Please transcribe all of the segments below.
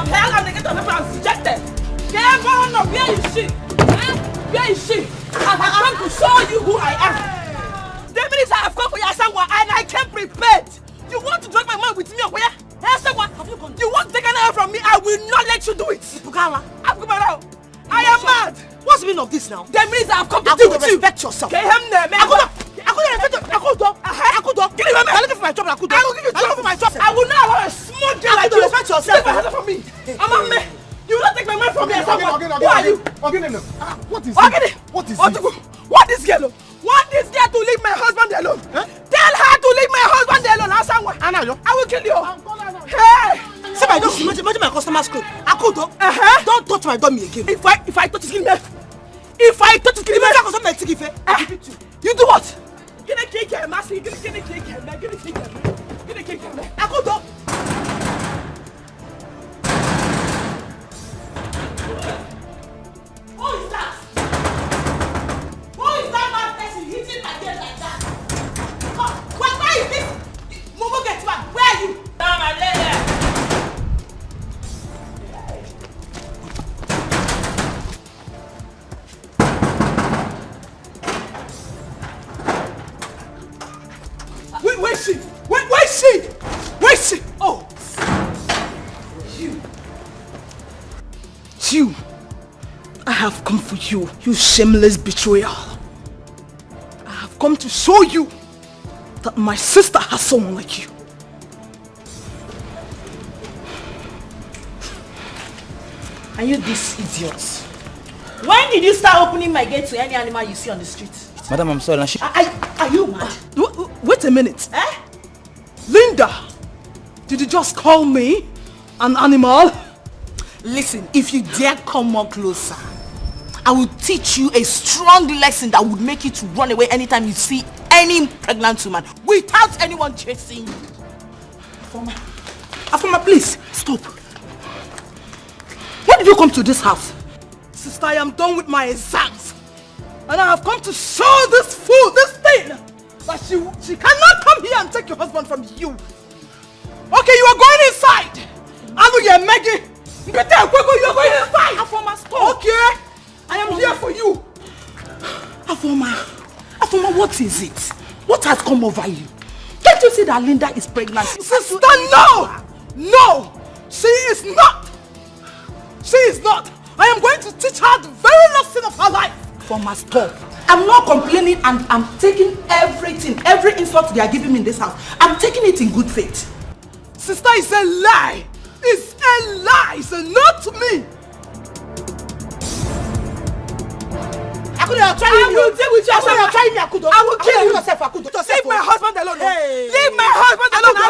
of hell and the gate of heaven has rejected. Where is she? Where is she? I have come to show you who I am. The minutes I have come for Yasawa and I came prepared. You want to drag my man with me or where? Yasawa, you want to take an hour from me? I will not let you do it. I am mad. What's the meaning of this now? The minutes I have come to deal with you. Respect yourself. Give me my job. I will not allow a small girl like you. Respect yourself. Take my hand from me. You will not take my man from me. Who are you? What is it? What is it? Want this girl? Want this girl to leave my husband alone? Huh? Tell her to leave my husband alone. I will kill you. Hey! See my door. Imagine my customer's clothes. Don't touch my dummy again. If I touch his skin, you do what? Get a cake here, Master. Get a cake here. Who is that? Who is that mad person hitting my head like that? Come, where is this? Momo get back. Where are you? Down my leg. Where is she? Where is she? Where is she? Oh, you. I have come for you, you shameless betrayal. I have come to show you that my sister has someone like you. And you these idiots. When did you start opening my gate to any animal you see on the street? Madam, I'm sorry. Are you mad? Wait a minute. Linda, did you just call me an animal? Listen, if you dare come more closer, I will teach you a strong lesson that would make you to run away anytime you see any pregnant woman without anyone chasing you. Afoma, please, stop. When did you come to this house? Sister, I am done with my exams. And I have come to show this fool, this thing, that she cannot come here and take your husband from you. Okay, you are going inside. Anu, you're Maggie. You are going inside. Afoma, stop. Okay, I am here for you. Afoma, what is it? What has come over you? Can't you see that Linda is pregnant? Sister, no, she is not. She is not. I am going to teach her the very lesson of her life. Afoma, stop. I'm not complaining and I'm taking everything, every insult they are giving me in this house. I'm taking it in good faith. Sister, it's a lie. It's a lie. It's not to me. I will deal with you. I will kill you. Leave my husband alone. Leave my husband alone.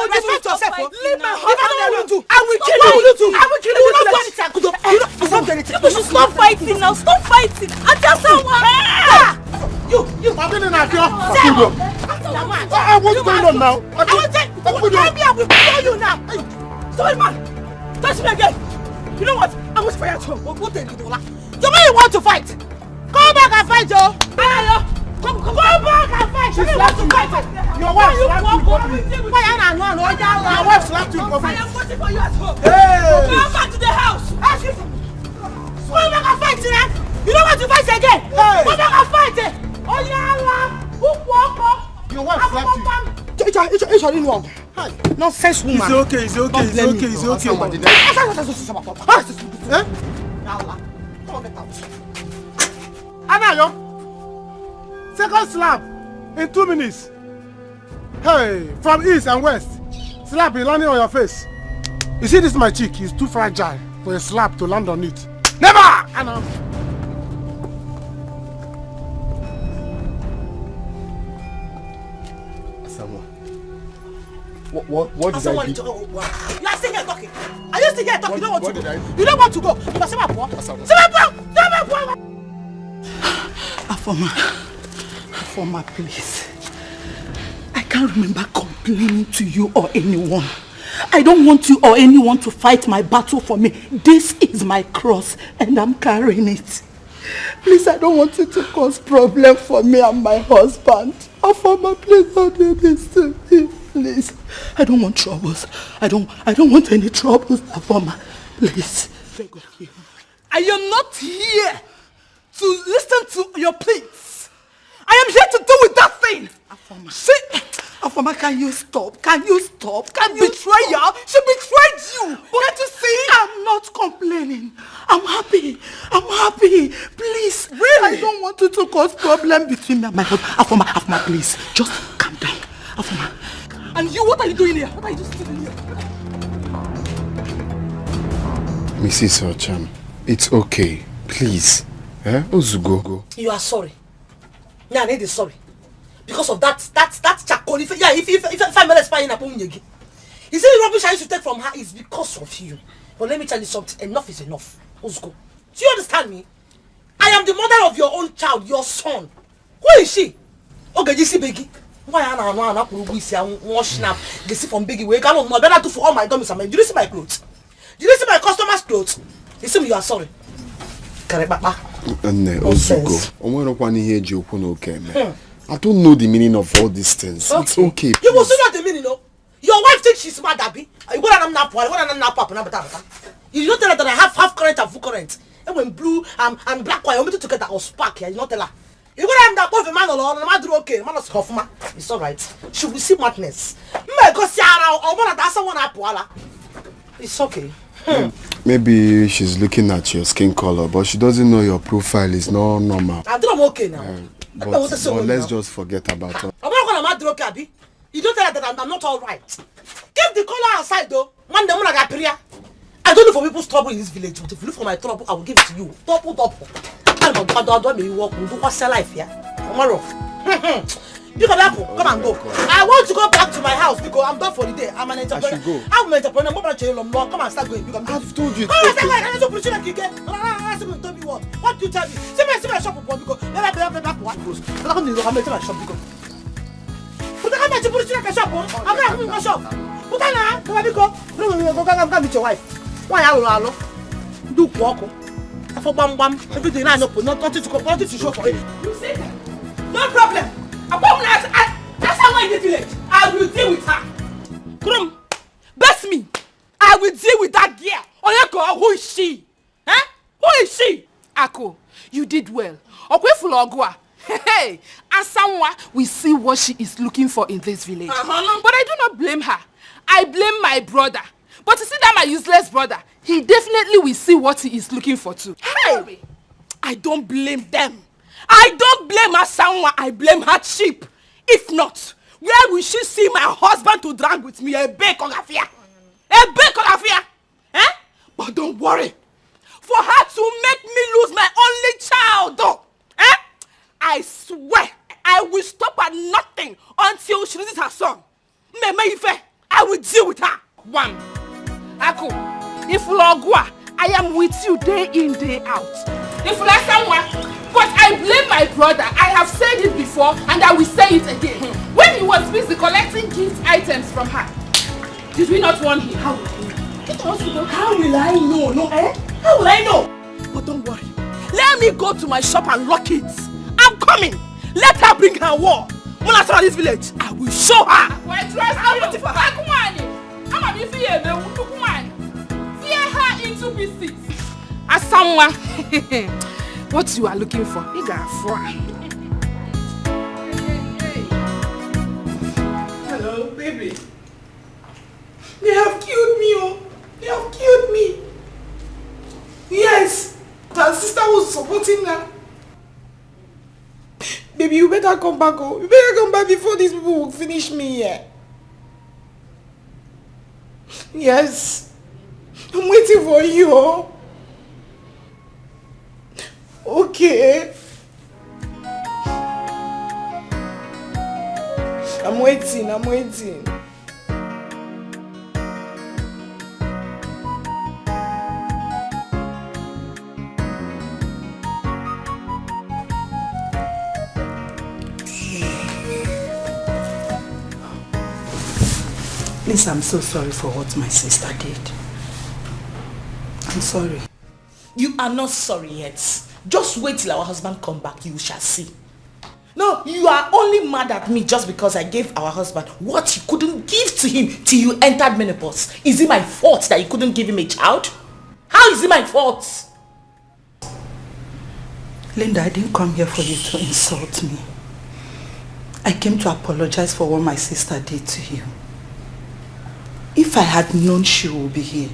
Respect yourself. Leave my husband alone. I will kill you. I will kill you. You should stop fighting now. Stop fighting. I just someone. You. I'm getting a girl. What's going on now? I will take. I will kill you now. Sorry, man. Touch me again. You know what? I was for you at home. What the hell? You mean you want to fight? Come back and fight, Joe. Come back and fight. You want to fight? Your wife slapped you. Your wife slapped you. I am waiting for you at home. Hey! Come back to the house. Come back and fight, man. You don't want to fight again. Hey! Come back and fight. Oh yeah, your wife slapped you. It's nonsense woman. It's okay. Anayo, second slap in 2 minutes. Hey, from east and west, slap is landing on your face. You see this my cheek is too fragile for a slap to land on it. Never! Anna. What did I do? You are still here talking. Are you still here talking? You don't want to go. You don't want to go. You must say my boy. Afoma, please. I can't remember complaining to you or anyone. I don't want you or anyone to fight my battle for me. This is my cross and I'm carrying it. Please, I don't want you to cause problem for me and my husband. Afoma, please don't do this to me. Please. I don't want troubles. I don't want any troubles, Afoma. Please. I am not here to listen to your pleas. I am here to deal with that thing. Afoma. See, Afoma, can you stop? Can you stop? Betrayal? She betrayed you. Can't you see? I'm not complaining. I'm happy. Please. Really? I don't want you to cause problem between me and my husband. Afoma, please. Just calm down. Afoma. And you, what are you doing here? What are you just doing here? Mrs. Ocham, it's okay. Please. Ozugo. You are sorry. Yeah, I need is sorry. Because of that charcoal. If I'm not spying upon you again. You see the rubbish I used to take from her is because of you. But let me tell you something. Enough is enough. Ozugo. Do you understand me? I am the mother of your own child, your son. Who is she? Okay, you see Biggie. Why am I not washing up? You see from Biggie. We cannot know better to for all my dummies. Do you see my clothes? Do you see my customers' clothes? You see me, you are sorry. I don't know the meaning of all these things. Okay. It's okay. You will see not the meaning, no? Your wife thinks she's mad, Abby. You go and nap. You don't tell her that I have half current and full current. And when blue and black wire, you together or spark here. You don't tell her. You go and nap off a man alone, and man do okay. Man is Hoffman. It's all right. She will see madness. It's okay. Maybe she's looking at your skin color, but she doesn't know your profile is not normal. I'm okay now. But let's just forget about her. I'm not gonna mad okay, Abby. You don't tell her that I'm not all right. Keep the color aside though. Man, the I got prayer. I don't look for people's trouble in this village, but if you look for my trouble, I will give it to you. Double. I don't make you walk. Do what's your life, yeah? Tomorrow. You can apple. Come and go. I want to go back to my house because I'm done for the day. I'm an entrepreneur. I should go. I'm an entrepreneur. Come and start going. I've told you. What do you tell me? See my shop because let me back one goes. I'm going to my shop because. But I'm not going to shop. I'm not going to my shop. But I'm not going to meet your wife. Why are you do walk? For bam everything I know, nothing to show for it. You see that? No problem. That's how I in the village. I will deal with her. Krum, bless me. I will deal with that girl. Oyeko, who is she? Huh? Who is she? Ako, you did well. Okwefulogwa. Hey, as someone we see what she is looking for in this village. But I do not blame her. I blame my brother. But you see that my useless brother, he definitely will see what he is looking for too. Hey, I don't blame them. I don't blame her someone. I blame her sheep. If not, where will she see my husband to drag with me? A bacon affair. Eh? But don't worry. For her to make me lose my only child, though. Eh? I swear, I will stop at nothing until she loses her son. I will deal with her. One. Ako, if Logwa, I am with you day in, day out. If someone, but I blame my brother. I have said it before and I will say it again. When he was busy collecting gift items from her, did we not warn him? How will I know? No, eh? How will I know? But don't worry. Let me go to my shop and lock it. I'm coming. Let her bring her war. When I saw this village, I will show her. I'm waiting for her. Tear her into pieces. As someone, what you are looking for, you got for. Hello, baby. They have killed me, oh. They have killed me. Yes, her sister was supporting her. Baby, you better come back, oh. You better come back before these people will finish me here. Yes. I'm waiting for you, oh. Okay. I'm waiting. Please, I'm so sorry for what my sister did. I'm sorry. You are not sorry yet. Just wait till our husband come back, you shall see. No, you are only mad at me just because I gave our husband what you couldn't give to him till you entered menopause. Is it my fault that you couldn't give him a child? How is it my fault? Linda, I didn't come here for you to insult me. I came to apologize for what my sister did to you. If I had known she would be here,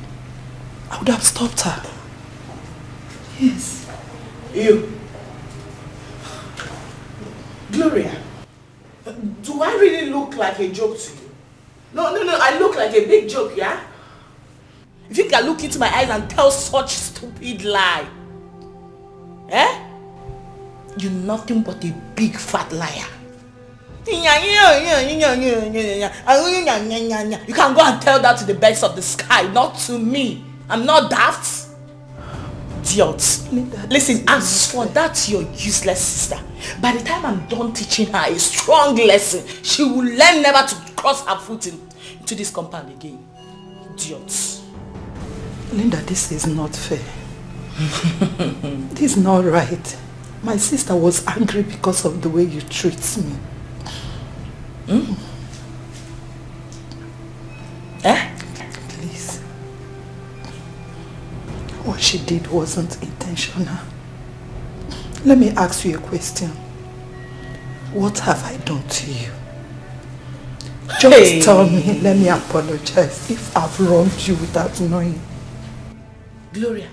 I would have stopped her. Yes. You. Gloria, do I really look like a joke to you? No, I look like a big joke, yeah? If you can look into my eyes and tell such stupid lie, eh? You're nothing but a big fat liar. You can go and tell that to the birds of the sky, not to me. I'm not daft. Idiots. Listen, as for that your useless sister, by the time I'm done teaching her a strong lesson, she will learn never to cross her foot into this compound again. Idiots. Linda, this is not fair. This is not right. My sister was angry because of the way you treat me. Please. What she did wasn't intentional. Let me ask you a question. What have I done to you? Just tell me, let me apologize if I've wronged you without knowing. Gloria,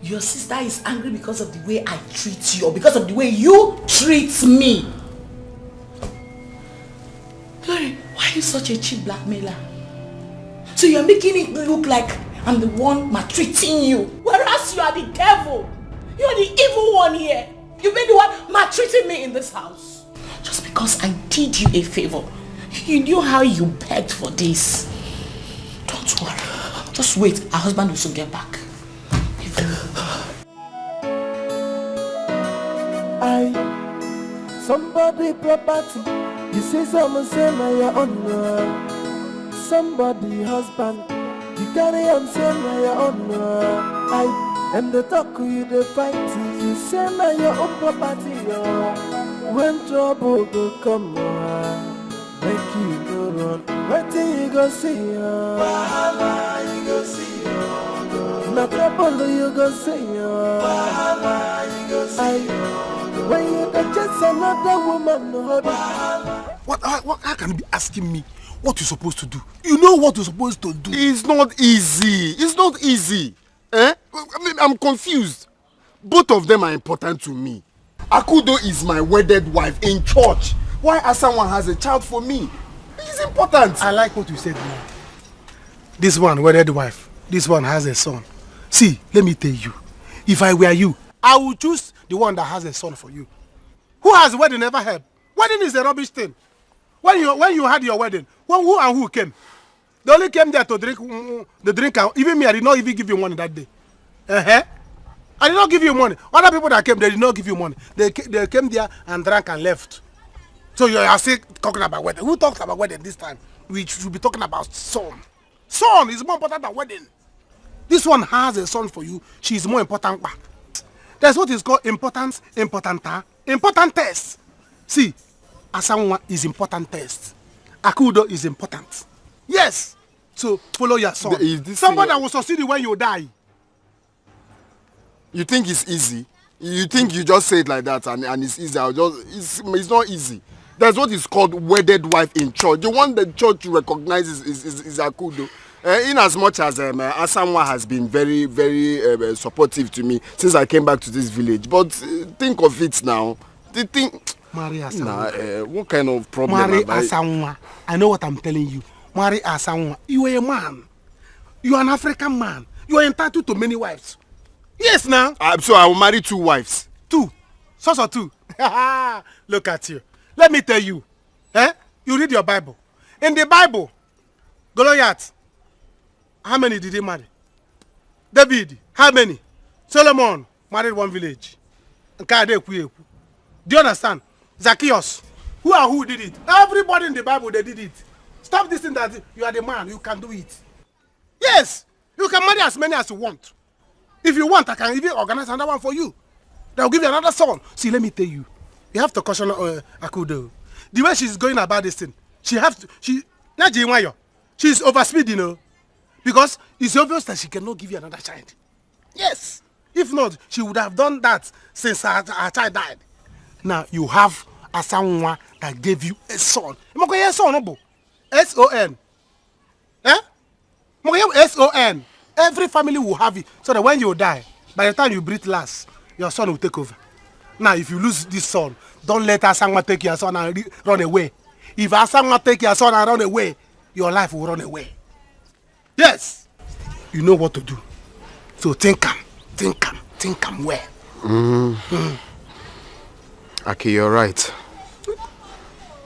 your sister is angry because of the way I treat you or because of the way you treat me. Gloria, why are you such a cheap blackmailer? So you're making it look like I'm the one maltreating you, whereas you are the devil. You're the evil one here. You've been the one maltreating me in this house. Just because I did you a favor. You knew how you begged for this. Don't worry. Just wait. Our husband will soon get back. Somebody property. You say someone say my your own. Somebody husband. You carry him say my your own. And the talk you the fight. You say my your own property. When trouble go come, make you go run. Wait till you go see Wahala, you go see no trouble you go see Wahala, you go see when you can chase another woman, What? How can you be asking me what you're supposed to do? You know what you're supposed to do. It's not easy. It's not easy. Eh? I'm confused. Both of them are important to me. Akudo is my wedded wife in church. Why someone has a child for me? It's important. I like what you said now. This one, wedded wife. This one has a son. See, let me tell you. If I were you, I would choose the one that has a son for you. Who has wedding ever help? Wedding is a rubbish thing. When you had your wedding, who and who came? They only came there to drink the drink. Even me, I did not even give you money that day. I did not give you money. Other people that came, they did not give you money. They came there and drank and left. So you are still talking about wedding. Who talks about wedding this time? We should be talking about son. Son is more important than wedding. This one has a son for you. She is more important. That's what is called importance, important test. See, Asanwa is important test. Akudo is important. Yes. So follow your son. Somebody that will succeed when you die. You think it's easy? You think you just say it like that and it's easy? It's not easy. That's what is called wedded wife in church. The one the church recognizes is Akudo. In as much as Asanwa has been very, very supportive to me since I came back to this village. But think of it now. Marry Asanwa. What kind of problem? Marry Asanwa. I know what I'm telling you. Marry Asanwa. You are a man. You are an African man. You are entitled to many wives. Yes, now. So I will marry 2 wives. 2. So 2. Look at you. Let me tell you. You read your Bible. In the Bible, Goliath, how many did he marry? David, how many? Solomon married 1 village. Do you understand? Zacchaeus, who did it? Everybody in the Bible, they did it. Stop this thing that you are the man, you can do it. Yes, you can marry as many as you want. If you want, I can even organize another one for you. They'll give you another son. See, let me tell you. You have to caution Akudo. The way she's going about this thing, she's overspeed, you know. Because it's obvious that she cannot give you another child. Yes. If not, she would have done that since her child died. Now, you have a someone that gave you a son. S-O-N. Eh? S-O-N. Every family will have it. So that when you die, by the time you breathe last, your son will take over. Now, if you lose this son, don't let Asangwa take your son and run away. If Asangwa take your son and run away, your life will run away. Yes! You know what to do. So think well. Okay, you're right.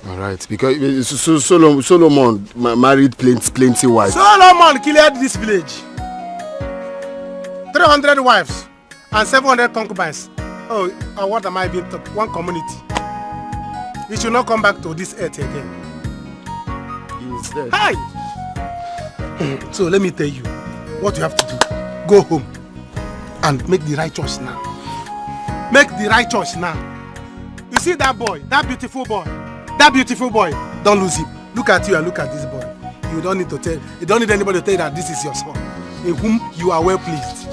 All right, because Solomon married plenty wives. Solomon killed this village. 300 wives and 700 concubines. Oh, what am I being taught? One community. He should not come back to this earth again. He's dead. Hi! So let me tell you what you have to do. Go home and make the right choice now. Make the right choice now. You see that boy, that beautiful boy, don't lose him. Look at you and look at this boy. You don't need anybody to tell you that this is your son, in whom you are well pleased.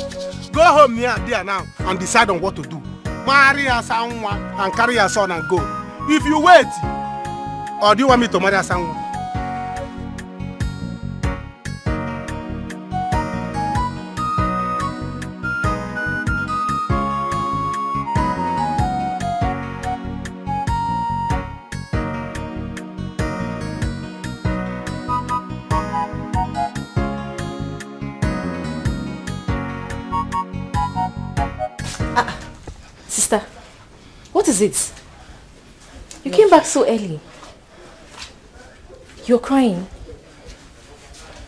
Go home here and there now and decide on what to do. Marry someone and carry your son and go. If you wait, or do you want me to marry someone? Sister, what is it? You came back so early. You're crying.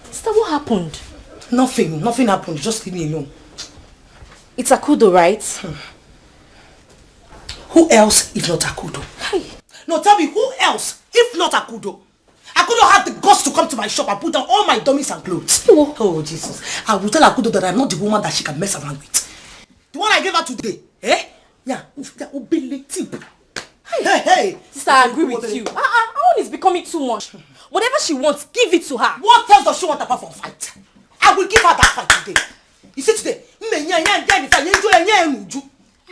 Sister, what happened? Nothing happened. Just leave me alone. It's Akudo, right? Who else if not Akudo? Hey. No, tell me, who else if not Akudo? Akudo had the guts to come to my shop and put down all my dummies and clothes. Oh, Jesus. I will tell Akudo that I'm not the woman that she can mess around with. The one I gave her today, eh? Yeah, Hey. Sister, I agree with you. Our own is becoming too much. Whatever she wants, give it to her. What else does she want apart from fight? I will give her that fight today. You see today, I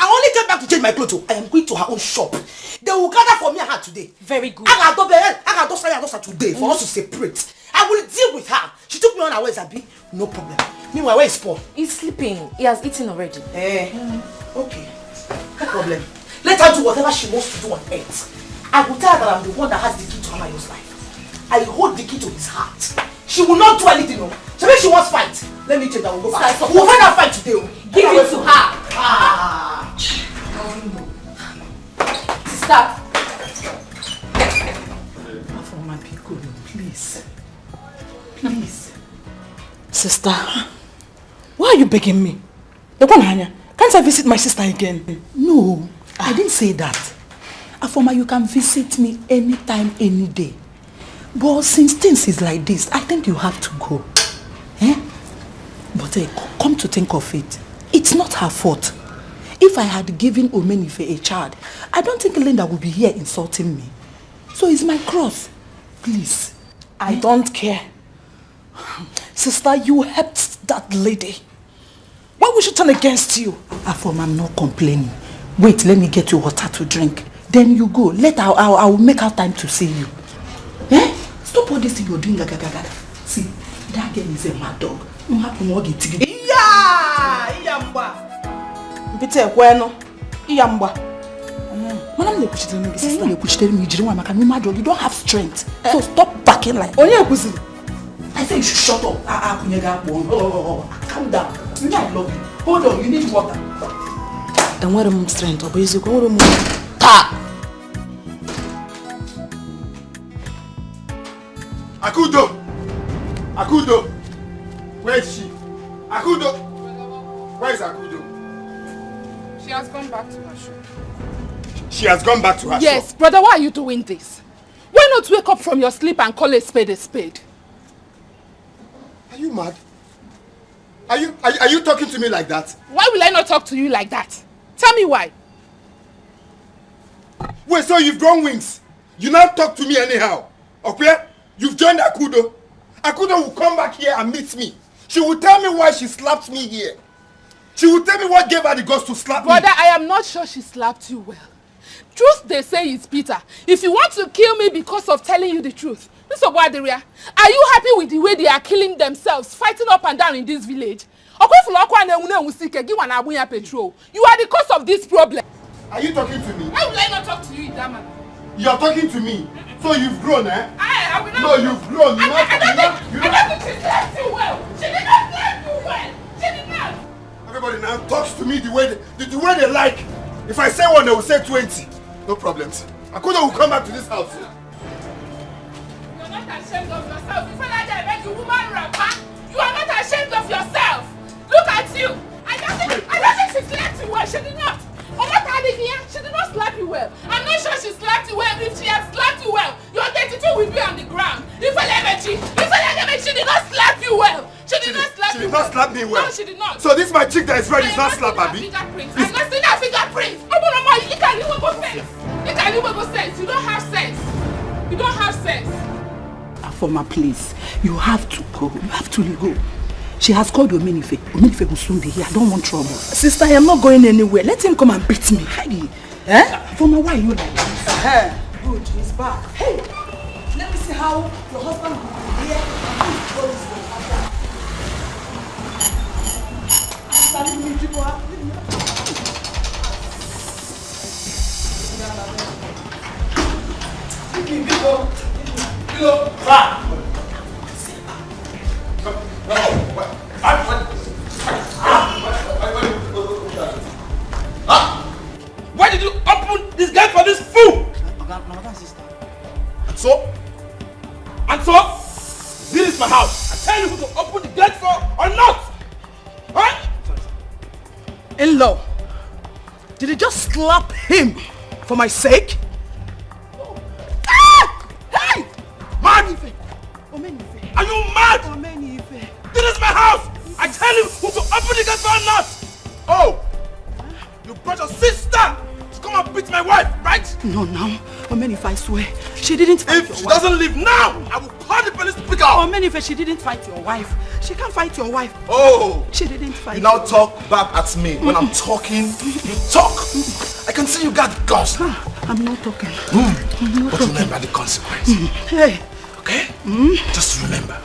only came back to change my clothes. I am going to her own shop. They will gather for me and her today. Very good. I got today for us to separate. I will deal with her. She took me on her ways, Abi. No problem. Meanwhile, where is Paul? He's sleeping. He has eaten already. Okay. No problem. Let her do whatever she wants to do on earth. I will tell her that I'm the one that has the key to Amayo's life. I hold the key to his heart. She will not do anything. No. So when she wants fight, let me check that we'll go back. We'll find her fight today. Give it to her. Sister. For my people, please. Sister, why are you begging me? Can't I visit my sister again? No, I didn't say that. Afoma, you can visit me anytime, any day. But since things is like this, I think you have to go. But come to think of it, it's not her fault. If I had given Omenife a child, I don't think Linda would be here insulting me. So it's my cross. Please. I don't care. Sister, you helped that lady. Why would she turn against you? Afoma, I'm not complaining. Wait, let me get you water to drink. Then you go. Later, I will make out time to see you. Stop all this thing you're doing. See, that girl is a mad dog. You have to walk it together. Iyamba. Mpite kweno. Iyamba. Madam, you don't have strength. So stop backing like. I say you should shut up. Calm down. I love you. Hold on, you need water. Then what am strength? Or basic or Akudo! Where is she? Akudo! Where is Akudo? She has gone back to her shop. She has gone back to her shop? Yes, brother, why are you doing this? Why not wake up from your sleep and call a spade a spade? Are you mad? Are you talking to me like that? Why will I not talk to you like that? Tell me why. Wait, so you've grown wings? You now talk to me anyhow. Okay? You've joined Akudo. Akudo will come back here and meet me. She will tell me why she slapped me here. She will tell me what gave her the guts to slap me. Brother, I am not sure she slapped you well. Truth they say is Peter. If you want to kill me because of telling you the truth, Mr. Guadiria, are you happy with the way they are killing themselves, fighting up and down in this village? You are the cause of this problem. Are you talking to me? Why would I not talk to you in that manner? You're talking to me. So you've grown, eh? I will not. No, you've grown. I don't think she slept you well. She did not sleep you well. She did not. Everybody now talks to me the way they like. If I say one, they will say 20. No problems. Akudo will come back to this house. You are not ashamed of yourself. Before that, I beg you, woman rapper. You are not ashamed of yourself. Look at you. I don't think she slapped you well. She did not. She did not slap you well. I'm not sure she slapped you well. If she had slapped you well, your 32 will be on the ground. If she did not slap you well. She did not slap you well. She did not slap me well. No, she did not. So this is my chick that is ready is not slap Abi. I'm not seeing that fingerprint. You can't even go sense. You can't even go sense. You don't have sense. You don't have sense. Afoma, please. You have to go. You have to go. She has called Omenife. Omenife will soon be here. I don't want trouble. Sister, I am not going anywhere. Let him come and beat me. Hey. Afoma, why are you like this? Good, he's back. Hey, let me see how your husband will be here. Why did you open this gate for this fool? And so? This is my house. I tell you who to open the gate for or not. Huh? In-law, did you just slap him for my sake? Hey! Mad! Are you mad? This is my house! I tell you who to open the gate for or not! Oh! You brought your sister to come and beat my wife, right? No, Omenife, I swear. She didn't fight your wife. If she doesn't leave now, I will call the police to pick her up. Omenife, she didn't fight your wife. She can't fight your wife. Oh! She didn't fight You now talk back at me. When I'm talking, you talk. I can see you got guts. I'm not talking. But remember the consequence. Hey. Okay? Just remember.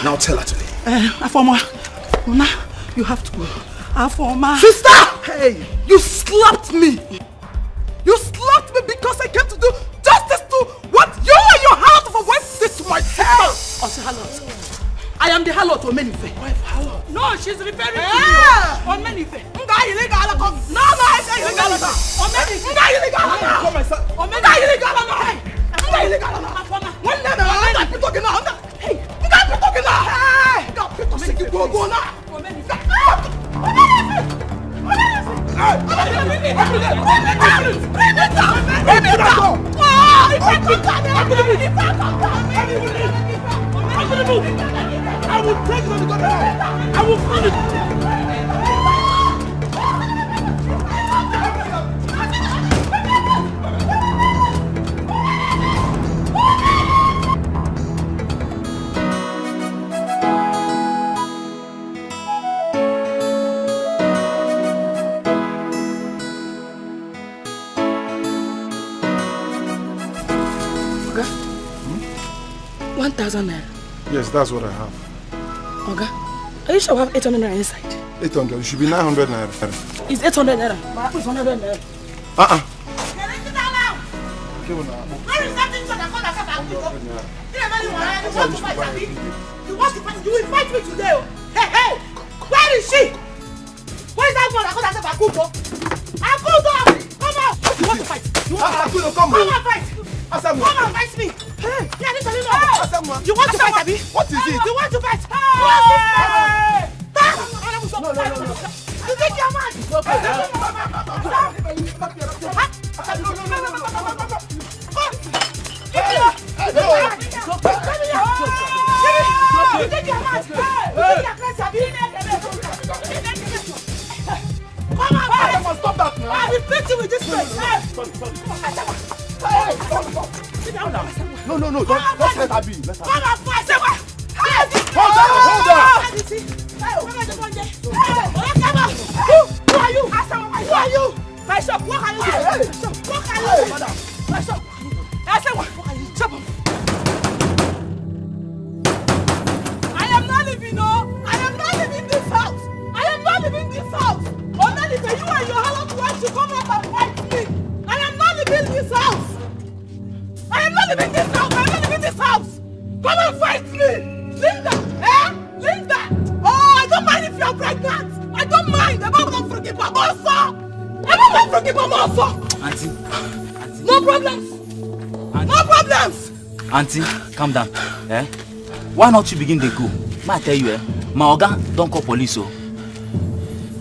Now tell her today. Afoma, you have to go. Afoma. Sister! Hey, you slapped me. You slapped me because I came to do justice to what you and your house of a wife did to my sister. Ose Halot. I am the Halot Omenife. Wife Halot? No, she's referring to you. Omenife. No, I say illegal. Omenife. Illegal. I will take you to the I will find it. Okay. 1,000 naira. Yes, that's what I have. Okay. Are you sure we have 800 naira inside? 800. It should be 900 naira. It's 800 naira. My apple is 100 naira. Where is that thing that you want to fight? You will fight me today. Hey! Where is she? Where is that one that got Akudo? Akudo! Come on! You want to fight? Come on, fight! Come on, fight me! Hey! You want to fight, Abi? What is it? You want to fight? No. You think you're mad? Come on, stop that now. I will beat you with this place. No. Let's let her be. Let her be. Come and fight. Say what? Hold on. Who are you? Who are you? Bishop, what are you doing? What are you doing? Bishop, I said what? What are you doing? I am not living, no. I am not living this house. I am not living this house. Only you and your husband want to come out and fight me. I am not living this house. I am not living this house. I am not living this house. Come and fight me. Linda, Linda. Oh, I don't mind if you are pregnant. I don't mind. I'm not forgive my also. I'm not forgive my also. Auntie. No problems. No problems. Auntie, calm down. Why not you begin to go? I tell you, my oga don't call police. Oh.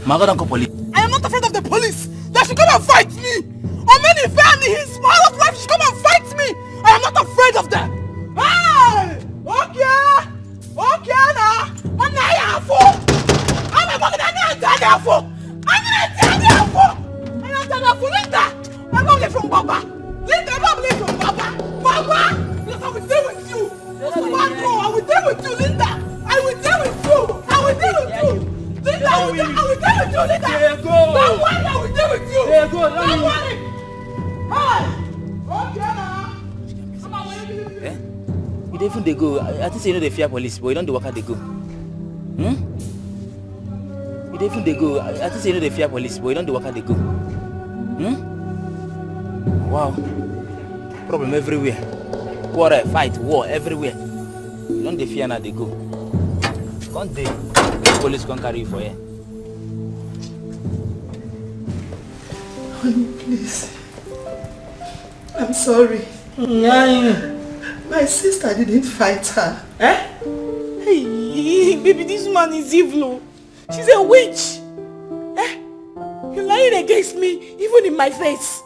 My oga don't call police. I am not afraid of the police. They should come and fight me. Omeni family, his mother's wife should come and fight me. I am not afraid of them. Hey! Okay now. I'm not here for. I'm not here for. Linda. I'm only from Baba. Linda, I'm only from Baba. Baba, yes, I will deal with you. I will deal with you, Linda. I will deal with you. Linda, I will deal with you, Linda. Don't worry, I will deal with you. Don't worry. Hey! Okay now. You don't even they go. I think you know they fear police, but you don't do work they go. You don't even they go. I think you know they fear police, but you don't do work they go. Wow. Problem everywhere. Quarrel, fight, war everywhere. You don't they fear now they go. Can't they? The police can't carry you for here. Please. I'm sorry. My sister didn't fight her. Hey, baby, this man is evil. She's a witch. You're lying against me, even in my face.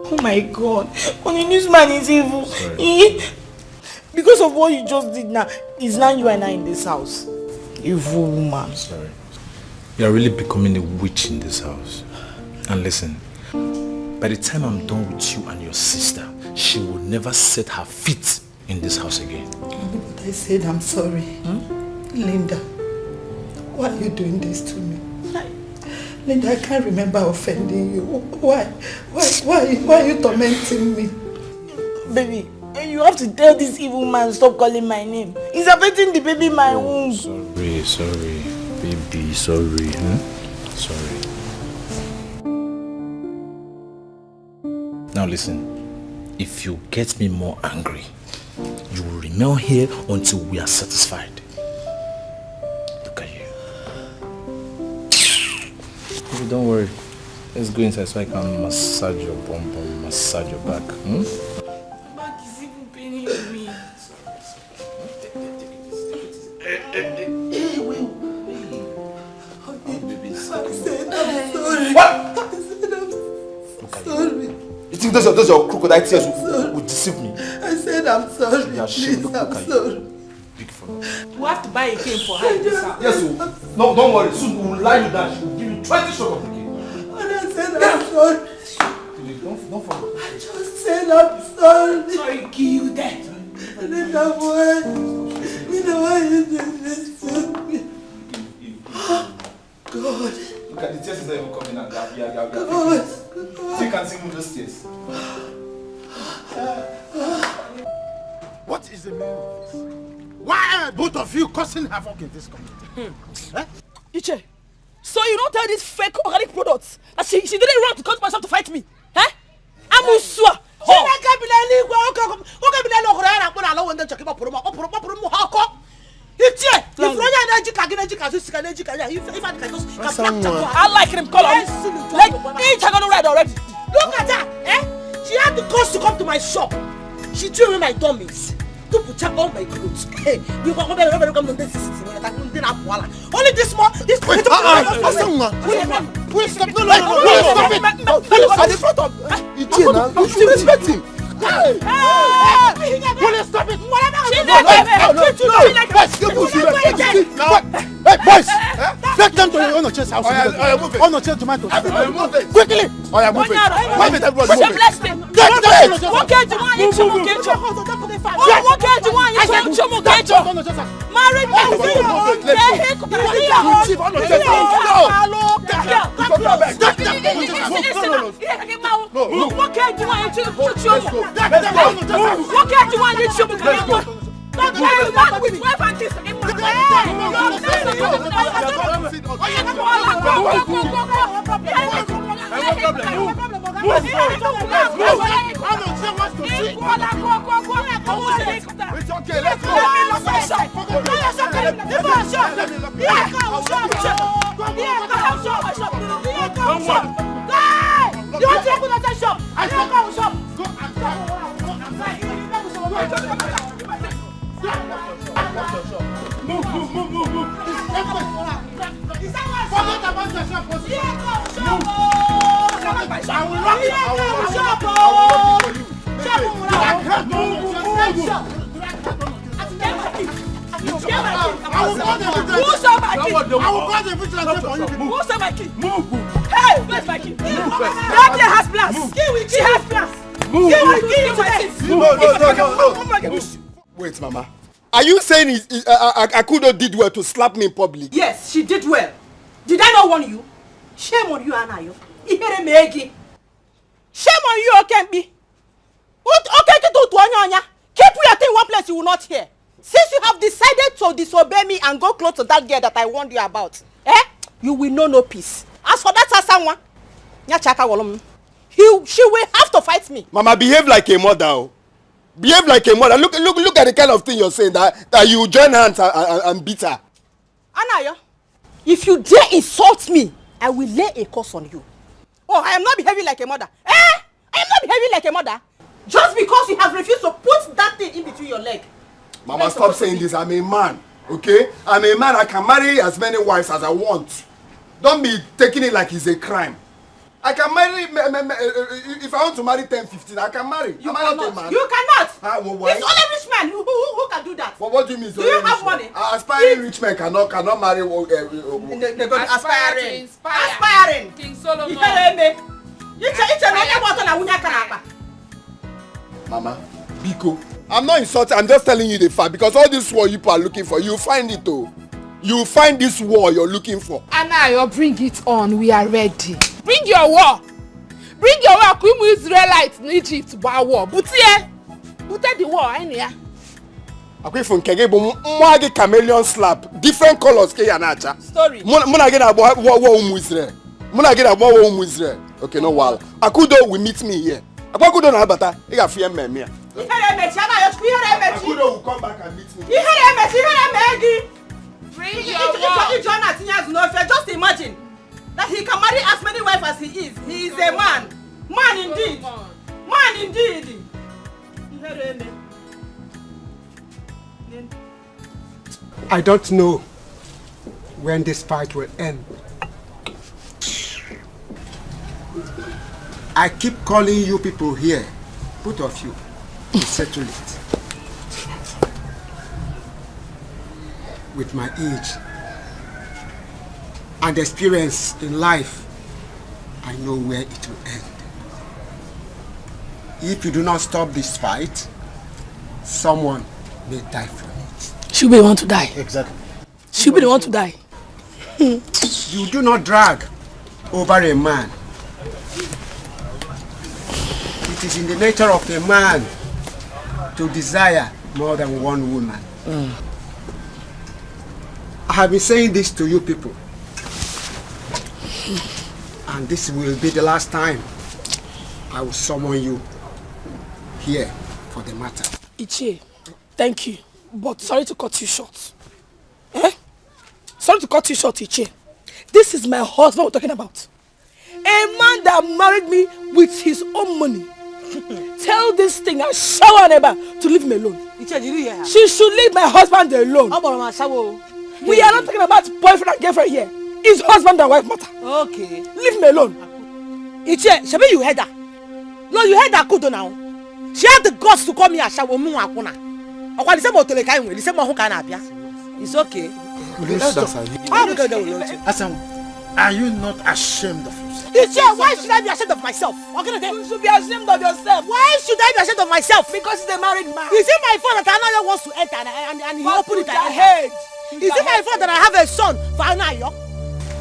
Oh my God. Honey, this man is evil. Because of what you just did now, it's now you and I in this house. Evil woman. Sorry. You're really becoming a witch in this house. And listen, by the time I'm done with you and your sister, she will never set her feet in this house again. But I said I'm sorry. Linda, why are you doing this to me? Linda, I can't remember offending you. Why are you tormenting me? Baby, you have to tell this evil man stop calling my name. He's affecting the baby in my womb. Sorry, baby, sorry. Sorry. Now listen, if you get me more angry, you will remain here until we are satisfied. Look at you. Baby, don't worry. Let's go inside so I can massage your bum, massage your back. My back is even paining me. What? You think those your crocodile tears will deceive me? I said I'm sorry. Please, I'm sorry. We have to buy a cane for her in this house. Yes, no, don't worry. Soon we will lie you down. She will give you 20 shots of the cane. And I said I'm sorry. Don't fall. I just said I'm sorry. Sorry, kill you dead. I didn't know why. You know why you did this to me. God. Look at the tears is not even coming out. God. So you can sing with those tears. What is the meaning of this? Why are both of you causing havoc in this community? Iche, so you don't tell these fake organic products that she didn't run to come to myself to fight me? Amusua! I like him, call on. Like, each are gonna ride already. Look at her, She had the cost to come to my shop. She threw away my dummies. To put all my clothes. Hey, you come over come to this city. Only this one. This Wait, stop. No, stop it. At the front of you should respect him. Hey! Will you stop it? Boys! Take them to the owner chest house. Owner chest tomato. Quickly! Move it. Move it, everybody. Move it. Married man, see your own day. What can't you want to What can't you want to Don't marry man with wife and kids. It's okay, let's go. Move. Forget about the shop. I will rock it. Who's my key? Move. Hey, where's my key? That girl has plans. She has plans. Move. Wait, Mama. Are you saying Akudo did well to slap me in public? Yes, she did well. Did I not warn you? Shame on you, Anayo. Shame on you, Okembi. Keep your thing in one place you will not hear. Since you have decided to disobey me and go close to that girl that I warned you about, you will know no peace. As for that someone, she will have to fight me. Mama, behave like a mother. Behave like a mother. Look at the kind of thing you're saying that you join hands and beat her. Anayo, if you dare insult me, I will lay a curse on you. Oh, I am not behaving like a mother. I am not behaving like a mother. Just because you have refused to put that thing in between your leg. Mama, stop saying this. I'm a man, okay? I'm a man. I can marry as many wives as I want. Don't be taking it like it's a crime. I can marry, if I want to marry 10, 15, I can marry. You cannot. You cannot. Well, why? It's only rich men who can do that. Well, what do you mean? Do you have money? Aspiring rich men cannot marry. Aspiring. King Solomon. Mama, Biko, I'm not insulting. I'm just telling you the fact because all this war you people are looking for, you find it though. You find this war you're looking for. Anayo, bring it on. We are ready. Bring your war. Bring your war. Kumu Israelites in Egypt war. Butie the war. Anya. Akwe from Kegebo, mwage chameleon slap. Different colors ke yanacha. Story. Muna get about war Israel. Muna get about war Israel. Okay, no wala. Akudo will meet me here. Akudo na bata. He got fear me here. Akudo will come back and meet me. Bring your war. Just imagine that he can marry as many wives as he is. He is a man. Man indeed. Man indeed. I don't know when this fight will end. I keep calling you people here, both of you, to settle it. With my age and experience in life, I know where it will end. If you do not stop this fight, someone may die from it. She'll be the one to die. Exactly. She'll be the one to die. You do not drag over a man. It is in the nature of a man to desire more than one woman. I have been saying this to you people. And this will be the last time I will summon you here for the matter. Ichie, thank you. But sorry to cut you short. Sorry to cut you short, Ichie. This is my husband we're talking about. A man that married me with his own money. Tell this thing, I'll shower never to leave me alone. She should leave my husband alone. We are not talking about boyfriend and girlfriend here. It's husband and wife matter. Okay. Leave me alone. Ichie, Shabe, you heard that? No, you heard that Kudo now. She had the guts to call me a shawo mu akuna. It's okay. Asan, are you not ashamed of yourself? Ichie, why should I be ashamed of myself? You should be ashamed of yourself. Why should should I be ashamed of myself? Because he's a married man. Is it my fault that Anayo wants to enter and he opened it ahead? Is it my fault that I have a son for Anayo?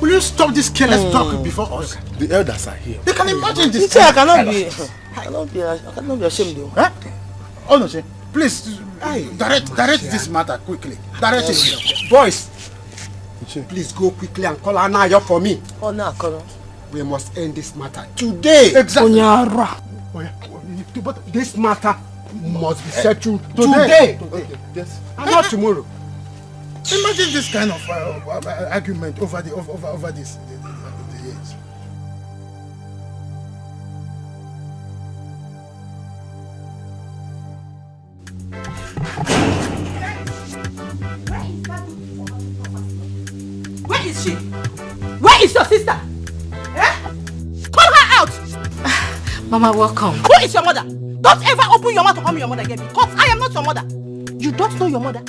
Will you stop this careless talk before us? The elders are here. They can imagine this. I cannot be ashamed though. Huh? Oh no, please direct this matter quickly. Direct it. Boys, please go quickly and call Anayo for me. Oh no, call. We must end this matter today. Exactly. But this matter must be settled today. Yes. And not tomorrow. Imagine this kind of argument over this. The years. Where is she? Where is your sister? Eh? Call her out! Mama, welcome. Who is your mother? Don't ever open your mouth to call me your mother again, because I am not your mother. You don't know your mother?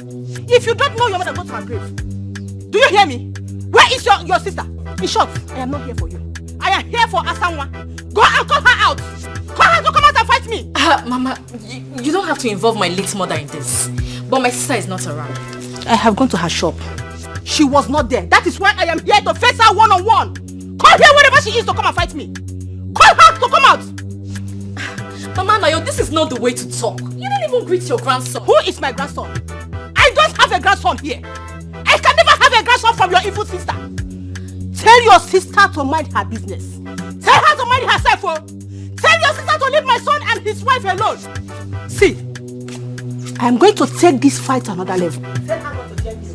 If you don't know your mother, go to her grave. Do you hear me? Where is your sister? In short, I am not here for you. I am here for Asanwa. Go and call her out. Call her to come out and fight me. Mama, you don't have to involve my late mother in this. But my sister is not around. I have gone to her shop. She was not there. That is why I am here to face her one-on-one. Call her wherever she is to come and fight me. Call her to come out. Mama Nayo, this is not the way to talk. You didn't even greet your grandson. Who is my grandson? I don't have a grandson here. I can never have a grandson from your evil sister. Tell your sister to mind her business. Tell her to mind herself. Oh. Tell your sister to leave my son and his wife alone. See, I am going to take this fight to another level. Tell her not to dare me.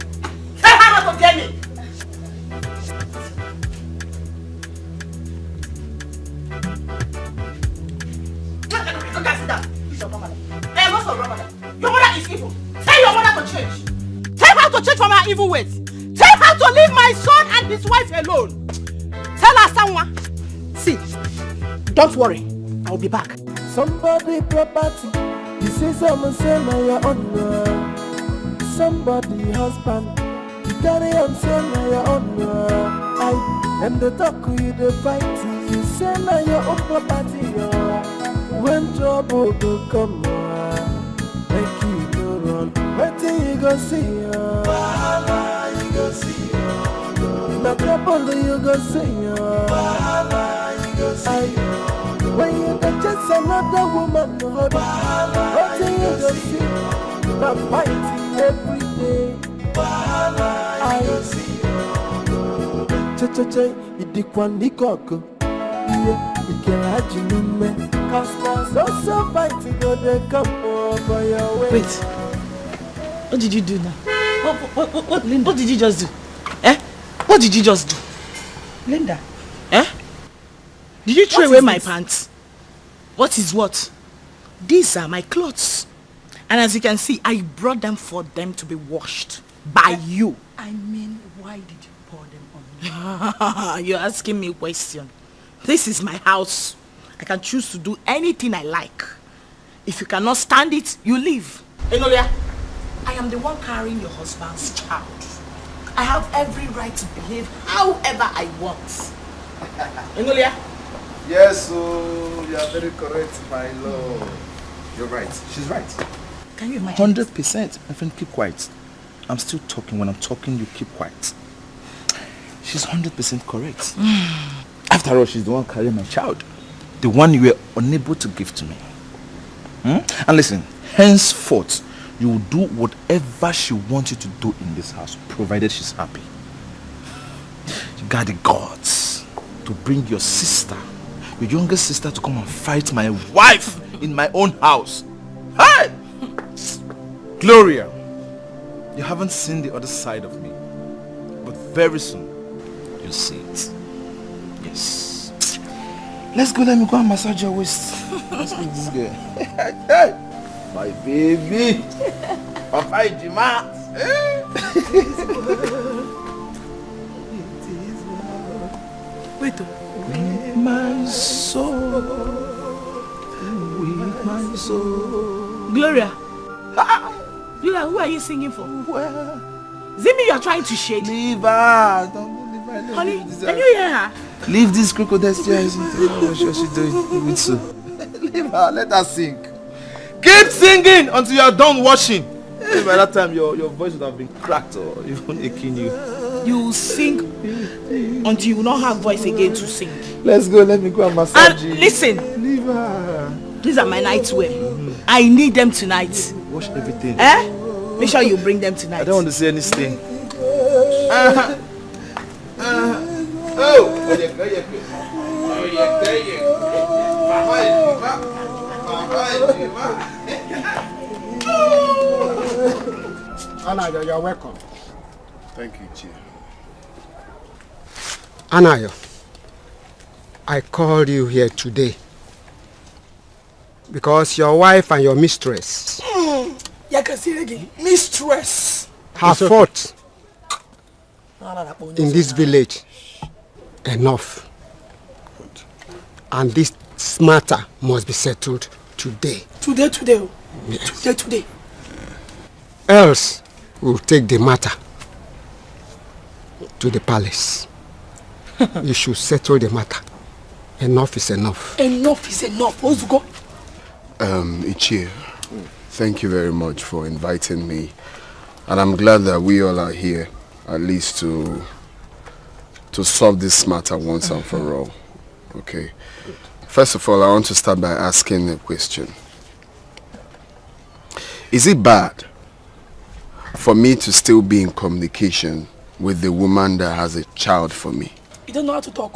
Tell her not to dare me. Your mother is evil. Tell your mother to change. Tell her to change from her evil ways. Tell her to leave my son and his wife alone. Tell her someone. See, don't worry. I'll be back. Somebody property. You say someone say my your honor. Somebody husband. You carry on say my your honor. I am the talk you the fight. You say my your own property. When trouble go come. Make you go run. Wait till you go see you go see no trouble you go see you go see when you go chase another woman wait till you go see no fighting every day I go see che idikwani koko ikelajinume cause so fighting go dey come over your way. Wait, what did you do now? What did you just do? Eh? What did you just do? Linda? Eh? Did you throw away my pants? What is what? These are my clothes. And as you can see, I brought them for them to be washed by you. I mean, why did you pour them on me? You're asking me a question. This is my house. I can choose to do anything I like. If you cannot stand it, you leave. Enolia, I am the one carrying your husband's child. I have every right to behave however I want. Enolia? Yes, you are very correct, my lord. You're right. She's right. Can you imagine? 100%. My friend, keep quiet. I'm still talking. When I'm talking, you keep quiet. She's 100% correct. After all, she's the one carrying my child. The one you were unable to give to me. And listen, henceforth, you will do whatever she wants you to do in this house, provided she's happy. You got the guts to bring your sister, your younger sister, to come and fight my wife in my own house. Hey! Gloria, you haven't seen the other side of me, but very soon, you'll see it. Yes. Let's go, let me go and massage your waist. Let's go, this girl. Hey, my baby. Papa Ijima. Wait. With my soul. With my soul. Gloria. Gloria, who are you singing for? Well, Zimi, you are trying to shade. Leave her. Don't leave her. Honey, can you hear her? Leave this crocodile stairs. What she's doing. Leave her. Let her sing. Keep singing until you are done washing. By that time, your voice would have been cracked or even aching you. You will sing until you will not have voice again to sing. Let's go. Let me go and massage you. And listen. Leave her. These are my nightwear. I need them tonight. Wash everything. Make sure you bring them tonight. I don't want to see any stain. Anayo, you're welcome. Thank you, Chief. Anayo, I called you here today because your wife and your mistress mistress have fought in this village. Enough. And this matter must be settled today. Today. Yes. Today. Else, we'll take the matter to the palace. You should settle the matter. Enough is enough. Enough is enough. Let's go. Ichie, thank you very much for inviting me. And I'm glad that we all are here, at least to solve this matter once and for all. Okay. First of all, I want to start by asking a question. Is it bad for me to still be in communication with the woman that has a child for me? You don't know how to talk.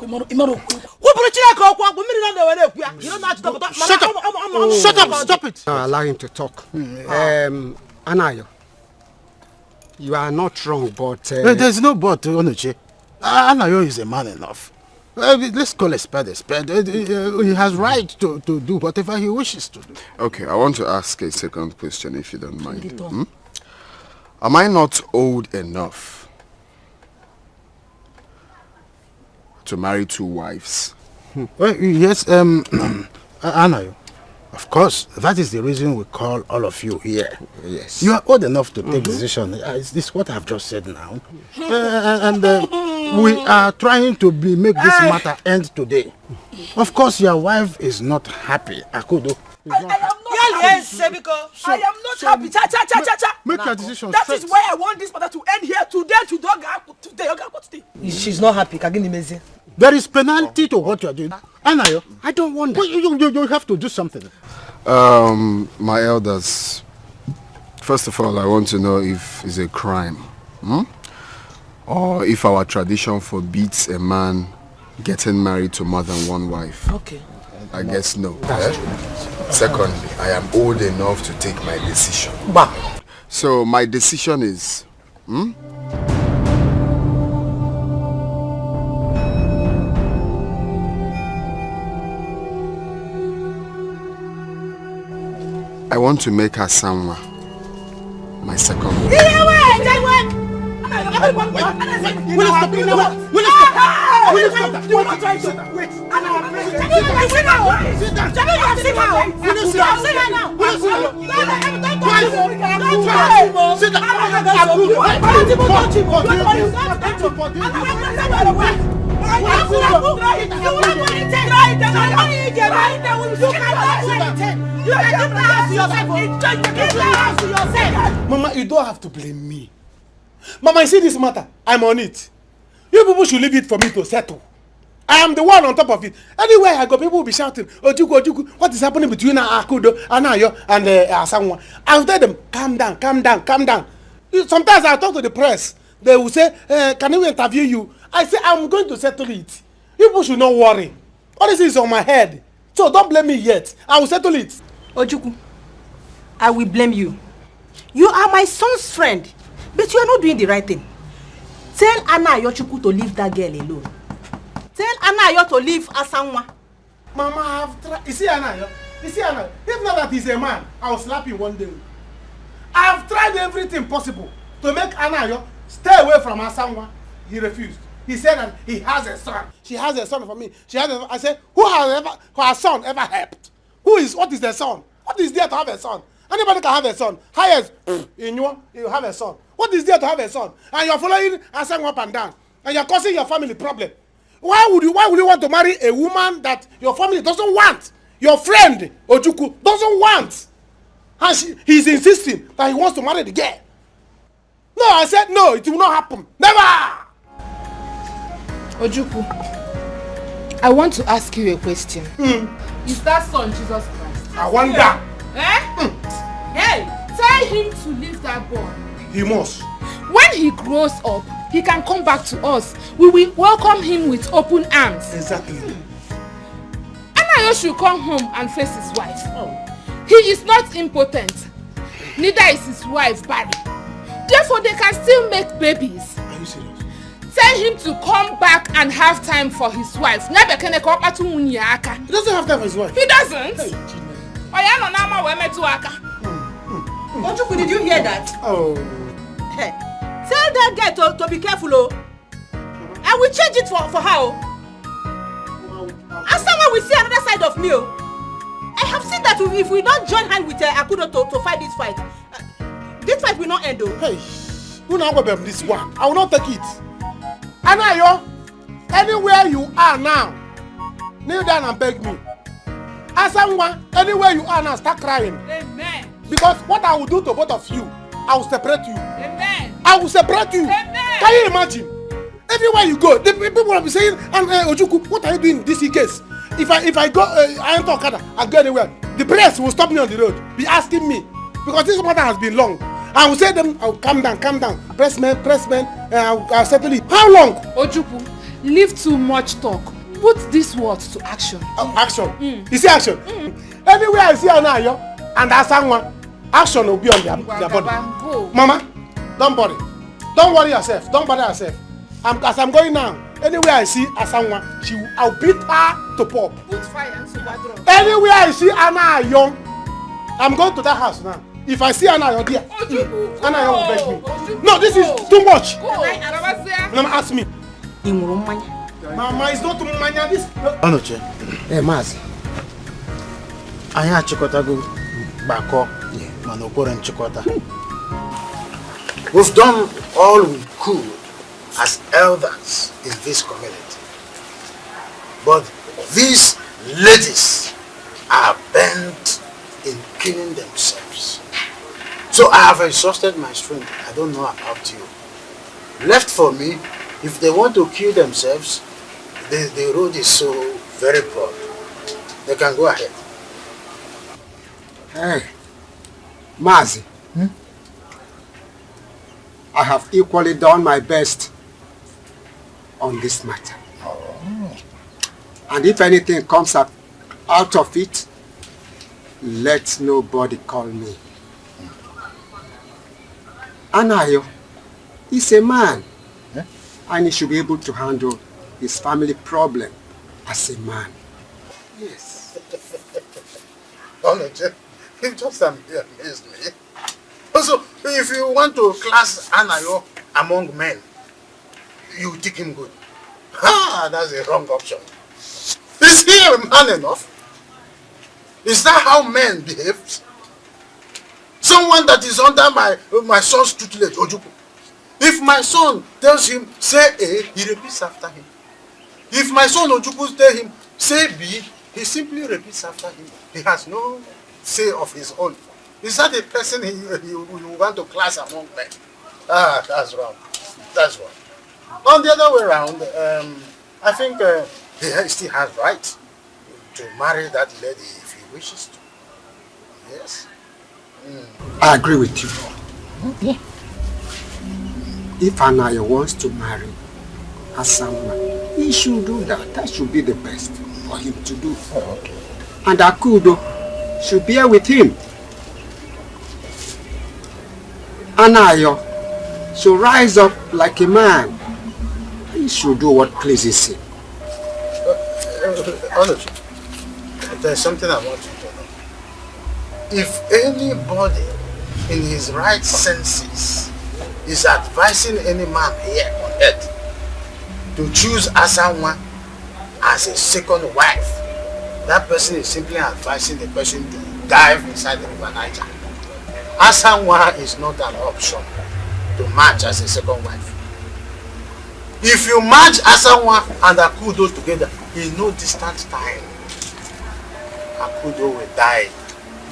Shut up, stop it. Now allow him to talk. Anayo, you are not wrong, but... There's no but, Onuche. Anayo is a man enough. Let's call a spade a spade. He has right to do whatever he wishes to do. Okay, I want to ask a second question, if you don't mind. Am I not old enough to marry 2 wives? Well, yes, Anayo. Of course, that is the reason we call all of you here. Yes. You are old enough to take decision. Is this what I've just said now? And we are trying to make this matter end today. Of course, your wife is not happy. Akudo. I am not happy. Make your decision. That is why I want this matter to end here today. She's not happy. There is penalty to what you are doing. Anayo, I don't want that. You have to do something. My elders, first of all, I want to know if it's a crime. Or if our tradition forbids a man getting married to more than 1 wife. Okay. I guess no. Secondly, I am old enough to take my decision. So my decision is... I want to make Asanwa my second wife. Mama, you don't have to blame me. Mama, you see this matter? I'm on it. You people should leave it for me to settle. I am the one on top of it. Anywhere I go, people will be shouting, Ojuku, Ojuku, what is happening between Akudo, Anayo, and Asanwa? I'll tell them, calm down, calm down, calm down. Sometimes I talk to the press. They will say, can we interview you? I say, I'm going to settle it. People should not worry. All this is on my head. So don't blame me yet. I will settle it. Ojuku, I will blame you. You are my son's friend, but you are not doing the right thing. Tell Anayo Chuku to leave that girl alone. Tell Anayo to leave Asanwa. Mama, I have tried. You see Anayo? If not that he's a man, I will slap him one day. I have tried everything possible to make Anayo stay away from Asanwa. He refused. He said that he has a son. She has a son for me. I said, who has son ever helped? What is the son? What is there to have a son? Anybody can have a son. Highest, you have a son. What is there to have a son? And you're following Asanwa up and down. And you're causing your family problem. Why would you want to marry a woman that your family doesn't want? Your friend, Ojuku, doesn't want. And he's insisting that he wants to marry the girl. No, I said no, it will not happen. Never! Ojukwu, I want to ask you a question. Is that son Jesus Christ? I wonder. Hey, tell him to leave that boy. He must. When he grows up, he can come back to us. We will welcome him with open arms. Exactly. Anayo should come home and face his wife. He is not impotent. Neither is his wife barren. Therefore, they can still make babies. Are you serious? Tell him to come back and have time for his wife. He doesn't have time for his wife. He doesn't? Ojukwu, did you hear that? Oh. Hey, tell that guy to be careful, oh. I will change it for her, oh. As someone will see another side of me, oh. I have seen that if we don't join hand with Akudo to fight this fight will not end, oh. Hey, who now go back this one? I will not take it. Anayo, anywhere you are now, kneel down and beg me. Asanwa, anywhere you are now, start crying. Amen. Because what I will do to both of you, I will separate you. Amen. I will separate you. Amen. Can you imagine? Everywhere you go, the people will be saying, Ojukwu, what are you doing in this case? If I go, I enter Okada, I go anywhere, the press will stop me on the road, be asking me, because this matter has been long. I will say them, I'll calm down, pressman, I'll settle it. How long? Ojukwu, leave too much talk. Put these words to action. Action? You see action? Anywhere I see Anayo and Asanwa, action will be on their body. Go. Mama, don't worry. Don't worry yourself. Don't bother yourself. As I'm going now, anywhere I see Asanwa, I'll beat her to pop. Put fire and Subadro. Anywhere I see Anayo, I'm going to that house now. If I see Anayo there, Anayo will beg me. No, this is too much. Mama, ask me. Mama, it's not too much. This. Anoche. Hey, Mazi. Anya chikotago bako. Manokore chikota. We've done all we could as elders in this community. But these ladies are bent in killing themselves. So I have exhausted my strength. I don't know about you. Left for me, if they want to kill themselves, the road is so very broad. They can go ahead. Hey, Mazi. I have equally done my best on this matter. And if anything comes up out of it, let nobody call me. Anayo is a man, and he should be able to handle his family problem as a man. Yes. Onoche, you just amazed me. Also, if you want to class Anayo among men, you think him good. That's a wrong option. Is he a man enough? Is that how men behave? Someone that is under my son's tutelage, Ojukwu. If my son tells him, say A, he repeats after him. If my son Ojukwu tells him, say B, he simply repeats after him. He has no say of his own. Is that a person you want to class among men? That's wrong. That's wrong. On the other way around, I think he still has right to marry that lady if he wishes to. Yes? I agree with you. Okay. If Anayo wants to marry Asanwa, he should do that. That should be the best for him to do. Okay. And Akudo should bear with him. Anayo should rise up like a man. He should do what pleases him. Honestly, there's something I want you to know. If anybody in his right senses is advising any man here on earth to choose Asanwa as a second wife, that person is simply advising the person to dive inside the river Naija. Asanwa is not an option to match as a second wife. If you match Asanwa and Akudo together in no distant time, Akudo will die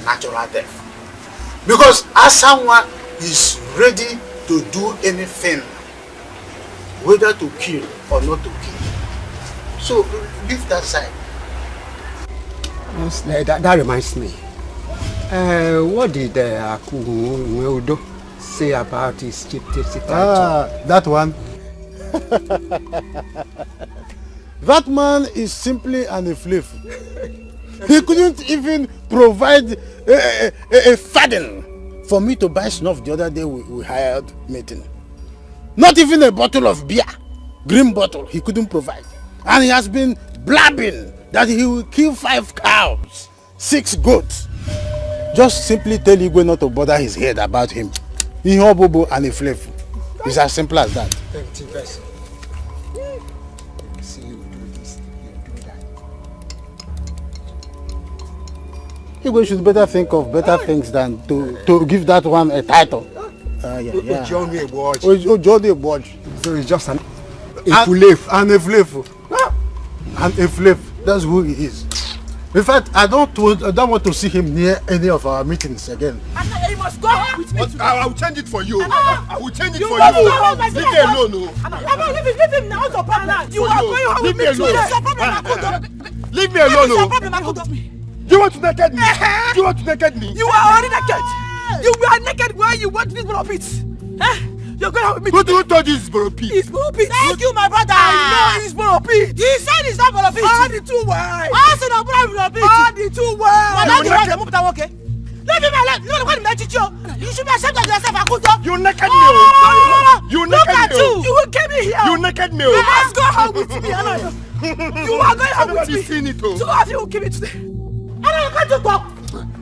natural death. Because Asanwa is ready to do anything, whether to kill or not to kill. So leave that side. That reminds me. What did Akudo say about his chieftaincy title? That one. That man is simply an efflave. He couldn't even provide a faden for me to buy snuff the other day we hired meeting. Not even a bottle of beer, green bottle, he couldn't provide. And he has been blabbing that he will kill 5 cows, 6 goats. Just simply tell Igwe not to bother his head about him. Bobo and a flave. It's as simple as that. See you do this, you do that. Igwe should better think of better things than to give that one a title. So it's just an flave. And a flave. And a flave. That's who he is. In fact, I don't want to see him near any of our meetings again. You must go with me. I will change it for you. I will change it for you. Leave me alone. Leave him now. You are going home with me today. Leave me alone. You want to naked me? You want to naked me? You are already naked. You were naked while you watch this bro pit. You're going home with me. Who told you it's bro pit? It's bro pit. Thank you, my brother. I know it's bro pit. He said it's not bro pit. All the 2 words. All the 2 words. Okay. Leave him alone. You should be ashamed of yourself, Akudo. You naked me. You naked me. Look at you. You will get me here. You naked me. You must go home with me. You are going home with me. 2 of you will give it today. I can't just talk.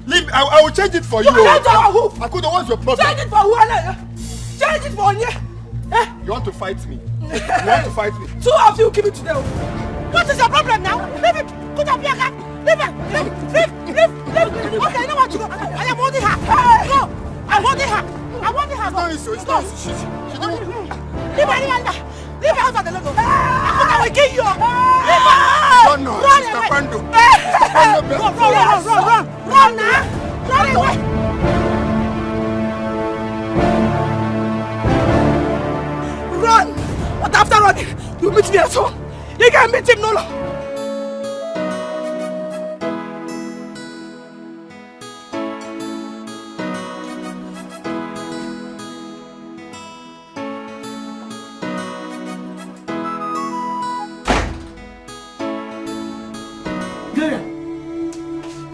Leave. I will change it for you. Akudo, what's your problem? Change it for who? Change it for you. You want to fight me? You want to fight me? 2 of you will give it today. What is your problem now? Leave it. Put up your hand. Leave it. Leave. Okay, you know what you do? I am holding her. No, I'm holding her. I'm holding her. It's not. She didn't. Leave her out of the logo. I will kill you. Leave her. No, run Sister away. Pando. Run now. Run away. Run. But after running, you meet me at home. You can meet him no longer.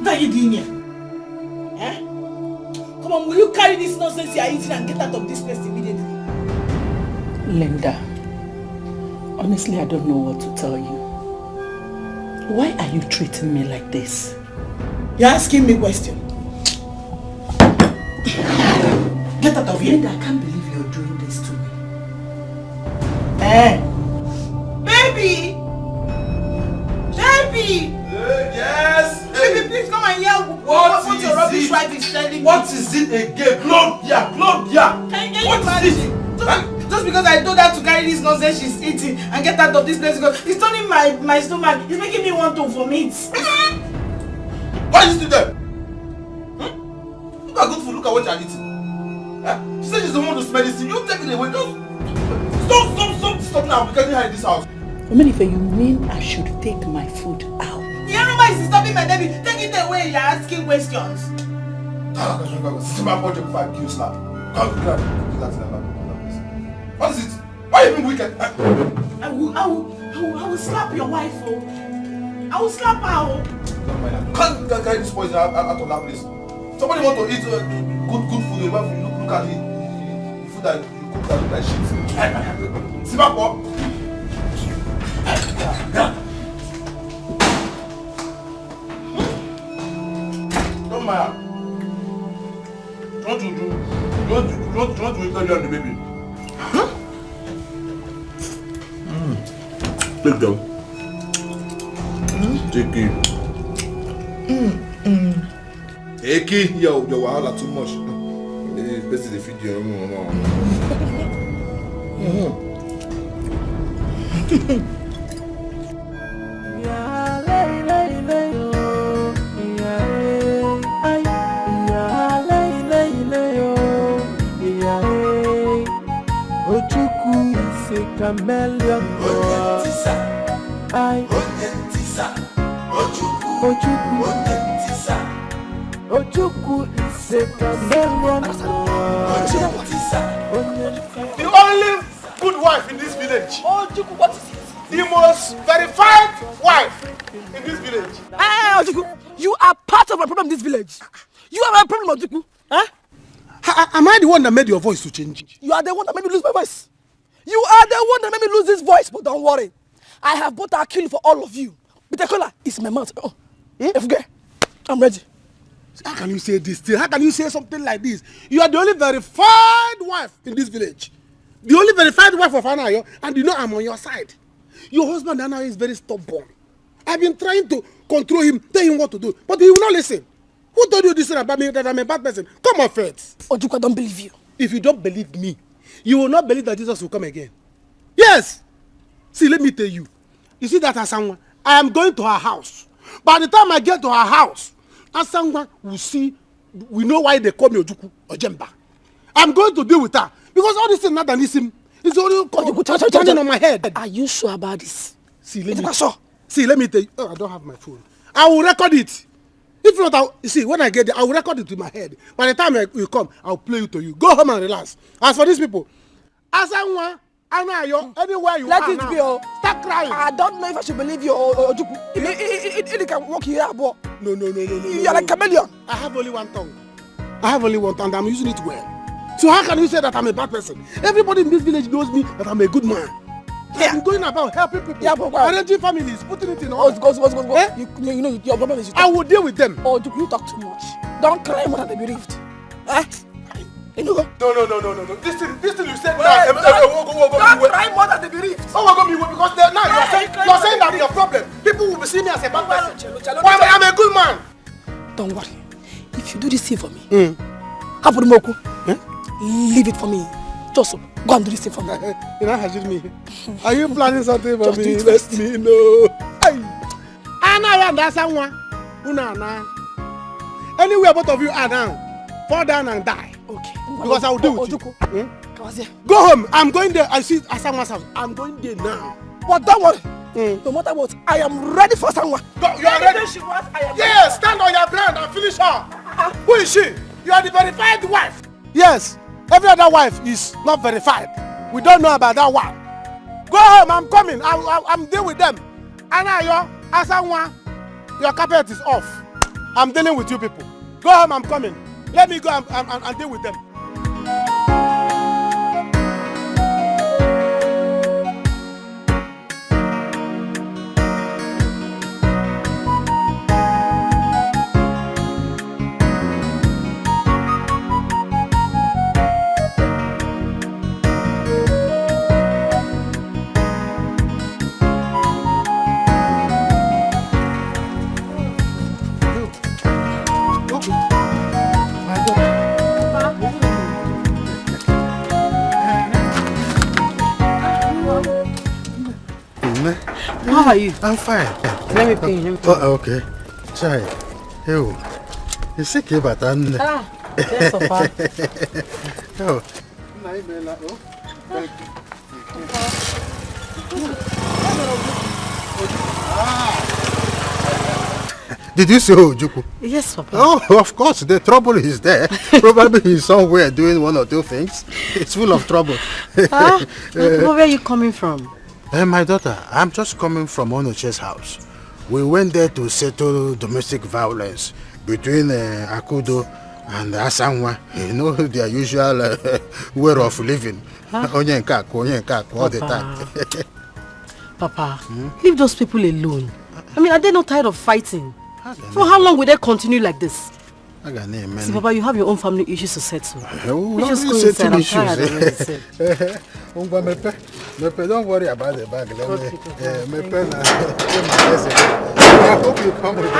What are you doing here? Come on, will you carry this nonsense you are eating and get out of this place immediately? Linda, honestly, I don't know what to tell you. Why are you treating me like this? You're asking me questions. Get out of here. Linda, I can't believe you're doing this to me. Baby! Yes! Baby, please come and hear what your rubbish wife is telling me. What is it again? Club here! Can you manage? Just because I told her to carry this nonsense she's eating and get out of this place, because it's turning my stomach. It's making me want to vomit. Why is it there? Look at good food, look at what you're eating. She said she's the one to smell this thing. You take it away. Stop now. We're getting her in this house. Omenife, you mean I should take my food out? The aroma is disturbing my baby. Take it away. You're asking questions. What is it? Why are you being wicked? I will slap your wife. I will slap her. Can't carry this poison out of that place. Somebody want to eat good food. Look at it. Food that you cook that look like shit. See back what? Don't mind. You want to eat on the baby? Huh? Take them. Take it. Take it. Your wahala too much. This is the video. chameleon. I Ojuku is a chameleon. The only good wife in this village. Ojuku, what is it? The most verified wife in this village. Hey, Ojuku, you are part of my problem in this village. You are my problem, Ojuku. Huh? Am I the one that made your voice to change? You are the one that made me lose my voice. You are the one that made me lose this voice, but don't worry. I have bought a kill for all of you. Bitakola is my mouth. Oh, FG, I'm ready. How can you say this thing? How can you say something like this? You are the only verified wife in this village. The only verified wife of Anayo, and you know I'm on your side. Your husband Anayo is very stubborn. I've been trying to control him, tell him what to do, but he will not listen. Who told you this thing about me, that I'm a bad person? Come on, Faith. Ojuku, I don't believe you. If you don't believe me, you will not believe that Jesus will come again. Yes. See, let me tell you. You see that Asangwa? I am going to her house. By the time I get to her house, Asangwa will see, we know why they call me Ojuku or Jemba. I'm going to deal with her. Because all this is not an ism. It's only turning on my head. Are you sure about this? See, let me tell you. Oh, I don't have my phone. I will record it. If not, see, when I get there, I will record it in my head. By the time you come, I'll play it to you. Go home and relax. As for these people, Asangwa, Anayo, anywhere you let are it now, be. start crying. I don't know if I should believe you or Ojuku. It can walk here, but no. You are like a chameleon. I have only one tongue. And I'm using it well. So how can you say that I'm a bad person? Everybody in this village knows me that I'm a good man. Yeah. I'm going about helping people, arranging families, putting it in order. Go. Eh? You know your problem is you talk. I will deal with them. Oh, you talk too much. Don't cry more than they bereaved. Eh? No. This thing you said now. Don't cry more than they bereaved. Because now you're saying that your problem. People will be seeing me as a bad person. Why I'm a good man. Don't worry. If you do this thing for me, leave it for me. Just go and do this thing for me. You know, me. Are you planning something for me? Let me know. Anna, that's someone. Anywhere both of you are now, fall down and die. Okay. Because I will do it. Go home. I'm going there. I see Asanwa's house. I'm going there now. But don't worry. No matter what, I am ready for someone. You are ready? Yes, stand on your ground and finish her. Who is she? You are the verified wife. Yes. Every other wife is not verified. We don't know about that one. Go home, I'm coming. I'm dealing with them. Anayo, Asangwa, your carpet is off. I'm dealing with you people. Go home, I'm coming. Let me go and deal with them. How are you? I'm fine. Let me pay him. Oh, okay. Chai. Hey, you sick about that? Ah, yes, so far. Oh. Did you say Ojuku? Yes, Papa. Oh, of course. The trouble is there. Probably he's somewhere doing one or two things. It's full of trouble. Where are you coming from? My daughter, I'm just coming from Onoche's house. We went there to settle domestic violence between Akudo and Asangwa. You know, their usual way of living. Onye nkak, all the time. Papa, leave those people alone. I mean, are they not tired of fighting? For how long will they continue like this? See, Papa, you have your own family issues to settle. You just go inside. I'm tired already. Don't worry about the bag. I hope you come with me.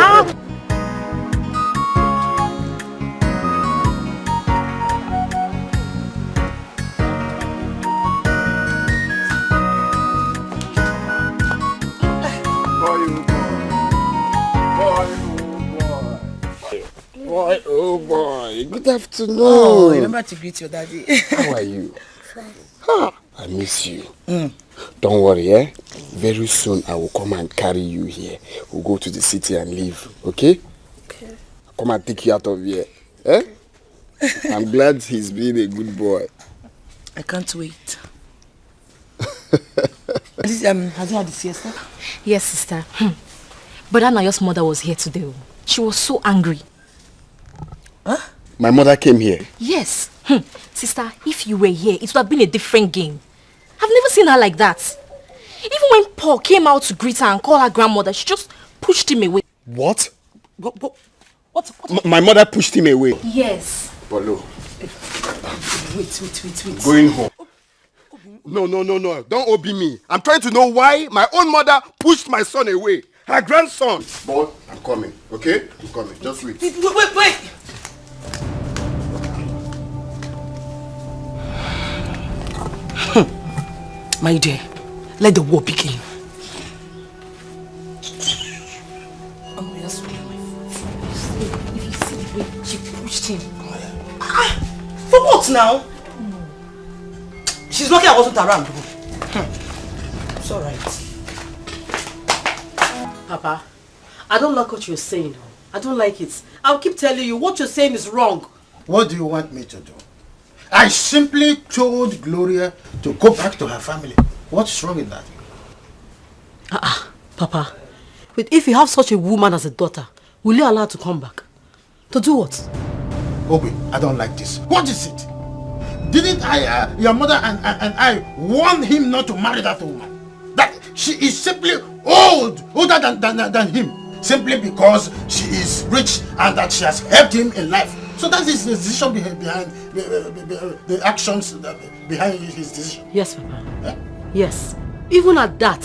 Boy, oh boy, good afternoon. Oh, remember to greet your daddy. How are you? I miss you. Don't worry, eh? Very soon I will come and carry you here. We'll go to the city and live, okay? Okay. Come and take you out of here. Eh? I'm glad he's being a good boy. I can't wait. Has he had the siesta? Yes, sister. But Anayo's mother was here today. She was so angry. Huh? My mother came here? Yes. Sister, if you were here, it would have been a different game. I've never seen her like that. Even when Paul came out to greet her and call her grandmother, she just pushed him away. What? What? My mother pushed him away? Yes. Polo. Wait. Going home. No. Don't obi me. I'm trying to know why my own mother pushed my son away. Her grandson. Boy, I'm coming. Okay? I'm coming. Just wait. Wait. My dear, let the war begin. Oh, yes. If you see the way she pushed him. For what now? She's lucky I wasn't around. It's alright. Papa, I don't like what you're saying. I don't like it. I'll keep telling you what you're saying is wrong. What do you want me to do? I simply told Gloria to go back to her family. What's wrong with that? Papa, but if you have such a woman as a daughter, will you allow her to come back? To do what? Obi, I don't like this. What is it? Didn't I, your mother and I warn him not to marry that woman? That she is simply older than him. Simply because she is rich and that she has helped him in life. So that is the decision behind the actions behind his decision. Yes, Papa. Eh? Yes. Even at that,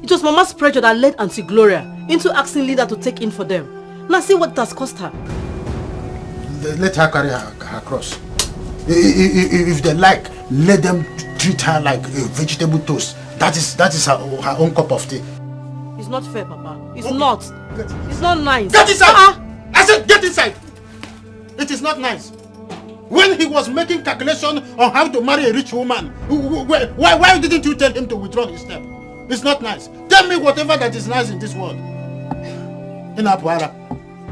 it was Mama's pressure that led Auntie Gloria into asking Lida to take in for them. Now see what it has cost her. Let her carry her cross. If they like, let them treat her like a vegetable toast. That is her own cup of tea. It's not fair, Papa. It's not. It's not nice. Get inside! I said get inside! It is not nice. When he was making calculation on how to marry a rich woman, why didn't you tell him to withdraw his step? It's not nice. Tell me whatever that is nice in this world. In Apuara,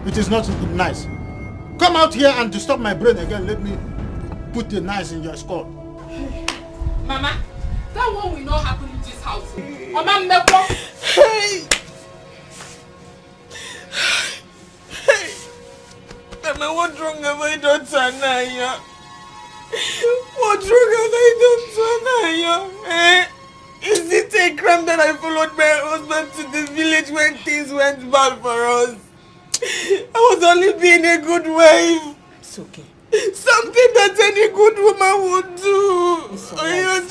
it is not nice. Come out here and disturb my brain again. Let me put the nice in your skull. Mama, that one will not happen in this house. Mama, Meko. Hey! Mama, what's wrong with my daughter, Naija? What's wrong with my daughter, Naija? Eh? Is it a crime that I followed my husband to the village when things went bad for us? I was only being a good wife. It's okay. Something that any good woman would do. It's alright.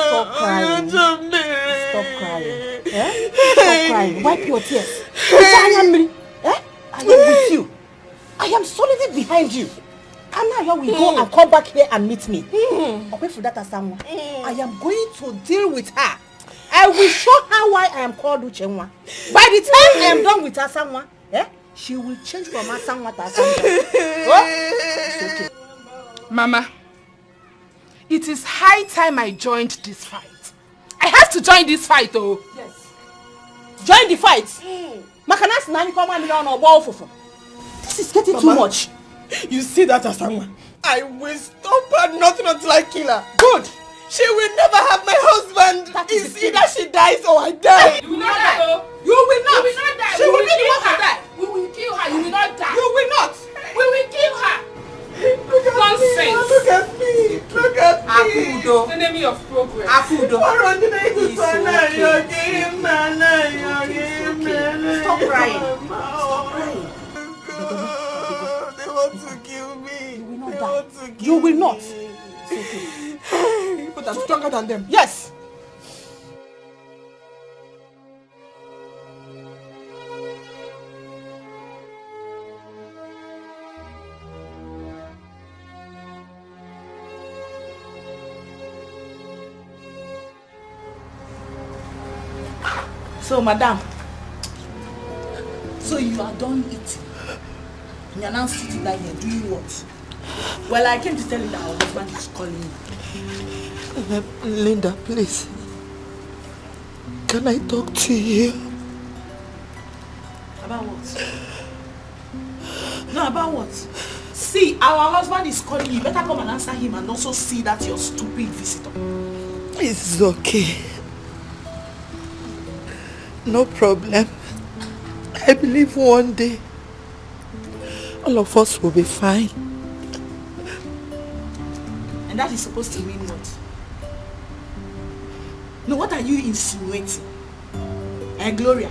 Stop crying. Stop crying. Eh? Stop crying. Wipe your tears. I am with you. I am solidly behind you. And now we go and come back here and meet me. Away from that Asanwa. I am going to deal with her. I will show her why I am called Uchenwa. By the time I am done with Asanwa, she will change from Asanwa to Asanwa. It's okay. Mama, it is high time I joined this fight. I have to join this fight, oh. Yes. Join the fight. Makanas nani come and on a. This is getting too much. You see that, Asanwa? I will stop her nothing until I kill her. Good. She will never have my husband. It's either she dies or I die. You will not die. You will not. You will not die. She will not kill her. Die. We will kill her. You will not die. You will not. We will kill her. Look at Nonsense. me. Look at me. Look at me. The enemy of progress. Stop crying. Stop crying. They want to kill me. You will not die. You will not. It's okay. But I'm stronger than them. Yes. So, madam, so you are done eating. You are now sitting down here doing what? Well, I came to tell you that our husband is calling you. Linda, please. Can I talk to you? About what? No, about what? See, our husband is calling you. You better come and answer him and also see that your stupid visitor. It's okay. No problem. I believe one day all of us will be fine. And that is supposed to mean what? No, what are you insinuating? Gloria?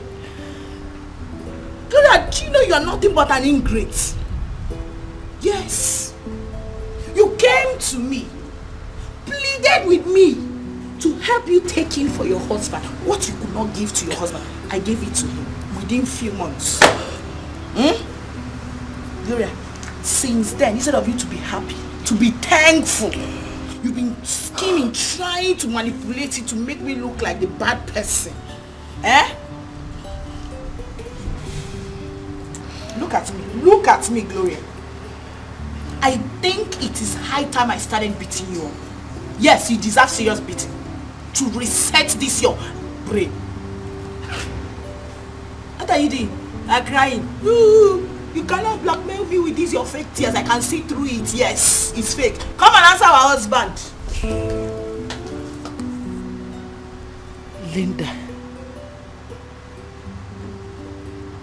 Gloria, do you know you are nothing but an ingrate? Yes. You came to me, pleaded with me to help you take in for your husband what you could not give to your husband. I gave it to him within few months. Gloria, since then, instead of you to be happy, to be thankful, you've been scheming, trying to manipulate it to make me look like the bad person. Look at me, Gloria. I think it is high time I started beating you up. Yes, you deserve serious beating to reset this your brain. What are you doing? I'm crying. You cannot blackmail me with these your fake tears. I can see through it. Yes, it's fake. Come and answer our husband. Linda.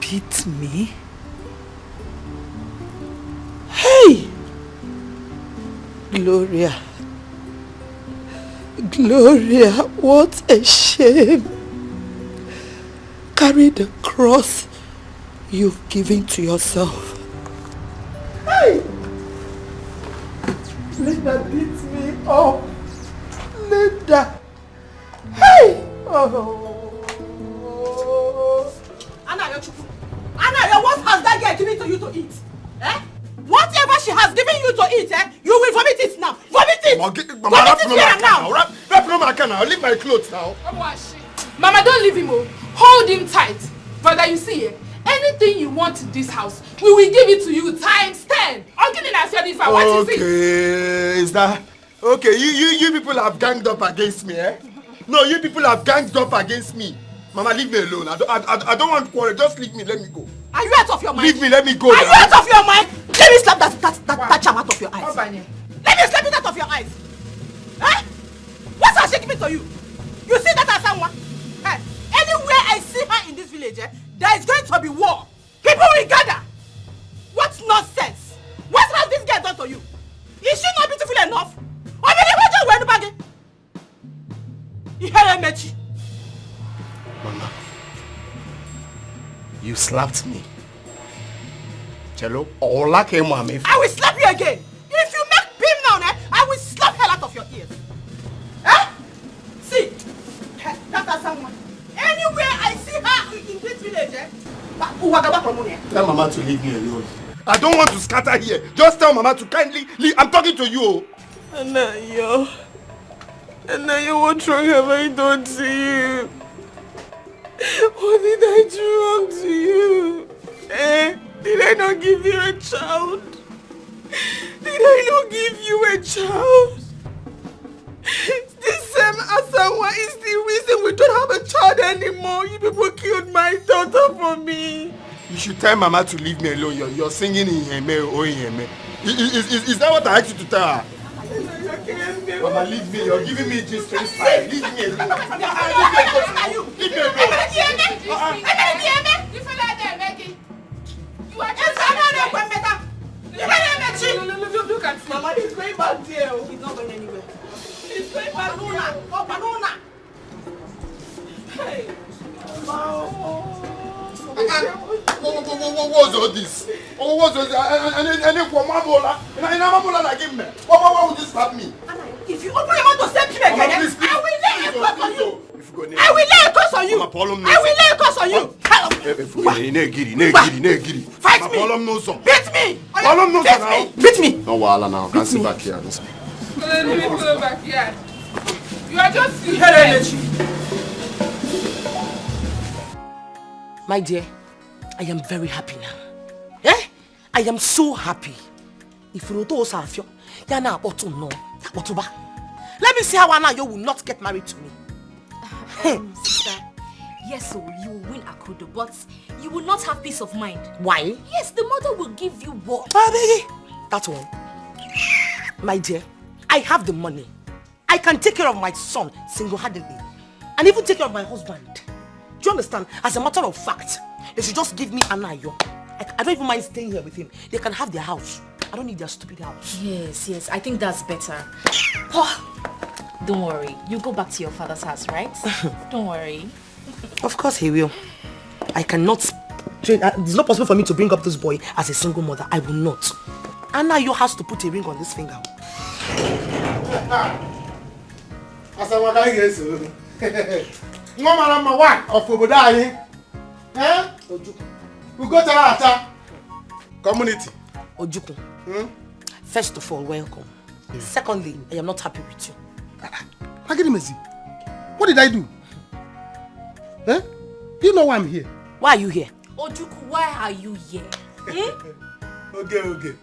Beat me? Hey! Gloria. Gloria, what a shame. Carry the cross you've given to yourself. Hey! Linda beats me up. Linda. Hey! Oh. Anna, what has that girl given to you to eat? Whatever she has given you to eat, you will vomit it now. Vomit it! Vomit it here now! Wrap no my can now. Leave my clothes now. Mama, don't leave him. Hold him tight. Brother, you see, anything you want in this house, we will give it to you times 10. Okay, is that... Okay, you people have ganged up against me, No, you people have ganged up against me. Mama, leave me alone. I don't want quarrel. Just leave me. Let me go. Are you out of your mind? Leave me. Let me go. Are you out of your mind? Let me slap that charm out of your eyes. Let me slap it out of your eyes. What's her shaking to you? You see that as someone? Anywhere I see her in this village, there is going to be war. People will gather. What nonsense? What has this girl done to you? Is she not beautiful enough? Mama, you slapped me. Cello, all I came on me. I will slap you again. If you make beam now, I will slap hell out of your ears. See, that's someone. Anywhere I see her in this village, tell Mama to leave me alone. I don't want to scatter here. Just tell Mama to kindly leave. I'm talking to you. Anaya, what wrong have I done to you? What did I do wrong to you? Did I not give you a child? Did I not give you a child? This same Asawa is the reason we don't have a child anymore. You people killed my daughter for me. You should tell Mama to leave me alone. You're singing in Yeme or in Yeme. Is that what I asked you to tell her? Mama, leave me. You're giving me this strange style. Leave me alone. Leave me alone. You are just look at Mama, he's going back there. He's not going anywhere. He's going back. Banana. Hey. What was all this? What was all this? And for Mabola, and Mabola like him. Why would you slap me? If you open your mouth to slap him again, I will lay a curse on you. I will lay a curse on you. I will lay a curse on you. Fight me. Beat me. Beat me. No wahala now. Can't sit back here. Let me go back here. You are just here. My dear, I am very happy now. I am so happy. If you don't have you, you're not about to know. Let me see how Anayo will not get married to me. Sister, yes, so you will win Akudo, but you will not have peace of mind. Why? Yes, the mother will give you what? That one. My dear, I have the money. I can take care of my son single-handedly. And even take care of my husband. Do you understand? As a matter of fact, they should just give me Anayo. I don't even mind staying here with him. They can have their house. I don't need their stupid house. Yes, I think that's better. Oh, don't worry. You go back to your father's house, right? Don't worry. Of course he will. I cannot... It's not possible for me to bring up this boy as a single mother. I will not. Anayo has to put a ring on this finger. Number one of Obodai. We go to our community. Ojuku. First of all, welcome. Yeah. Secondly, I am not happy with you. What did I do? Huh? Do you know why I'm here? Why are you here? Ojuku, why are you here? Okay.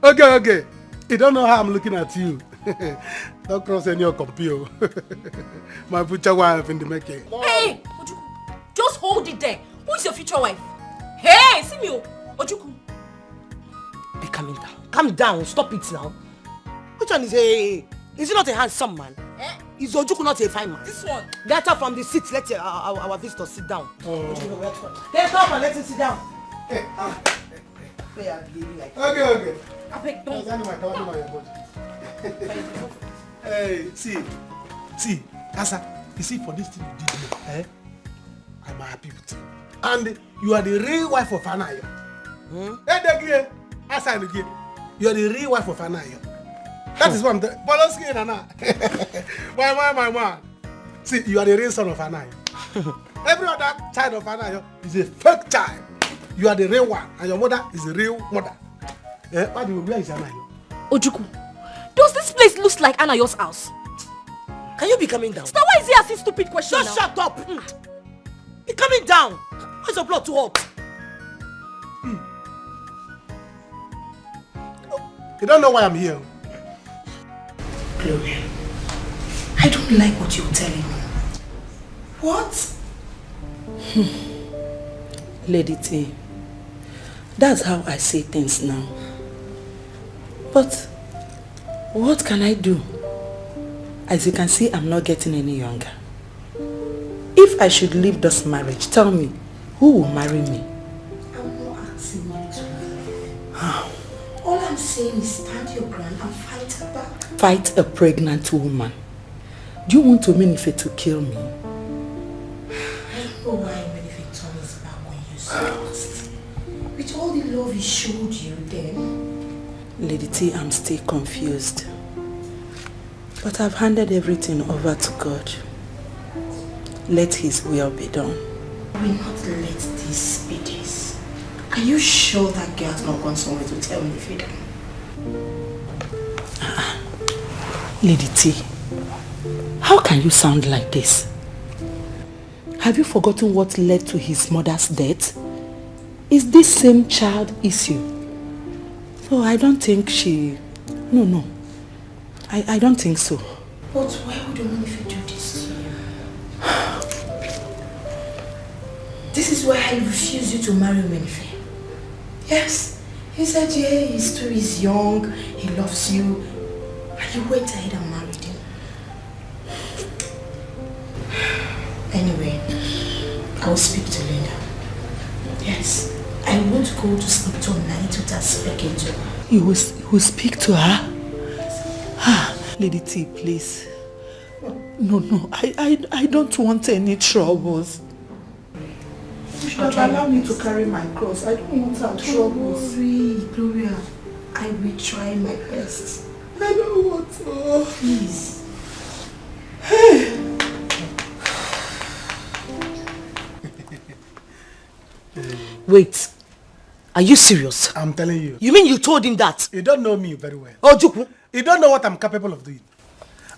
Okay. You don't know how I'm looking at you. Don't cross any of compio. My future wife in the making. Hey, Ojuku, just hold it there. Who is your future wife? Hey, see me, Ojuku. Be calming down. Calm down. Stop it now. Which one is a... Is he not a handsome man? Is Ojuku not a fine man? This one. Get up from the seat. Let our visitor sit down. Get up and let him sit down. Okay. I beg, don't. Hey, see, Asa, you see, for this thing you did, I'm happy with you. And you are the real wife of Anayo. Hey, Asa, you are the real wife of Anayo. That is what I'm doing. Bolosky, Nana. My man. See, you are the real son of Anayo. Every other child of Anayo is a fake child. You are the real one, and your mother is the real mother. Where is Anayo? Ojuku, does this place look like Anayo's house? Can you be coming down? Sister, why is he asking stupid questions Just now? shut up! Be coming down! Why is your blood too hot? You don't know why I'm here. Gloria, I don't like what you're telling me. What? Lady T, that's how I say things now. But what can I do? As you can see, I'm not getting any younger. If I should leave this marriage, tell me, who will marry me? I'm not asking you to leave. All I'm saying is stand your ground and fight her back. Fight a pregnant woman. Do you want Omenife to kill me? I don't know why Omenife turned his back on you so fast. With all the love he showed you then. Lady T, I'm still confused. But I've handed everything over to God. Let His will be done. I will not let this be this. Are you sure that girl has not gone somewhere to tell me if you don't? Lady T, how can you sound like this? Have you forgotten what led to his mother's death? Is this same child issue? So I don't think she... No. I don't think so. But why would Omenife do this to you? This is why I refuse you to marry Omenife. Yes, he said, yeah, he's too young, he loves you, and you went ahead and married him. Anyway, I will speak to Linda. Yes, I won't go to sleep tonight without speaking to her. You will speak to her? Lady T, please. No, I don't want any troubles. You should allow me to carry my cross. I don't want our troubles. Don't worry, Gloria. I will try my best. I don't want to. Please. Wait. Are you serious? I'm telling you. You mean you told him that? You don't know me very well. Ojuku. You don't know what I'm capable of doing.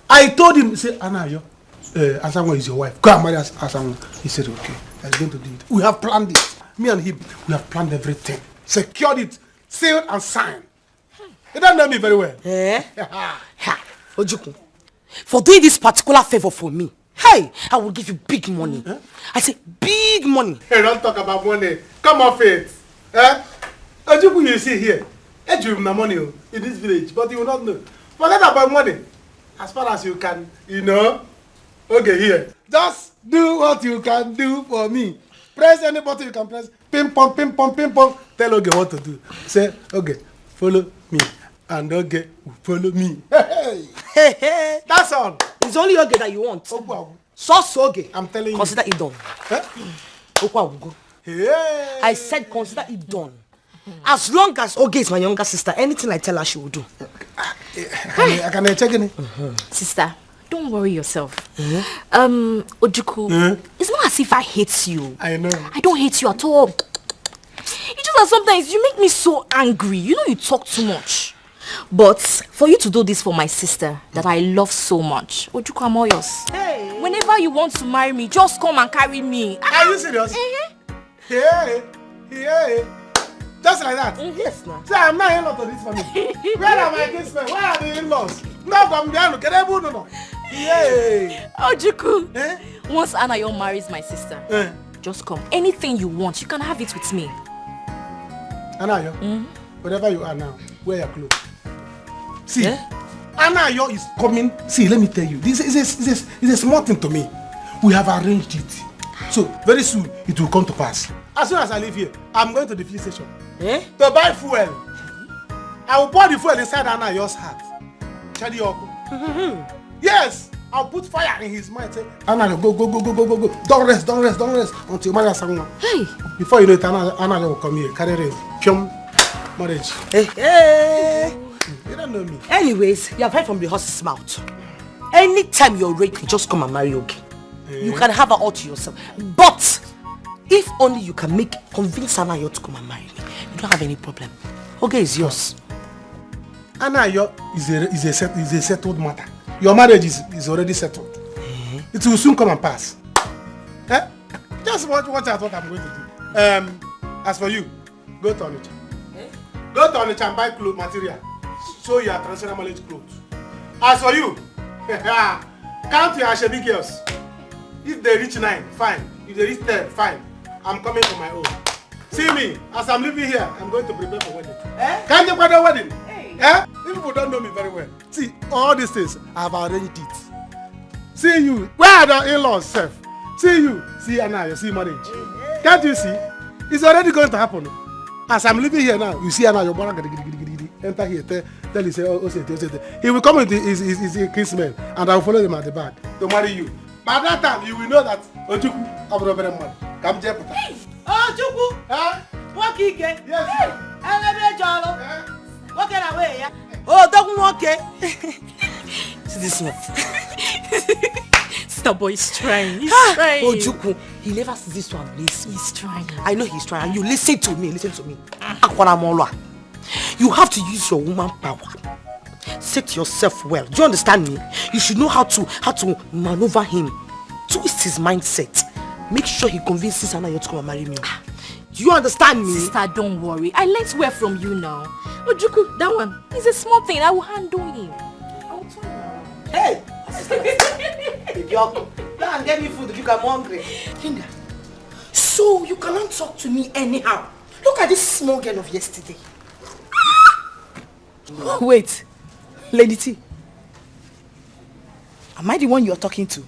I told him, say, Anayo, Asanwa is your wife. Go and marry Asanwa. He said, okay. that's going to do it. We have planned it. Me and him, we have planned everything. Secured it, sealed and signed. You don't know me very well. Eh? Ojukwu, for doing this particular favor for me, hey, I will give you big money. Huh? I say big money. Hey, don't talk about money. Come off it. Eh? Ojukwu, you see here, I give him the money in this village, but you will not know. Forget about money. As far as you can, you know. Okay, here. Just do what you can do for me. Press any button you can press. Ping pong, ping pong, ping pong. Tell Oge what to do. Say, okay, follow me. And Oge will follow me. Hey. That's all. It's only Oge that you want. So Oge. I'm telling you. Consider it done. Hey. I said consider it done. As long as Oge is my younger sister, anything I tell her she will do. Can I check in? Sister, don't worry yourself. Ojukwu, it's not as if I hate you. I know. I don't hate you at all. It's just that sometimes you make me so angry. You know you talk too much. But for you to do this for my sister that I love so much, Ojukwu, I'm all yours. Hey. Whenever you want to marry me, just come and carry me. Are you serious? Yeah. Just like that? Yes, ma'am. See, I'm not in-law to this family. Where are my kinsmen? Where are the in-laws? No, from there, look at everyone. No. Yeah. Ojukwu, once Anayo marries my sister, just come. Anything you want, you can have it with me. Anayo, wherever you are now, wear your clothes. See, Anayo is coming. See, let me tell you, this is a small thing to me. We have arranged it. So, very soon, it will come to pass. As soon as I leave here, I'm going to the police station to buy fuel. I will pour the fuel inside Anayo's heart. Yes, I'll put fire in his mind. Say, Anayo, go. Don't rest until you marry someone. Hey. Before you know it, Anayo will come here, carry rain, marriage. Hey. You don't know me. Anyways, you have heard from the horse's mouth. Anytime you're ready, just come and marry Oge. You can have her all to yourself. But if only you can convince Anayo to come and marry me, you don't have any problem. Oge is yours. Anayo is a settled matter. Your marriage is already settled. It will soon come and pass. Just watch out what I'm going to do. As for you, go to Onitsha. Go to Onitsha and buy clothes material. Show your traditional marriage clothes. As for you, count your Ashebi girls. If they reach 9, fine. If they reach 10, fine. I'm coming for my own. See me, as I'm living here, I'm going to prepare for wedding. Can't you go to wedding? Hey. People don't know me very well. See, all these things, I've arranged it. See you, where are the in-laws, Seth? See you, see Anayo, see marriage. Can't you see? It's already going to happen. As I'm living here now, you see Anayo, enter here, tell you, say, he will come with his kinsmen, and I will follow them at the back to marry you. By that time, you will know that Ojukwu have no very money. Come Jeputa. Hey! Ojukwu! Walk again. Yes. Walk away, yeah? Oh, don't walk, See this one. Sister boy is trying. He's trying. Ojukwu, he never sees this one. He's trying. I know he's trying. And you listen to me. You have to use your woman power. Set yourself well. Do you understand me? You should know how to maneuver him. Twist his mindset. Make sure he convinces Anayo to come and marry me. Do you understand me? Sister, don't worry. I learned well from you now. Ojukwu, that one is a small thing. I will handle him. I will turn around. Hey! Go and get me food if I'm hungry. Linda, so you cannot talk to me anyhow. Look at this small girl of yesterday. Wait, Lady T. Am I the one you're talking to?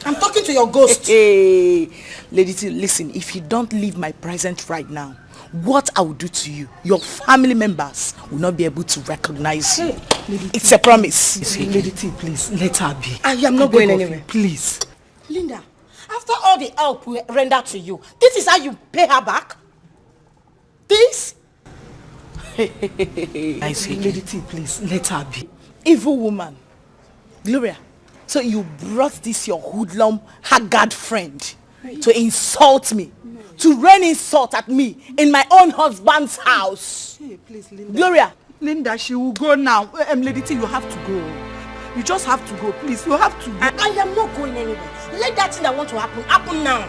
I'm talking to your ghost. Hey, Lady T, listen, if you don't leave my presence right now, what I will do to you, your family members will not be able to recognize you. It's a promise. Lady T, please, let her be. I am not going anywhere. Please. Linda, after all the help we rendered to you, this is how you pay her back? This? Lady T, please, let her be. Evil woman. Gloria, so you brought this your hoodlum, haggard friend to insult me, to rain insult at me in my own husband's house. Hey, please, Linda. Gloria. Linda, she will go now. Lady T, you have to go. You just have to go, please. You have to go. I am not going anywhere. Let that thing that want to happen now.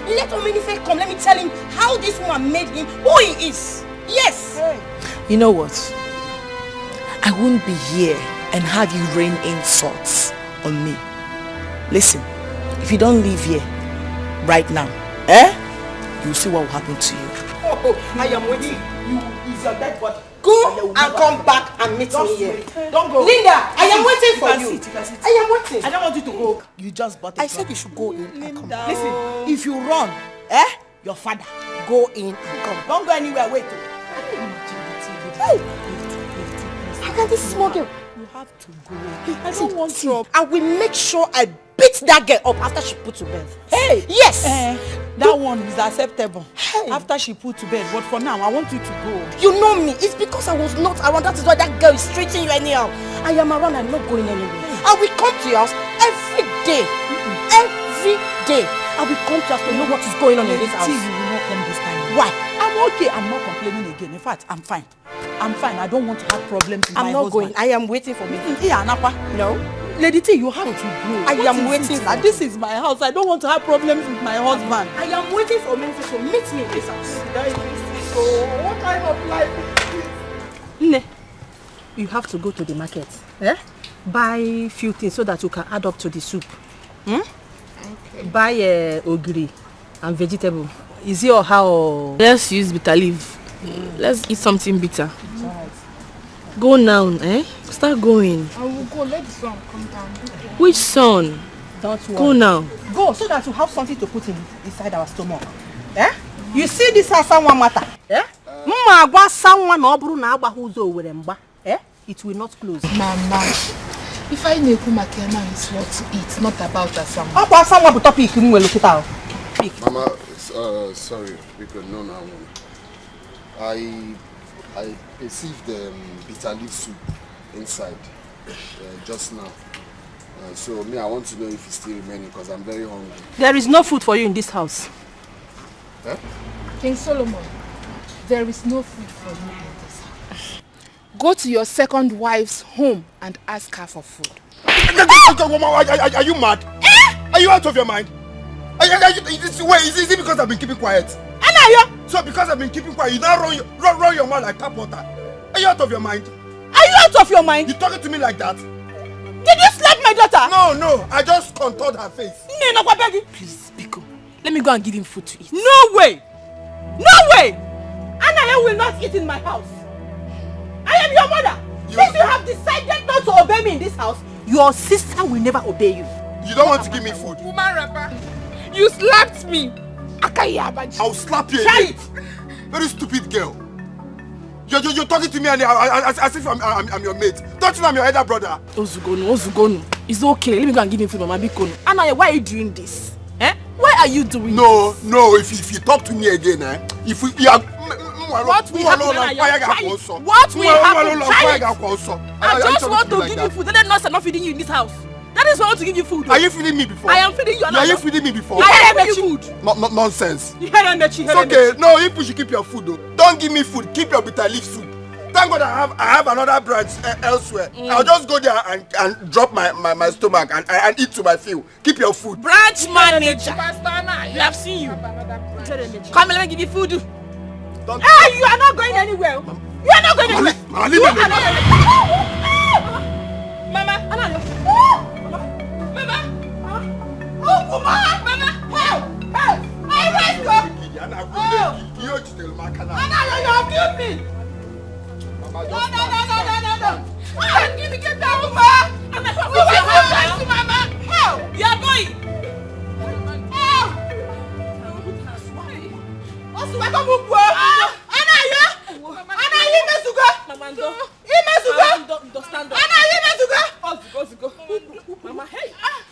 Let Omenife come. Let me tell him how this woman made him who he is. Yes. Hey. You know what? I won't be here and have you rain insults on me. Listen, if you don't leave here right now, you'll see what will happen to you. Oh, I am waiting. You is your dead body. Go and come back and meet me here. Don't go. Linda, I am waiting for you. I am waiting. I don't want you to go. You just bought it. I said you should go in and come back. Listen, if you run, your father, go in and come. Don't go anywhere, wait. How can this small girl? You have to go. I don't want trouble. I will make sure I beat that girl up after she put to bed. Hey! Yes! That one is acceptable. Hey. After she put to bed. But for now, I want you to go. You know me. It's because I was not around. That is why that girl is treating you anyhow. I am around. I'm not going anywhere. I will come to your house every day. Every day. I will come to your house to know what is going on in this house. You will not come this time. Why? I'm okay. I'm not complaining again. In fact, I'm fine. I'm fine. I don't want to have problems with my husband. I'm not going. I am waiting for me. No. Lady T, you have to go. I am waiting for this is my house. I don't want to have problems with my husband. I am waiting for me to meet me in this house. So, what kind of life is this? Ne, you have to go to the market. Buy few things so that you can add up to the soup. Okay. Buy ogiri and vegetable. Is it or how? Let's use bitter leaf. Let's eat something bitter. Go now, Start going. I will go. Let the sun come down. Which son? Don't worry. Go now. Go so that you have something to put inside our stomach. You see this as someone matter? It will not close. Mama, if I know Makema is what to eat, not about Asam. Mama, sorry, because no. I perceived the bitter leaf soup inside just now. So I want to know if it's still remaining because I'm very hungry. There is no food for you in this house. King Solomon, there is no food for you in this house. Go to your second wife's home and ask her for food. Are you mad? Are you out of your mind? Is it because I've been keeping quiet? So because I've been keeping quiet, you now run your mouth like tap water. Are you out of your mind? Are you out of your mind? You talking to me like that? Did you slap my daughter? No. I just contoured her face. Please, Biko. Let me go and give him food to eat. No way! No way! Anaya will not eat in my house. I am your mother. If you have decided not to obey me in this house, your sister will never obey you. You don't want to give me food? Woman rapper, you slapped me. I'll slap you. Try it. Very stupid girl. You're talking to me as if I'm your mate. Don't you know I'm your elder brother? Ozugonu. It's okay. Let me go and give him food, Mama Biko. Anaya, why are you doing this? Why are you doing this? No. If you talk to me again, if we are... What will happen? What will happen? I just want to give you food. Let us not feeding you in this house. That is why I want to give you food. Are you feeding me before? I am feeding you. Are you feeding me before? I am feeding you food. Nonsense. It's okay. No, you should keep your food though. Don't give me food. Keep your bitter leaf soup. Thank God I have another branch elsewhere. I'll just go there and drop my stomach and eat to my fill. Keep your food. Branch manager. You have seen you. Come, let me give you food. Hey, you are not going anywhere. You are not going anywhere. Mama. Help! I raised you! You have killed me! No! Get down, Mama! Help! You are going! Help! Mama, hey!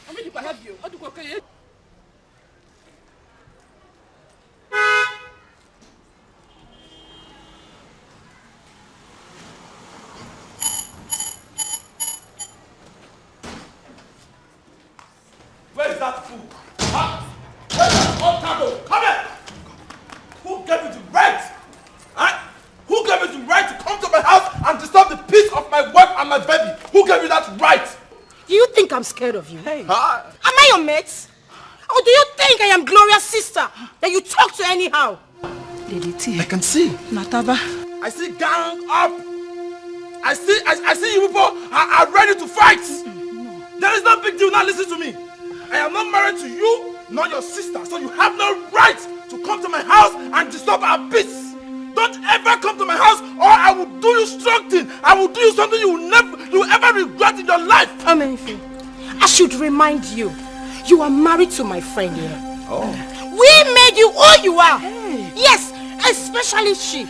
I'm ready to help you. Where is that fool? Huh? Where is that old Come here! Who gave you the right? Huh? Who gave you the right to come to my house and disturb the peace of my wife and my baby? Who gave you that right? Do you think I'm scared of you? Hey. Am I your mate? Or do you think I am Gloria's sister that you talk to anyhow? Lady T. I can see. Nataba. I see gang up. I see you people are ready to fight. There is no big deal. Now listen to me. I am not married to you, nor your sister, so you have no right to come to my house and disturb our peace. Don't ever come to my house, or I will do you strong thing. I will do you something you will ever regret in your life. Amenfe, I should remind you, you are married to my friend here. Oh. We made you who you are. Hey. Yes, especially she.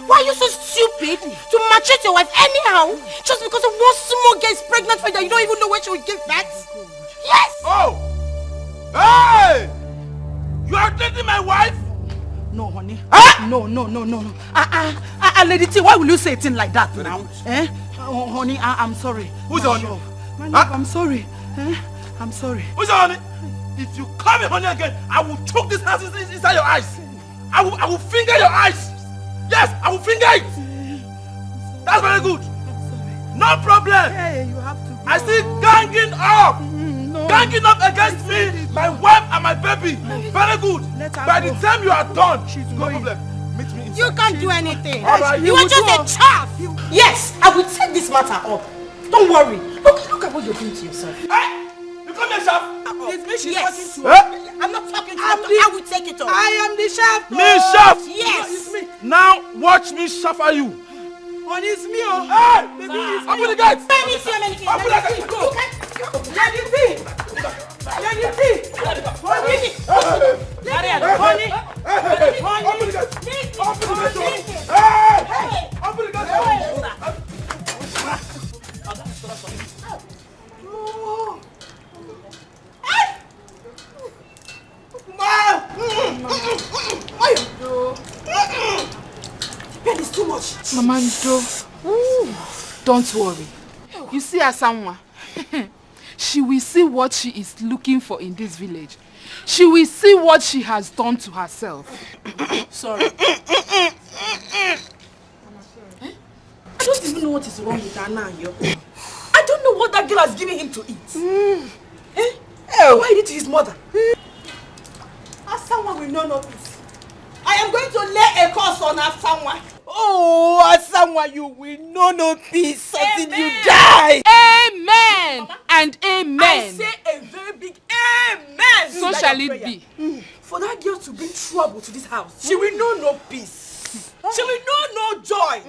Why are you so stupid to maltreat your wife anyhow? Just because of one small girl is pregnant for you that you don't even know when she will give birth? Yes! Oh! Hey! You are dating my wife? No, honey. No. Lady T, why will you say a thing like that now? Oh, honey, I'm sorry. Who's the honey? I'm sorry. I'm sorry. Who's the honey? If you call me honey again, I will choke this house inside your eyes. I will finger your eyes. Yes, I will finger it. That's very good. No problem. Hey, you have to go. I see ganging up. Ganging up against me, my wife and my baby. Very good. By the time you are done, no problem. Meet me inside. You can't do anything. Right, you are just a chaff. Yes, I will take this matter up. Don't worry. Look at what you're doing to yourself. Hey, you come here, chef. It's me she's talking to. I'm not talking to you. I will take it up. I am the chef. Me, chef. Yes. It's me. Now watch me suffer you. Honey, it's me. Oh. Hey, baby, it's open me. the gate. Let me see how many things. Open the gate. Go. Lady T. Lady T. Honey. Honey. Open the gate. Open the gate. Hey, open the gate. That is too much. Mama Ndo, don't worry. You see Asanwa, she will see what she is looking for in this village. She will see what she has done to herself. Sorry. I don't even know what is wrong with Anna. I don't know what that girl has given him to eat. Why did his mother? Asanwa will know this. I am going to lay a curse on Asanwa. Oh, Asanwa, you will know no peace until you die. Amen. Mama, and amen. I say a very big amen. So shall it be. For that girl to bring trouble to this house, she will know no peace. She will know no joy.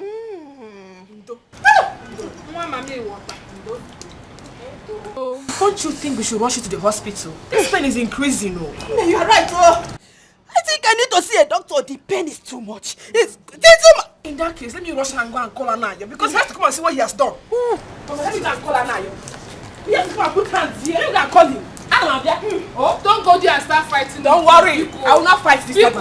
Don't you think we should rush you to the hospital? This pain is increasing. Oh. You are right. Oh. I think I need to see a doctor. The pain is too much. In that case, let me rush and go and call Anayo because he has to come and see what he has done. Let me go and call Anayo. We have to come and put hands here. Let me go and call him. Oh, don't go there and start fighting. Don't worry. I will not fight this time.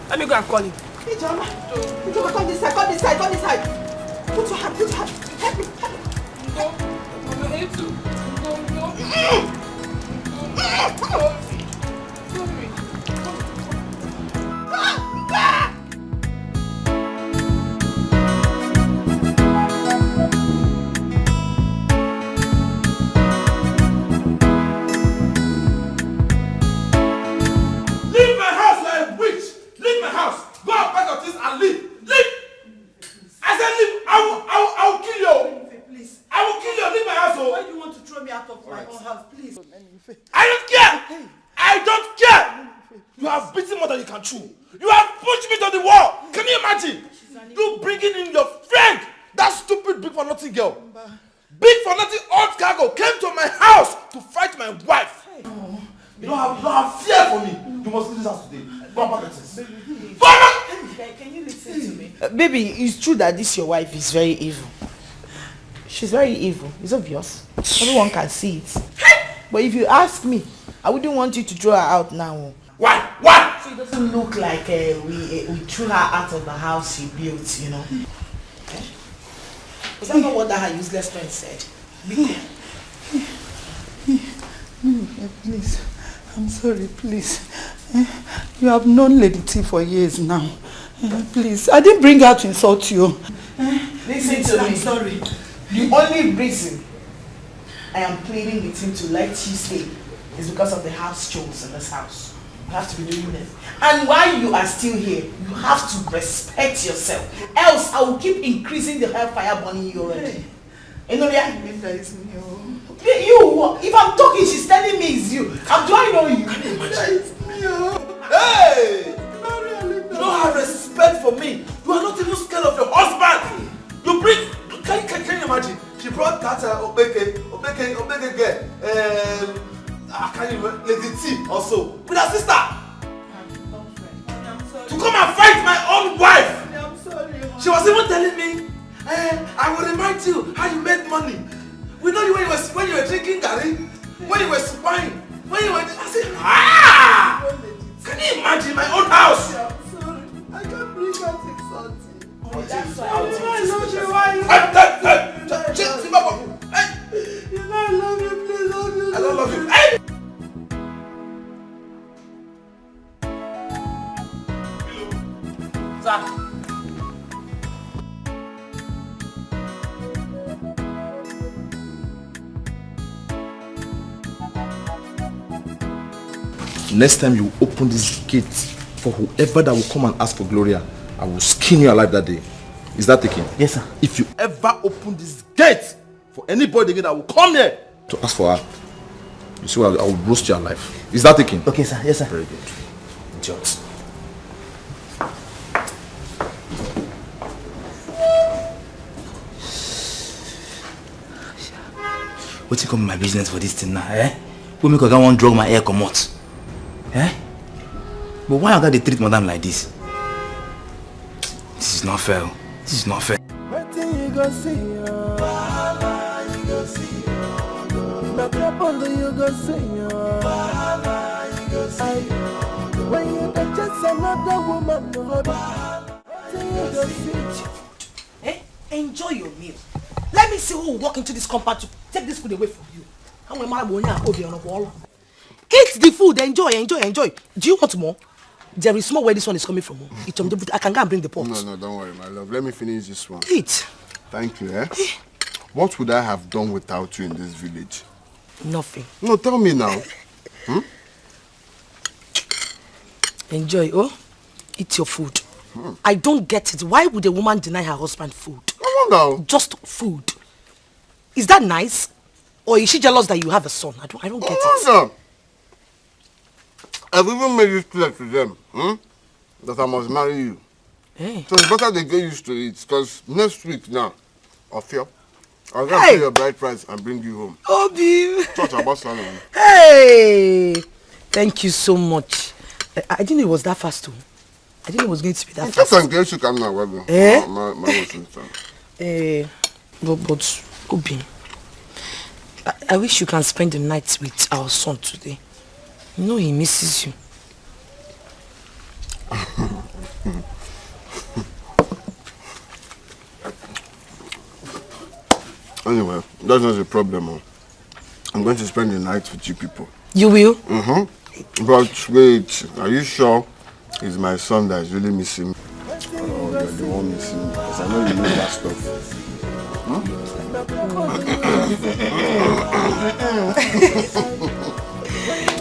Let me go and call him. Hey, Jama. Come this side. Come this side. Come this side. Put your hand. Put your hand. Help me. Help me. Go. Leave my house like a witch. Leave my house. Go and pack your things and leave. Leave. I said leave. I will kill you. Please. I will kill you. Leave my house. Why do you want to throw me out of my own house? Please. I don't care. I don't care. You have beaten more than you can chew. You have pushed me to the wall. Can you imagine? You bringing in your friend, that stupid big for nothing girl. Big for nothing old cargo came to my house to fight my wife. You don't have fear for me. You must leave this house today. Go and pack your things. Can you listen to me? Baby, it's true that this your wife is very evil. She's very evil. It's obvious. Everyone can see it. But if you ask me, I wouldn't want you to throw her out now. Why? Why? So it doesn't look like we threw her out of the house she built, you know. Was that not what that her useless friend said? Please. I'm sorry, please. You have known Lady T for years now. Please, I didn't bring her to insult you. Listen to me. I'm sorry. The only reason I am pleading with him to let you stay is because of the house chores in this house. You have to be doing them. And while you are still here, you have to respect yourself. Else, I will keep increasing the hellfire burning you already. You know that? You, if I'm talking, she's telling me it's you. Do I know you? Can you imagine? Hey! You don't have respect for me. You are not even scared of your husband. You bring. Can you imagine? She brought that Obeke girl. I can't even Lady T also with her sister. To come and fight my own wife. I'm sorry. She was even telling me, I will remind you how you made money. We know you when you were drinking garri, when you were spying, when you were. I said, can you imagine my own house? I'm sorry. I can't believe that it's something. That's why I love you. Why you? You know I love you. Please love you. I don't love you. Sir. Next time you open this gate for whoever that will come and ask for Gloria, I will skin you alive that day. Is that taken? Yes, sir. If you ever open this gate for anybody again that will come here to ask for her, you see, I will roast you alive. Is that taken? Okay, sir. Yes, sir. Very good. Idiots. What's it come my business for this thing now, eh? Who make I want drug my air come out? Eh? But why I got to treat madam like this? This is not fair. This is not fair. What you go see? You go see. My trouble you go see. When you touch another woman, what you go see? Eh? Enjoy your meal. Let me see who will walk into this compound to take this food away from you. Eat the food, enjoy. Do you want more? There is more where this one is coming from. I can go and bring the pot. No, don't worry, my love. Let me finish this one. Eat. Thank you, eh? What would I have done without you in this village? Nothing. No, tell me now. Enjoy, eat your food. I don't get it. Why would a woman deny her husband food? Come on now. Just food. Is that nice? Or is she jealous that you have a son? I don't get it. No. I've even made it clear to them that I must marry you. Hey. So it's better they get used to it, because next week now, I'll pay your bride price and bring you home. Obi! Talk about salary. Hey! Thank you so much. I didn't know it was that fast too. I didn't know it was going to be that fast. Just in case you come now, Webber. Eh? But Obi, I wish you can spend the night with our son today. You know he misses you. Anyway, that's not the problem. I'm going to spend the night with you people. You will? But wait, are you sure it's my son that is really missing me? Oh, you're the one missing me, because I know you need that stuff.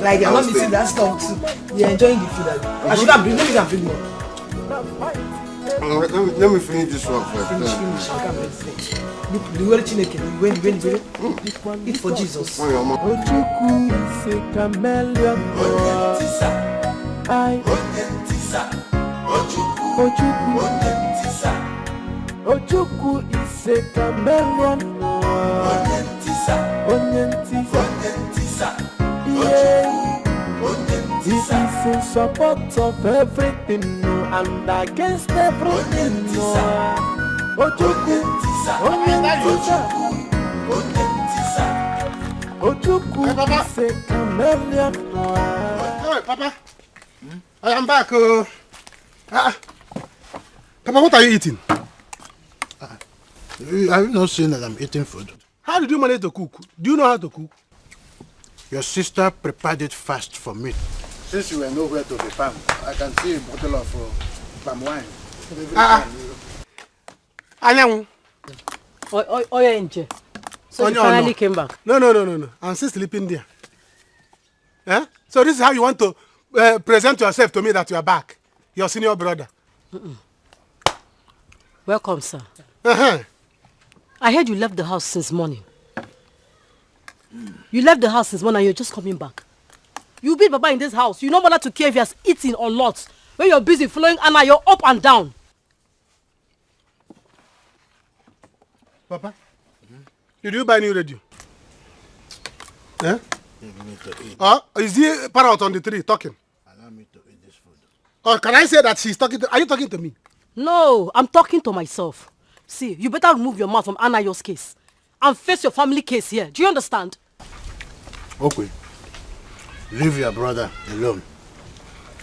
Like you're not missing that stuff too. You're enjoying the food. I should have bring more. Let me finish this one first. Finish. I can't wait. The way when eat for Jesus. Ojuku is a chameleon. Ojuku is a chameleon. This is in support of everything and against everything. Ojuku is a chameleon. Hey, Papa. I am back. Papa, what are you eating? Have you not seen that I'm eating food? How did you manage to cook? Do you know how to cook? Your sister prepared it fast for me. Since you were nowhere to be found, I can see a bottle of palm wine. Anyang. So you finally came back? No. I'm still sleeping there. Eh? So this is how you want to present yourself to me that you are back. Your senior brother. Welcome, sir. Uh-huh. I heard you left the house since morning. You left the house since morning and you're just coming back. You beat Baba in this house. You don't bother to care if he has eaten or not. When you're busy following Anna, you're up and down. Papa, did you buy new radio? Eh? Is he parrot on the tree talking? Allow me to eat this food. Or can I say that she's talking to... Are you talking to me? No, I'm talking to myself. See, you better remove your mouth from Anayo's case and face your family case here. Do you understand? Okay. Leave your brother alone.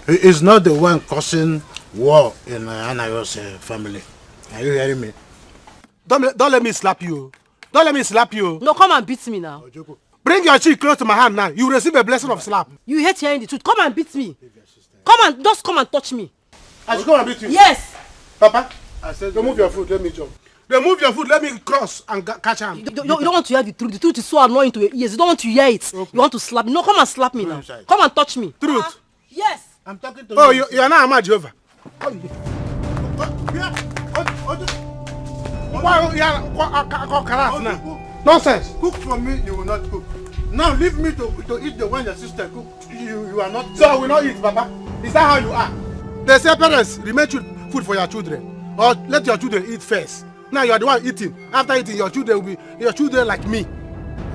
He is not the one causing war in Anayo's family. Are you hearing me? Don't let me slap you. Don't let me slap you. No, come and beat me now. Bring your cheek close to my hand now. You will receive a blessing of slap. You hate hearing the truth. Come and beat me. Just come and touch me. I should come and beat you? Yes. Papa, I said remove your foot, let me jump. Remove your foot, let me cross and catch him. You don't want to hear the truth. The truth is so annoying to your ears. You don't want to hear it. Okay. You want to slap me. No, come and slap me now. Come and touch me. Truth? Yes. I'm talking to you. Oh, you are not Ahmad Jehovah. Why you are nonsense. Cook for me, you will not cook. Now leave me to eat the one your sister cooked. You are not. So I will not eat, Papa. Is that how you are? They say parents, remain food for your children. Or let your children eat first. Now you are the one eating. After eating, your children will be your children like me.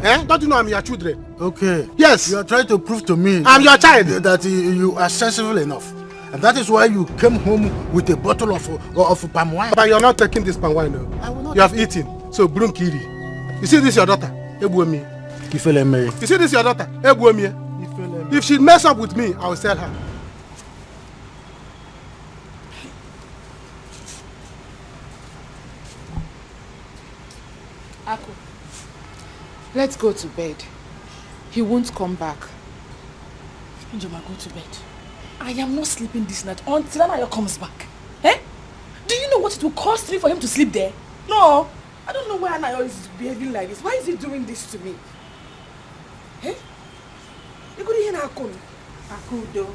Eh? Don't you know I'm your children? Okay. Yes. You are trying to prove to me I'm your child. That you are sensible enough. And that is why you came home with a bottle of palm wine. But you're not taking this palm wine, no. I will not. You have eaten. So bring Kiri. You see this your daughter? Ebuomi. You see this your daughter? Ebuomi. If she mess up with me, I will sell her. Aku, let's go to bed. He won't come back. Njoma, go to bed. I am not sleeping this night until Anayo comes back. Eh? Do you know what it will cost me for him to sleep there? No. I don't know why Anayo is behaving like this. Why is he doing this to me? Eh? You could hear Aku. Aku, though.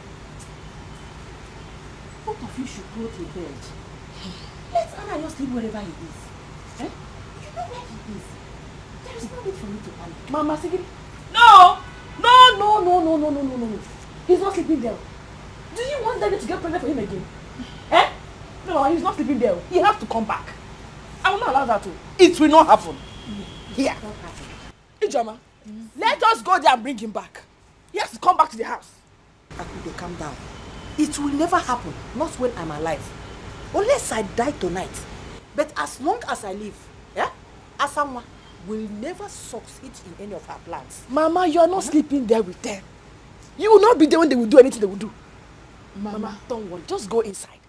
Both of you should go to bed. Let Anayo sleep wherever he is. Eh? You know where he is. There is no need for me to panic. Mama, Sigiri. No! No. He's not sleeping there. Do you want David to get pregnant for him again? Eh? No, he's not sleeping there. He has to come back. I will not allow that to. It will not happen. Here. Ijoma, let us go there and bring him back. He has to come back to the house. Akudo, calm down. It will never happen. Not when I'm alive. Unless I die tonight. But as long as I live, Asamwa will never succeed in any of our plans. Mama, you are not sleeping there with them. You will not be there when they will do anything they will do. Mama, don't worry. Just go inside.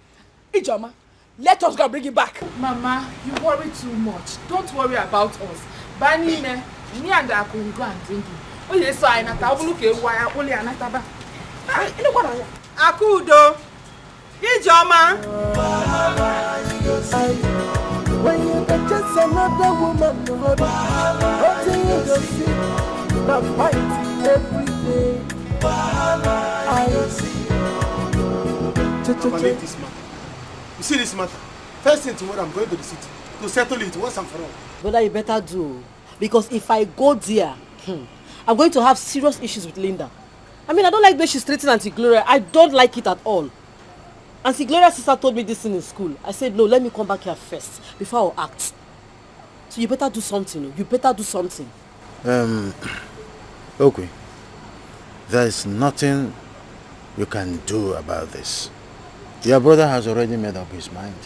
Ijoma, let us go and bring him back. Mama, you worry too much. Don't worry about us. Bani me, me and Aku will go and drink it. Oh yes, so I nata look why only anataba. Akudo. Ijoma. When you get just another woman, what do you just see? The fighting every day. I see. Leave this matter. You see this matter? First thing tomorrow, I'm going to the city to settle it once and for all. Brother, you better do. Because if I go there, I'm going to have serious issues with Linda. I mean, I don't like the way she's treating Auntie Gloria. I don't like it at all. Auntie Gloria's sister told me this thing in school. I said, no, let me come back here first before I act. So you better do something. You better do something. Okay. There is nothing you can do about this. Your brother has already made up his mind.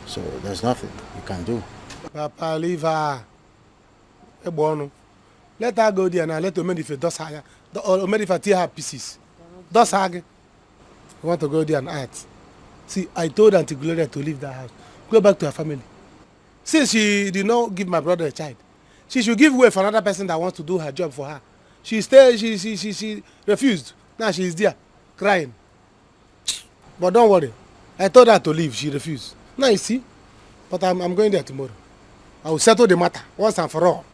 So there's nothing you can do. Papa, leave her. Let her go there now. Let Omedife dust her. Omedife tear her pieces. Dust her. You want to go there and act. See, I told Auntie Gloria to leave that house. Go back to her family. Since she did not give my brother a child, she should give way for another person that wants to do her job for her. She refused. Now she is there, crying. But don't worry. I told her to leave. She refused. Now you see. But I'm going there tomorrow. I will settle the matter once and for all.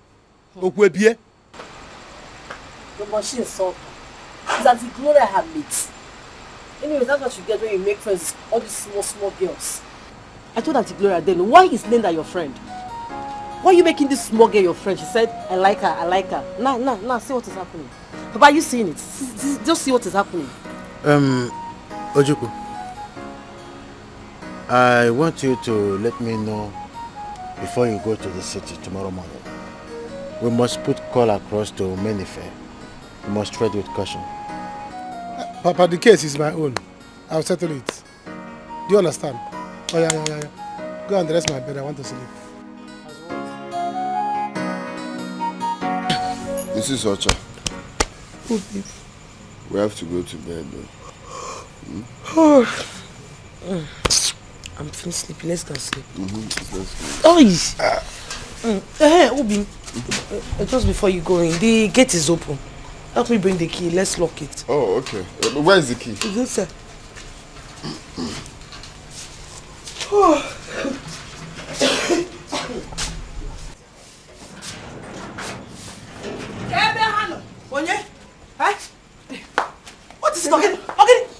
No, but she insult her. She's Auntie Gloria her mate. Anyway, that's what you get when you make friends with all these small girls. I told Auntie Gloria then, why is Linda your friend? Why are you making this small girl your friend? She said, I like her. Now, see what is happening. Papa, are you seeing it? Just see what is happening. Ojukwu, I want you to let me know before you go to the city tomorrow morning. We must put call across to Menife. We must tread with caution. Papa, the case is my own. I'll settle it. Do you understand? Oh, yeah. Go and rest my bed. I want to sleep. This is Ocha. We have to go to bed though. I'm feeling sleepy. Let's go sleep. Let's go. Obi, just before you go in, the gate is open. Help me bring the key. Let's lock it. Oh, okay. Where is the key? It's inside. What is it? Okay.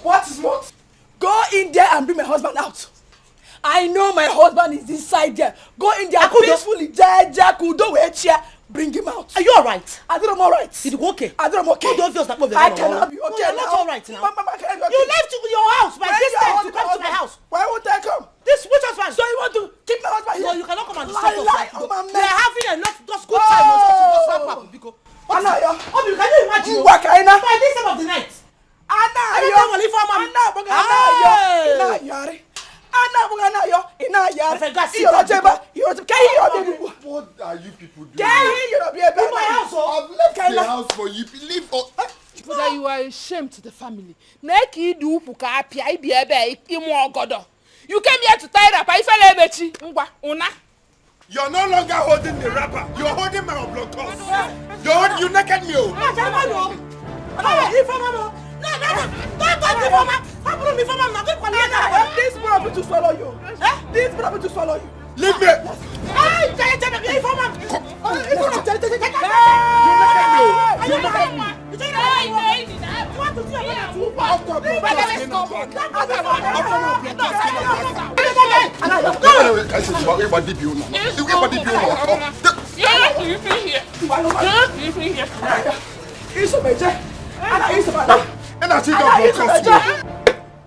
What is what? Go in there and bring my husband out. I know my husband is inside there. Go in there peacefully. Jakudo, bring him out. Are you alright? I think I'm alright. Is it okay? I think I'm okay. I cannot be okay. You're not alright now. You left your house by this time to come to my house. Why won't I come? This which husband? So you want to keep my husband here? No, you cannot come and disturb us. We are having a lot of good time. Bcos. Anaya, can you imagine? By this time of the night. What are you people doing? In my house. I've left the house for you. Leave or Father, you are a shame to the family. You came here to tie up. You're no longer holding the wrapper. You're holding my Bcos. You naked me. This brother to swallow you. This brother to swallow you. Leave me.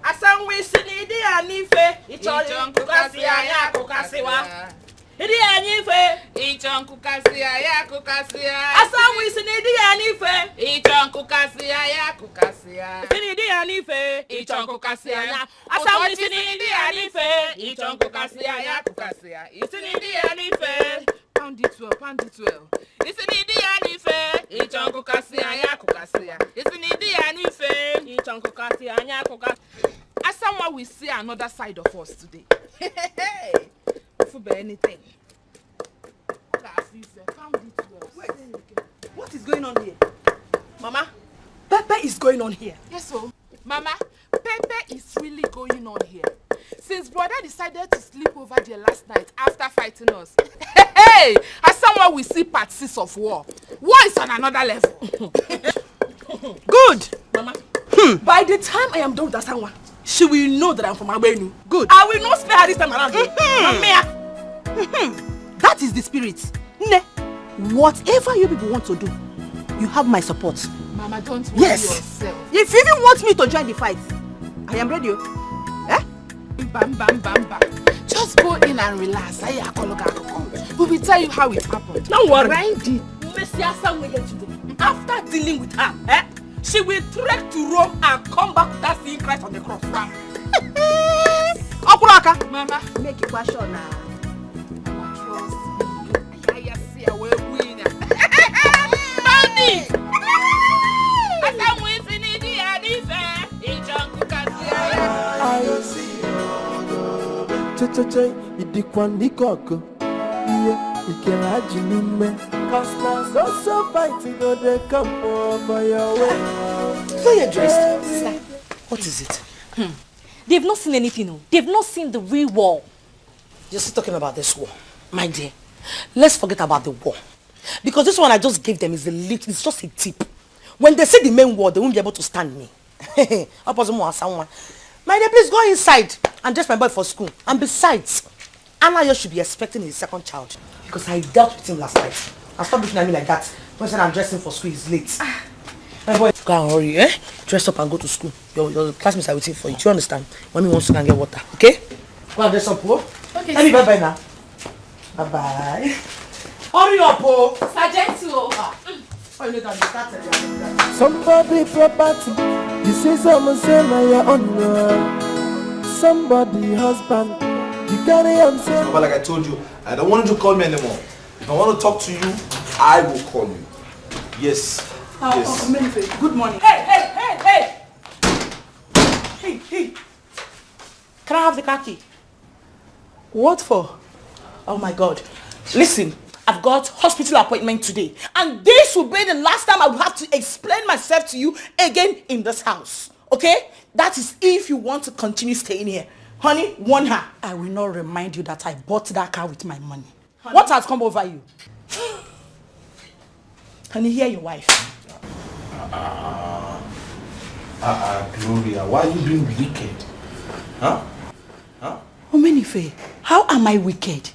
Asan we sinidi anife ichon kukasia ya kukasiwa idi anife ichon kukasia ya kukasia asan we sinidi anife ichon kukasia ya kukasia sinidi anife ichon kukasia ya asan we sinidi anife ichon kukasia ya kukasia sinidi anife pound it well isinidi anife ichon kukasia ya kukasia isinidi anife ichon kukasia ya kukasia. As someone will see another side of us today. For anything. What is going on here? Mama, Pepe is going on here. Yes, so Mama, Pepe is really going on here. Since brother decided to sleep over there last night after fighting us. As someone will see part 6 of war. War is on another level. Good, Mama. By the time I am done with Asanwa, she will know that I'm from Abenu. Good. I will not spare her this time around. That is the spirit. Whatever you people want to do, you have my support. Mama, don't worry yourself. If you even want me to join the fight, I am ready. Bam. Just go in and relax. We will tell you how it happened. Don't worry. Grind it. After dealing with her, she will trek to Rome and come back without seeing Christ on the cross. Okuraka, Mama, make it question now. Trust me. I see a way winner. Bounty. So fighting on the come over your way. So you're dressed, sister. What is it? They've not seen anything. No. They've not seen the real war. You're still talking about this war. My dear, let's forget about the war. Because this one I just gave them is a little, it's just a tip. When they see the main wall, they won't be able to stand me. My dear, please go inside and dress my boy for school. And besides, Anayo should be expecting his second child. Because I dealt with him last night. And stop looking at me like that. When I said I'm dressing for school, it's late. My boy, go and hurry, eh? Dress up and go to school. Your classmates are waiting for you. Do you understand? Mommy wants to go and get water, okay? Go and dress up, oh. Okay. Let me bye-bye now. Bye-bye. Hurry up, oh. Sergeant, Somebody property, you see someone say my your own. Somebody husband, you carry on say. But like I told you, I don't want you to call me anymore. If I want to talk to you, I will call you. Yes. Yes. Oh, good morning. Hey! Hey! Can I have the car key? What for? Oh my God. Listen, I've got hospital appointment today. And this will be the last time I will have to explain myself to you again in this house. Okay? That is if you want to continue staying here. Honey, warn her. I will not remind you that I bought that car with my money. Honey. What has come over you? Honey, hear your wife. Gloria, why are you being wicked? Huh? Omenife, how am I wicked?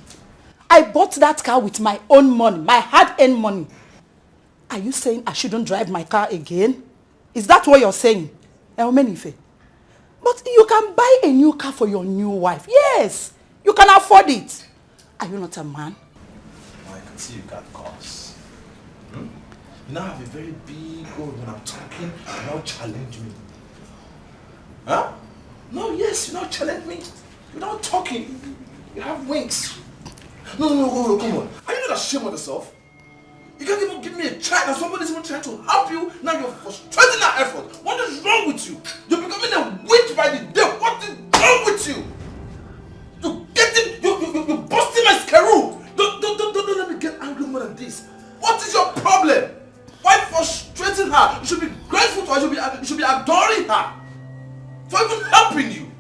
I bought that car with my own money, my hard-earned money. Are you saying I shouldn't drive my car again? Is that what you're saying? Omenife? But you can buy a new car for your new wife. Yes, you can afford it. Are you not a man? I can see you got cars. You now have a very big goal when I'm talking, you now challenge me. Huh? No, yes, you now challenge me. You're not talking. You have wings. No, come on. Are you not ashamed of yourself? You can't even give me a try. Now somebody's even trying to help you. Now you're frustrating that effort. What is wrong with you? You're becoming a witch by the day. What is wrong with you? You're busting my scaroo. Don't let me get angry more than this. What is your problem? Why frustrating her? You should be grateful to her. You should be adoring her for even helping you.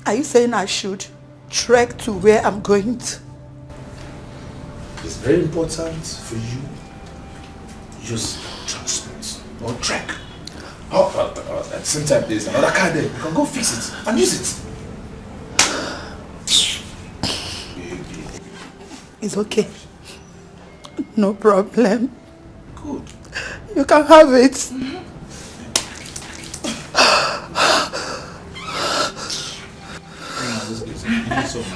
Are you saying I should trek to where I'm going to? It's very important for you to use transport or trek. At the same time, there's another car there. You can go fix it and use it. It's okay. No problem. Good. You can have it.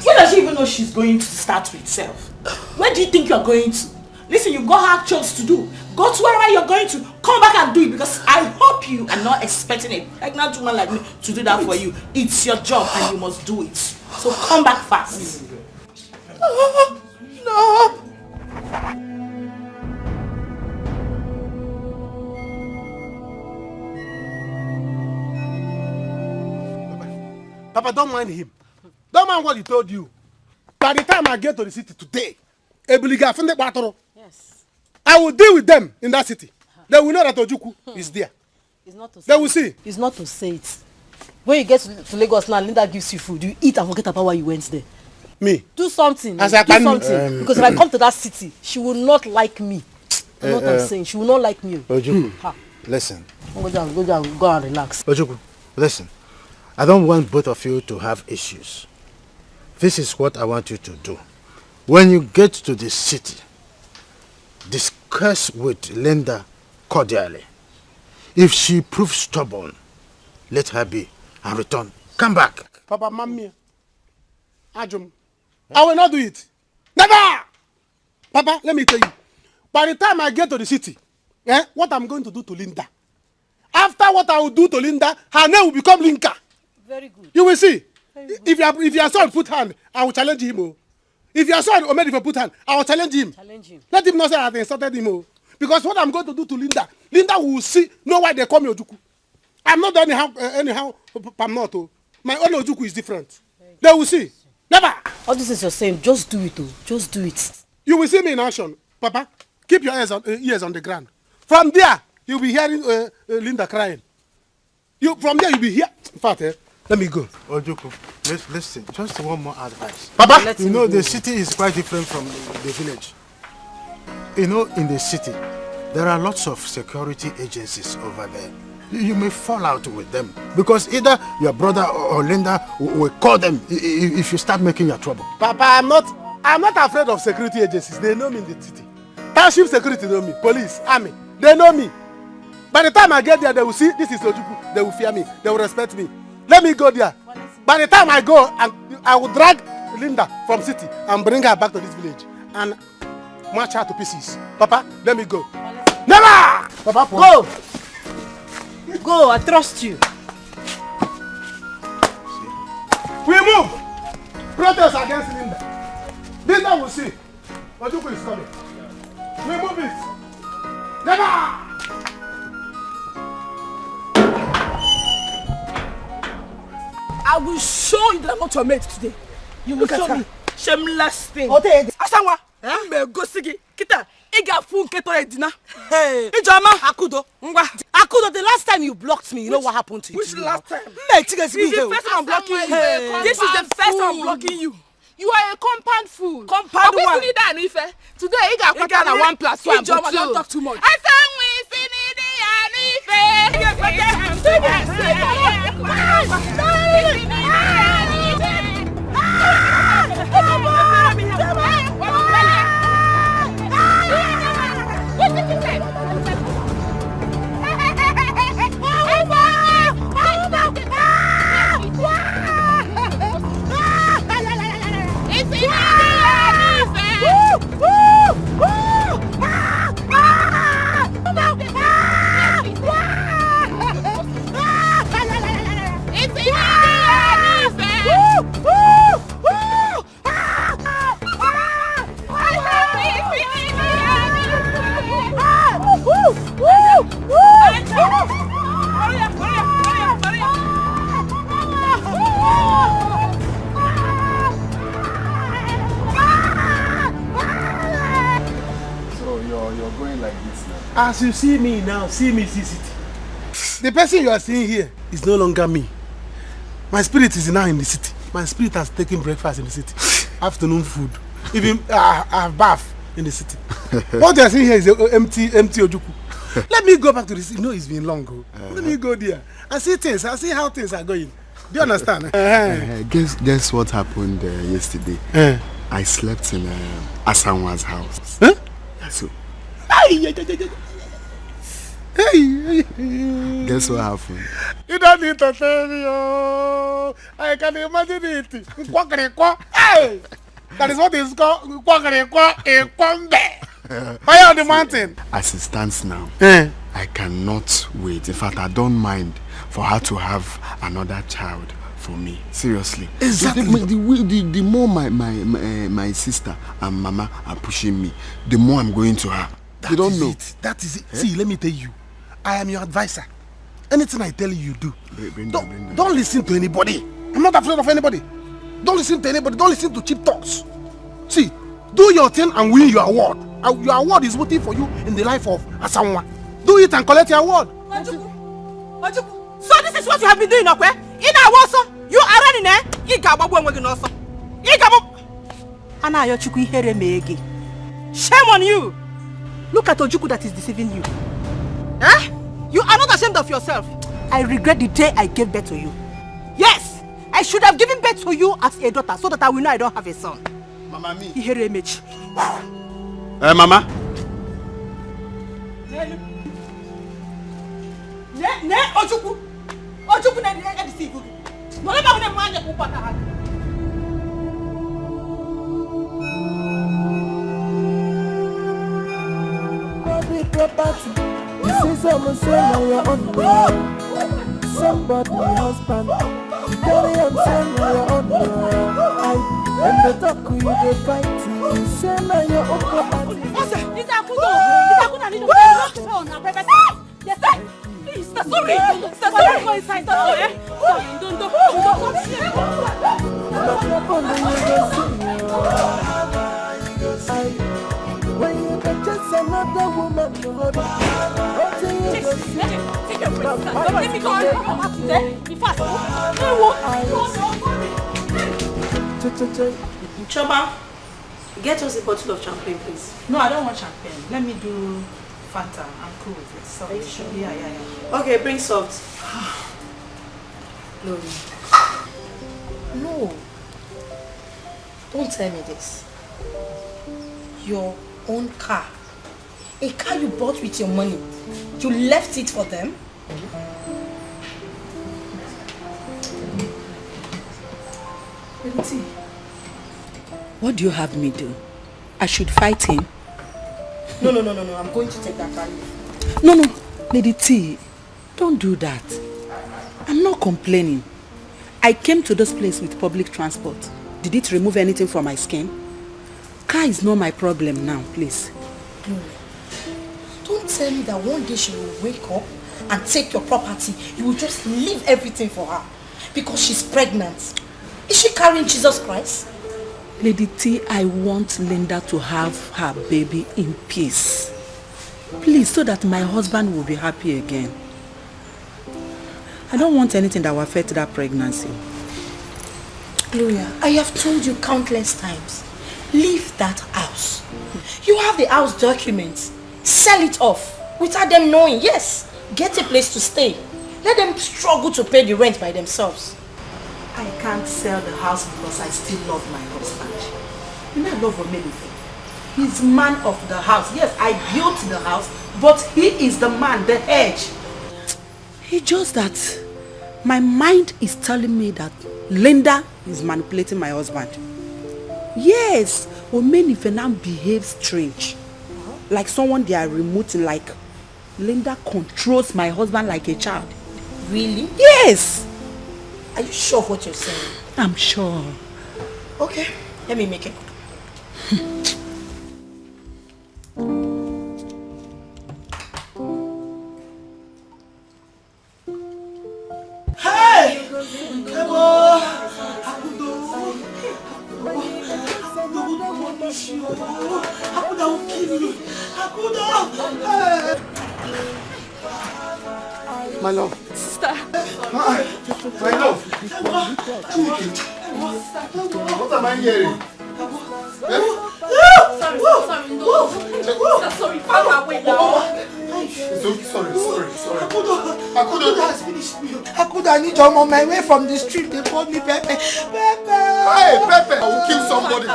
Where does she even know she's going to start with herself? Where do you think you're going to? Listen, you've got hard chores to do. Go to wherever you're going to. Come back and do it, because I hope you are not expecting a pregnant woman like me to do that for you. It's your job and you must do it. So come back fast. No. Papa, don't mind him. Don't mind what he told you. By the time I get to the city today, yes, I will deal with them in that city. They will know that Ojuku is there. It's not to say they will see. It's not to say it. When you get to Lagos now, Linda gives you food. You eat and forget about why you went there. Me? Do something. As do I can, something. Because if I come to that city, she will not like me. That's what I'm saying. She will not like me. Ojuku, listen. Go and relax. Ojuku, listen. I don't want both of you to have issues. This is what I want you to do. When you get to the city, discuss with Linda cordially. If she proves stubborn, let her be and return. Come back. Papa, Mammy, Ajum, I will not do it. Never! Papa, let me tell you. By the time I get to the city, what I'm going to do to Linda. After what I will do to Linda, her name will become Linka. Very good. You will see. If your son put hand, I will challenge him. Oh. If your son Omed, if put hand, I will challenge him. Let him not say I have insulted him. Oh. Because what I'm going to do to Linda, Linda will see, know why they call me Ojuku. I'm not anyhow, I'm not. Oh. My own Ojuku is different. They will see. Never. All this is you're saying, just do it. Oh. Just do it. You will see me in action. Papa, keep your ears on the ground. From there, you'll be hearing Linda crying. From there, you'll be here. In fact, let me go. Ojuku, listen, just one more advice. Papa, you know the city is quite different from the village. You know, in the city, there are lots of security agencies over there. You may fall out with them because either your brother or Linda will call them if you start making your trouble. Papa, I'm not afraid of security agencies. They know me in the city. Township security know me. Police, army, they know me. By the time I get there, they will see this is Ojuku. They will fear me. They will respect me. Let me go there. By the time I go, I will drag Linda from city and bring her back to this village and march her to pieces. Papa, let me go. Never! Papa, go! Go, I trust you. We move! Protest against Linda. This time we'll see. Ojuku is coming. We move it. Never! I will show you that I'm not your mate today. You will show me. Shameless thing. Asanwa. Me go sigi. Kita. Iga fu nketo edina. Hey. Ijama. Akudo. Akudo, the last time you blocked me, you know what happened to you? Which last time? This is the first time I'm blocking you. This is the first time I'm blocking you. You are a compound fool. Compound one. Today, Iga kwata na 1 plus 1. Ijama, don't talk too much. As you see me now, see me, see it. The person you are seeing here is no longer me. My spirit is now in the city. My spirit has taken breakfast in the city. Afternoon food. Even I have bath in the city. What you are seeing here is empty Ojuku. Let me go back to the city. You know it's been long ago. Let me go there and see things. I see how things are going. Do you understand? Guess what happened yesterday? I slept in Asanwa's house. Huh? So. Hey. Guess what happened? You don't need to tell me. Oh, I can imagine it. Hey, that is what is called fire on the mountain. As it stands now, I cannot wait. In fact, I don't mind for her to have another child for me. Seriously. Exactly. The more my sister and mama are pushing me, the more I'm going to her. You don't know. That is it. See, let me tell you. I am your advisor. Anything I tell you, you do. Don't listen to anybody. I'm not afraid of anybody. Don't listen to anybody. Don't listen to cheap talks. See, do your thing and win your award. Your award is waiting for you in the life of Asanwa. Do it and collect your award. Majuku. So this is what you have been doing, okay? In our also, you are running there. Shame on you. Look at Ojuku that is deceiving you. Eh? You are not ashamed of yourself. I regret the day I gave birth to you. Yes, I should have given birth to you as a daughter so that I will know I don't have a son. Mama, me. Ihere image. Mama. Ojuku. Ojuku na deceive you. No let me mind you put that. Property. You see someone say now you're on somebody husband. You carry on saying now you're on and the talk you they fight you say now you're on property. Please, sorry for his side. When you get just another woman to hold on. Take your breath. Let me go on. Be fast. Choma, get us a bottle of champagne, please. No, I don't want champagne. Let me do Fanta. I'm cool with it. Salt. Are you sure? Yeah. Okay, bring salt. No. No. Don't tell me this. Your own car. A car you bought with your money. You left it for them? What do you have me do? I should fight him? No. I'm going to take that car. No. Lady T, don't do that. I'm not complaining. I came to this place with public transport. Did it remove anything from my skin? Car is not my problem now, please. No. Don't tell me that one day she will wake up and take your property. You will just leave everything for her because she's pregnant. Is she carrying Jesus Christ? Lady T, I want Linda to have her baby in peace. Please, so that my husband will be happy again. I don't want anything that will affect that pregnancy. Gloria, I have told you countless times. Leave that house. You have the house documents. Sell it off without them knowing. Yes, get a place to stay. Let them struggle to pay the rent by themselves. I can't sell the house because I still love my husband. You know I love Omenife. He's man of the house. Yes, I built the house, but he is the man, the edge. It's just that my mind is telling me that Linda is manipulating my husband. Yes, Omenife now behaves strange. Like someone they are remoting, like Linda controls my husband like a child. Really? Yes. Are you sure of what you're saying? I'm sure. Okay, let me make it. Hey! Akuda will kill you. Akuda! My love. Sister. My love. What am I hearing? Sorry, Father, wait now. Sorry. Akuda has finished me. Akuda, I need your mom. I went from the street. They called me Pepe. Hey, Pepe! I will kill somebody.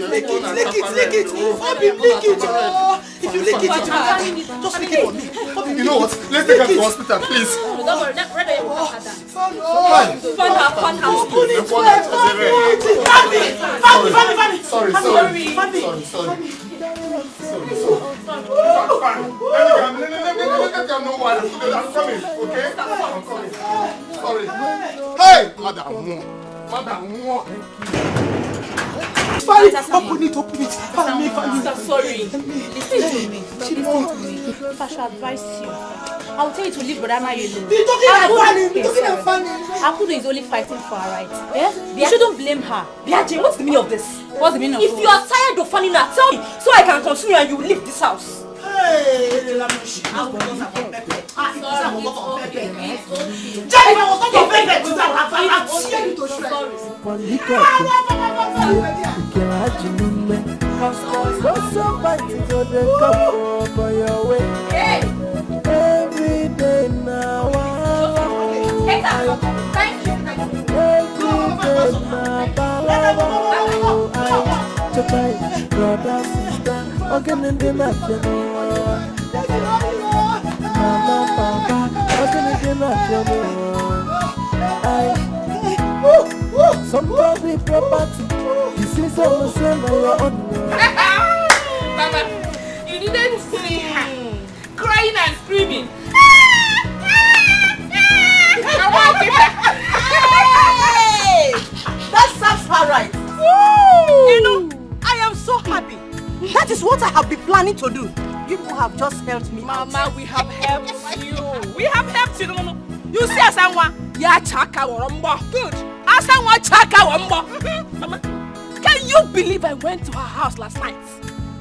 Lick it. Bobby, lick it. If you lick it, just lick it on me. You know what? Let's take her to the hospital, please. Don't worry, Let them know why I'm coming, okay? I'm coming. Sorry. Hey, Madam. Open it. Sorry. Listen to me. If I should advise you, I'll tell you to leave Brother Mayu alone. You're talking about funny. Akudo is only fighting for her rights. Yeah? You shouldn't blame her. Biaji, what's the meaning of this? What's the meaning of this? If you are tired of fanning her, tell me so I can continue and you will leave this house. Every day now. Thank you. Brother, sister, again the Mama, Papa, again the somebody property. This is almost your own. Mama, you didn't see her crying and screaming. Hey! That sounds all right. You know, I am so happy. That is what I have been planning to do. You people have just helped me. Mama, we have helped you. We have helped you. No. You see Asanwa? Ya chaka warombo. Good. Asanwa chaka warombo. Mama, can you believe I went to her house last night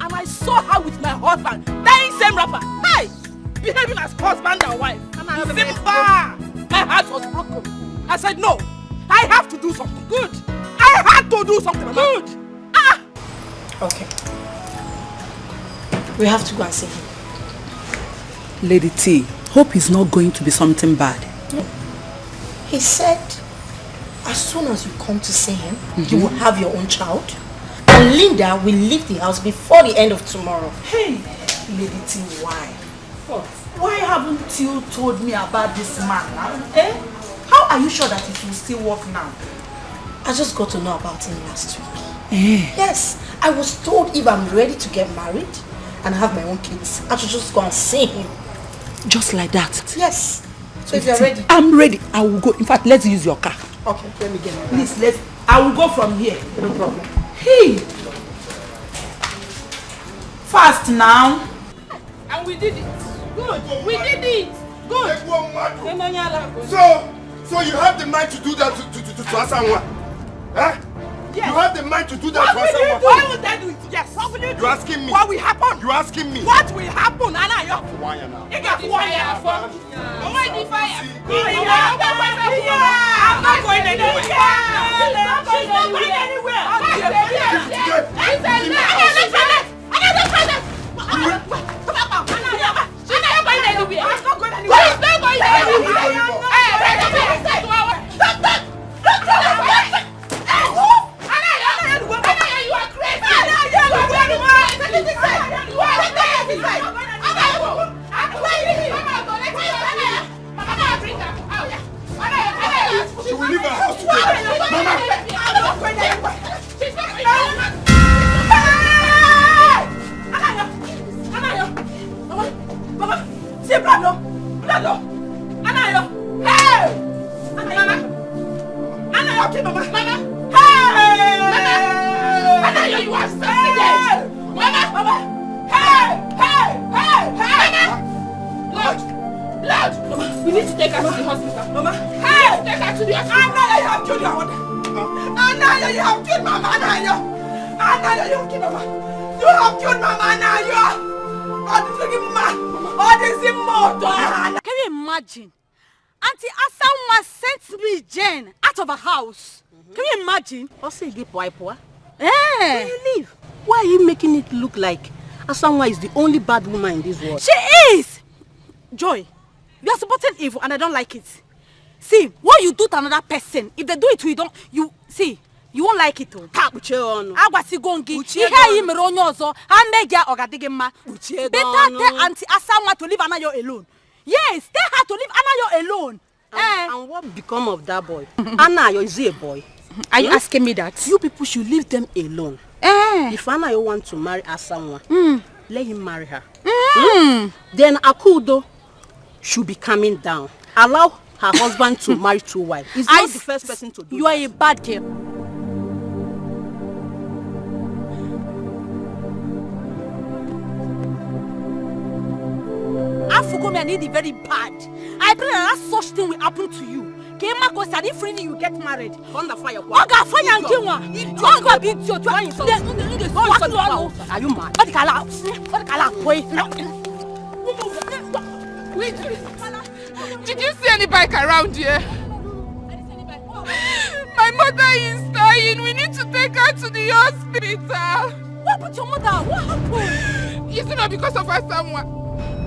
and I saw her with my husband, that same rapper? Hey, behaving as husband and wife. Simba, my heart was broken. I said no. I have to do something. Good. I had to do something. Mama. Good. Okay. We have to go and see him. Lady T, hope is not going to be something bad. No. He said, as soon as you come to see him, you will have your own child. And Linda will leave the house before the end of tomorrow. Hey, Lady T, why? What? Why haven't you told me about this man now? Eh? How are you sure that it will still work now? I just got to know about him last week. Yes, I was told if I'm ready to get married and have my own kids, I should just go and see him. Just like that? Yes. So if you're ready. I'm ready. I will go. In fact, let's use your car. Okay, let me get my Please, I will go from here. No problem. Hey! Fast now. And we did it. Good. We did it. Good. So you have the mind to do that to Asanwa? Huh? Yes. You have the mind to do that to Asanwa? Why would I do it? Yes. What will you do? You're asking me. What will happen? You're asking me. What will happen? Anayo. Why now? You got fire for. Why the fire? I'm not going anywhere. She's not going anywhere. She will leave her house today. Mama! I'm not going anywhere. She's not going anywhere. Mama, see Blado. Anayo. Hey! Mama. Anayo, okay, Mama. Mama. Hey! Mama. Anayo, you are succeeded. Mama. Hey! Mama. Lord. We need to take her to the hospital. Mama. Hey! Take her to the hospital. Anayo, you have killed your mother. Anayo, you have killed Mama. Anayo, you have killed Mama. You have killed Mama. Anayo. Oh, this fucking man. Oh, this is immortal. Can you imagine? Auntie Asanwa sent me Jane out of her house. Can you imagine? Also, you get poa. Can you leave? Why are you making it look like Asanwa is the only bad woman in this world? She is! Joy, you are supporting evil and I don't like it. See, what you do to another person, if they do it to you, you won't like it. Better tell Auntie Asanwa to leave Anayo alone. Yes, tell her to leave Anayo alone. And what become of that boy? Anayo, is he a boy? Are you asking me that? You people should leave them alone. If Anayo wants to marry Asanwa, let him marry her. Then Akudo should be coming down. Allow her husband to marry two wives. He's not the first person to do. You are a bad girl. I need it very bad. I pray that such thing will happen to you. You get married. On the fire. Are you mad? Did you see any bike around here? My mother is dying. We need to take her to the hospital. What happened to your mother? What happened? Is it not because of Asanwa?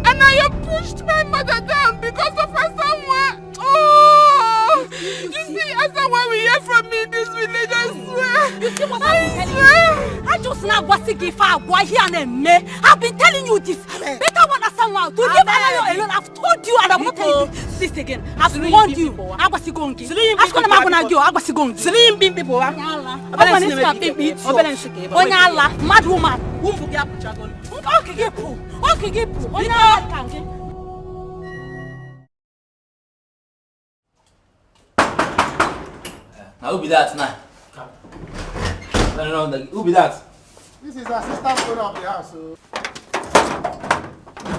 And I pushed my mother down because of Asanwa. Oh! You see, Asanwa will hear from me in this village, I swear. You see what I've been telling you? I just now was to give her a here and me. I've been telling you this. Better want Asanwa to leave Anayo alone. I've told you and I'm not telling you this again. I've warned you. I was going to go. I was going to go. I was going to go. Slim people. Onyala, mad woman. Okay, now who be that now? No, who be that? This is the assistant owner of the house. So.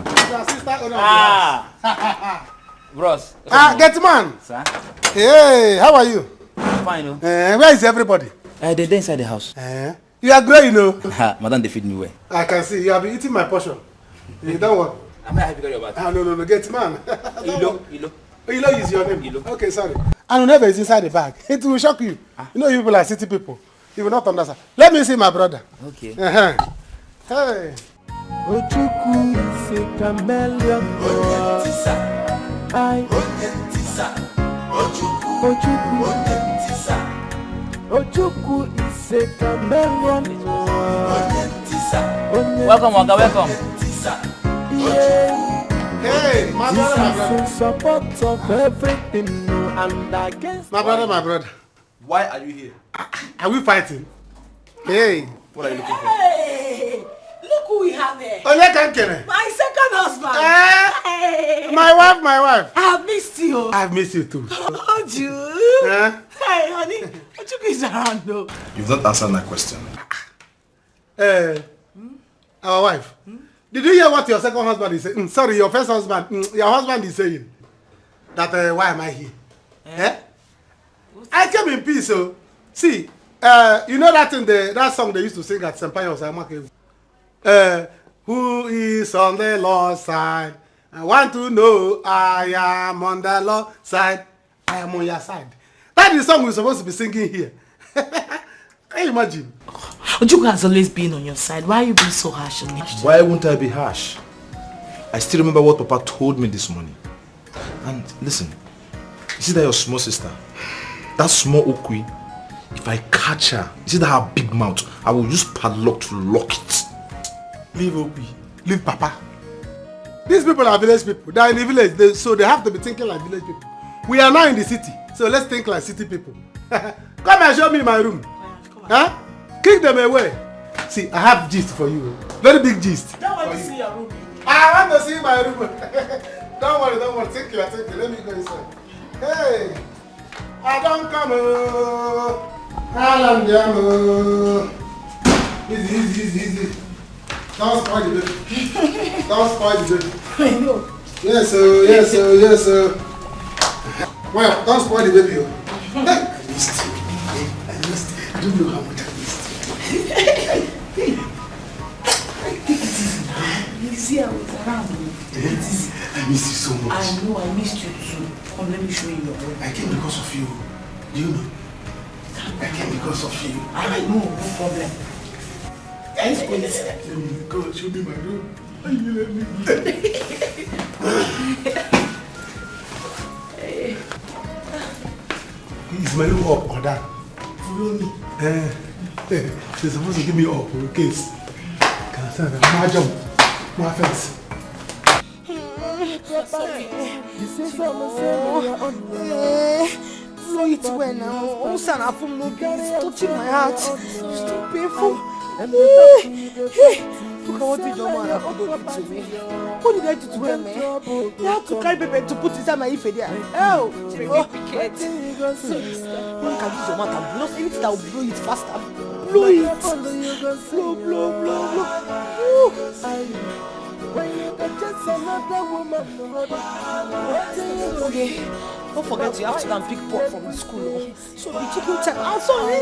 This is the assistant owner of the house. Bros. Get man. Sir? Hey, how are you? Fine, no? Where is everybody? They're inside the house. You are great, you know. Madam, they feed me well. I can see. You have been eating my portion. You don't want. I'm not happy to your bath. No, get man. Ilo. Ilo is your name. Ilo. Okay, sorry. And never is inside the bag. It will shock you. You know, you people are city people. You will not understand. Let me see my brother. Okay. Hey. Ojuku is a chameleon. Ojuku is a chameleon. Welcome, Wanga, welcome. Hey, my brother, my brother. In support of everything, and against. My brother. Why are you here? Are we fighting? Hey. What are you looking for? Hey, look who we have here. My second husband. Hey. My wife. I have missed you. I've missed you too. Oh, you? Hey, honey, what you guys around though? You've not answered my question. Our wife. Did you hear what your second husband is saying? Sorry, your first husband. Your husband is saying that why am I here? I came in peace. So see, you know that in that song they used to sing at Senpai Osamake. Who is on the Lord's side? I want to know. I am on the Lord's side. I am on your side. That is the song we're supposed to be singing here. Can you imagine? Ojuku has always been on your side. Why are you being so harsh on me? Why won't I be harsh? I still remember what Papa told me this morning. And listen, you see that your small sister, that small Okwi, if I catch her, you see that her big mouth, I will use padlock to lock it. Leave Okwi. Leave Papa. These people are village people. They are in the village, so they have to be thinking like village people. We are now in the city, so let's think like city people. Come and show me my room. Huh? Kick them away. See, I have gist for you. Very big gist. Don't want to see your room. I want to see my room. Don't worry. Take it. Let me go inside. Hey, I don't come. Easy. Don't spoil the baby. I know. Yes, sir. Well, don't spoil the baby. I missed you. I don't know how much I missed you. Easy, I was around. I miss you so much. I know, I missed you too. Come, let me show you your room. I came because of you. Do you know? I came because of you. I know, no problem. Let's go inside. Let me go, show me my room. Let me. Is my room up or down? Follow me. They're supposed to give me up in case. Can I say that? My jump. My fence. Blow it well now. Osana from no it's touching my heart. It's too painful. Look at what did your man have to do to me. What did I do to him, man? You have to carry baby to put inside my ife there. Oh, wicked. So one can use your mouth and blow anything that will blow it faster. Blow it. Blow. Okay, don't forget you have to go and pick pot from the school. So be taking time. I'm sorry,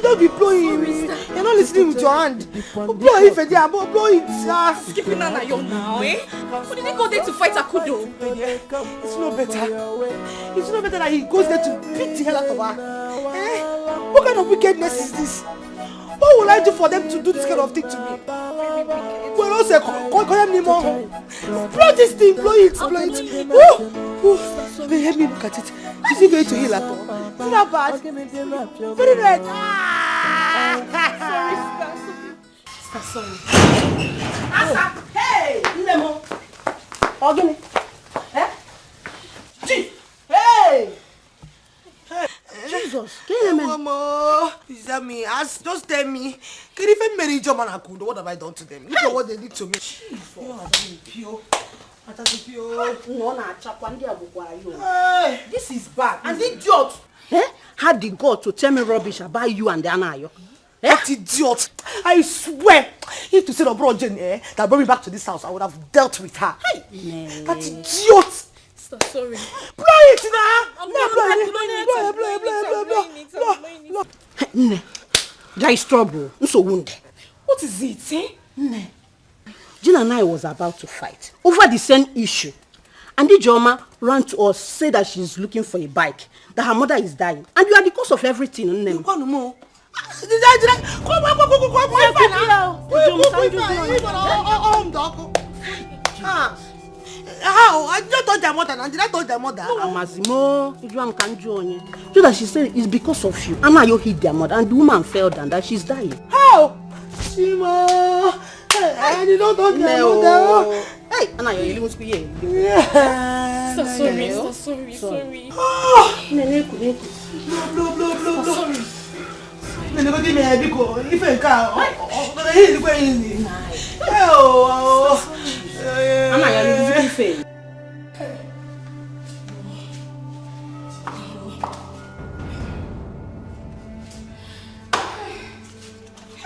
don't be blowing. You're not listening with your hand. Blow it, Fedia, blow it. Skipping Nana young now, eh? What did he go there to fight Akudo? It's no better. It's no better that he goes there to beat the hell out of her. Eh? What kind of wickedness is this? What will I do for them to do this kind of thing to me? Well, also, call them anymore. Blow this thing, blow it. Let me look at it. Is he going to heal at all? It's not bad. Very red. Sorry. Asa, hey, Nemo. Ogini. Hey. Jesus, Mama, is that me? Just tell me. Can you even marry John and Akundo? What have I done to them? Look at what they did to me. This is bad. And idiot. Had the God to tell me rubbish about you and the Anayo. That idiot! I swear, if to say the bro Jane that brought me back to this house, I would have dealt with her. Hey, that idiot! Sorry. Blow it now! Blow. There is trouble. So wounded. What is it, eh? Jane and I was about to fight over the same issue. And the Joma ran to us, said that she's looking for a bike, that her mother is dying. And you are the cause of everything. How? I just told their mother. Did I told their mother? Amazimo, you that she said it's because of you. Anna, you hit their mother, and the woman fell down. That she's dying. How? Shima, I did not touch their mother. Hey, Anna, you're living school here. Yeah. Sorry. Oh, sorry. Nene go give me a biko. If I Anna, you're living fail.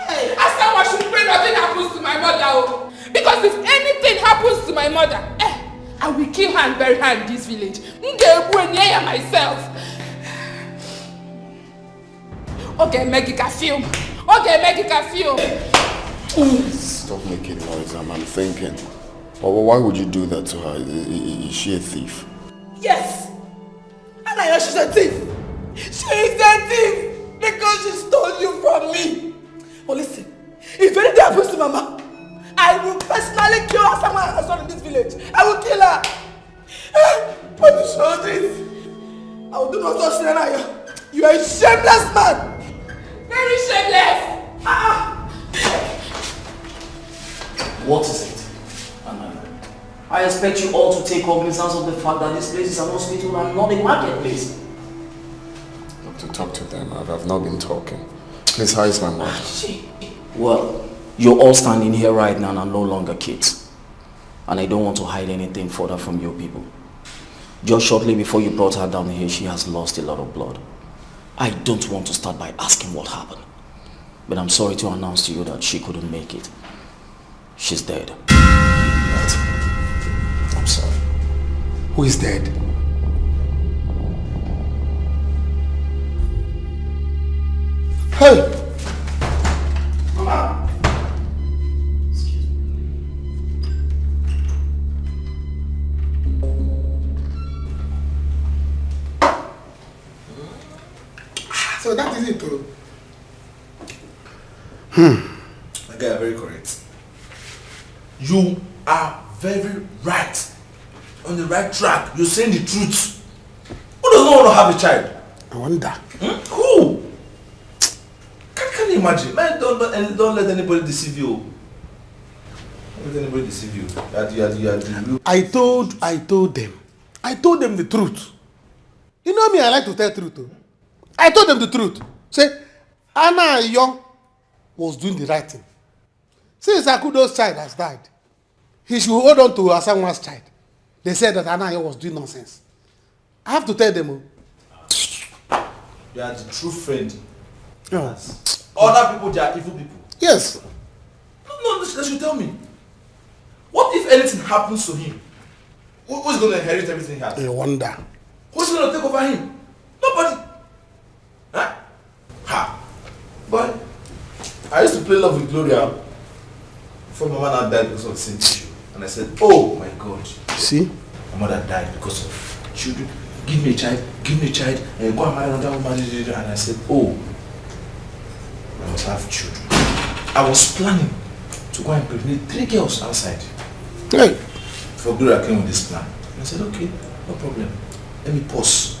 Hey, I said I should pray nothing happens to my mother. Because if anything happens to my mother, I will kill her and bury her in this village. Myself. Okay, make it a film. Stop making noise, I'm thinking. Why would you do that to her? Is she a thief? Yes! Anaya, she's a thief! She is a thief! Because she stole you from me! But listen, if anything happens to Mama, I will personally kill her someone has done in this village. I will kill her! But you show this! I will do not touch Anaya. You are a shameless man! Very shameless! What is it, Anaya? I expect you all to take cognizance of the fact that this place is an hospital and not a marketplace. To talk to them, I've not been talking. Please, how is my mother? Well, you're all standing here right now and are no longer kids. And I don't want to hide anything further from you people. Just shortly before you brought her down here, she has lost a lot of blood. I don't want to start by asking what happened. But I'm sorry to announce to you that she couldn't make it. She's dead. What? I'm sorry. Who is dead? Hey! Mama! Excuse me. So that is it, too. My guy, very correct. You are very right. On the right track. You're saying the truth. Who does not want to have a child? I wonder. Who? Can you imagine? Man, don't let anybody deceive you. Don't let anybody deceive you. I told them the truth. You know me, I like to tell the truth. Too. I told them the truth. Say, Anna Young was doing the right thing. Since Akudo's child has died, he should hold on to Asanwa's child. They said that Anna Young was doing nonsense. I have to tell them. You are the true friend. Yes. Other people, they are evil people. Yes. No, they should tell me. What if anything happens to him? Who's going to inherit everything he has? I wonder. Who's going to take over him? Nobody. Huh? Ha. But I used to play love with Gloria before my mother died because of the same issue. And I said, oh my God. See? My mother died because of children. Give me a child, and go and marry another woman. And I said, oh, I must have children. I was planning to go and impregnate 3 girls outside. Hey. For Gloria came with this plan. And I said, okay, no problem. Let me pause.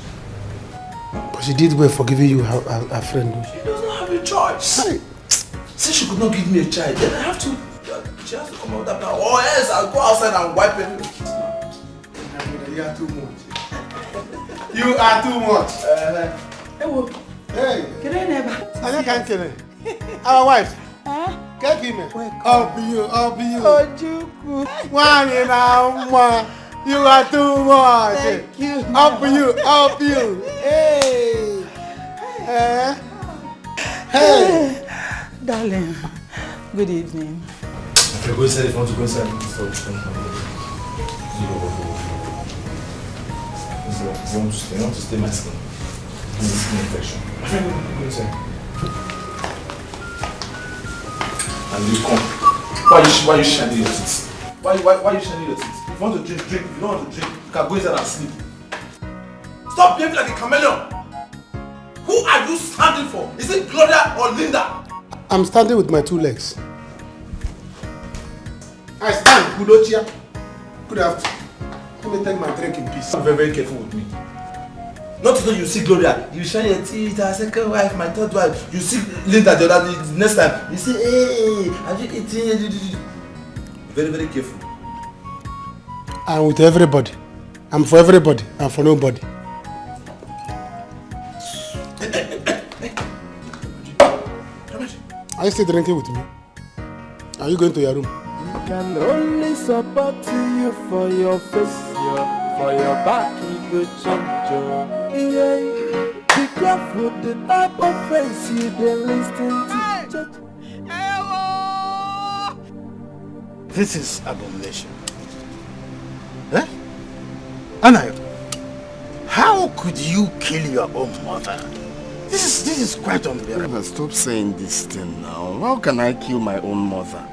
But she did well for giving you her friend. She doesn't have a choice. Hey. Since she could not give me a child, then I have to, she has to come out with that plan. Or else I'll go outside and wipe it. You are too much. You are too much. Hey. I can't kill her. Our wife. Can't kill me. Up you. One in our you are too much. Thank you. Up you. Hey. Hey. Darling, good evening. If you go inside, if you want to go inside, you want to stay my skin. Skin infection. Go inside. And you come. Why you shining your teeth? Why you shining your teeth? If you want to drink. If you don't want to drink, you can go inside and sleep. Stop behaving like a chameleon. Who are you standing for? Is it Gloria or Linda? I'm standing with my 2 legs. I stand, Kudochia. Good afternoon. Let me take my drink in peace. Be very, very careful with me. Not to know you see Gloria, you shine your teeth, our second wife, my third wife. You see Linda the other next time. You say, hey, are you eating? Very, very careful. I'm with everybody. I'm for everybody. I'm for nobody. Are you still drinking with me? Are you going to your room? Can only support you for your face, for your back, you go change. Yeah, be careful the type of face you dey listen to. This is abomination. Eh? Anayo, how could you kill your own mother? This is quite unbearable. Stop saying this thing now. How can I kill my own mother?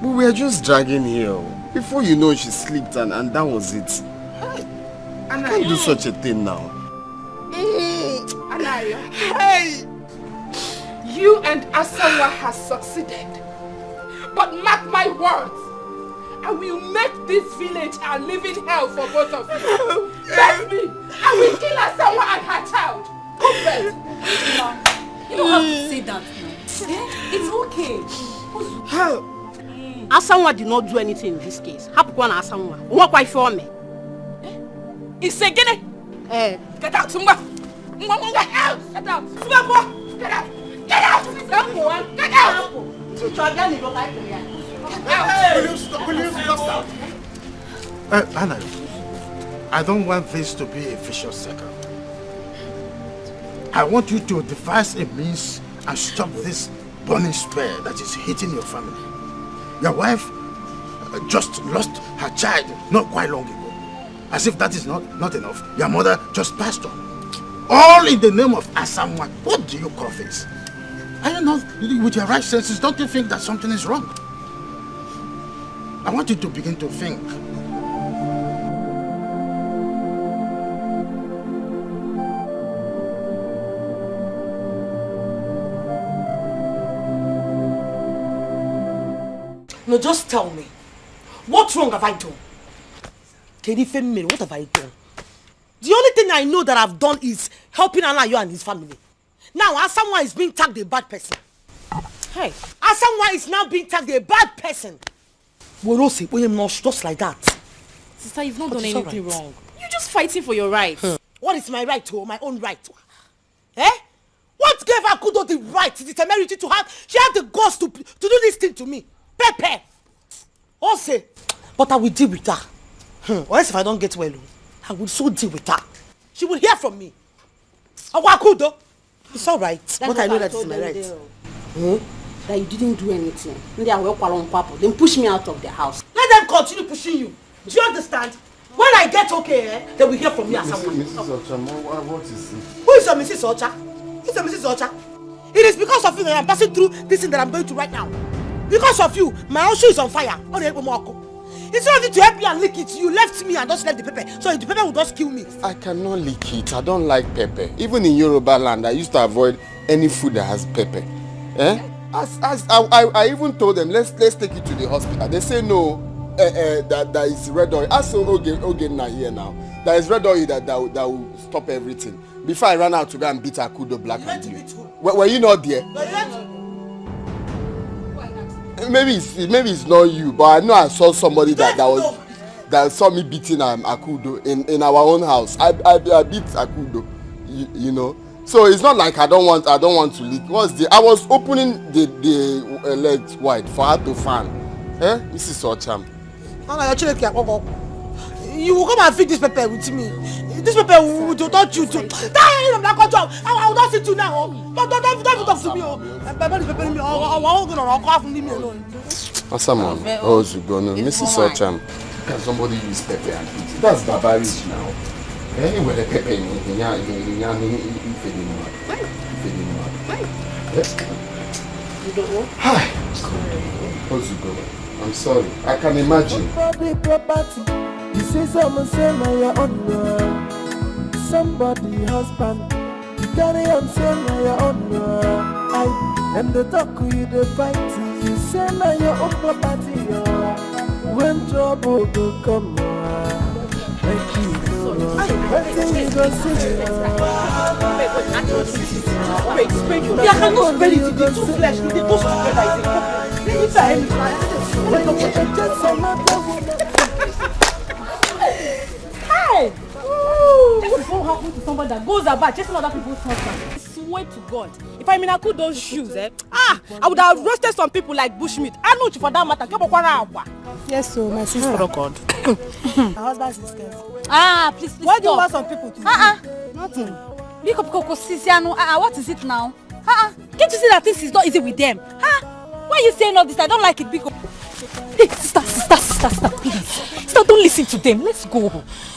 We were just dragging here. Before you know, she slept and that was it. I can't do such a thing now. Anayo, hey! You and Asawa has succeeded. But mark my words, I will make this village a living hell for both of you. Trust me, I will kill Asawa and her child. You don't have to say that. It's okay. Asawa did not do anything in this case. Hapukwa na Asawa. What quite for me? It's a guinea. Get out, Sumba. Get out. Get out. Sumba. Get out. Get out. Get out. Will you stop? Anna, I don't want this to be a vicious circle. I want you to devise a means and stop this burning spell that is hitting your family. Your wife just lost her child not quite long ago. As if that is not enough, your mother just passed on. All in the name of Asawa. What do you call this? I don't know, with your right senses, don't you think that something is wrong? I want you to begin to think. No, just tell me. What wrong have I done? What have I done? The only thing I know that I've done is helping Anayo and his family. Now, Asawa is being tagged a bad person. Hey, Asawa is now being tagged a bad person. Just like that. Sister, you've not done anything wrong. You're just fighting for your rights. What is my right to? My own right? Eh? What gave Akudo the right, the temerity to have? She had the guts to do this thing to me. Pepe. Also, but I will deal with her. Or else if I don't get well, I will so deal with her. She will hear from me. Akudo. It's all right. But I know that it's my right. That you didn't do anything. Then push me out of the house. Let them continue pushing you. Do you understand? When I get okay, they will hear from me as someone. Mrs. Ocha, what is it? Who is your Mrs. Ocha? Who's your Mrs. Ocha? It is because of you that I'm passing through this thing that I'm going to right now. Because of you, my house is on fire. Instead of you to help me and lick it, you left me and just left the pepper. So the pepper will just kill me. I cannot lick it. I don't like pepper. Even in Yoruba land, I used to avoid any food that has pepper. Eh? I even told them, let's take it to the hospital. They say no, that is red oil. I saw Ogen here now. There is red oil that will stop everything. Before I ran out to go and beat Akudo black and blue. Were you not there? Maybe it's not you, but I know I saw somebody that saw me beating Akudo in our own house. I beat Akudo, you know. So it's not like I don't want to leak. I was opening the legs wide for her to fan. Eh? Mrs. Ocham. You will come and feed this pepper with me. This pepper will touch you too. I will not sit you now. Don't talk to me. Leave me alone. Asaman, Mrs. Ocham. Can somebody use pepper and eat? That's barbaric now. Anyway, the pepper You don't know? Hi. I'm sorry. I can imagine. You say someone say my own somebody husband. You carry on say na your own. And the talk you the fight, you say na your own property. When trouble go come, make you know. When you go see, I cannot spell it. The two flesh, they go Hey! This won't happen to somebody that goes about chasing other people's husbands. I swear to God, if I'm in those shoes, I would have roasted some people like bushmeat. I know you for that matter. Yes, so my sister. Oh God. My husband's sister. Please What do you stop. want some people to do? Nothing. What is it now? Can't you see that this is not easy with them? Why are you saying all this? I don't like it, Bcos. Hey, sister, please. Sister, don't listen to them. Let's go.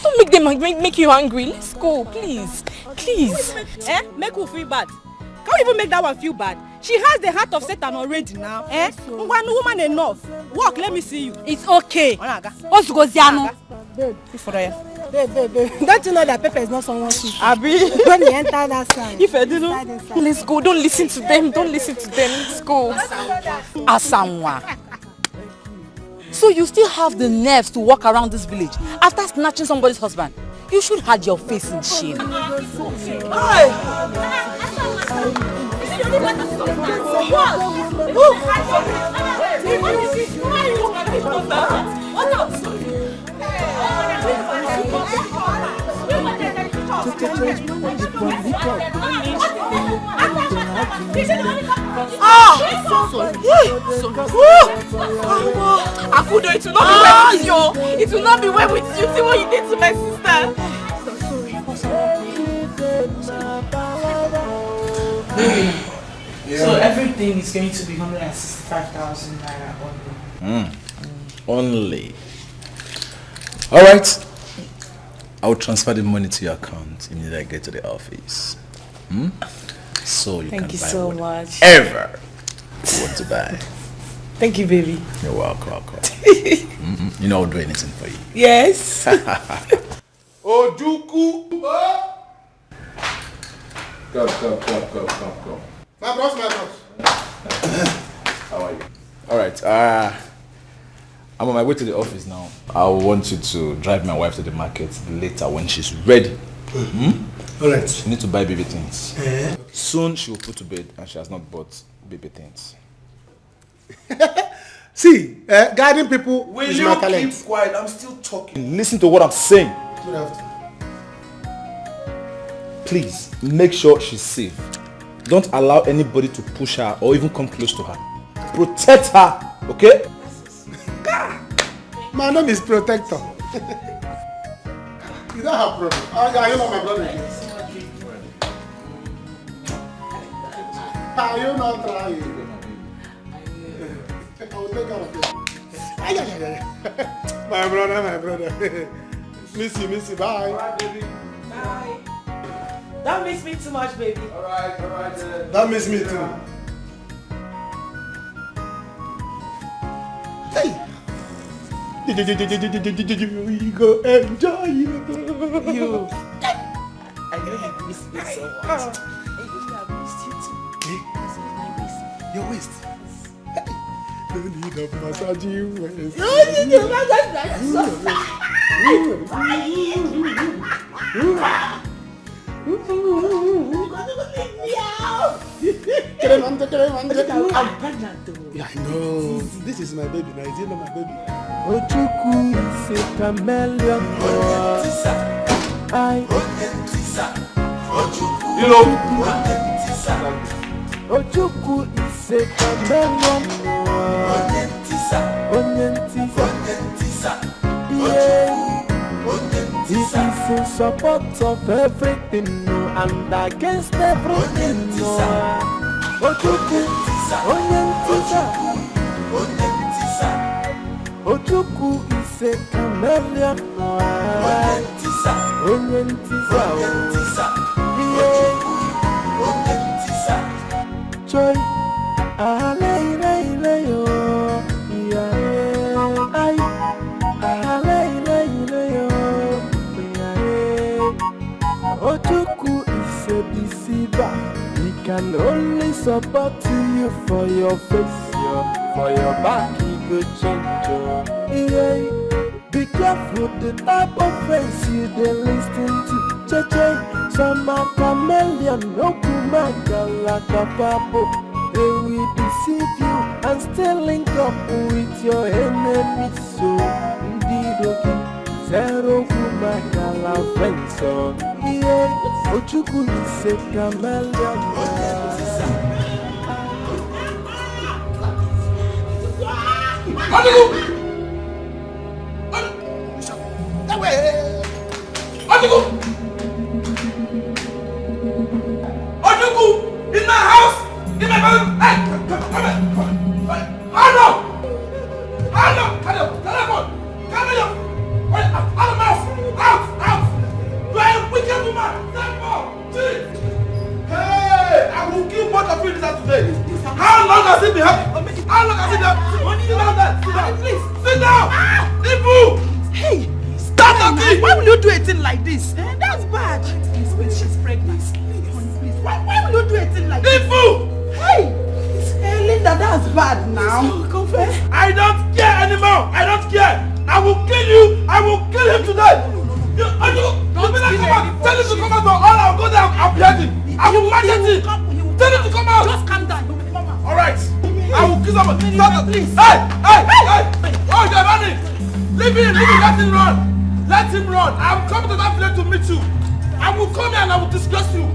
Don't make them make you angry. Let's go, please. Please. Make who feel bad? Can't even make that one feel bad. She has the heart of Satan already now. One woman enough. Walk, let me see you. It's okay. Babe, don't you know that Pepper is not someone's sister? Abi. When you enter that side. If I didn't. Let's go. Don't listen to them. Let's go. Asamwa. So you still have the nerves to walk around this village after snatching somebody's husband? You should hide your face in shame. Akudo, it will not be well with you. See what you did to my sister. So everything is going to be 165,000 naira only. Only. All right. I'll transfer the money to your account immediately I get to the office. So you Thank can you buy so whatever much. you want to buy. Thank you, baby. You're welcome. You know I'll do anything for you. Yes. Ojuku. Come. My boss. How are you? All right. I'm on my way to the office now. I want you to drive my wife to the market later when she's ready. All right. She needs to buy baby things. Soon she will put to bed and she has not bought baby things. See, guiding people Will is you my talent. keep quiet? I'm still talking. Listen to what I'm saying. Good afternoon. Please, make sure she's safe. Don't allow anybody to push her or even come close to her. Protect her, okay? My name is Protector. You don't have problem. Are you not my brother? Are you not trying? I will take care of you. My brother. Miss you. Bye. Bye. Don't miss me too much, baby. All right. That miss me too. Hey. You go enjoy you. I know you miss me so much. I missed you too. Your waist. No need of massaging waist. I'm pregnant though. Yeah, I know. This is my baby now. Is it not my baby? Ojuku is a chameleon. Ojuku is a chameleon. He is in support of everything and against everything. Ojuku, Ojuku is a chameleon. Joy, Ojuku is a deceiver. can only support you for your face, for your back, he go change you. Yeah. Be careful the type of friends you dey listen to. Cheche, some are chameleon, no kumaka like a papo. They will deceive you and still link up with your enemies. So, indeed, okay, zero kumaka la friends. So, yeah, Ochuku is a chameleon. Ojuku! In my house! In my bedroom! Hey! Come here! Hello! Telephone! Come here! Out of my house! Out! You are a wicked woman! Hey! I will kill both of you this today! How long has it been happening? How long has it been happening? Sit down there! Sit down! Please! Sit down! Ibu! Hey! Stop talking! Why will you do a thing like this? That's bad. Please, she's pregnant. Please. Why will you do a thing like this? Ibu! Hey! Linda, that's bad now. Confess. I don't care anymore. I don't care. I will kill you. I will kill him today. You come out. Tell him to come out or all I'll go there. I'll behead him. I will murder him. Tell him to come out. Just calm down. All right. I will kill someone. Stop. Please. Hey. Oh, you're running. Leave him. Let him run. Let him run. I'm coming to that place to meet you. I will come here and I will discuss you.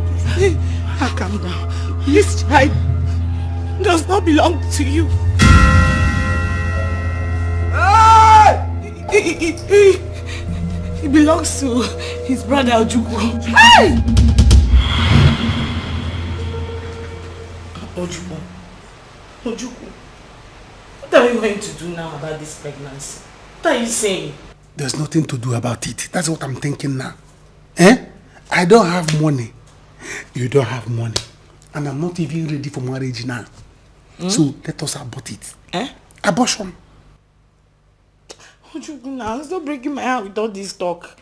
Calm down. This child does not belong to you. Hey! He belongs to his brother Ojuku. Hey! Ojuku, what are you going to do now about this pregnancy? What are you saying? There's nothing to do about it. That's what I'm thinking now. I don't have money. You don't have money. And I'm not even ready for marriage now. So let us abort it. Abortion. Ojuku, now stop breaking my heart with all this talk.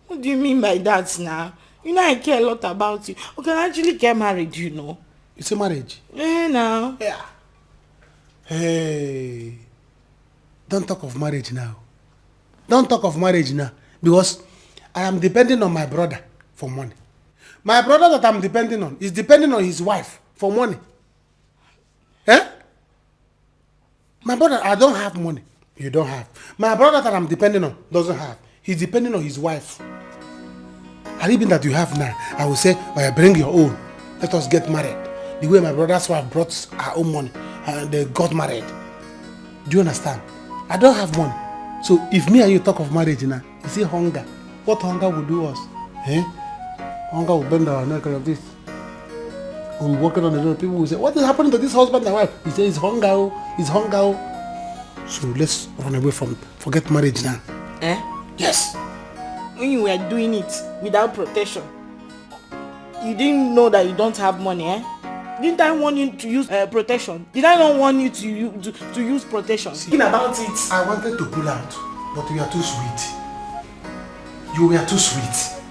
What do you mean by that now? You know I care a lot about you. I can actually get married, you know. You say marriage? Now. Yeah. Hey. Don't talk of marriage now. Don't talk of marriage now. Because I am depending on my brother for money. My brother that I'm depending on is depending on his wife for money. My brother, I don't have money. You don't have. My brother that I'm depending on doesn't have. He's depending on his wife. And even that you have now, I will say, bring your own. Let us get married. The way my brother's wife brought her own money and they got married. Do you understand? I don't have money. So if me and you talk of marriage now, you see hunger. What hunger will do us? Hunger will bend our neck like this. We'll be walking on the road. People will say, what is happening to this husband and wife? He says, it's hunger. It's hunger. So let's run away from, forget marriage now. Yes. When you were doing it without protection, you didn't know that you don't have money, Didn't I want you to use protection? Did I not want you to use protection? Thinking about it. I wanted to pull out, but you are too sweet. You were too sweet.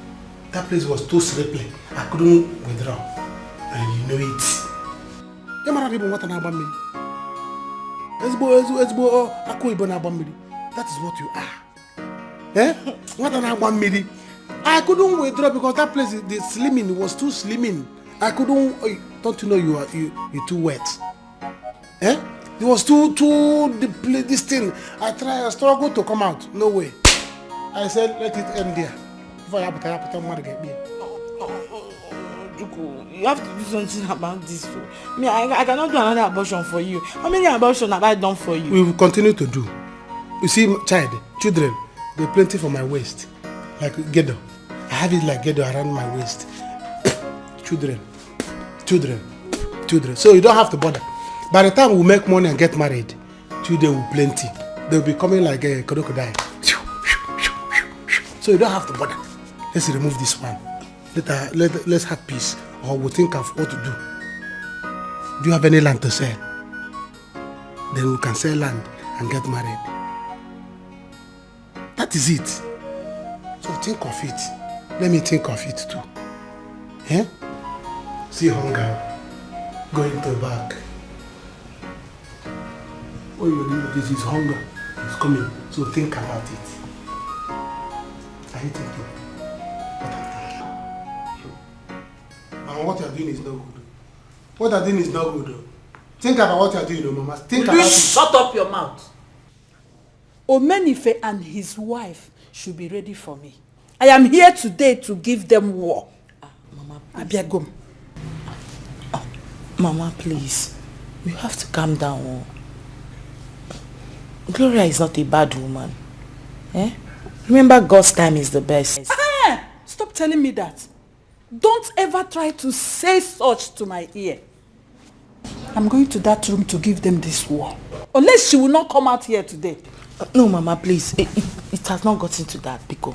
That place was too slippery. I couldn't withdraw. And you know it. That is what you are. What an abamiri. I couldn't withdraw because that place, the slimming was too slimming. I couldn't. Don't you know you're too wet? It was too this thing. I struggled to come out. No way. I said let it end there. Before I have to get me. You have to do something about this. Me, I cannot do another abortion for you. How many abortions have I done for you? We will continue to do. You see, children, they're plenty for my waist. Like ghetto. I have it like ghetto around my waist. Children. So you don't have to bother. By the time we make money and get married, children will plenty. They'll be coming like a crocodile. So you don't have to bother. Let's remove this one. Let's have peace, or we'll think of what to do. Do you have any land to sell? Then we can sell land and get married. That is it. So think of it. Let me think of it too. See hunger. going to back. All you know this is hunger. It's coming. So think about it. Are you thinking? And what you're doing is not good. What you're doing is not good. Think about what you're doing, Mama. Think about it. Shut up your mouth. Omenife and his wife should be ready for me. I am here today to give them war. Mama, Abiagum. Mama, please. You have to calm down. Gloria is not a bad woman. Eh? Remember, God's time is the best. Stop telling me that. Don't ever try to say such to my ear. I'm going to that room to give them this war. Unless she will not come out here today. No, Mama, please. It has not gotten to that, Biko.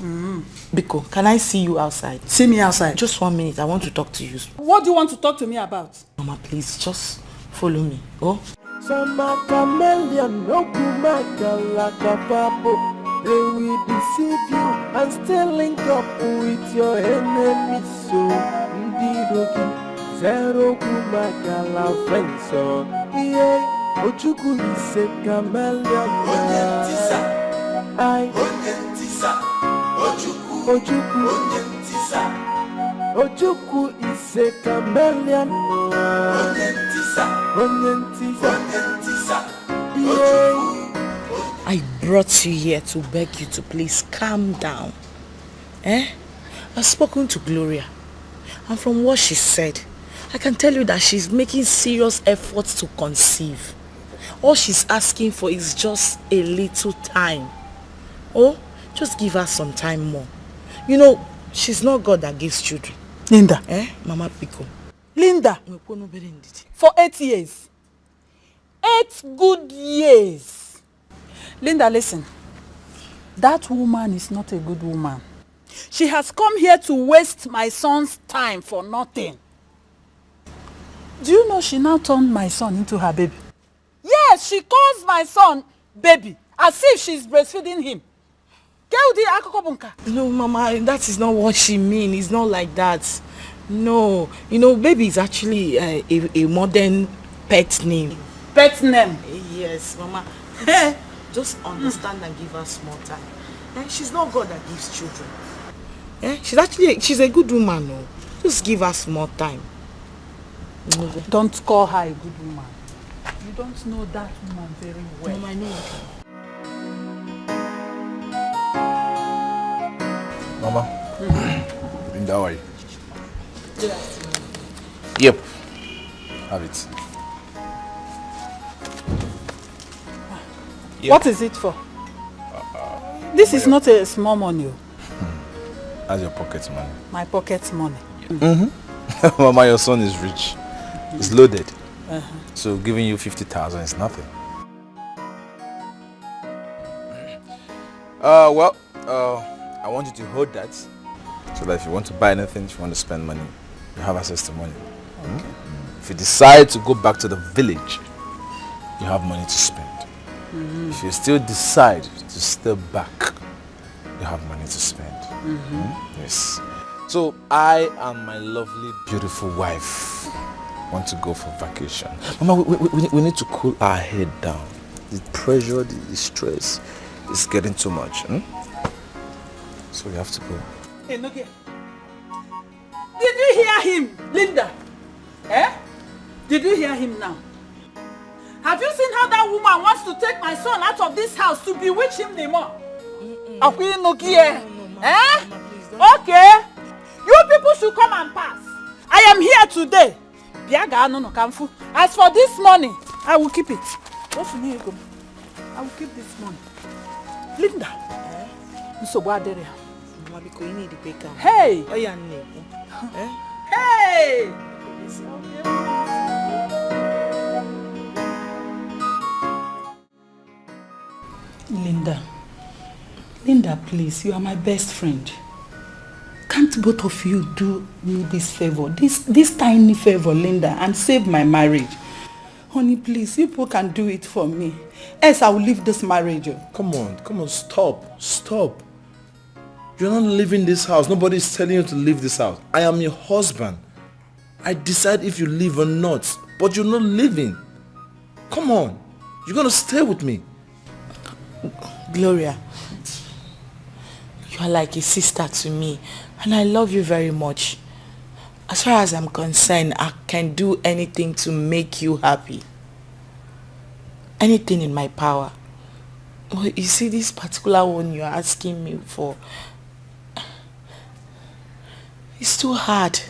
Biko, can I see you outside? See me outside. Just 1 minute. I want to talk to you. What do you want to talk to me about? Mama, please, just follow me. Oh? Some chameleon, no kumaka like a papo. They will deceive you and still link up with your enemies. So, Ndiroki, zero kumaka la friends. So, yeah, Ochuku is a chameleon. I, Ochuku is a chameleon. I brought you here to beg you to please calm down. I've spoken to Gloria, and from what she said, I can tell you that she's making serious efforts to conceive. All she's asking for is just a little time. Oh, just give her some time more. You know, she's not God that gives children. Linda. Mama Biko. Linda. For 8 years. 8 good years. Linda, listen. That woman is not a good woman. She has come here to waste my son's time for nothing. Do you know she now turned my son into her baby? Yes, she calls my son baby, as if she's breastfeeding him. No, Mama, that is not what she means. It's not like that. No. You know, baby is actually a modern pet name. Pet name? Yes, Mama. Just understand and give her small time. She's not God that gives children. She's a good woman. No? Just give her small time. Don't call her a good woman. You don't know that woman very well. Mama, I know. Mama, Linda, how are you? Good afternoon. Yep, have it. Yep. What is it for? This is not a small money. That's your pocket money. My pocket money. Mama, your son is rich. He's loaded. So giving you 50,000 is nothing. I want you to hold that so that if you want to buy anything, if you want to spend money, you have access to money. Okay. If you decide to go back to the village, you have money to spend. If you still decide to stay back, you have money to spend. Yes. So I and my lovely, beautiful wife want to go for vacation. Mama, we need to cool our head down. The pressure, the stress is getting too much. So we have to go. Hey, look here. Did you hear him, Linda? Did you hear him now? Have you seen how that woman wants to take my son out of this house to bewitch him the more? Okay. You people should come and pass. I am here today. As for this money, I will keep it. I will keep this money. Linda. Hey! Hey! Linda, please, you are my best friend. Can't both of you do me this favor, this tiny favor, Linda, and save my marriage? Honey, please, you people can do it for me. Else I will leave this marriage. Come on, stop. You're not leaving this house. Nobody is telling you to leave this house. I am your husband. I decide if you leave or not. but you're not leaving. Come on. You're going to stay with me. Gloria, you are like a sister to me, and I love you very much. As far as I'm concerned, I can do anything to make you happy. Anything in my power. But you see, this particular one you're asking me for, it's too hard.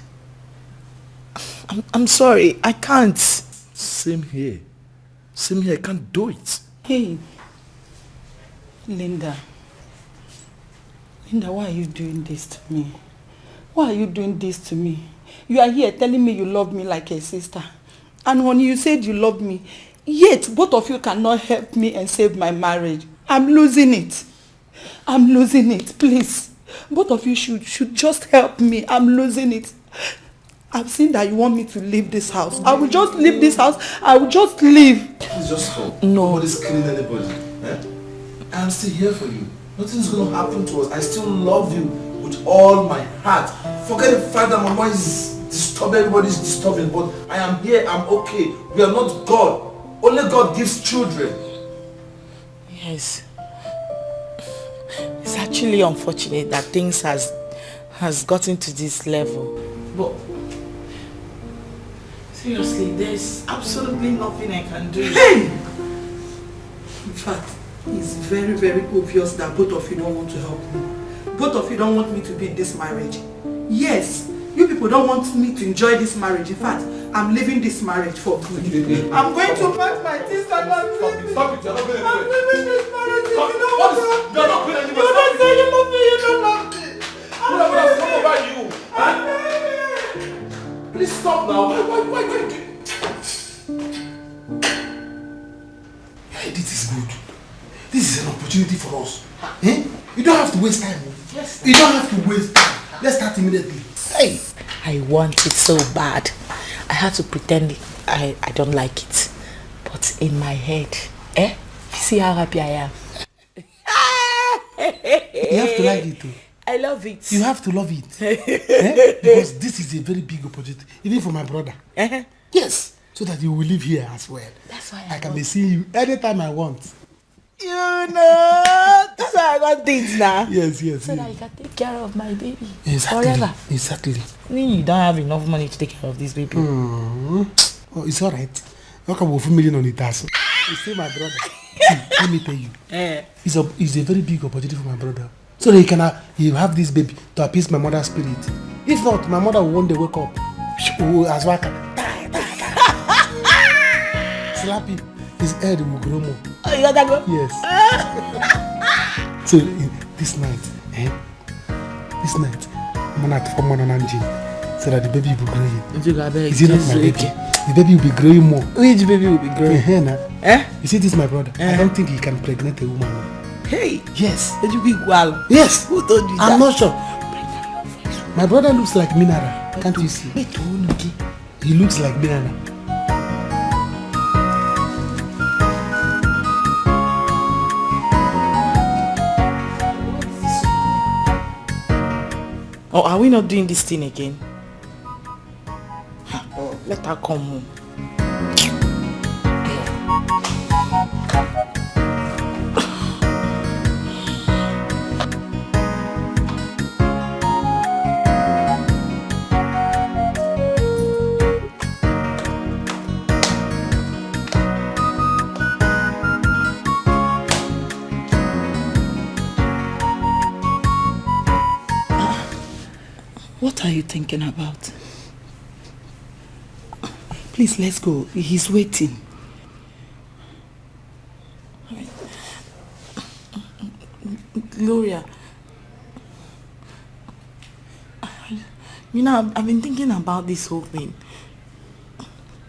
I'm sorry, I can't. Same here. Same here, I can't do it. Hey, Linda, why are you doing this to me? Why are you doing this to me? You are here telling me you love me like a sister. And when you said you love me, yet both of you cannot help me and save my marriage. I'm losing it. I'm losing it, please. Both of you should just help me. I'm losing it. I've seen that you want me to leave this house. I will just leave this house. I will just leave. Please just stop. No. Nobody's killing anybody. I'm still here for you. Nothing's going to happen to us. I still love you with all my heart. Forget the fact that my mom is disturbing, everybody's disturbing, but I am here, I'm okay. We are not God. Only God gives children. Yes. It's actually unfortunate that things has gotten to this level. But seriously, there's absolutely nothing I can do. Hey! In fact, it's very, very obvious that both of you don't want to help me. Both of you don't want me to be in this marriage. Yes, you people don't want me to enjoy this marriage. In fact, I'm leaving this marriage for good. I'm going to pack my things and I'm leaving. Stop it, you're not going I'm leaving this marriage. Stop. You don't want to help me. You're not going anywhere. You don't say you love me, you don't love me. I'm leaving. Please stop now. Why do you... Hey, this is good. This is an opportunity for us. Eh? You don't have to waste time. Yes. You don't have to waste time. Let's start immediately. Hey, I want it so bad. I had to pretend I don't like it. But in my head, you see how happy I am. You have to like it too. I love it. You have to love it. Because this is a very big opportunity. Even for my brother. Yes. So that you will live here as well. That's why I can be seeing you anytime I want. You know, that's why I got things now. Yes. So that you can take care of my baby. Exactly. Forever. Exactly. You don't have enough money to take care of this baby. Oh, it's alright. You can go for $1 million on it. You see my brother. See, let me tell you. It's a very big opportunity for my brother. So that you have this baby to appease my mother's spirit. If not, my mother will one day wake up. As waka. Slap him. His head will grow more. Oh, you got that go? Yes. So this night, I'm gonna have to form an engine so that the baby will be growing. Is it not my baby? The baby will be growing more. Which baby will be growing? You see, this is my brother. I don't think he can pregnant a woman. Hey. Yes. Did you be well? Yes. Who told you that? I'm not sure. My brother looks like Minara. Can't you see? He looks like Minara. Oh, are we not doing this thing again? Let her come home. What are you thinking about? Please, let's go. He's waiting. Gloria, you know, I've been thinking about this whole thing.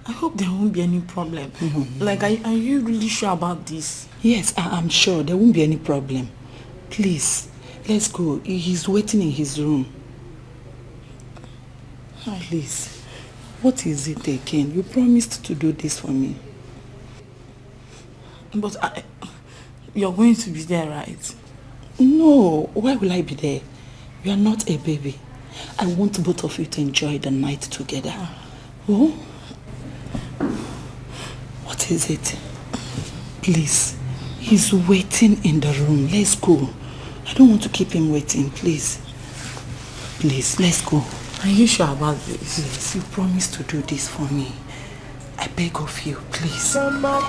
I hope there won't be any problem. Like, are you really sure about this? Yes, I'm sure there won't be any problem. Please, let's go. He's waiting in his room. Please, what is it again? You promised to do this for me. But you're going to be there, right? No, why will I be there? You are not a baby. I want both of you to enjoy the night together. Oh? What is it? Please. He's waiting in the room. Let's go. I don't want to keep him waiting, please. Please, let's go. Are you sure about this? Yes, you promised to do this for me. I beg of you, please. They will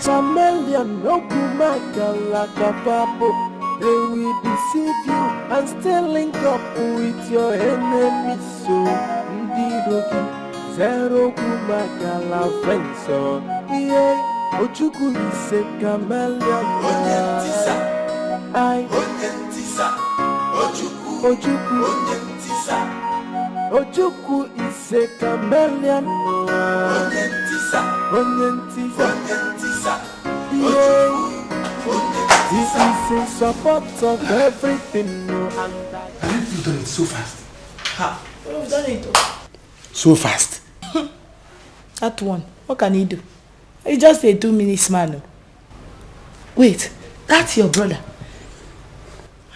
deceive you and still link up with your enemies. So, zero kumakala friends. So, yeah. Ojuku is a chameleon. Ojuku is a chameleon. This is in support of everything. You've done it so fast. Ha! We've done it. So fast. That one. What can he do? He's just a 2 minutes man. Wait, that's your brother.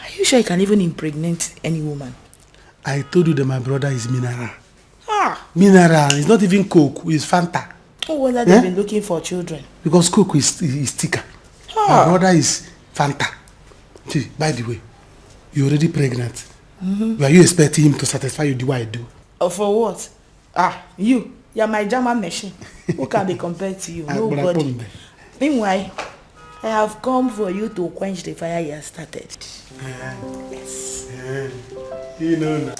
Are you sure you can even impregnate any woman? I told you that my brother is mineral. Ah! Mineral. It's not even Coke. It's Fanta. No wonder they've been looking for children. Because Coke is thicker. Ah. My brother is Fanta. See, by the way, you're already pregnant. Were you expecting him to satisfy you the way I do? For what? You're my German machine. Who can be compared to you? Nobody. Meanwhile, I have come for you to quench the fire you have started. Yes. You know now.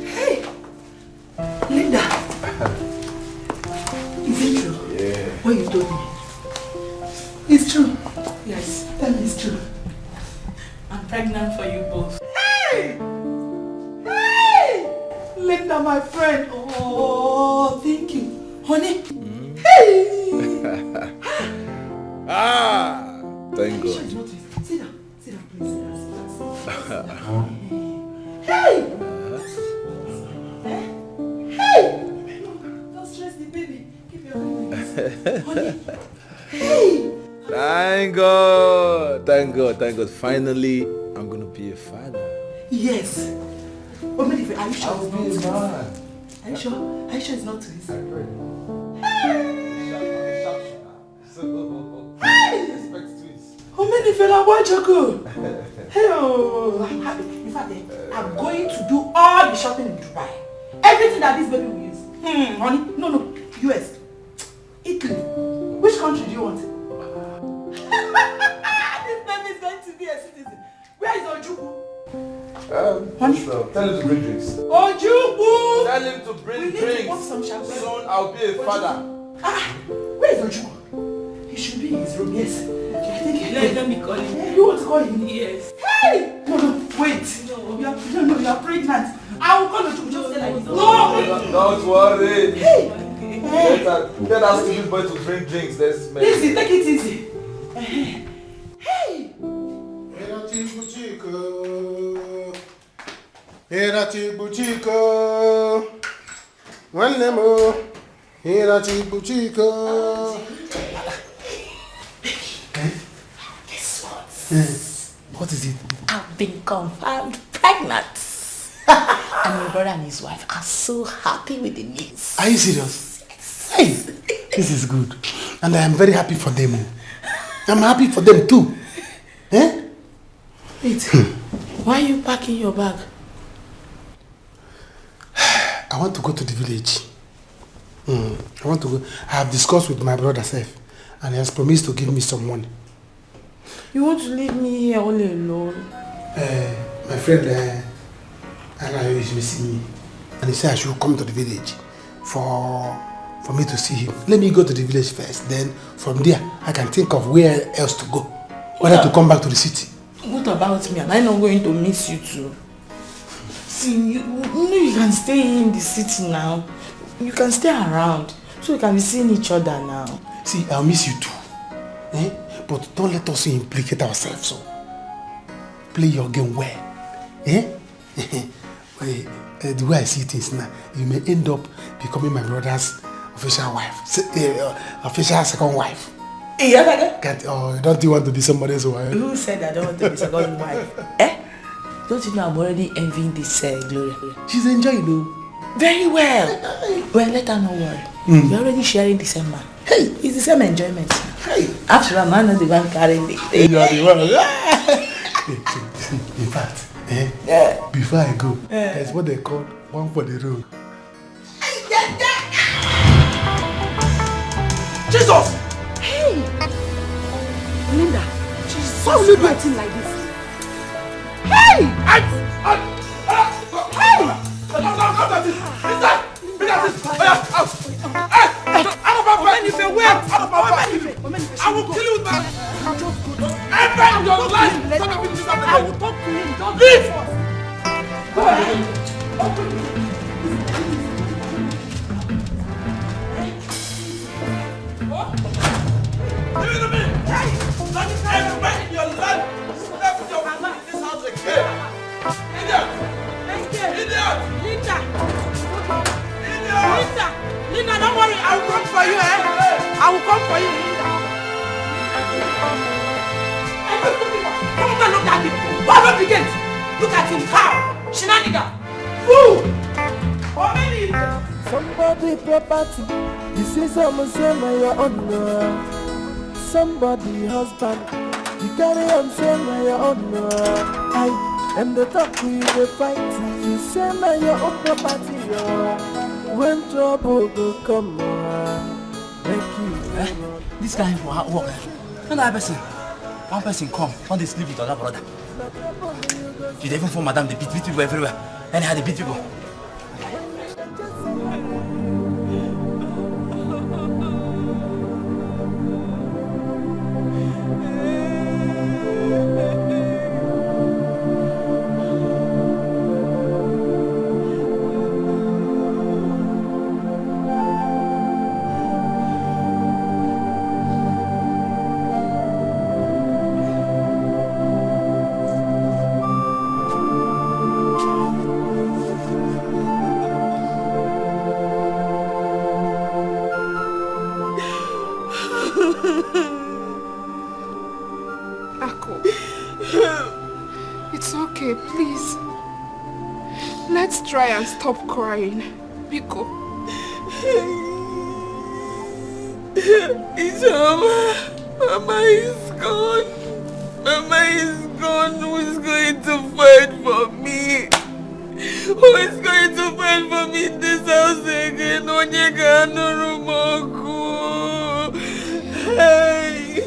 Hey! Linda! Is it true? Yeah. What you told me? It's true. Yes, tell me it's true. I'm pregnant for you both. Hey! Hey! Linda, my friend. Oh, thank you. Honey. Hey! Thank God. Sit down, please. Sit down. Hey! Hey! Don't stress the baby. Keep your hands. Honey. Hey! Thank God. Finally, I'm gonna be a father. Yes. But are you sure I'll be a man. Are you sure? Are you sure it's not too easy? Hey, I'm happy. In fact, I'm going to do all the shopping in Dubai. Everything that this baby will use. Honey, no, US, Italy. Which country do you want? This baby is going to be a citizen. Where is Ojuku? Honey? Tell him to bring drinks. Ojuku! Tell him to bring drinks. Soon I'll be a father. Where is Ojuku? He should be in his room, yes. I think Let me call him. You want to call him? Yes. Hey! No, wait. No, you are pregnant. I will call Ojuku just say like this. No! Don't worry. Hey! Let us give this boy to drink drinks. Let's make Easy, take it easy. Hey! Guess what? What is it? I've been confirmed pregnant. And my brother and his wife are so happy with the news. Are you serious? Hey, this is good. And I am very happy for them. I'm happy for them too. Eh? Wait, why are you packing your bag? I want to go to the village. I want to go. I have discussed with my brother Seth, and he has promised to give me some money. You want to leave me here all alone? My friend Anayo is missing me, and he said I should come to the village for me to see him. Let me go to the village first, then from there I can think of where else to go. Whether to come back to the city. What about me? Am I not going to miss you too? See, you know you can stay in the city now. You can stay around, so we can be seeing each other now. See, I'll miss you too. But don't let us implicate ourselves. So play your game well. The way I see things now, you may end up becoming my brother's official wife, official second wife. Don't you want to be somebody's wife? Who said I don't want to be second wife? Don't you know I'm already envying this Gloria? She's enjoying, though. Very well. Well, let her not worry. You're already sharing the same man. Hey, it's the same enjoyment. Hey, after all, man, not the one carrying the. You are the one. In fact, before I go, there's what they call one for the road. Jesus! Hey! Linda, Jesus, why will you do a thing like this? Hey! Hey! I will kill you with my... Ever in your life! I will talk to him. Leave! Give it to me! Not ever in your life step your foot in this house again! Idiot! Idiot! Linda, don't worry, I will come for you, I will come for you, Linda. Come on, look at him. Open the gate. Look at him, cow. Shenanigan. Fool. Somebody property. This is almost your own. Somebody husband. You carry on saying your own. I am the talk we the fight. You say your own property. When trouble will come, This guy walk. Another person. One person come, on the sleep with other brother. You even for madam, they beat people everywhere. Anyhow, they beat people. Try and stop crying, Biko. It's Mama is gone. Mama is gone. Who is going to fight for me? Who is going to fight for me in this house again? Onyeka Nurumoku. Hey.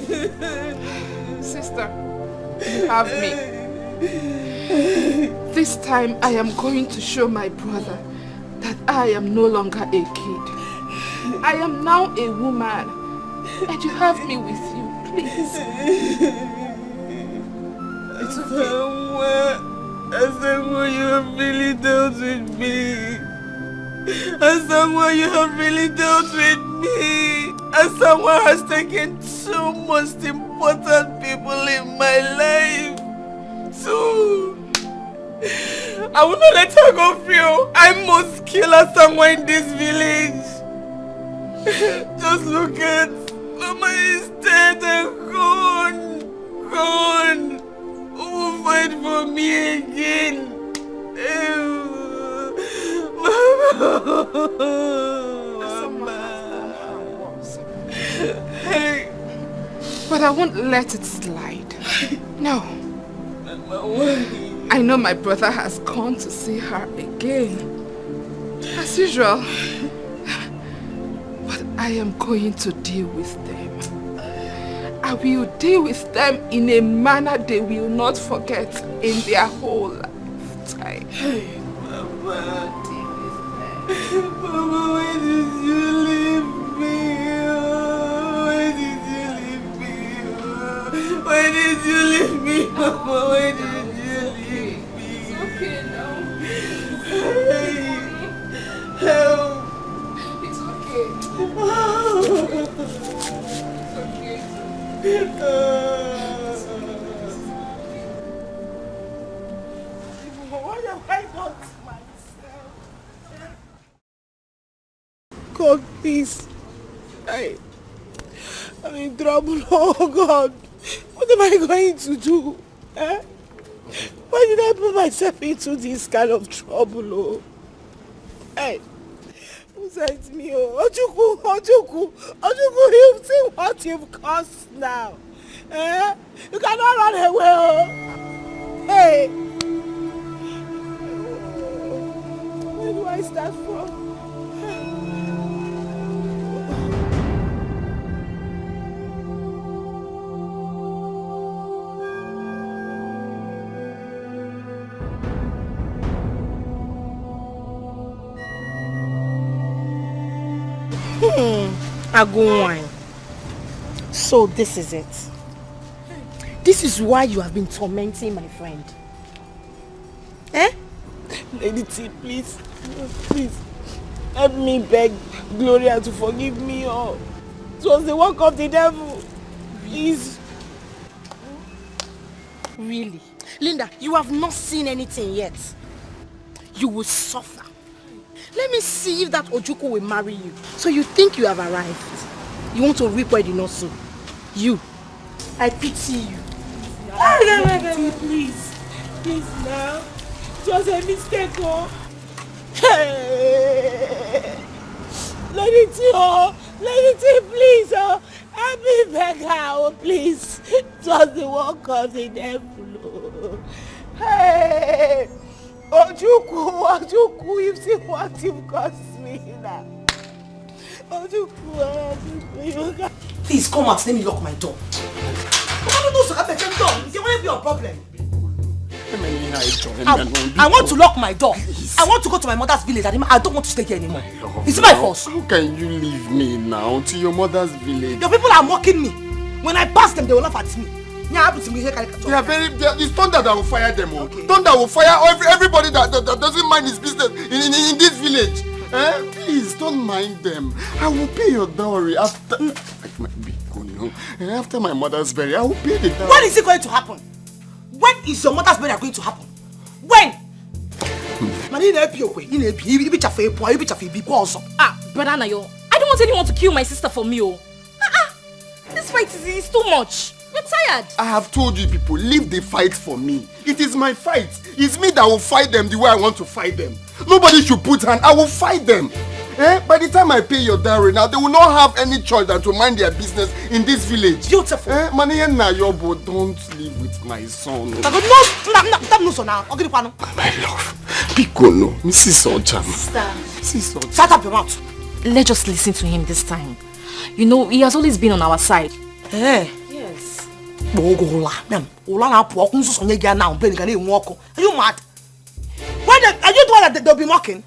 Sister, you have me. This time I am going to show my brother that I am no longer a kid. I am now a woman, and you have me with you, please. It's okay. As someone you have really dealt with me. As someone you have really dealt with me. As someone has taken two most important people in my life. Two. I will not let her go free. I must kill her somewhere in this village. Just look at Mama is dead and gone. Gone. Who will fight for me again? Mama. Hey. But I won't let it slide. No. I know my brother has gone to see her again, as usual, but I am going to deal with them. I will deal with them in a manner they will not forget in their whole lifetime. Hey, Mama, Mama, why did you leave me? Why did you leave me? Why did you leave me, Mama? Why did you? Help! It's okay. It's Why have I got myself? God, please. I'm in trouble. Oh God. What am I going to do? Why did I put myself into this kind of trouble, oh? Hey, who sent me, oh? Ojuku, you've seen what you've caused now. Eh? You cannot run away, oh. Hey. Where do I start from? Agunwine. So this is it. This is why you have been tormenting my friend. Eh? Lady T, please. Please. Help me beg Gloria to forgive me. Oh. It was the work of the devil. Please. Really? Linda, you have not seen anything yet. You will suffer. Let me see if that Ojuku will marry you. So you think you have arrived. You want to reap where you not sow. You. I pity you. Please. Please now. It was a mistake, oh. Hey. Lady T, please, oh. Help me beg her, oh, please. It was the work of the devil, oh. Hey. Ojuku, you've seen what you've cost me now. Ojuku, you can't. Please come out, let me lock my door. I want to be a problem. I want to lock my door. Please. I want to go to my mother's village. I don't want to stay here anymore. Is it my fault? How can you leave me now to your mother's village? Your people are mocking me. When I pass them, they will laugh at me. They are it's Thunder that will fire them. Okay. Thunder will fire everybody that doesn't mind his business in this village. Please don't mind them. I will pay your dowry after my mother's burial. I will pay the dowry. When is it going to happen? When is your mother's burial going to happen? When? Brother Nayo, I don't want anyone to kill my sister for me, oh. This fight is too much. We're tired. I have told you people, leave the fight for me. It is my fight. It's me that will fight them the way I want to fight them. Nobody should put hand. I will fight them. By the time I pay your dowry now, they will not have any choice than to mind their business in this village. Beautiful. Maniyan Nayobo, don't live with my son. My love. Biko no. Mrs. Ojam. Mrs. Ojam. Shut up your mouth. Let's just listen to him this time. You know, he has always been on our side. Yes. Are you mad? Are you the one that they'll be mocking?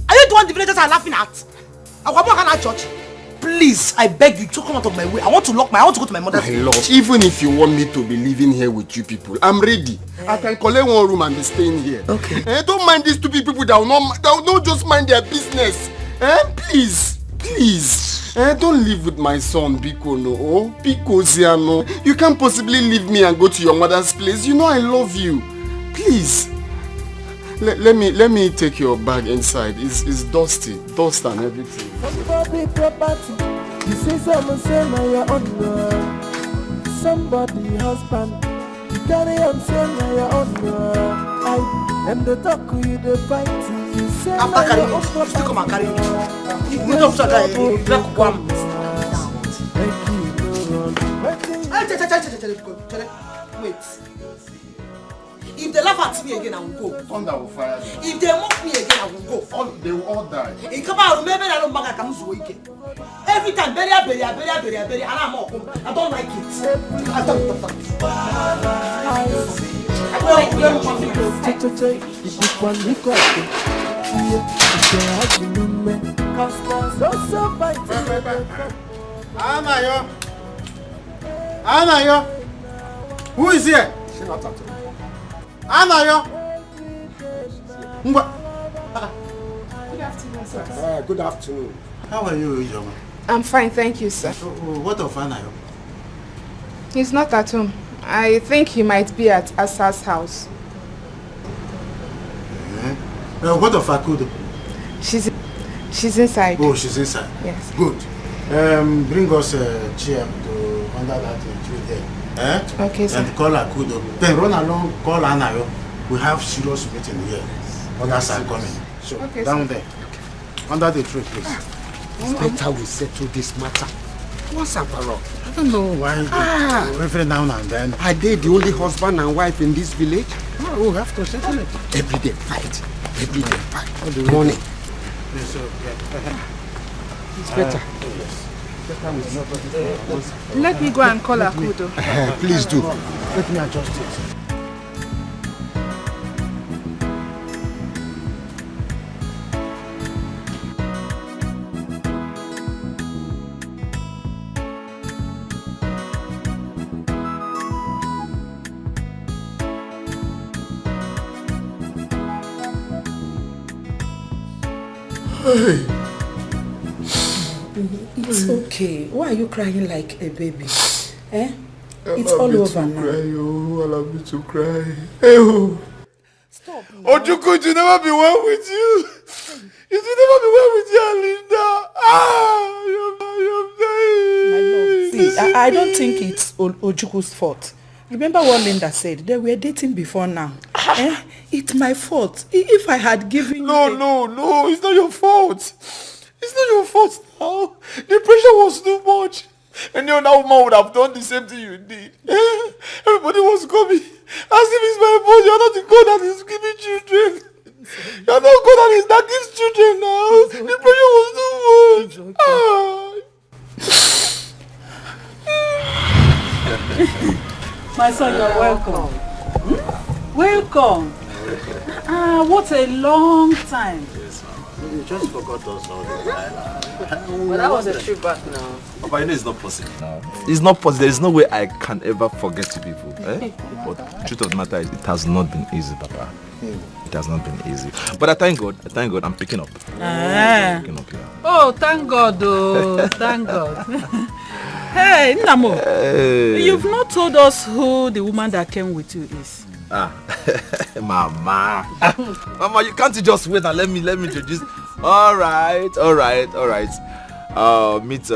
Are you the one the villagers are laughing at? Church? Please, I beg you to come out of my way. I want to go to my mother's house. My love, even if you want me to be living here with you people, I'm ready. I can collect one room and be staying here. Okay. Don't mind these two people that will not just mind their business. Please. Don't live with my son, Biko no. Oh, Biko Ziano. You can't possibly leave me and go to your mother's place. You know I love you. Please. Let me take your bag inside. It's dusty. Dust and everything. Somebody property. You say someone say now you're on somebody husband. You carry on say now you're on and the talk you the fight. You say after carrying you still come and carry me. You don't talk like black one. Wait. If they laugh at me again, I will go. Thunder will fire them. If they mock me again, I will go. They will all die. Every time, bury, and I'm all home. I don't like it. I don't like Anayo. Who is here? She's not at all. Anayo. Good afternoon, sir. Good afternoon. How are you, Ijoma? I'm fine, thank you, sir. What of Anayo? He's not at home. I think he might be at Asa's house. What of Akudo? She's inside. Oh, she's inside? Yes. Good. Bring us a chair to under that tree there. Okay, sir. And call Akudo. Then run along, call Anayo. We have serious meeting here. Others are coming. So, Okay, down sir. there. Under the tree, please. It's better we settle this matter once and for all. I don't know why every now and then. Are they the only husband and wife in this village? Oh, we'll have to settle it. Every day fight. Every day fight. Morning. It's better. Let me go and call Akudo. Please do. Let me adjust it. Hey. It's okay. Why are you crying like a baby? Eh? It's all over now. Allow me to cry. Oh. Stop. Ojuku, you never be well with you. You should never be well with you, Linda. You're dying. See, I don't think it's Ojuku's fault. Remember what Linda said? They were dating before now. It's my fault. If I had given No, it's not your fault. It's not your fault now. The pressure was too much. And your now woman would have done the same thing you did. Everybody was coming. As if it's my fault. You're not the God that is giving children. You're not God that gives children now. The pressure was too much. My son, you're welcome. Welcome. What a long time. You just forgot us all the time. But that was a trip back now. Papa, you know it's not possible now. It's not possible. There is no way I can ever forget you people. But the truth of the matter is, it has not been easy, Papa. It has not been easy. But I thank God, I'm picking up. I'm picking up, yeah. Oh, thank God, oh, thank God. Hey, Namo, you've not told us who the woman that came with you is. Mama. Mama, you can't just wait and let me introduce. All right. Meet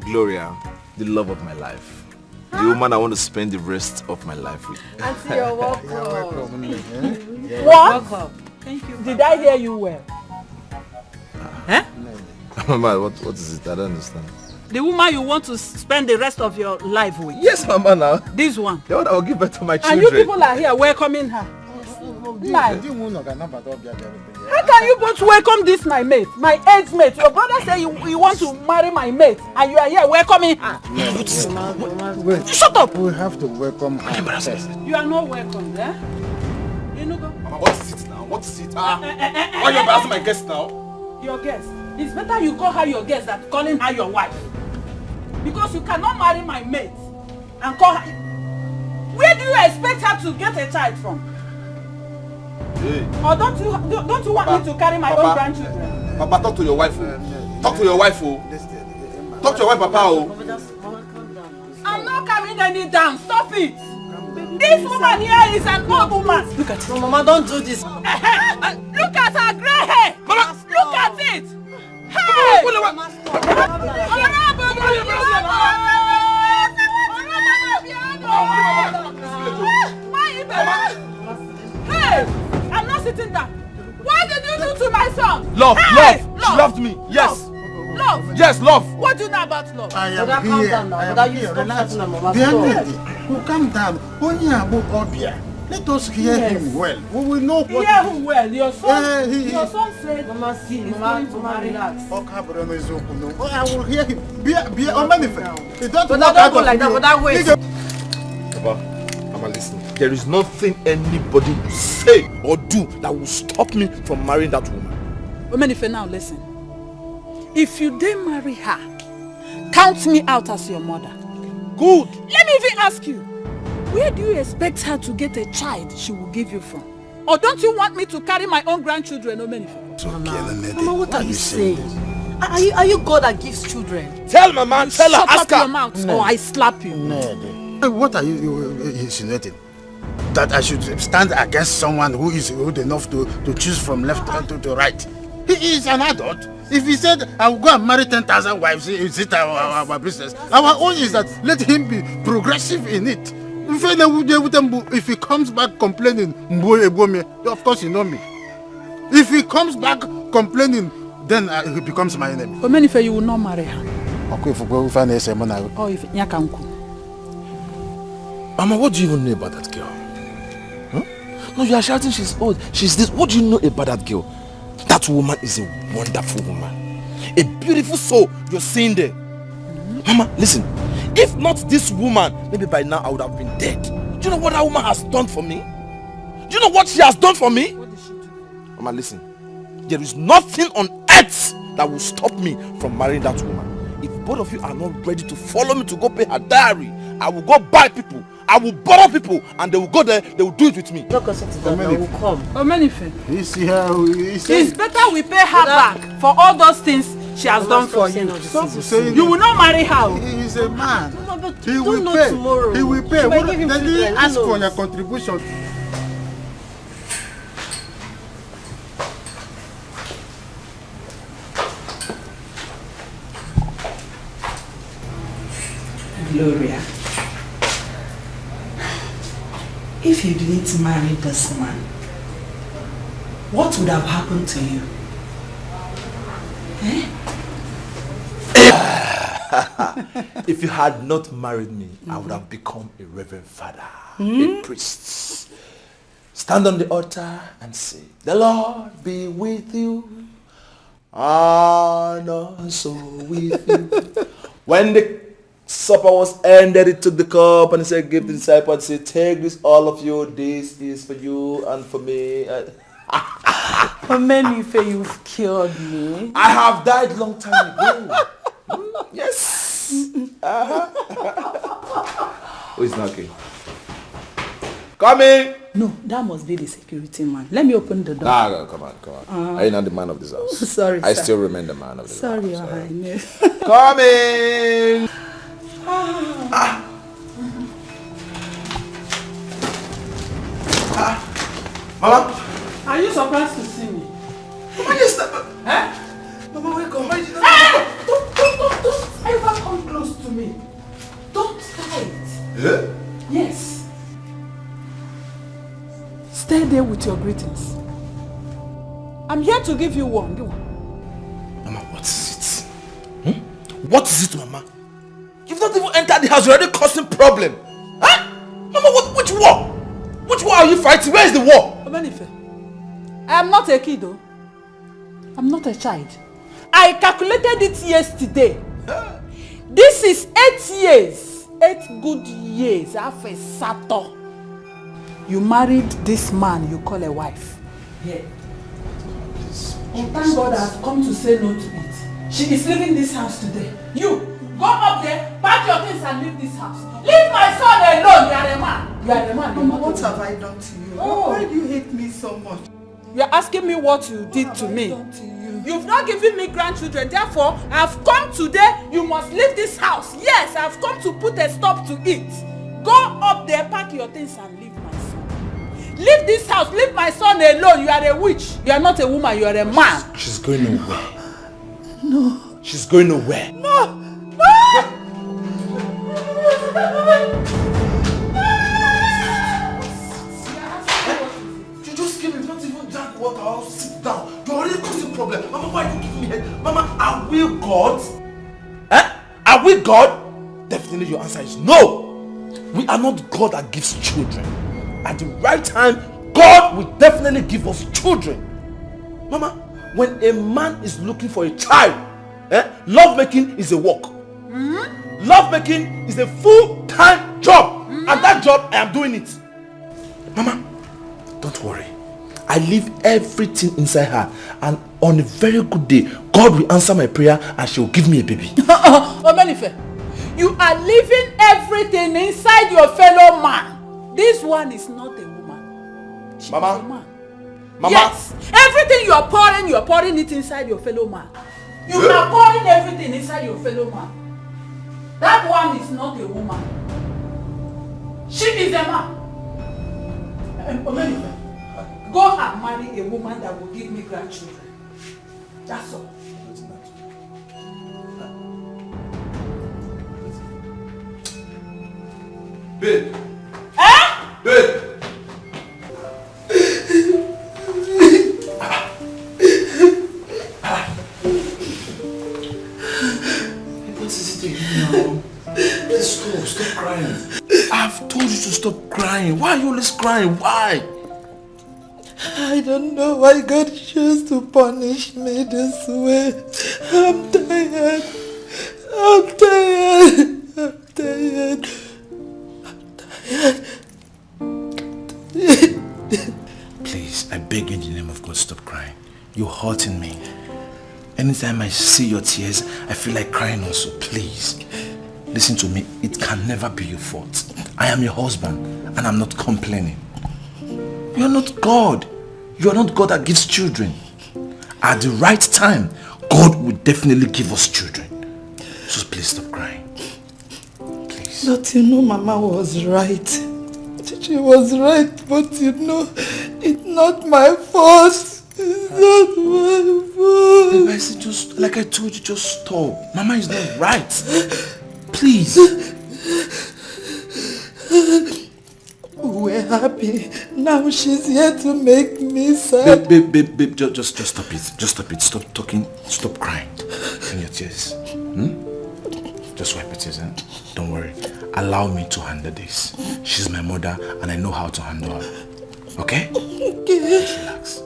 Gloria, the love of my life. The woman I want to spend the rest of my life with. Auntie, you're welcome. What? Welcome. Thank you. Did I hear you well? Mama, what is it? I don't understand. The woman you want to spend the rest of your life with? Yes, Mama, now. This one? The one that will give birth to my children. And you people are here welcoming her. How can you both welcome this my mate, my age mate? Your brother said you want to marry my mate and you are here welcoming her. Wait. Shut up! We have to welcome her first. You are not welcome, eh? You know, Mama, what is it now? What is it? Why are you embarrassing my guest now? Your guest. It's better you call her your guest than calling her your wife. Because you cannot marry my mate and call her. Where do you expect her to get a child from? Hey. Or don't you want me to carry my own grandchildren? Papa, talk to your wife. Talk to your wife. Talk to your wife, Papa. I'm not carrying any down. Stop it. This woman here is an old woman. Look at it. No, Mama, don't do this. Look at her grey hair. Mama, look at it. Hey! Hey! I'm not sitting down. What did you do to my son? Love. Hey! She loved me. Yes. Love. Yes, love. What do you know about love? I am here. Calm down. Let us hear him well. We will know what. Hear him well. Your son. Your son said. Mama, see. Mama, relax. I will hear him. It don't But don't go like that. But that way. Papa, Mama, listen. There is nothing anybody will say or do that will stop me from marrying that woman. Omenife, now listen. If you dare marry her, count me out as your mother. Good. Let me even ask you, where do you expect her to get a child she will give you from? Or don't you want me to carry my own grandchildren, Omenife? Mama, what are you saying? Are you God that gives children? Tell Mama, tell her, ask her. Shut up your mouth or I slap you. What are you insinuating? That I should stand against someone who is old enough to choose from left to right? He is an adult. If he said, I will go and marry 10,000 wives, is it our business? Our own is that let him be progressive in it. If he comes back complaining, of course you know me. If he comes back complaining, then he becomes my enemy. But Omenife, you will not marry her. Okay, if we find a sermon, I will. Oh, if Nyakanku. Mama, what do you even know about that girl? Huh? No, you are shouting she's old. She's this. What do you know about that girl? That woman is a wonderful woman. A beautiful soul you're seeing there. Mama, listen. If not this woman, maybe by now I would have been dead. Do you know what that woman has done for me? Do you know what she has done for me? What did she do? Mama, listen. There is nothing on earth that will stop me from marrying that woman. If both of you are not ready to follow me to go pay her dowry, I will go buy people. I will borrow people and they will go there, they will do it with me. Don't consider that, I will come. Omenife. It's better we pay her back for all those things she has done for you. You will not marry her. He is a man. He will pay. Tomorrow. He will pay. Then he ask for your contribution. Gloria, if you didn't marry this man, what would have happened to you? If you had not married me, I would have become a reverend father, a priest. Stand on the altar and say, the Lord be with you, and also with you. When the supper was ended, he took the cup and he said, give the disciples, and said, take this, all of you, this is for you and for me. Omenife, you've cured me. I have died long time ago. Yes. Who is knocking? Coming. No, that must be the security man. Let me open the door. Nah, come on. Are you not the man of this house? Sorry, I sir. still remain the man of this house. Sorry, Your Highness. Coming. Mama. Are you surprised to see me? Mama, you stop. Huh? Mama, wake up. Hey! Don't ever come close to me. Don't try it. Yeah? Yes. Stay there with your greetings. I'm here to give you one. Mama, what is it? What is it, Mama? You've not even entered the house, you're already causing problem. Huh? Mama, which war? Which war are you fighting? Where is the war? Omenife, I am not a kid though. I'm not a child. I calculated it yesterday. This is 8 years. 8 good years after Sato. You married this man you call a wife. Yeah. And thank God I've come to say no to it. She is leaving this house today. You, go up there, pack your things and leave this house. Leave my son alone. You are a man. You are a man. Mama, what have I done to you? Oh. Why do you hate me so much? You are asking me what you did to me. You've not given me grandchildren. Therefore, I've come today. You must leave this house. Yes, I've come to put a stop to it. Go up there, pack your things and leave my son. Leave this house. Leave my son alone. You are a witch. You are not a woman. You are a man. She's going nowhere. No. She's going nowhere. No. You just came in, not even drank water. I'll sit down. You're already causing problem. Mama, why are you giving me head? Mama, are we God? Are we God? Definitely your answer is no. We are not God that gives children. At the right time, God will definitely give us children. Mama, when a man is looking for a child, love making is a work. Love making is a full-time job. And that job, I am doing it. Mama, don't worry. I leave everything inside her. And on a very good day, God will answer my prayer and she will give me a baby. Omenife, you are leaving everything inside your fellow man. This one is not a woman. She Mama. is a man. Mama. Yes. Everything you are pouring it inside your fellow man. You are pouring everything inside your fellow man. That one is not a woman. She is a man. Omenife, go and marry a woman that will give me grandchildren. That's all. Babe, stop crying. I've told you to stop crying. Why are you always crying? Why? I don't know why God chose to punish me this way. I'm tired. I'm tired. I'm tired. Please, I beg you in the name of God, stop crying. You're hurting me. Anytime I see your tears, I feel like crying also. Please, listen to me. It can never be your fault. I am your husband and I'm not complaining. You are not God. You are not God that gives children. At the right time, God will definitely give us children. So please stop crying. Please. But you know Mama was right. She was right, but you know, it's not my fault. It's not my fault. Babe, I said just, like I told you, just stop. Mama is not right. Please. We're happy. Now she's here to make me sad. Babe, just stop it. Just stop it. Stop talking. Stop crying. In your tears. Just wipe your tears, eh? Don't worry. Allow me to handle this. She's my mother and I know how to handle her. Okay? Okay. Just relax.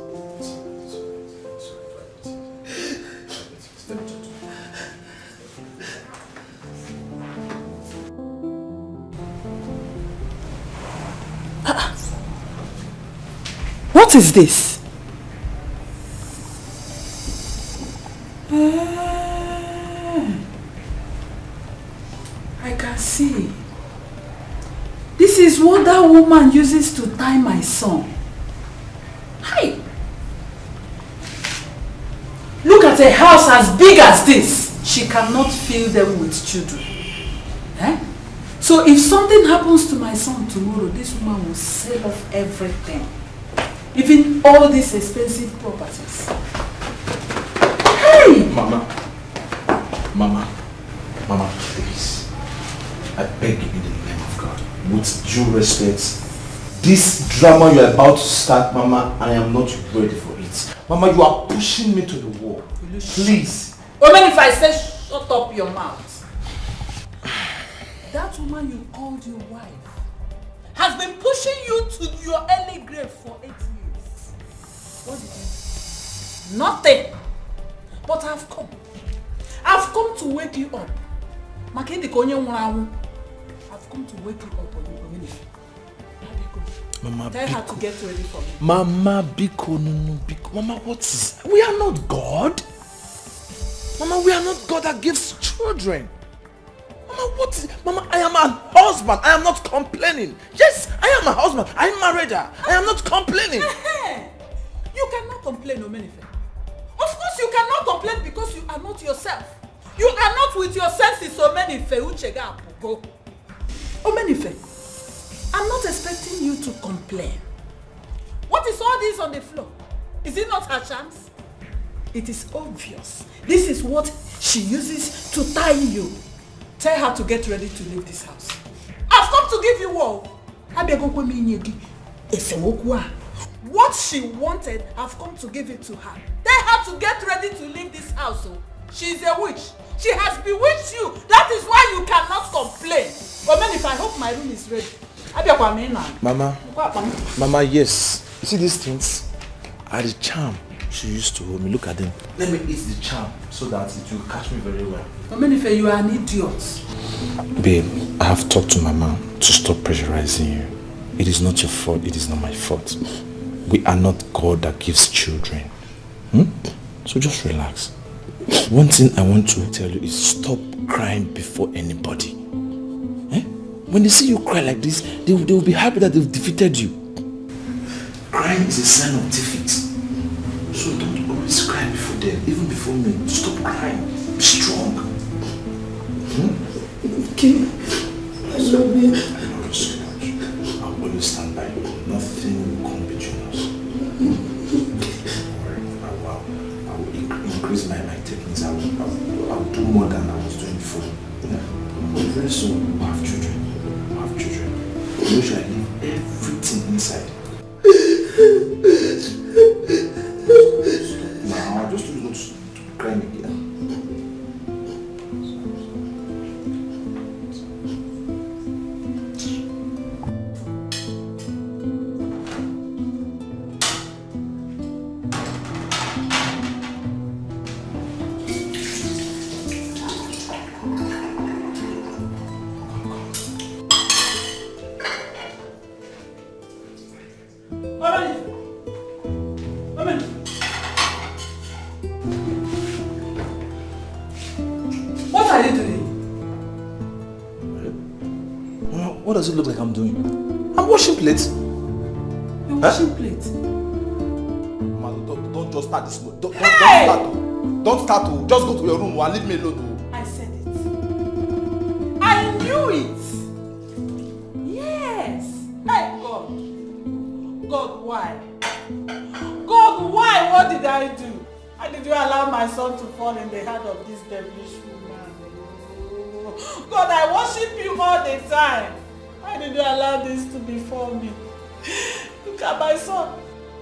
What is this? I can see. This is what that woman uses to tie my son. Hi! Look at a house as big as this. She cannot fill them with children. Eh? So if something happens to my son tomorrow, this woman will sell off everything. Even all these expensive properties. Hey! Mama, please. I beg you in the name of God, with due respect, this drama you're about to start, Mama, I am not ready for it. Mama, you are pushing me to the wall. Please. Woman, if I say shut up your mouth. That woman you called your wife has been pushing you to your early grave for 8 years. What did you do? Nothing. But I've come. I've come to wake you up. I've come to wake you up on your community. Mama, tell her to get ready for me. Mama, Biko, no, Biko. Mama, what is... We are not God. Mama, we are not God that gives children. Mama, what is... Mama, I am a husband. I am not complaining. Yes, I am a husband. I married her. I am not complaining. You cannot complain, Omenife. Of course you cannot complain because you are not yourself. You are not with your senses, Omenife. Omenife, I'm not expecting you to complain. What is all this on the floor? Is it not her chance? It is obvious. This is what she uses to tie you. Tell her to get ready to leave this house. I've come to give you war. What she wanted, I've come to give it to her. Tell her to get ready to leave this house. She is a witch. She has bewitched you. That is why you cannot complain. But man, if I hope my room is ready. Mama, yes. You see these things? Are the charm she used to hold me. Look at them. Let me eat the charm so that it will catch me very well. Omenife, you are an idiot. Babe, I have talked to Mama to stop pressurizing you. It is not your fault. It is not my fault. We are not God that gives children. So just relax. One thing I want to tell you is stop crying before anybody. When they see you cry like this, they will be happy that they've defeated you. Crying is a sign of defeat. So don't always cry before them, even before me. Stop crying. Be strong. Okay. I love you. I love you so much. I'll always stand by you. Nothing will come between us. Don't worry. I will increase my techniques. I will do more than I was doing before. Very soon we'll have children. We'll have children. We shall leave everything inside. Now I just told you not to cry again. are you doing? Mama, what does it look like I'm doing? I'm washing plates. You're washing plates? Mama, don't just start this. Don't start. Don't start to. Just go to your room and leave me alone. I said it. I knew it. Yes. Hey, God. God, why? God, why? What did I do? Why did you allow my son to fall in the hand of this devilish woman? God, I worship you all the time. Why did you allow this to befall me? Look at my son.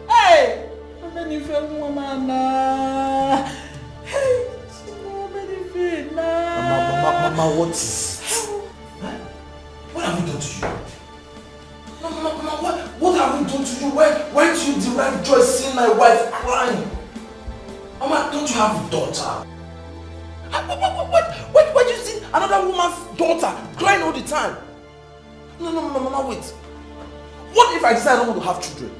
Hey! Hey! Mama, what is it? What have we done to you? Mama, what have we done to you? Why do you derive joy seeing my wife crying? Mama, don't you have a daughter? Why do you see another woman's daughter crying all the time? No, Mama, wait. What if I decide I don't want to have children?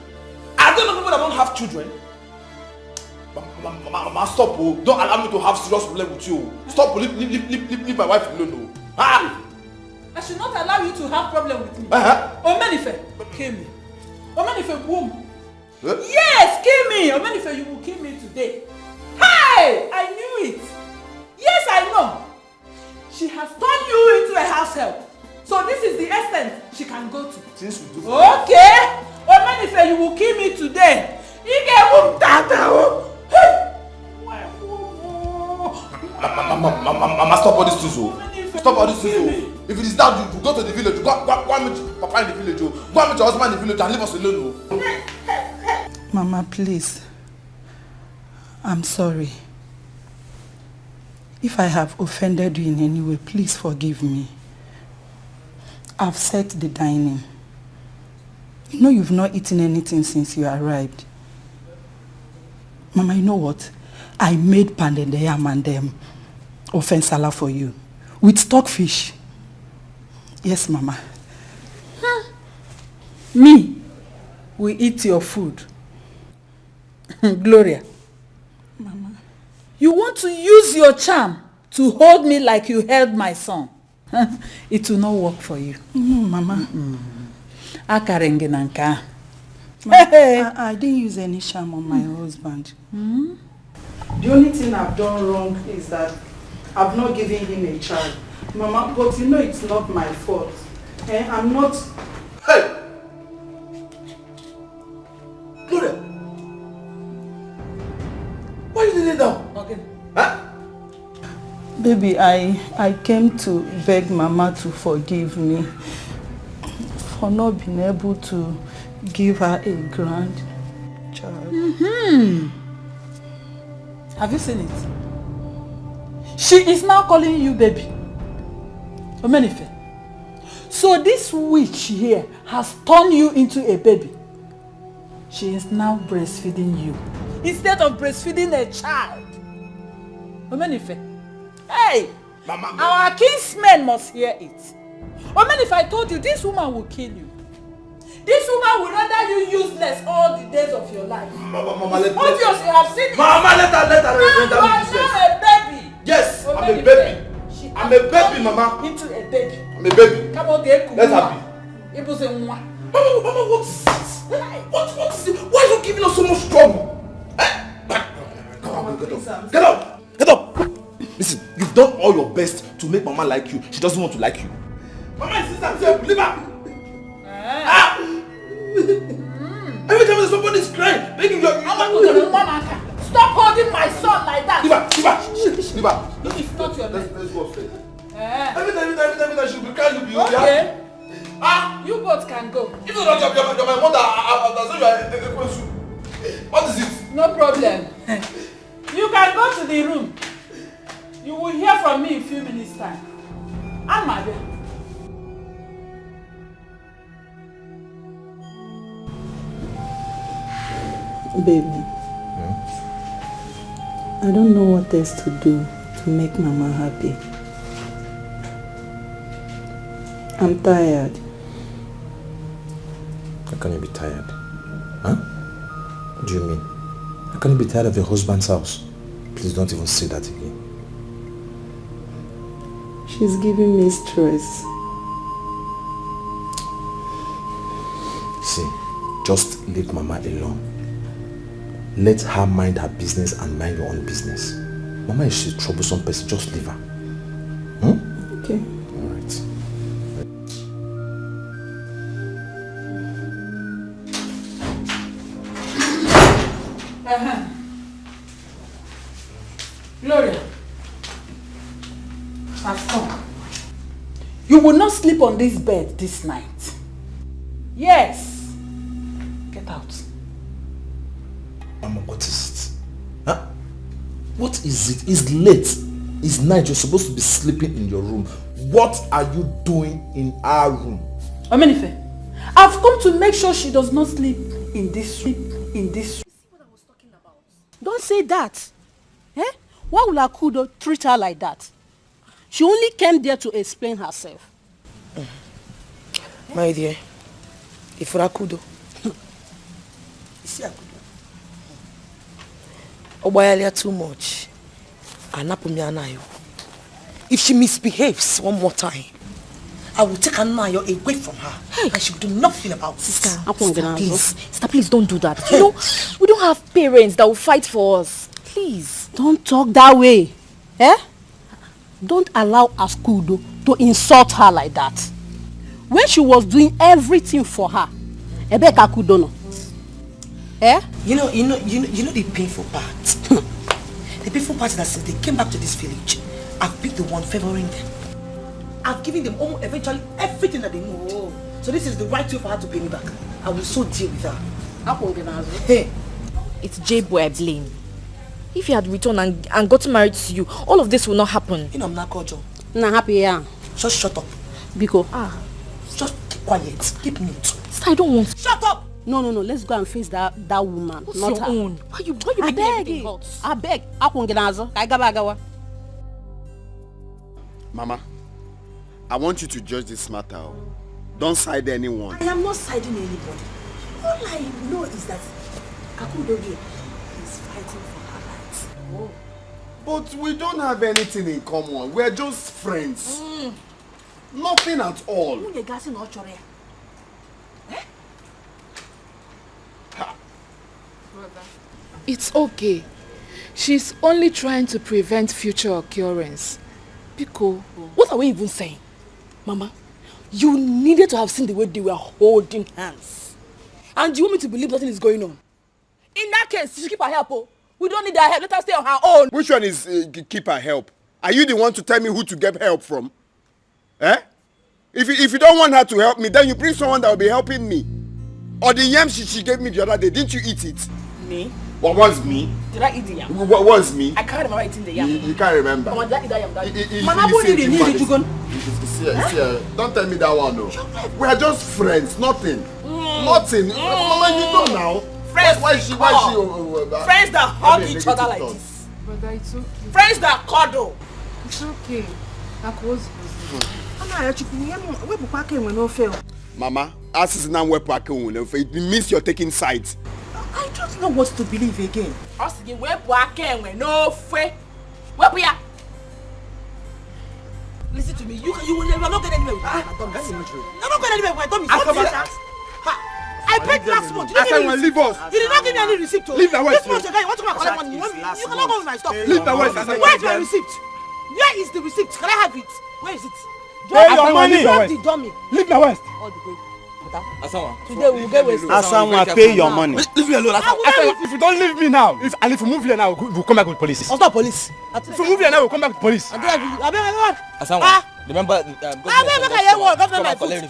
Are there not people that don't have children? Mama, stop. Oh. Don't allow me to have serious problem with you. Stop. Leave my wife alone. Ah! I should not allow you to have problem with me. Omenife, kill me. Omenife, boom. Yes, kill me. Omenife, you will kill me today. Hey! I knew it. Yes, I know. She has turned you into a house help. So this is the extent she can go to. Since we do okay. Omenife, you will kill me today. Mama, stop all these things. Stop all these things. If it is that, you go to the village. Go and meet Papa in the village. Go and meet your husband in the village and leave us alone. Mama, please. I'm sorry. If I have offended you in any way, please forgive me. I've set the dining. You know you've not eaten anything since you arrived. Mama, you know what? I made pounded yam and offensala for you. With stockfish. Yes, Mama. Me? We eat your food. Gloria. Mama. You want to use your charm to hold me like you held my son. It will not work for you. No, Mama. I didn't use any charm on my husband. The only thing I've done wrong is that I've not given him a child. Mama, but you know it's not my fault. I'm not... Hey! Gloria! Why are you kneeling down? Okay. Huh? Baby, I came to beg Mama to forgive me for not being able to give her a grandchild. Have you seen it? She is now calling you baby. Omenife. So this witch here has turned you into a baby. She is now breastfeeding you instead of breastfeeding a child. Omenife. Hey! Mama. Our kinsmen must hear it. Omenife, I told you this woman will kill you. This woman will render you useless all the days of your life. Mama, obvious, you have seen it. Mama, let her now a baby. Yes, I'm a baby. I'm a baby, Mama. Into a baby. I'm a baby. Come on, get let her be. It was a one. Mama, what is this? What is it? Why are you giving us so much trouble? Come on, get up. Get up. Listen, you've done all your best to make Mama like you. She doesn't want to like you. Mama, sister, leave her. Every time somebody is crying, making your... Stop holding my son like that. Leave her. It's not your name. Let's go upstairs. Every time she'll be crying, you'll be okay. You both can go. If you're not you're my mother, I'll say you are a question. What is it? No problem. You can go to the room. You will hear from me in a few minutes' time. I'm my baby. Baby, I don't know what else to do to make Mama happy. I'm tired. How can you be tired? Huh? What do you mean? How can you be tired of your husband's house? Please don't even say that again. She's giving me stress. See, just leave Mama alone. Let her mind her business and mind your own business. Mama is a troublesome person, just leave her. Okay. Alright. Gloria, I've come. You will not sleep on this bed this night. Yes. Get out. Mama, what is it? Huh? What is it? It's late. It's night. You're supposed to be sleeping in your room. What are you doing in our room? Omenife, I've come to make sure she does not sleep in this room. Don't say that. Eh? Why will Akudo treat her like that? She only came there to explain herself. My dear, if for Akudo. You see Akudo? Obayalia too much. If she misbehaves one more time, I will take Anayo away from her. Hey. And she will do nothing about it. Sister, please don't do that. You know, we don't have parents that will fight for us. Please. Don't talk that way. Eh? Don't allow Akudo to insult her like that. When she was doing everything for her, Ebek Akudo no. Eh? You know the painful part. The painful part is that since they came back to this village, I've picked the one favoring them. I've given them almost eventually everything that they know. Oh. So this is the right way for her to pay me back. I will so deal with her. Hey, it's J-Boy I blame. If he had returned and gotten married to you, all of this will not happen. You know I'm not Kojo. Not happy, yeah. Just shut up. Biko. Just keep quiet. Keep mute. Sister, I don't want. Shut up! No. Let's go and face that woman. What's not your her. own? Why you I making beg everything you. hot? I beg. Agawa. Mama, I want you to judge this matter. Don't side anyone. I am not siding anybody. All I know is that Akudo is fighting for her rights. Oh. But we don't have anything in common. We're just friends. Nothing at all. It's okay. She's only trying to prevent future occurrence. Biko, what are we even saying? Mama, you needed to have seen the way they were holding hands. And you want me to believe nothing is going on? In that case, she should keep her help. Oh. We don't need her help. Let her stay on her own. Which one is keep her help? Are you the one to tell me who to get help from? Eh? If you don't want her to help me, then you bring someone that will be helping me. Or the yam she gave me the other day, didn't you eat it? Me? What was me? Did I eat the yam? What was me? I can't remember eating the yam. You can't remember. Mama, did I eat that yam? Mama, don't tell me that one, no. We are just friends, nothing. Nothing. Mama, you know now. Friends, why is she friends that hug each other like this. Brother, it's okay. Friends that cuddle. It's okay. Mama, as is now it means you're taking sides. I don't know what to believe again. Listen to me. You will never not get anywhere with my dummy. You're not going anywhere with my dummy. I paid last month. You didn't leave us. You did not give me any receipt. Leave the West. This month you want to collect money. You cannot go with my stuff. Leave the West. Where is my receipt? Where is the receipt? Can I have it? Where is it? Pay your money. Drop the dummy. Leave the West. All the way. Asawa. Today we will get wasted. Asawa, pay your money. Leave me alone. If you don't leave me now, if you move here now, we'll come back with police. I'll stop police. If you move here now, we'll come back with police. Asawa, remember government.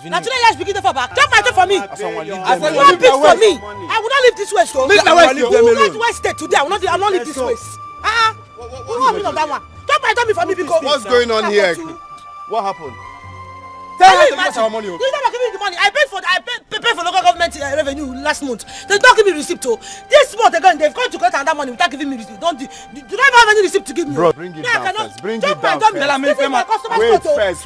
Naturally, you're speaking for back. Drop my thing for me. Asawa, you want peace for me. I will not leave this waste. Leave the West. You will not West State today. I will not leave this waste. What happened on that one? Drop my dummy for me because. What's going on here? What happened? Tell her to give us our money. You never give me the money. I paid for local government revenue last month. They don't give me receipt. This month again, they've gone to collect another money without giving me receipt. Do not have any receipt to give me. Bro, bring it down first. Bring it down first.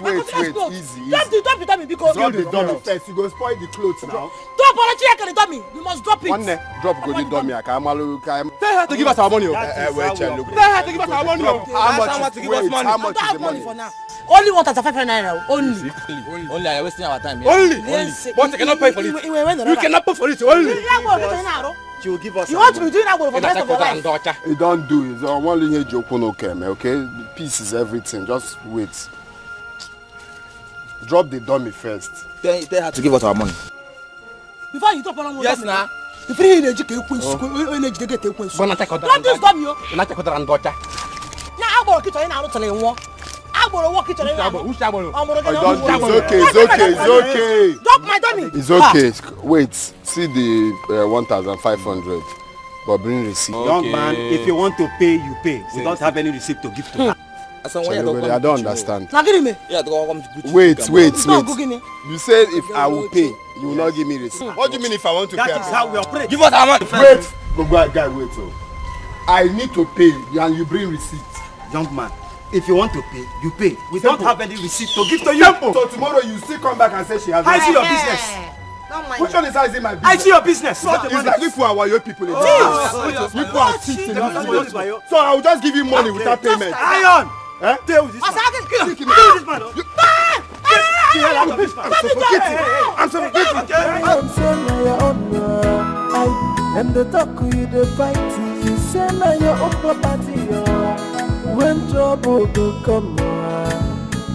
Wait first. Easy. Drop the dummy because. Drop the dummy first. You go spoil the clothes now. Drop the dummy. You must drop it. One drop go the dummy. Tell her to give us our money. Wait, Tell her to give us our money. How much is the money? For now. Only 1,500 naira. Only. Only I wasting our time. Only. But I cannot pay for it. You cannot pay for it. Only. She will give us. You want to be doing that for the rest of your life? You don't do it. I want to joke okay? Peace is everything. Just wait. Drop the dummy first. Tell her to give us our money. Before you talk about yes, now. The free energy can quench. Drop this dummy, yo. Not a quarter and daughter. Now I'm going to get you now. I'm going to walk it on. It's okay. Drop my dummy. It's okay. Wait. See the 1,500. But bring receipt. Young man, if you want to pay, you pay. We don't have any receipt to give to her. I don't understand. Now give me. Wait. You said if I will pay, you will not give me receipt. What do you mean if I want to pay? That is how we operate. Give us our money. Wait. Guy, wait. I need to pay and you bring receipt. Young man, if you want to pay, you pay. We don't have any receipt to give to you. So tomorrow you still come back and say she has. I see your business. Which one is I see my business? I see your business. It's like if we are your people. People are cheating. So I will just give you money without payment. Iron. Deal with this man. Deal with this man. I'm suffocating. And the talk you the fight, you say now your own property. When trouble go come,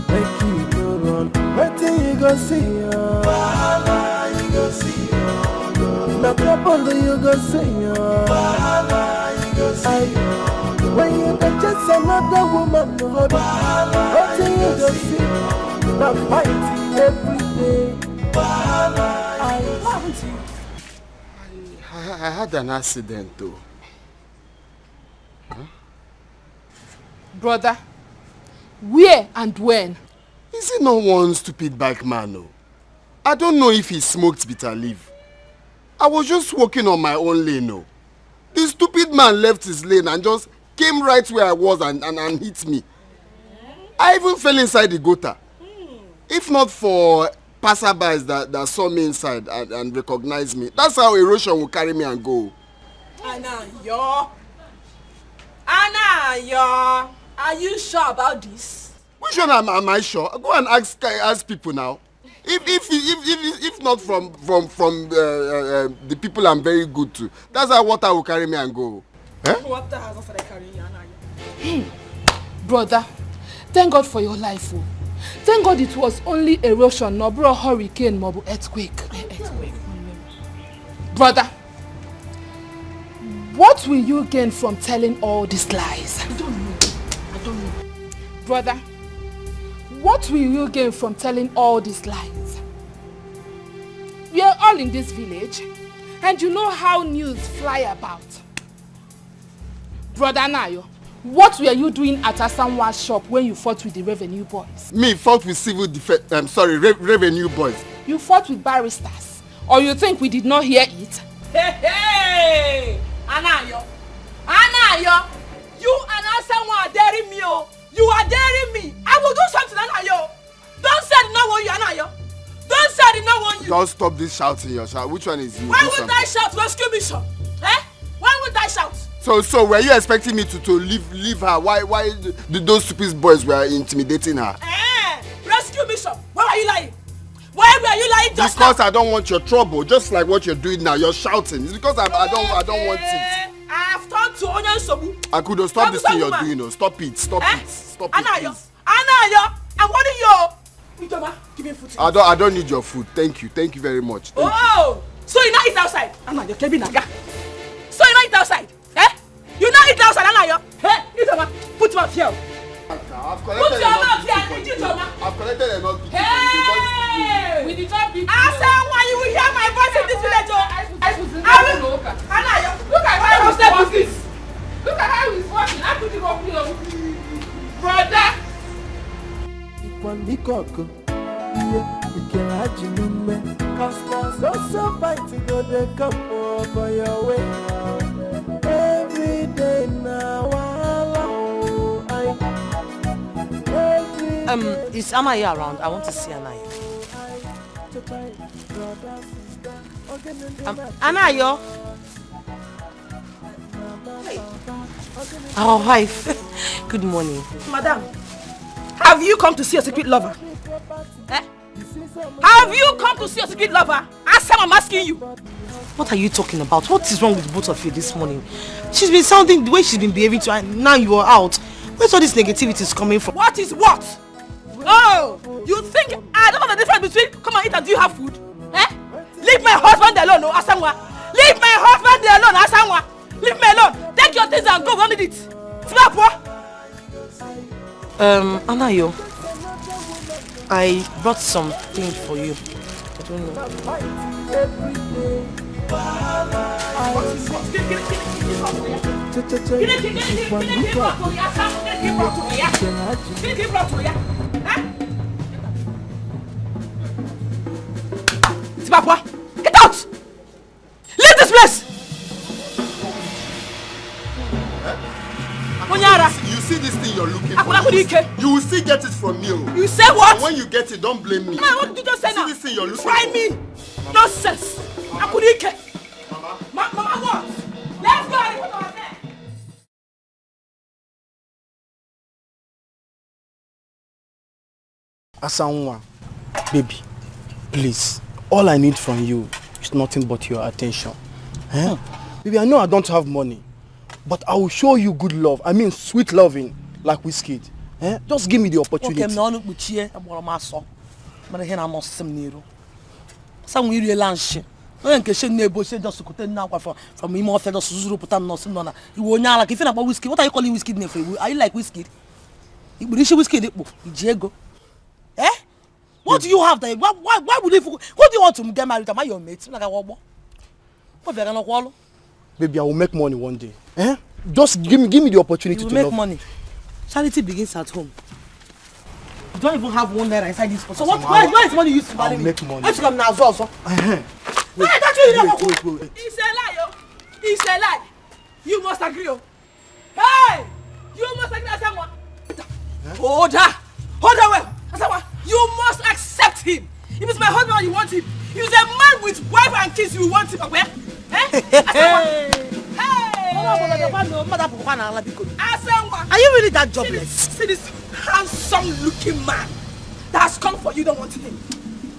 make you go run. Wait till you go see, you go see, no trouble you go see, you go see. When you get just another woman to hold, wait till you go see, the fighting every day. I had an accident though. Brother, where and when? Is he not one stupid bike man? No? I don't know if he smoked bitter leaf. I was just walking on my own lane. No? The stupid man left his lane and just came right where I was and hit me. I even fell inside the gutter. If not for passerbys that saw me inside and recognized me, that's how erosion will carry me and go. Anayo, are you sure about this? Which one am I sure? Go and ask people now. If not from the people I'm very good to, that's how water will carry me and go. Water has not started carrying you, Brother, thank God for your life. Oh. Thank God it was only erosion, no bro hurricane, no earthquake. Brother, what will you gain from telling all these lies? I don't know. Brother, what will you gain from telling all these lies? We are all in this village, and you know how news fly about. Brother Nayo, what were you doing at Asanwa's shop when you fought with the revenue boys? Me fought with revenue boys. You fought with barristers, or you think we did not hear it? Hey! Anayo, you and Asanwa are daring me, oh. You are daring me. I will do something, Anayo. Don't say I did not want you, Anayo. Don't say I did not want you. Don't stop this shouting, your shout. Which one is you? Why would I shout? Rescue mission. Eh? Why would I shout? So were you expecting me to leave her? Why those stupid boys were intimidating her? Rescue mission. Why were you lying? Why were you lying just because now? I don't want your trouble, just like what you're doing now. You're shouting. It's because I don't want it. I have turned to Onyan Sobu. I could have stopped this thing you're doing. No. Stop it. Anayo, I'm warning you. Mitoma, give me food. I don't need your food. Thank you very much. Thank you. So you not eat outside? Anayo, Kevin Naga. So you not eat outside? You not eat outside, Anayo? Hey, Mitoma, put your mouth here. I've collected enough. Hey! We did not beat you. I said why you will hear my voice in this village. Anayo, look at how he's walking. Look at how he's walking. How could you go here? Brother! Every day now. Is Anaya around? I want to see Anaya. Anayo. Our wife. Good morning. Madam, Have you come to see a secret lover? Eh? Have you come to see a secret lover? Ask him, I'm asking you. What are you talking about? What is wrong with both of you this morning? She's been sounding the way she's been behaving to her, and now you are out. Where's all this negativity is coming from? What is what? Oh, you think I don't know the difference between come and eat and do you have food? Eh? Leave my husband alone, no, Asangwa. Leave my husband alone, Asangwa. Leave me alone. Take your things and go, run with it. Snap, what? Anayo, I brought something for you. I don't know. Get out! Leave this place! You see this thing you're looking for? You will still get it from me. You say what? And when you get it, don't blame me. Man, what did you just say now? See this thing you're looking Try for? me! Nonsense! Akunike! Mama, what? Let's go! Asanwa, baby, please. All I need from you is nothing but your attention. Eh? Baby, I know I don't have money, but I will show you good love. I mean sweet loving, like Whiskey. Eh? Just give me the opportunity. Okay, no, buchie, aboro maso. But here I'm not some nero. Some we lunch. No nke she nebo she just kote na kwa from him off just zuru puta no sim no na. You wonya like if you about Whiskey, what are you calling Whiskey name for? Are you like Whiskey? You believe Whiskey dey po. Diego. Eh? What do you have there? Why would you? Who do you want to get married to? Am I your mate? Like what? Baby, I will make money one day. Eh? Just give me the opportunity to make money. Charity begins at home. You don't even have 1 naira inside this. So what? Where is money used to marry me? Make money. Let's come now, also. Wait. It's a lie, yo. It's a lie. You must agree, yo. Hey! You must agree, Asamoah. Hold her. Hold her well. Asamoah, you must accept him. If it's my husband you want him. If it's a man with wife and kids you want him. Where? Eh? Asamoah. Hey! Asamoah. Are you really that jobless? See this handsome looking man that has come for you, don't want him.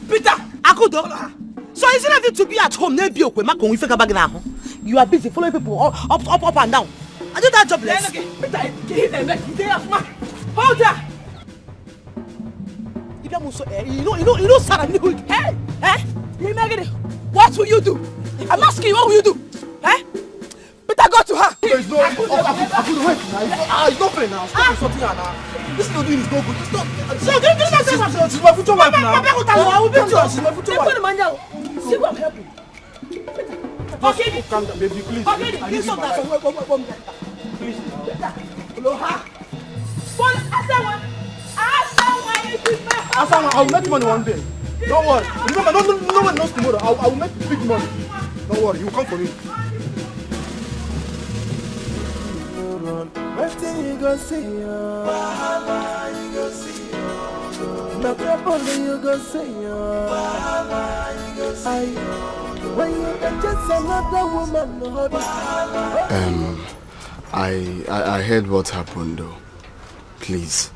Peter, Akudo. So is it nothing to be at home? You are busy following people up and down. Are you that jobless? Hold her. You know, Sarah. Hey, what will you do? I'm asking you, what will you do? Eh? Peter, go to her. There is no. Wait now. It's not fair now. Stop insulting her now. This is not doing is no good. It's not. So give me that. She's my future wife now. I will beat you. She's my future wife. See what happened. Okay. Calm down, baby, please. Okay, please stop that. Please. Follow her. Asamoah, I will make money one day. Don't worry. Remember, no one knows tomorrow. I will make big money. Don't worry, you will come for me. What you go see? No trouble you go see. When you get just another woman. I heard what happened though. Please,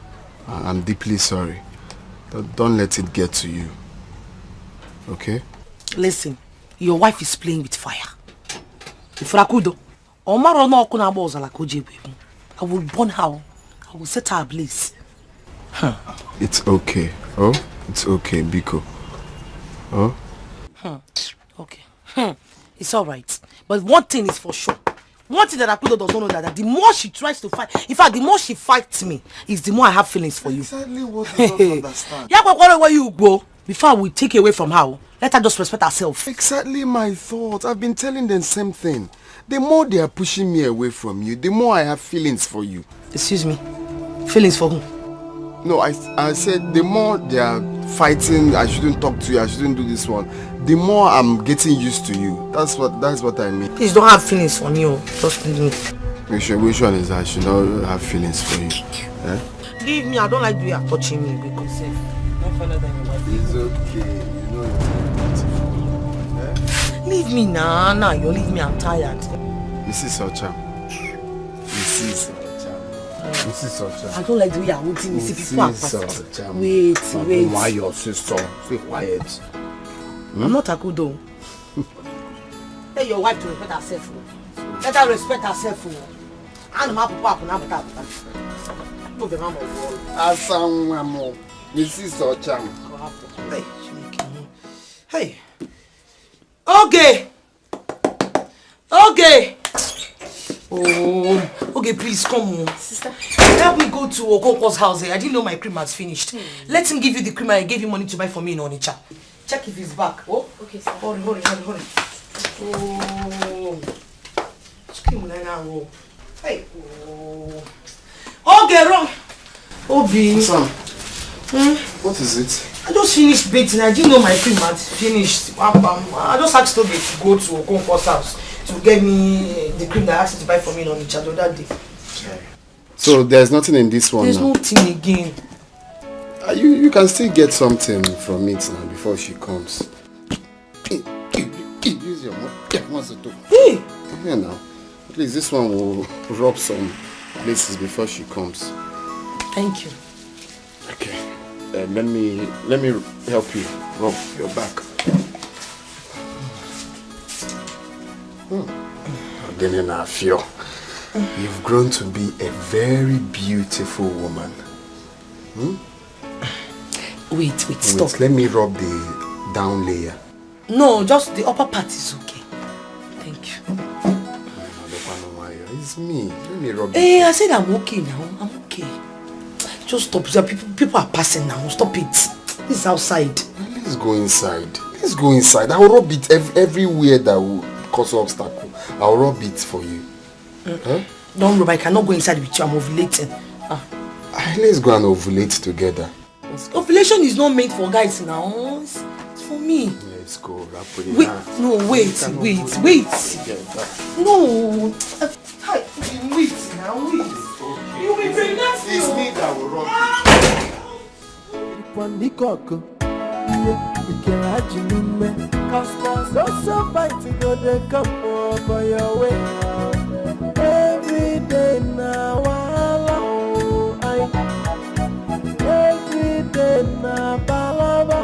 I'm deeply sorry. Don't let it get to you. Okay? Listen, your wife is playing with fire. If Rakudo, Omaro no kuna boza la koje. I will burn her. I will set her ablaze. It's okay. Oh, it's okay, Biko. Oh? Okay. It's alright. But one thing is for sure. One thing that Akudo does not know that the more she tries to fight, in fact, the more she fights me, is the more I have feelings for you. Exactly what you don't understand. Yeah, but where you go, before we take away from her, let her just respect herself. Exactly my thoughts. I've been telling them the same thing. The more they are pushing me away from you, the more I have feelings for you. Excuse me? Feelings for whom? No, I said the more they are fighting, I shouldn't talk to you, I shouldn't do this one. The more I'm getting used to you. That's what I mean. Please don't have feelings for me. Just leave me. Which one is I should not have feelings for you? Eh? Leave me. I don't like the way you're touching me because don't follow them. It's okay. You know it's beautiful. Eh? Leave me now. Nah, you leave me. I'm tired. Mrs. Ocham. Mrs. Ocham. Mrs. Ocha. I don't like the way you're holding me. See, people are fast. Wait. Why your sister? Stay quiet. I'm not a good though. Tell your wife to respect herself. Let her respect herself. I'm not a Mrs. Ocha. Hey. Okay. Okay, please come on. Sister. Help me go to Okonkwo's house. I didn't know my cream has finished. Let him give you the cream I gave you money to buy for me in Onitsha. Check if he's back. Oh, okay, sir. Hurry. Oh. Scream now. Hey. Oh. Okay, wrong. Obi. Sam. What is it? I just finished bathing. I didn't know my cream had finished. I just asked Toby to go to Okonkwo's house to get me the cream that I asked him to buy for me in Onitsha the other day. So there's nothing in this one. There's now? nothing again. You can still get something from it now before she comes. Use your mouth. Hey! Yeah, now. At least this one will rub some places before she comes. Thank you. Okay. Let me help you rub your back. Again, I feel you've grown to be a very beautiful woman. Wait, stop. Let me rub the down layer. No, just the upper part is okay. Thank you. It's me. Let me rub Hey, I said I'm okay now. I'm okay. Just stop. People are passing now. Stop it. This is outside. Let's go inside. I'll rub it everywhere that will cause obstacle. I'll rub it for you. Huh? Don't rub. I cannot go inside with you. I'm ovulating. Let's go and ovulate together. Ovulation is not meant for guys now. It's for me. Let's go. Wait. No, wait. No. Wait now. You'll be pregnant. It's me that will rub So fight to go they come over your way. Every day now every day now balaba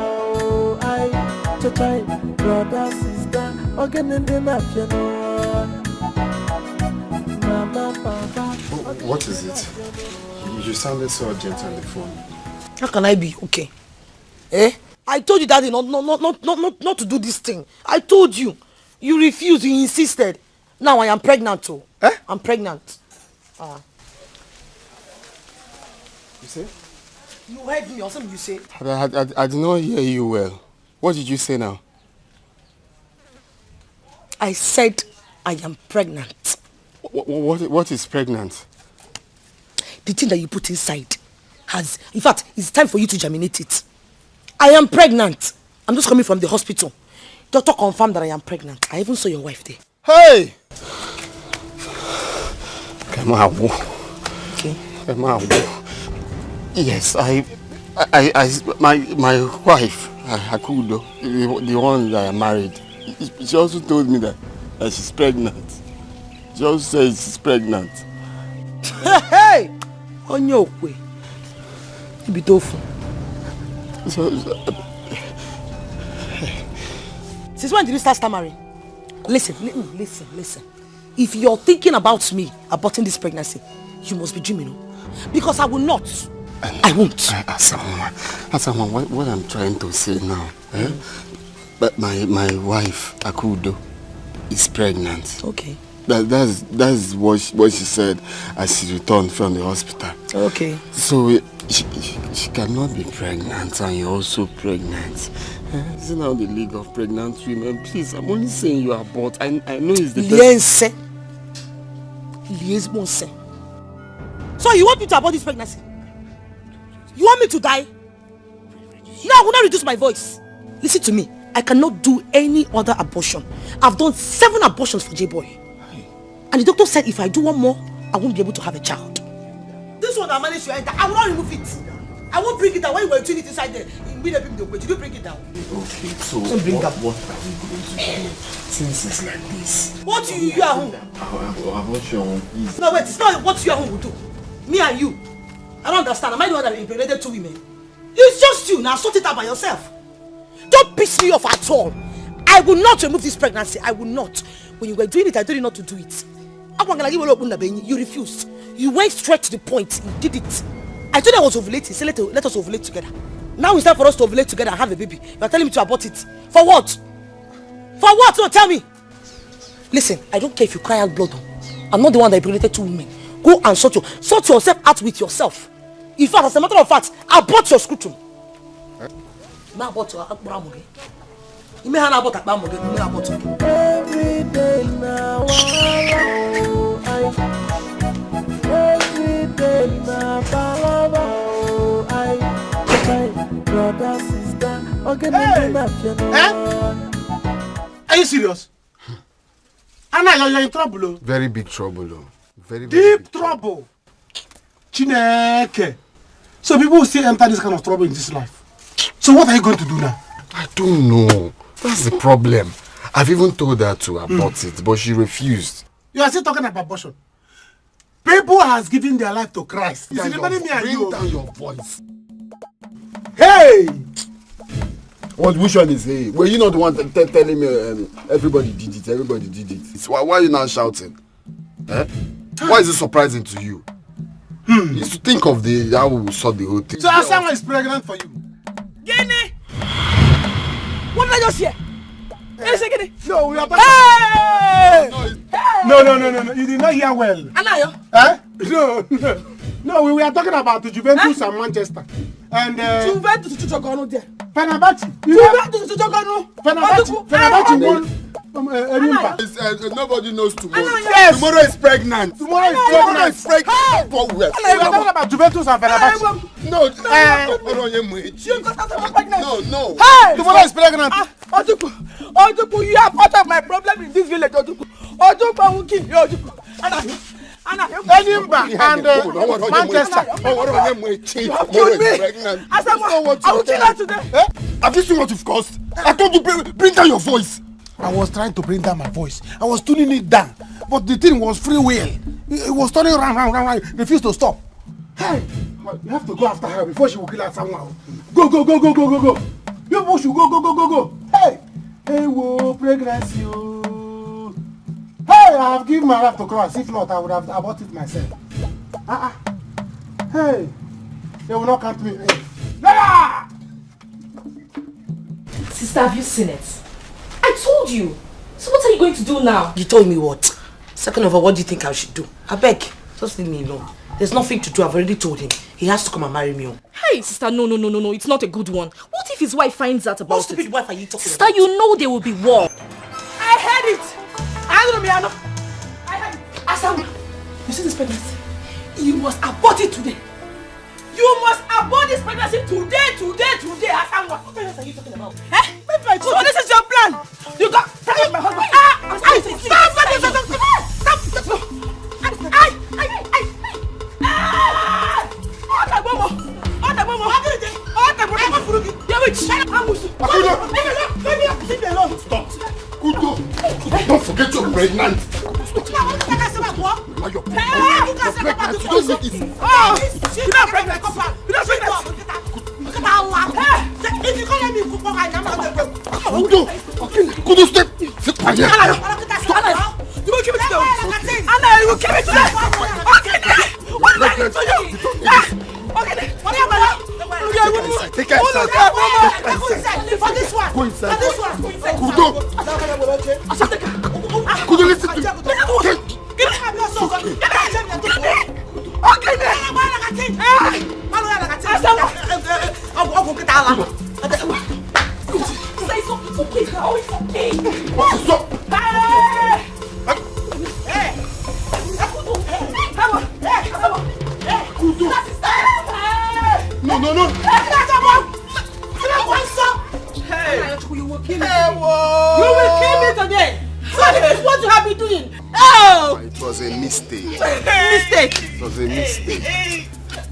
chachai brother sister again in the national mama papa. What is it? You sounded so urgent on the phone. How can I be okay? I told you, Daddy, not to do this thing. I told you. You refused. You insisted. Now I am pregnant too. I'm pregnant. You say? You heard me or something you say? I did not hear you well. What did you say now? I said I am pregnant. What is pregnant? The thing that you put inside has... In fact, it's time for you to germinate it. I am pregnant. I'm just coming from the hospital. Doctor confirmed that I am pregnant. I even saw your wife there. Hey! Come on. Okay. Come on. Yes, my wife, Hakudo, the one that I married, she also told me that she's pregnant. She also says she's pregnant. Hey! On your way. You be tofu. Since when did you start stammering? Listen. If you're thinking about me aborting this pregnancy, you must be dreaming, because I will not. I won't. Asaman, what I'm trying to say now, but my wife, Akudo, is pregnant. Okay. That's what she said as she returned from the hospital. Okay. So she cannot be pregnant, and you're also pregnant. Isn't now the League of Pregnant Women? Please, I'm only saying you abort. I know it's the best. Liaison. So you want me to abort this pregnancy? You want me to die? No, I will not reduce my voice. Listen to me. I cannot do any other abortion. I've done 7 abortions for J-Boy. And the doctor said if I do one more, I won't be able to have a child. This one I managed to enter, I will not remove it. I won't bring it down. When you were doing it inside there, did you bring it down? Okay, so bring what are you going to do since it's like this? What you are home? I want your home. No, wait, it's not what you are home will do. Me and you. I don't understand. Am I the one that impregnated 2 women? It's just you. Now sort it out by yourself. Don't piss me off at all. I will not remove this pregnancy. I will not. When you were doing it, I told you not to do it. You refused. You went straight to the point. You did it. I told you I was ovulating. Say let us ovulate together. Now it's time for us to ovulate together and have a baby. You are telling me to abort it. For what? For what? No, tell me. Listen, I don't care if you cry out blood. I'm not the one that impregnated 2 women. Go and sort yourself out with yourself. In fact, as a matter of fact, abort your scrotum. Now abort your akbaramuge. You may have abort akbaramuge. You may abort. Every day now, every day now, brother, sister, Are you serious? Anna, you're in trouble. Very big trouble. Very deep trouble. Chineke. So people will still enter this kind of trouble in this life. So what are you going to do now? I don't know. That's the problem. I've even told her to abort it, but she refused. You are still talking about abortion. People has given their life to Christ. Bring down your voice. Hey! Which one is hey? Were you not the one telling me everybody did it? Everybody did it. Why are you now shouting? Eh? Why is it surprising to you? You should think of how we sort the whole thing. So Asama is pregnant for you. Guinea! What did I just hear? Hey! No, we are talking. Hey! No. You did not hear well. Anayo? Eh? No, we were talking about the Juventus and Manchester. And Juventus to Chogano there. Fenerbahce. Juventus to Chogano. Fenerbahce won. Nobody knows tomorrow. Yes. Tomorrow is pregnant. Tomorrow is pregnant. We are talking about Juventus and Fenerbahce. No. No. Hey! Tomorrow is pregnant. Ojuku, you are part of my problem in this village, Ojuku. Ojuku will kill you, Ojuku. Edinburgh and Manchester. I will kill her today. Have you seen what you've caused? I told you bring down your voice. I was trying to bring down my voice. I was tuning it down. But the thing was free will. It was turning round. Refused to stop. Hey, you have to go after her before she will kill her somehow. Go. You push you go. Hey, whoa, pregnancy. Hey, I have given my life to Christ. If not, I would have aborted myself. Hey, they will not count me. Sister, have you seen it? I told you. So what are you going to do now? You told me what? Second of all, what do you think I should do? I beg, just leave me alone. There's nothing to do. I've already told him. He has to come and marry me. Hey, sister, no. It's not a good one. What if his wife finds out about it? What stupid wife are you talking sister, about? you know there will be war. I heard it. I heard it. Asama, you see this pregnancy? You must abort it today. You must abort this pregnancy today, Asama. What else are you talking about? So this is your plan? You got pregnant my husband. Stop. Kudo. Don't forget you're pregnant. Kudo, step. Sit quiet. You will keep it together. Anna, you will keep it together. What did I do to you? Take care. For this one. Kudo. Kudo, listen to me. No. You will kill me. You will kill me today. So this is what you have been doing. Oh! It was a mistake. Mistake. It was a mistake.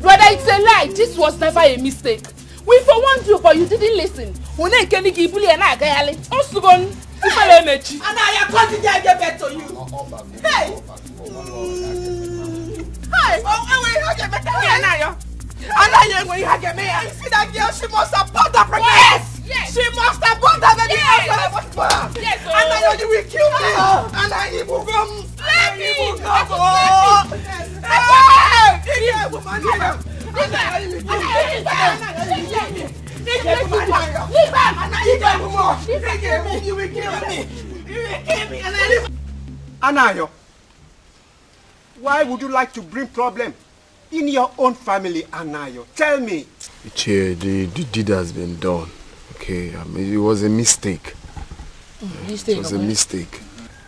Brother, it's a lie. This was never a mistake. We for one you, but you didn't listen. And I can't get back to you. Hey! When you get me, I see that girl, she must abort that pregnancy. Yes. She must abort that baby. Yes. And I know you will kill me. And I will come. Let me Anayo, why would you like to bring problem in your own family, Anayo? Tell me. The deed has been done. Okay, it was a mistake. Mistake. It was a mistake.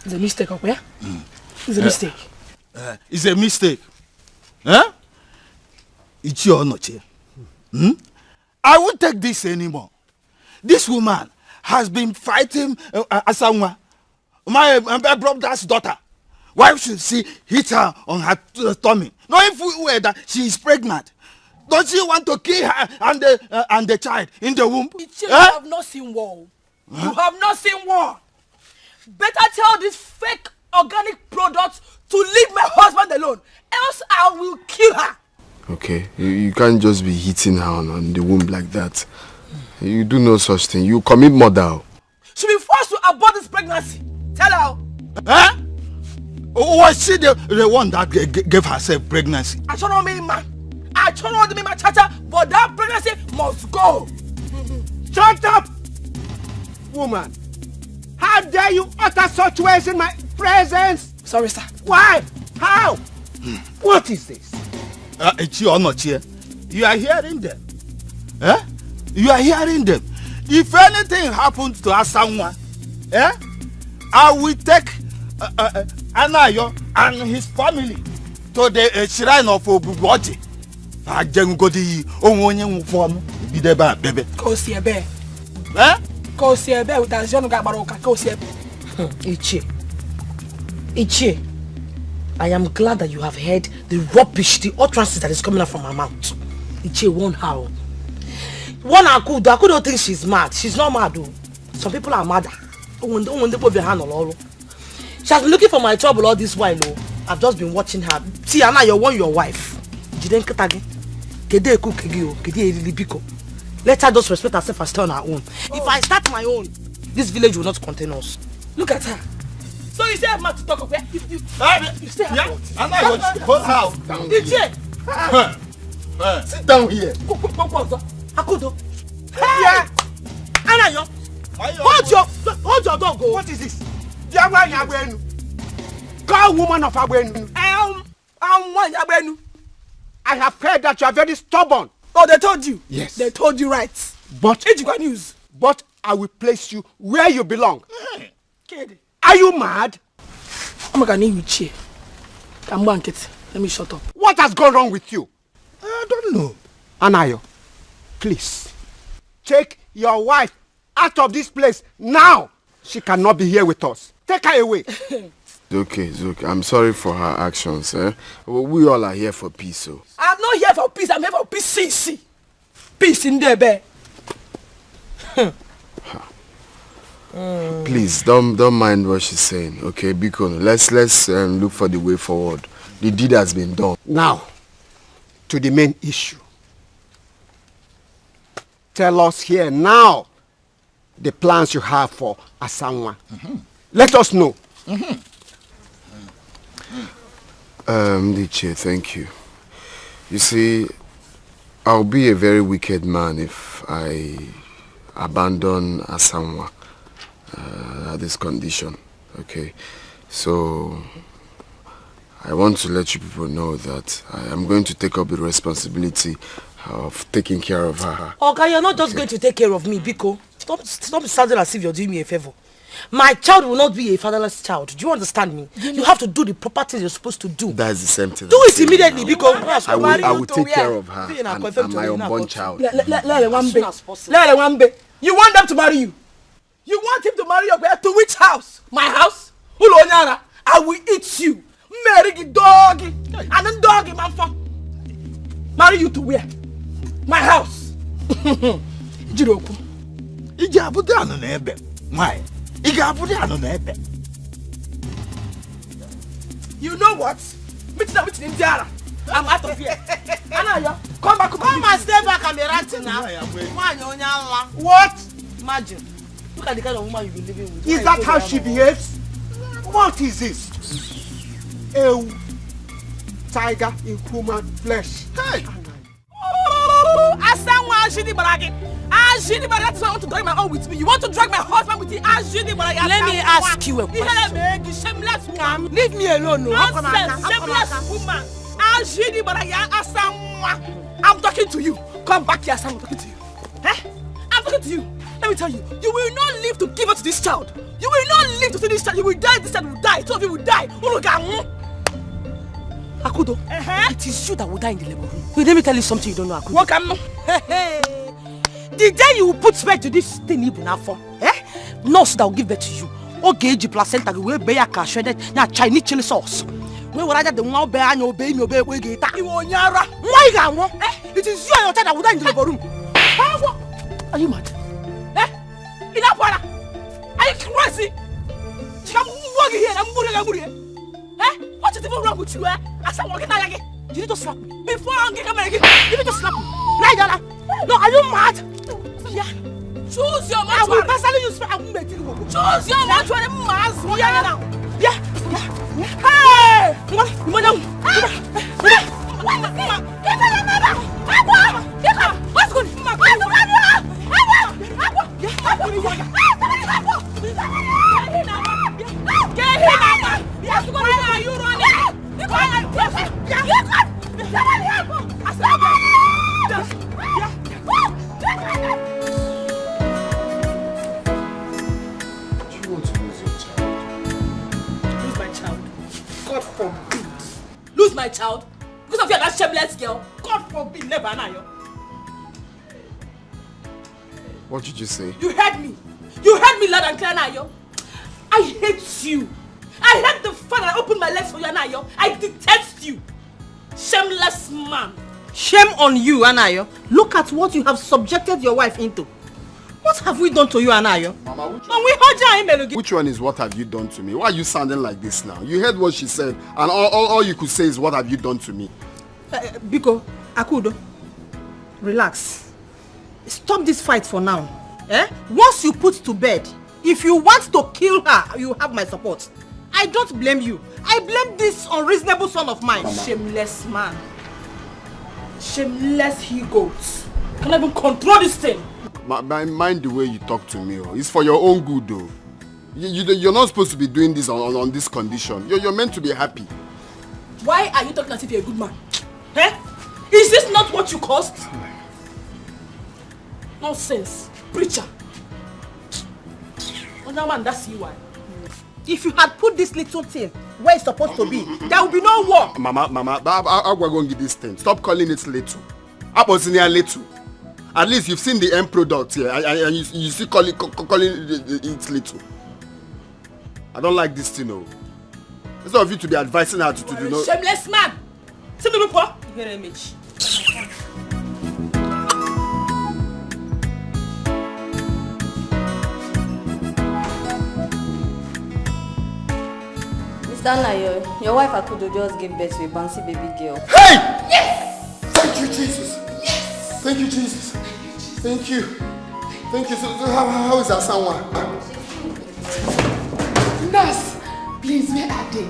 It's a mistake of where? It's a mistake. It's a mistake. Huh? It's your not. I won't take this anymore. This woman has been fighting Asanwa, my brother's daughter. Why should she hit her on her tummy? Not if we were that she is pregnant. Don't she want to kill her and the child in the womb? You have not seen war. Huh? You have not seen war. Better tell this fake organic product to leave my husband alone, else I will kill her. Okay, you can't just be hitting her on the womb like that. You do no such thing. You commit murder. She'll be forced to abort this pregnancy. Tell her. Huh? Was she the one that gave herself pregnancy? I don't know me, man. I don't know me, my chacha, but that pregnancy must go. Shut up! Woman, how dare you utter such words in my presence? Sorry, sir. Why? How? What is this? It's you or not here. You are hearing them. Eh? You are hearing them. If anything happens to someone, I will take Anayo and his family to the shrine of Obuboji. I just go to Omonye form. Be the baby. Go see a bear. Go see a bear with a young Gabaroka. Go see a bear. Ichi, I am glad that you have heard the rubbish, the utterances that is coming out from her mouth. Ichi won't howl. One Akudo don't think she's mad. She's not mad though. Some people are mad. She has been looking for my trouble all this while. Oh. I've just been watching her. See, Anna, you're your wife. Let her just respect herself and stay on her own. If I start my own, this village will not contain us. Look at her. So you say I'm not to talk of where? You say I'm not. Anna, you go house. Sit down here. Akudo. Yeah. Anayo. Hold your dog. What is this? Call woman of Abwenu. I'm one Abwenu. I have heard that you are very stubborn. Oh, they told you? Yes. They told you right. But news. But I will place you where you belong. Are you mad? I'm gonna need you chair. Come on, Kit. Let me shut up. What has gone wrong with you? I don't know. Anayo, please take your wife out of this place now. She cannot be here with us. Take her away. It's okay. I'm sorry for her actions. We all are here for peace. So. I'm not here for peace. I'm here for peace. Peace in there, bear. Please don't mind what she's saying. Okay, Bcos, let's look for the way forward. The deed has been done. Now, to the main issue. Tell us here now the plans you have for Asanwa. Let us know. Diche, thank you. You see, I'll be a very wicked man if I abandon Asanwa at this condition. Okay, so I want to let you people know that I am going to take up the responsibility of taking care of her. Okay, you're not just going to take care of me, Biko. Stop sounding as if you're doing me a favor. My child will not be a fatherless child. Do you understand me? You have to do the proper things you're supposed to do. That's the same thing. Do it immediately, Biko. I will take care of her and my unborn child. Let you want them to marry you? You want him to marry your girl to which house? My house? Ulonyara. I will eat you. Marry the doggy. And then doggy, man. Marry you to where? My house. Jiroku. Ijabudano nebe. Why? You know what? I'm out of here. Anayo, come back. Come and stay back and be ranting now. What? Imagine. Look at the kind of woman you've been living with. Is that how she behaves? What is this? A tiger in human flesh. Hey! That's why I want to drag my own with me. You want to drag my husband with you? Let me ask you a question. Shameless woman. Leave me alone. No. Nonsense. Shameless woman. I'm talking to you. Come back here, Sam. I'm talking to you. Eh? I'm talking to you. Let me tell you. You will not live to give birth to this child. You will not live to see this child. You will die. This child will die. Two of you will die. Akudo, it is you that will die in the labor room. Wait, let me tell you something you don't know, Akudo. The day you will put spec to this thing even for, nurse that will give birth to you. Or gauge placenta will be a cash shredded na Chinese chili sauce. Where would I get the one bear and obey me obey we get? Why gan? It is you and your child that will die in the labor room. Are you mad? Enough, are you crazy? Come walk here. I'm moving. What is even wrong with you? I said, walking again. You need to slap me. Before I'm getting married, you need to slap me. Naija. No, are you mad? Yeah. Choose your match. I will personally use I will make it go. Choose your match when I'm mad. Yeah. Now. Yeah. Hey! Madam. What's going Why are you running? Do you want to lose your child? Lose my child? God forbid. Lose my child? Because of you, that shameless girl? God forbid, never, Anayo. What did you say? You heard me. You heard me loud and clear, Anayo. I hate you. I hate the fact that I opened my legs for you, Anayo. I detest you. Shameless man. Shame on you, Anayo. Look at what you have subjected your wife into. What have we done to you, Anayo? Mama, which one is what have you done to me? Why are you sounding like this now? You heard what she said, and all you could say is what have you done to me? Biko, Akudo, relax. Stop this fight for now. Once you put to bed, if you want to kill her, you have my support. I don't blame you. I blame this unreasonable son of mine. Mama. Shameless man. Shameless he-goat. Can I even control this thing? Mind the way you talk to me. Oh. It's for your own good though. You're not supposed to be doing this on this condition. You're meant to be happy. Why are you talking as if you're a good man? Is this not what you caused? Nonsense. Preacher. Another man, that's you why. If you had put this little thing where it's supposed to be, there will be no war. Mama, how we're going to get this thing? Stop calling it little. I was near little. At least you've seen the end product here, and you still calling it little. I don't like this thing, no. Instead of you to be advising her to do no. Shameless man. See me before. You hear image. Naija, your wife Akudo just gave birth to a bouncy baby girl. Hey! Yes! Thank you, Jesus. Yes! Thank you, Jesus. Thank you. Thank you. So how is that someone? Nurse, please, where are they?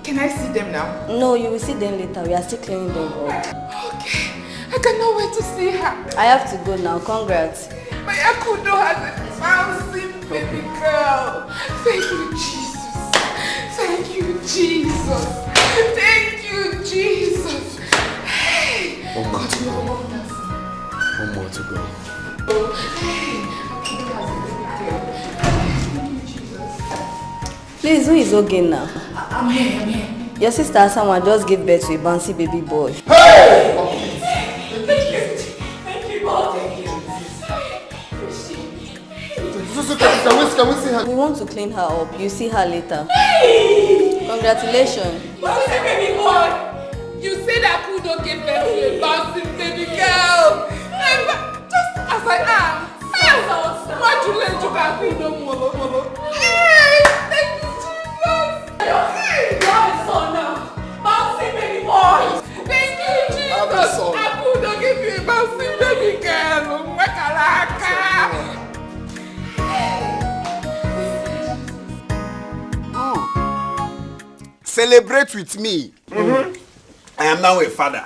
Can I see them now? No, you will see them later. We are still cleaning them up. Okay. I cannot wait to see her. I have to go now. Congrats. My Akudo has a bouncy baby girl. Thank you, Jesus. Thank you, Jesus. Thank you, Jesus. Hey, One more God, to you go. are wonderful. One more to go. Hey, Akudo has a baby girl. Thank you, Jesus. Please, who is okay now? I'm here. Your sister Asanwa just gave birth to a bouncy baby boy. Hey! Thank you, God. Thank you. Can we see her? We want to clean her up. You see her later. Hey! Congratulations. Bouncy baby boy! You said Akudo gave birth to a bouncy baby girl. Just as I am. Why do you let Akudo molo? Hey! Thank you, Jesus. You have a son now. Bouncy baby boy. Thank you, Celebrate with me. I am now a father.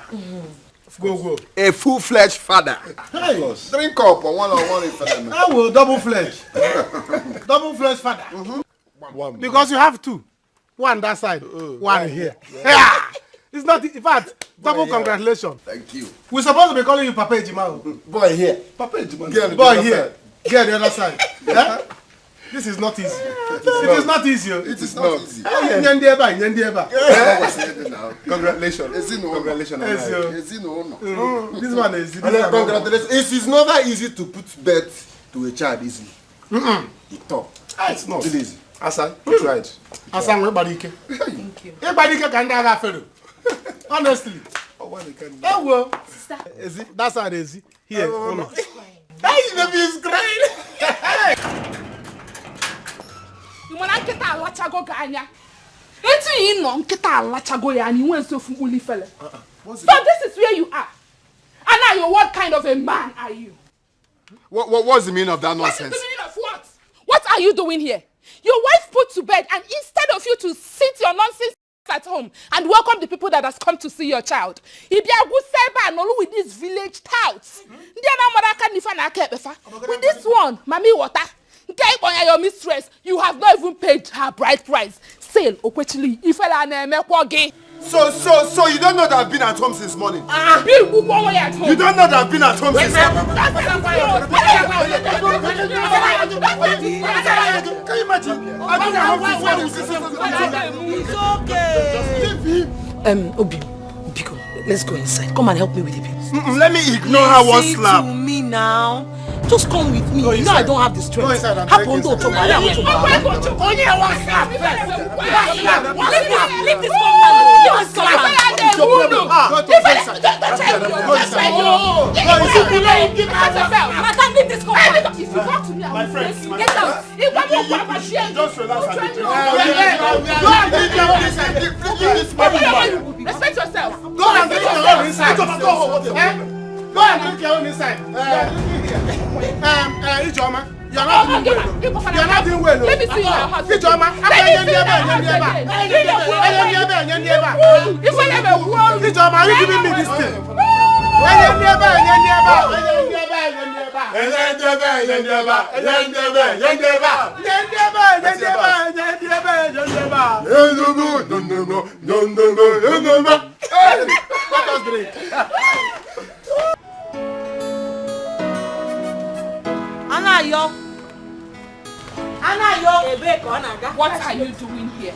Go. A full-fledged father. Hey. Drink up on one father. I will double-fledged. Double-fledged father. Because you have two. One that side, one here. Yeah. It's not, in fact, double congratulations. Thank you. We're supposed to be calling you Papa Ejima. Boy here. Papa Ejima. Boy here. Get the other side. Yeah? This is not easy. It is not easy. It is not easy. Congratulations. Congratulations. This one is easy. Congratulations. It is never easy to put birth to a child easily. It's not. It is. Asa, you tried. Asa, thank you. Everybody can have a honestly. Oh, well. Is it? That's how it is. Here. Hey, the is great. You want to get a lachago ganya? It's in no get a lachago ya and you went so fully fella. So this is where you are. And now you what kind of a man are you? What's the meaning of that nonsense? What's the meaning of what? What are you doing here? Your wife put to bed, and instead of you to sit your nonsense at home and welcome the people that has come to see your child, he be a good cyber and all with these village touts. With this one, Mami Water, your mistress, you have not even paid her bride price. Sale, Okwechili, if I name So you don't know that I've been at home since morning? At home. You don't know that I've been at home since morning? Can you imagine? I've been at home since morning. Obi, Biko, let's go inside. Come and help me with the bills. Let me ignore her one slap. To me now. Just come with me. You know I don't have the strength. Go inside and Happen to Leave this Madam, leave this compound. If you talk to me, I will break you. Get out. Just relax and respect yourself. Go and drink your own inside. Go and drink your own inside. Ijoma, you are not doing well. Let me see your house. Ijoma, Ijoma, are you giving me this thing? Let us drink. What are you doing here?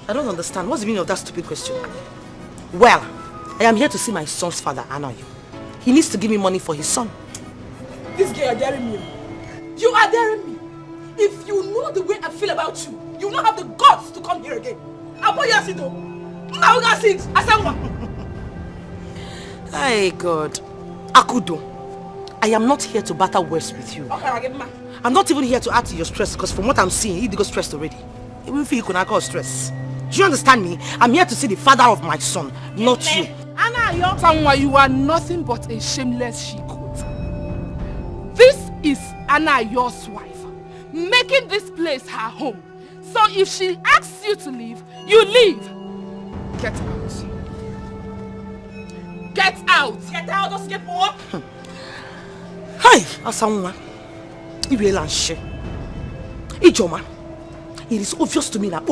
I don't understand. What's the meaning of that stupid question? Well, I am here to see my son's father, Anayo. He needs to give me money for his son. This girl, you are daring me. You are daring me. If you know the way I feel about you, you will not have the guts to come here again. Hey God. Akudo, I am not here to battle words with you. I'm not even here to add to your stress because from what I'm seeing, you got stressed already. Even feel you could not cause stress. Do you understand me? I'm here to see the father of my son, not you. Anayo, you are nothing but a shameless she-goat. This is Anayo's wife, making this place her home. So if she asks you to leave, you leave. Get out. Get out. Get out, don't skip more. Hi, Asanwa. Ijoma. It is obvious to me that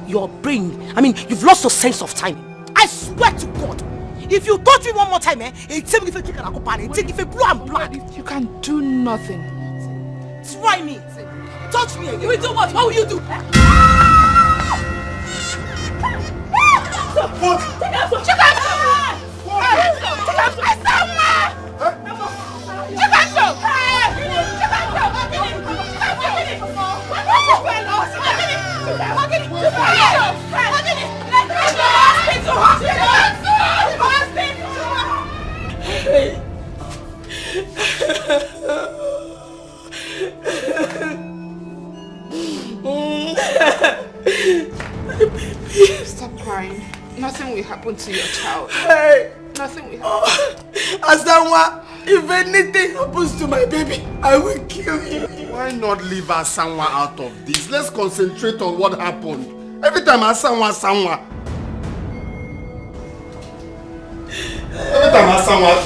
your brain, you've lost your sense of timing. I swear to God, if you touch me one more time, it's take if you blue and black. You can do nothing. Try me. Touch me. You will do what? What will you do? What? Stop crying. Nothing will happen to your child. Hey. Nothing will happen. Asanwa, if anything happens to my baby, I will kill him. Why not leave Asanwa out of this? Let's concentrate on what happened. Every time I someone. Every time I someone.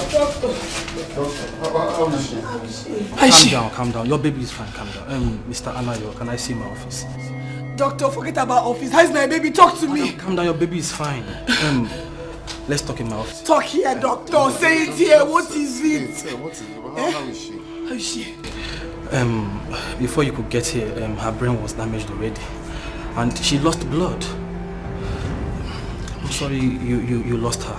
Calm down. Your baby is fine. Calm down. Mr. Anayo, can I see my office? Doctor, forget about office. How's my baby? Talk to me. Calm down. Your baby is fine. Let's talk in my office. Talk here, doctor. Say it here. What is it? What is it? How is she? How is she? Before you could get here, her brain was damaged already, and she lost blood. I'm sorry you lost her.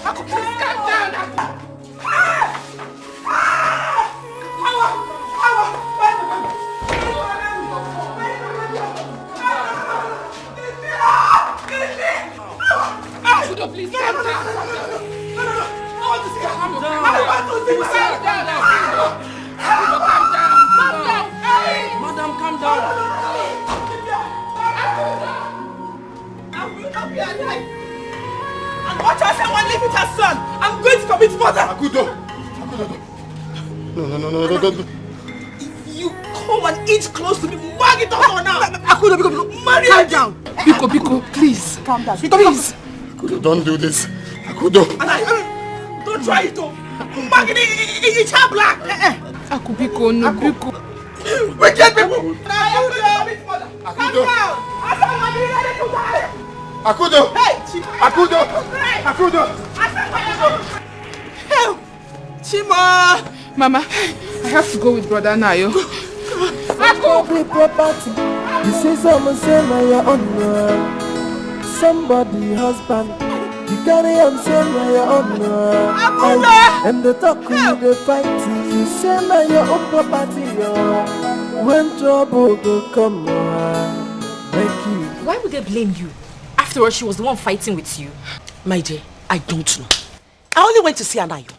Aku, please calm down. Please calm down. I want to see her. Calm down. Madam, calm down. I will not be alive. And watch her someone live with her son. I'm going to commit murder. Akudo. No. If you come and inch close to me, bag it off now. Akudo, marry calm down. Biko, please. Calm down. Please. Akudo, don't do this. Akudo. Don't try it, though. Bag it in your black. Biko, no, Biko. Wicked people. I am going to commit murder. Akudo. Akudo. Hey, Akudo. Help. Chima. Mama, I have to go with brother Nayo. Every property, you say someone say my your own. Somebody husband, you carry him say my your own. And the talk with the fight, you say my your own property. When trouble go come, make you. Why would they blame you? After all, she was the one fighting with you. My dear, I don't know. I only went to see Anayo.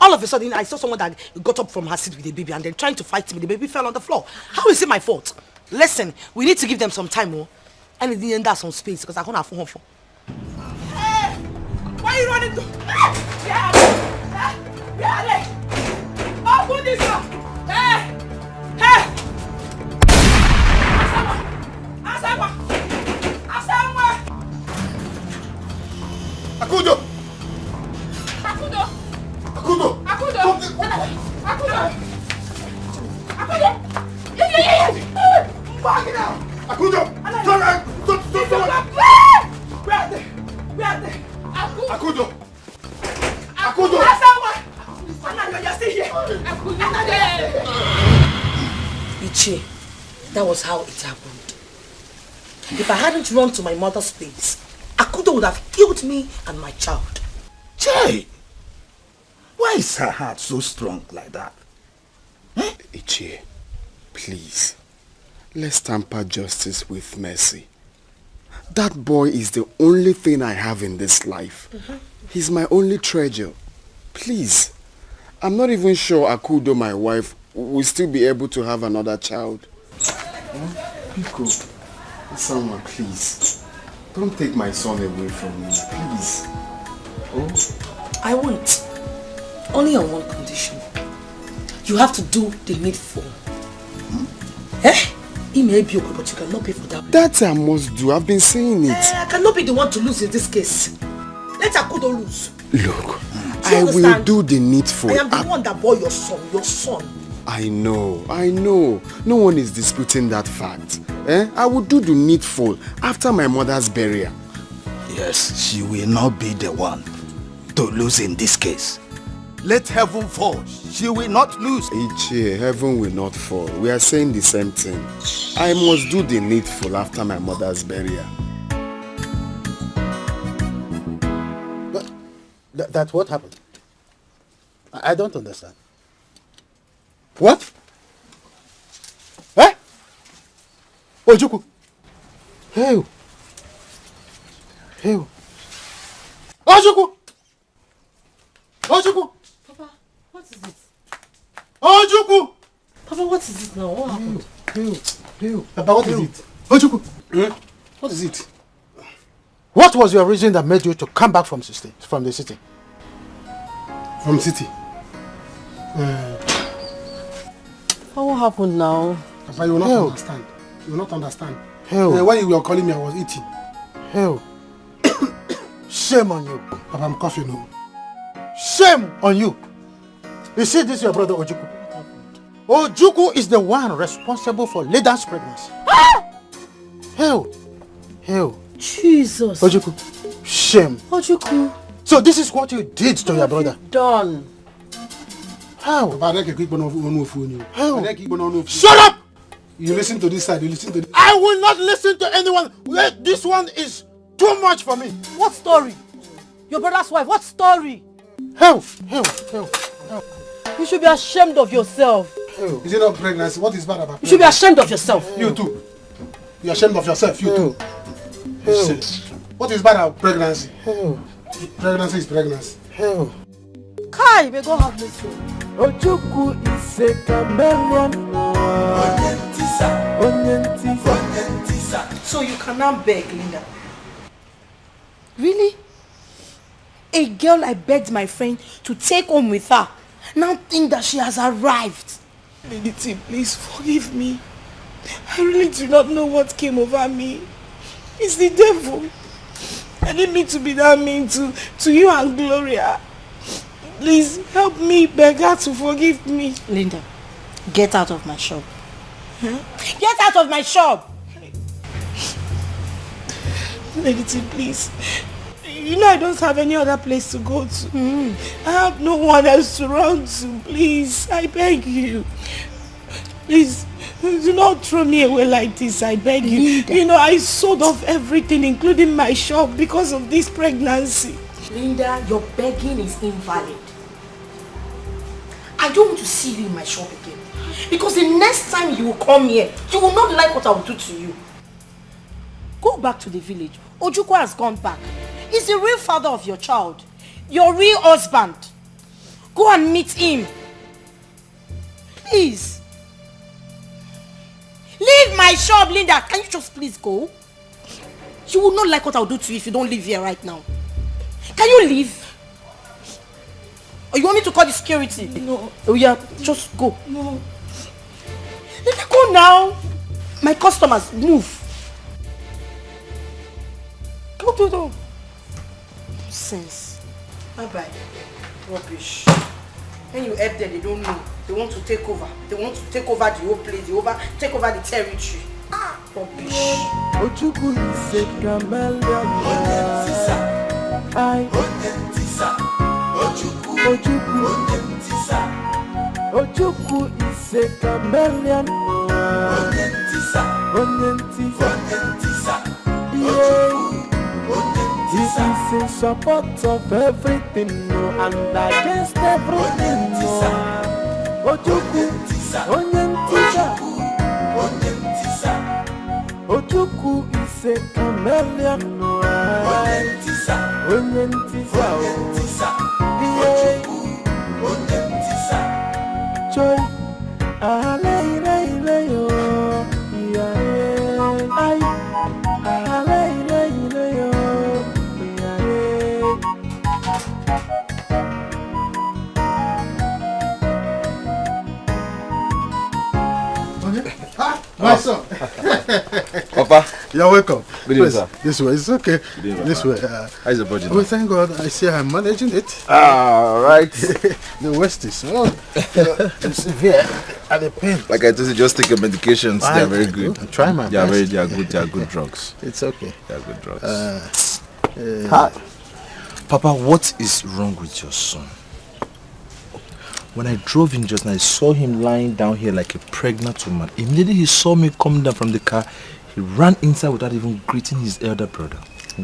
All of a sudden, I saw someone that got up from her seat with the baby and then trying to fight me. The baby fell on the floor. How is it my fault? Listen, we need to give them some time, oh. And in the end, that's some space because I can't have phone for. Hey, why are you running to? Open this up. Hey. Asama. Akudo. Yeah. Fuck it out. Akudo. Don't. We are there. Akudo. You're still here. Ichie, that was how it happened. If I hadn't run to my mother's place, Akudo would have killed me and my child. Jay, why is her heart so strong like that? Ichie, please, let's tamper justice with mercy. That boy is the only thing I have in this life. He's my only treasure. Please, I'm not even sure Akudo, my wife, will still be able to have another child. Biko, someone, please, don't take my son away from me, please. Oh, I won't. Only on one condition. You have to do the needful. It may be okay, but you cannot pay for that. That I must do. I've been saying it. I cannot be the one to lose in this case. Let Akudo lose. Look, I will do the needful. I am the one that bore your son. I know. No one is disputing that fact. I will do the needful after my mother's burial. Yes, she will not be the one to lose in this case. Let heaven fall. She will not lose. Ichie, heaven will not fall. We are saying the same thing. I must do the needful after my mother's burial. But that's what happened. I don't understand. What? Ojuku. Hey. Ojuku. Papa, what is it? Ojuku. Papa, what is it now? What happened? Papa, what is it? Ojuku. What is it? What was your reason that made you to come back from the city? From the city? What happened now? Papa, you will not understand. You will not understand. Hell. When you were calling me, I was eating. Hell. Shame on you. Papa, I'm coughing now. Shame on you. You see, this is your brother Ojuku. Ojuku is the one responsible for Leda's pregnancy. Hell. Hell. Jesus. Ojuku. Shame. Ojuku. So this is what you did to your brother. Done. How? How? Shut up! You listen to this side, you listen to this. I will not listen to anyone. This one is too much for me. What story? Your brother's wife, what story? Hell. You should be ashamed of yourself. Is it not pregnancy? What is bad about pregnancy? You should be ashamed of yourself. You too. You're ashamed of yourself, you too. What is bad about pregnancy? Pregnancy is pregnancy. Kai, may God have mercy. Ojuku is a chameleon. So you can now beg, Linda. Really? A girl I begged my friend to take home with her now think that she has arrived. Lady T, please forgive me. I really do not know what came over me. It's the devil. I didn't mean to be that mean to you and Gloria. Please help me beg her to forgive me. Linda, get out of my shop. Get out of my shop! Lady T, please. You know I don't have any other place to go to. I have no one else to run to. Please, I beg you. Please, do not throw me away like this. I beg you. Linda. You know, I sold off everything, including my shop, because of this pregnancy. Linda, your begging is invalid. I don't want to see you in my shop again. Because the next time you will come here, you will not like what I will do to you. Go back to the village. Ojuku has gone back. He's the real father of your child. Your real husband. Go and meet him. Please. Leave my shop, Linda. Can you just please go? You will not like what I'll do to you if you don't leave here right now. Can you leave? Or you want me to call the security? No. Oh yeah, just go. No. Let me go now. My customers, move. Go. Nonsense. Bye-bye. Rubbish. When you help them, they don't know. They want to take over. They want to take over the whole place. Take over the territory. Rubbish. Ojuku is a chameleon. Ojuku is a chameleon. He is in support of everything and against everything. Ojuku, Ojuku is a chameleon. Joy, My son. Papa. You're welcome. Good evening, sir. This way. It's okay. Good evening, This Papa. way. How's the body now? Well, thank God. I see I'm managing it. Right. The West is severe at the pain. Like I told you, just take your medications. They are very good. Try my They are best. They are good drugs. It's okay. They are good drugs. Hi. Papa, what is wrong with your son? When I drove in just now, I saw him lying down here like a pregnant woman. Immediately he saw me come down from the car, he ran inside without even greeting his elder brother.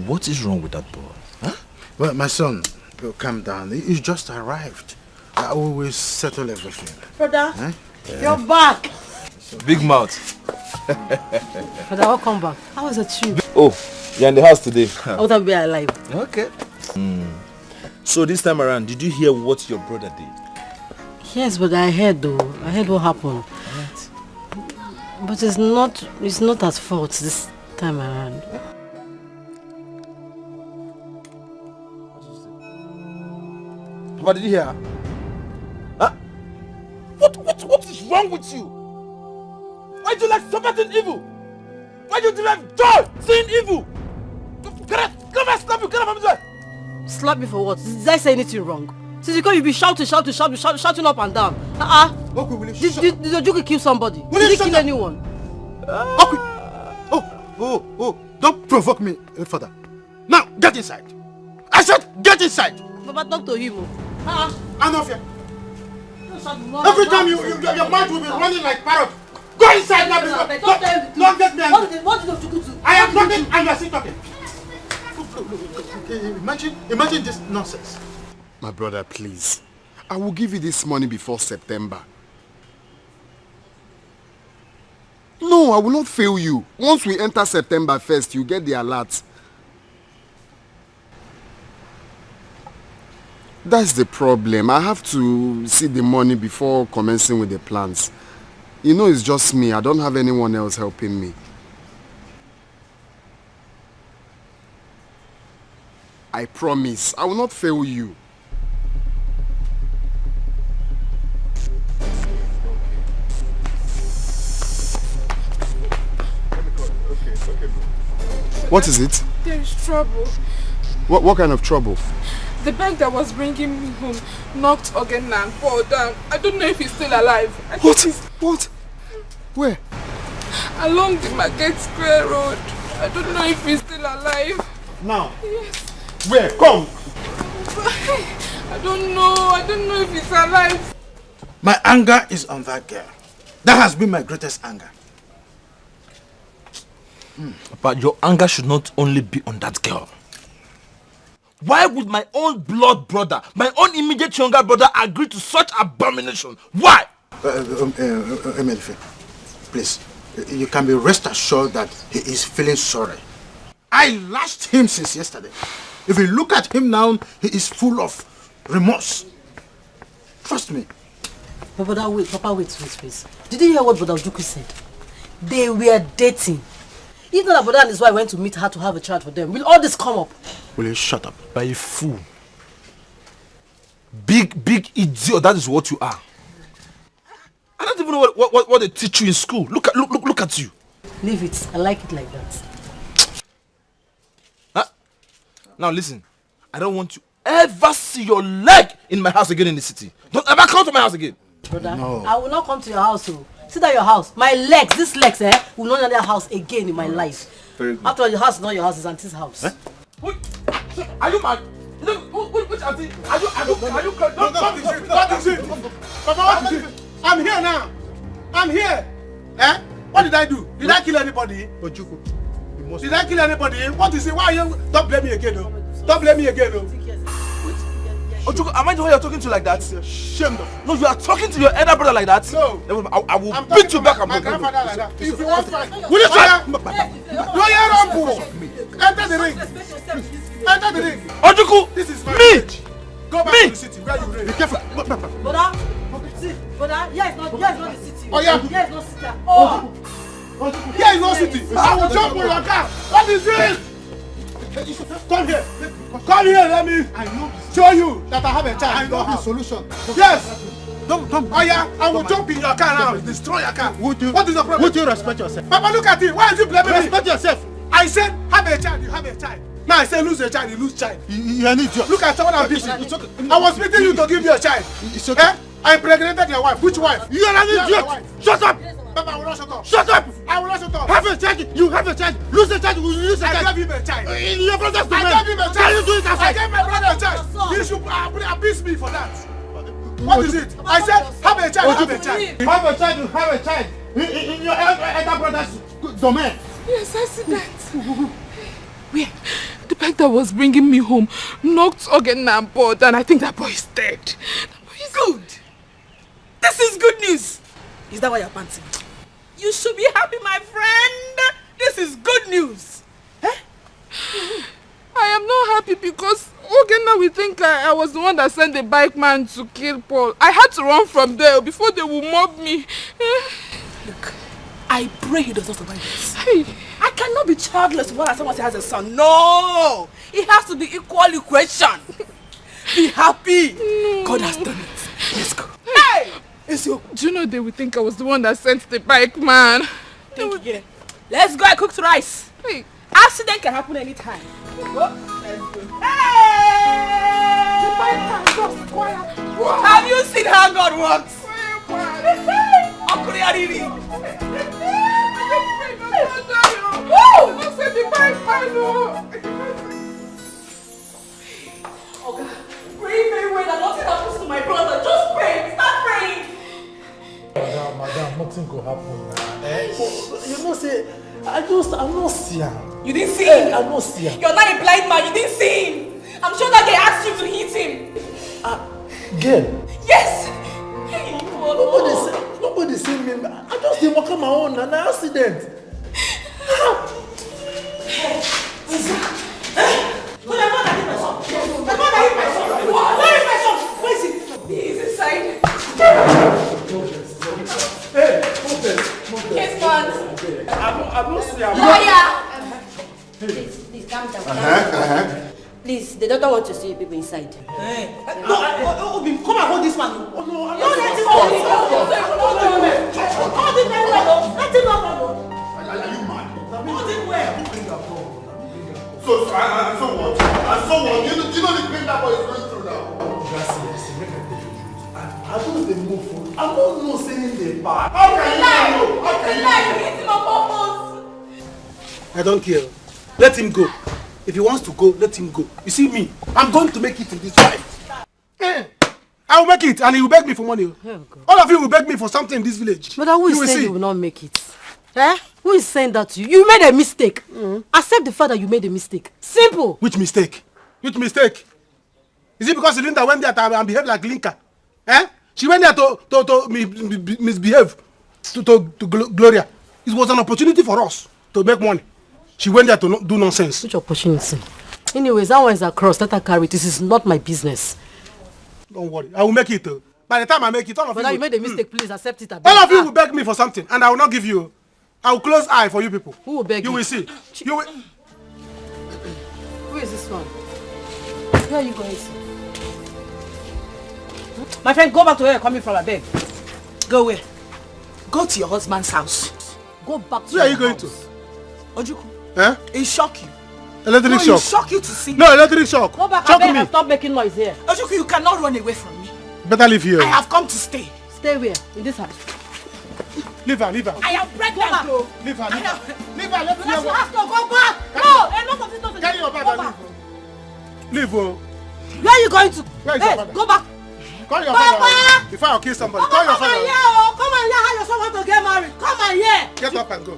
What is wrong with that boy? Huh? Well, my son, calm down. He's just arrived. I will settle everything. Brother, Huh? you're back. Big mouth. Brother, welcome back. How was the trip? Oh, you're in the house today. I would have been alive. Okay. So this time around, did you hear what your brother did? Yes, but I heard though. I heard what happened. Right. But it's not at fault this time around. Papa, did you hear? Huh? What is wrong with you? Why do you like supporting evil? Why you derive joy seeing evil? Get up! Come and slap you! Get up from this way! Slap me for what? Did I say anything wrong? Since you come, you be shouting up and down. Okay, will you Did Ojuku kill somebody? Did he kill anyone? Okay. Oh, don't provoke me further. Now, get inside. I said, get inside. Baba, talk to him. Enough here. Every time your mind will be running like parrot. Go inside now. Don't get me angry. What did Ojuku do? I am talking and you are still talking. Imagine this nonsense. My brother, please. I will give you this money before September. No, I will not fail you. Once we enter September 1st, you get the alert. That's the problem. I have to see the money before commencing with the plans. You know, it's just me. I don't have anyone else helping me. I promise, I will not fail you. What is it? There is trouble. What kind of trouble? The bank that was bringing me home knocked again and fall down. I don't know if he's still alive. What? Where? Along the Market Square Road. I don't know if he's still alive. Now? Yes. Where? Come! I don't know if he's alive. My anger is on that girl. That has been my greatest anger. But your anger should not only be on that girl. Why would my own blood brother, my own immediate younger brother agree to such abomination? Why? Emelife, please, you can be rest assured that he is feeling sorry. I lashed him since yesterday. If you look at him now, he is full of remorse. Trust me. Papa, wait, please. Did you hear what Brother Ojuku said? They were dating. If not, Brother and his wife went to meet her to have a child for them. Will all this come up? Will you shut up? By a fool. Big idiot, that is what you are. I don't even know what they teach you in school. Look at you. Leave it. I like it like that. Now listen, I don't want to ever see your leg in my house again in the city. Don't ever come to my house again. Brother, no. I will not come to your house. So. Sit at your house. My legs, these legs, will not enter your house again in my life. After all, your house is not your house, it's Auntie's house. Are you mad? Which auntie? Are you What is it? Papa, what is it? I'm here now. I'm here. What did I do? Did I kill anybody? Ojuku. Did I kill anybody? What is it? Why are you? Don't blame me again, though. Don't blame me again, though. Ojuku, am I the one you're talking to like that? Shame. No, you are talking to your elder brother like that. No. I will beat you back. My grandfather like that. If you want to fight, will you try? Enter the ring. Enter the ring. Ojuku, this is my me. Go back to the city where you raised. Be careful. Brother, here is not the city. Oh yeah. Here is not city. Here is no city. I will jump on your car. What is this? Come here. Come here. Let me show you that I have a child. I know the solution. Yes. Don't. Oh yeah. I will jump in your car now. Destroy your car. What is the problem? Would you respect yourself? Papa, look at it. Why is you blaming me? Respect yourself. I said have a child. You have a child. Now I say lose a child. You lose child. You are an idiot. Look at what I'm busy. I was meeting you to give you a child. It's okay. I impregnated your wife. Which wife? You are an idiot. Shut up. Papa, I will not shut up. Shut up! I will not shut up. Have a child. You have a child. Lose a child. You lose a child. I gave him a child. In your brother's domain. I gave him a child. Can you do it outside? I gave my brother a child. You should abuse me for that. What is it? I said have a child. Have a child. Have a child. You have a child. In your elder brother's domain. Yes, I see that. Where? The bag that was bringing me home knocked again and board, and I think that boy is dead. That boy is good. This is good news. Is that why you're panting? You should be happy, my friend. This is good news. I am not happy because Ogena will think I was the one that sent the bike man to kill Paul. I had to run from there before they will mob me. Look, I pray he does not survive this. I cannot be childless while someone has a son. No! It has to be equal equation. Be happy. No. God has done it. Let's go. Hey! Do you know they would think I was the one that sent the bike man? Yeah. Let's go. I cooked rice. Hey. Accident can happen anytime. Go. Let's go. Hey! Have you seen how God works? Pray very well that nothing happens to my brother. Just pray. Start praying. Madam, nothing could happen now. You know, say, I'm not seeing. You didn't see him? I'm not seeing. You're not a blind man. You didn't see him. I'm sure that they asked you to hit him. Girl. Yes. Nobody see me. I just didn't walk on my own and an accident. Where is my son? Where is he? He's inside. Hey, yes, man. I don't see him. Lawyer. Please, calm down. Please, the doctor wants to see people inside. Hey. No, Obi, come and hold this man. Oh, no, I'm not letting go. Hold it very well. Let him up. Are you mad? Hold it well. So what? You know the pain that boy is going through now. I don't dey move for. I'm not saying the bad. How can you know? How can you lie? You hit him on purpose. I don't care. Let him go. If he wants to go, let him go. You see me? I'm going to make it in this fight. I will make it, and he will beg me for money. Oh, all of you will beg me for something in this village. But who is saying you will not make it? Eh? Who is saying that to you? You made a mistake. Accept the fact that you made a mistake. Simple. Which mistake? Which mistake? Is it because Linda went there and behaved like Linka? Eh? She went there to misbehave to Gloria. It was an opportunity for us to make money. She went there to do nonsense. Which opportunity? Anyways, that one is across. Let her carry it. This is not my business. Don't worry. I will make it. By the time I make it, all of you made a mistake. Please accept it. All of you will beg me for something, and I will not give you. I will close eye for you people. Who will beg you? You will see. You will. Who is this one? Where are you going to? My friend, go back to where you're coming from, I beg. Go where? Go to your husband's house. Go back to Where are you going to? Ojuku. Eh? It shock you. Electric shock. It shock you to see. No, electric shock. Go back shock and me. stop making noise here. Ojuku, you cannot run away from me. Better leave here. I have come to stay. Stay where? In this house. Leave her, leave her. I am pregnant, though. Leave her, leave her. Leave her, let's hear what. Go back. No, enough of this nonsense. Carry your bag and leave. Leave, Where are you going to? Where is your father? Go back. Call your father. Before I kill somebody. Call your father. Come and hear how your son wants to get married. Come and hear. Get up and go.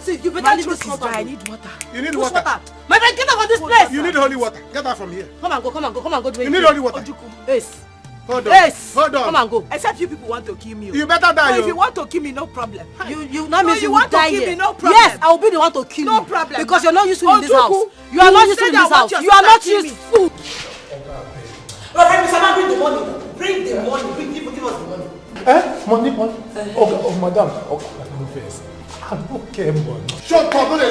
See, you better leave this house. I need water. You need water. My friend, get out of this place. You need holy water. Get out from here. Come and go. You need holy water. Yes. Hold on. Yes. Hold on. Come and go. Except you people want to kill me. You better die. No, if you want to kill me, no problem. You now means you want will die to kill here. me, no problem. Yes, I will be the one to kill you. No problem. Because you're not used to in this Ojuku, house. You are not used to in this house. You are not used to. Okay, Mr. Man, bring the money. Bring the money. Give us the money. Money? Oh, madam. Okay, no face. I don't care money. Shut up. No, they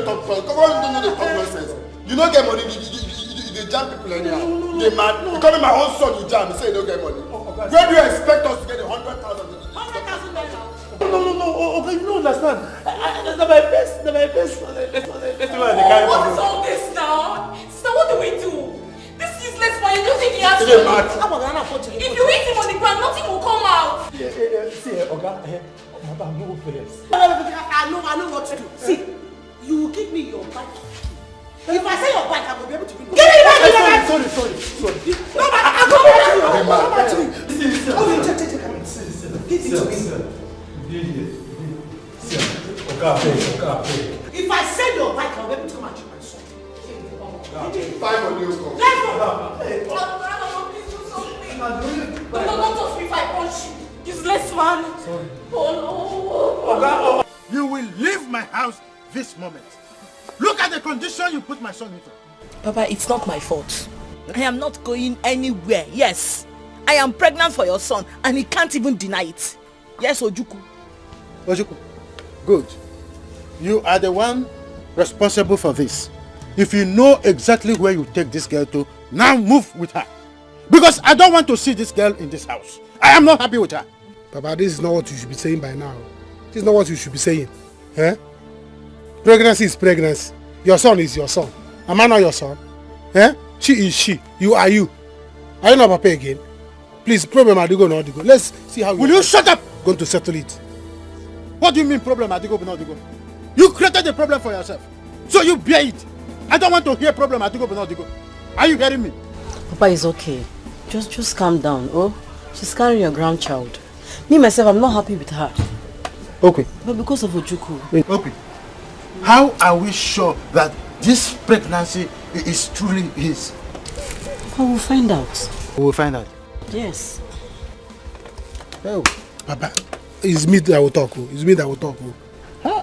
talk. Come on, no, they talk nonsense. You don't get money. You jam people anyhow. They mad. You call me my own son, you jam. You say you don't get money. Where do you expect us to get 100,000? 100,000 naira. No. Okay, you don't understand. That's my best. Let's What is all this now? Sister, what do we do? This useless man, you don't think he has to. If you hit him on the ground, nothing will come out. See, Oga, madam, no feelings. I know what to do. See, you will give me your bike. If I say your bike, I will be able to bring it. Give me back! Sorry. No, but I'm coming to you. Give it to me. If I send your bike, I'll be able to come and check my son. Five on you. Let's go. Don't touch me if I punch you. Useless man. Sorry. Oh no. You will leave my house this moment. Look at the condition you put my son into. Papa, it's not my fault. I am not going anywhere. Yes, I am pregnant for your son and he can't even deny it. Yes, Ojuku. Good. You are the one responsible for this. If you know exactly where you take this girl to, now move with her. Because I don't want to see this girl in this house. I am not happy with her. Papa, this is not what you should be saying by now. This is not what you should be saying. Eh? Pregnancy is pregnancy. Your son is your son. Am I not your son? Eh? She is she. You are you. Are you not Papa again? Please, problem Adigo no Adigo. Let's see how. Will you shut up? Going to settle it. What do you mean problem Adigo no Adigo? You created the problem for yourself. So you bear it. I don't want to hear problem Adigo no Adigo. Are you hearing me? Papa is okay. Just calm down. Oh, she's carrying your grandchild. Me myself, I'm not happy with her. Okay. But because of Ojuku. Okay. How are we sure that this pregnancy is truly his? I will find out. We will find out. Yes. Oh, Papa, it's me that will talk. It's me that will talk. Huh?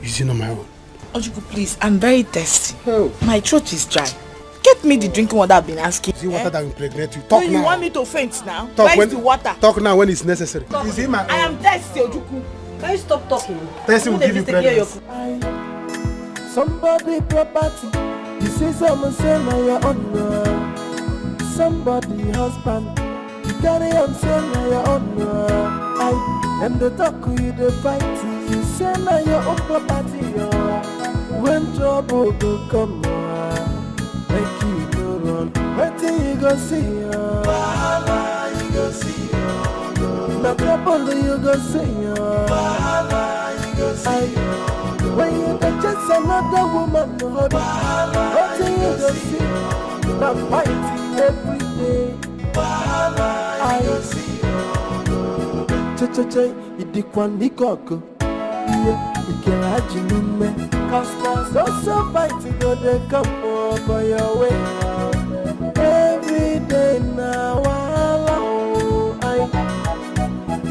Is it not my own? Ojuku, please, I'm very thirsty. My throat is dry. Get me the drinking water I've been asking. Is it water that will impregnate you? Talk no, now. You want me to faint now? Talk Where's the water? Talk now when it's necessary. Is it my own? I am thirsty, Ojuku. Can you stop talking? Thirsty will give you pregnancy. Somebody property. You say someone say now your own. Somebody husband. You carry on say now your own. I am the talk you the fight. You say now your own property. When trouble go come, make you go run. Wait till you go see. Bahala, you go see. No trouble you go see. Bahala, you go see. When you can chase another woman, what do you go see? Not fighting every day. I see. Che, idikwani koko. Ikerajinume. Cause so fighting on the come over your way. Every day now,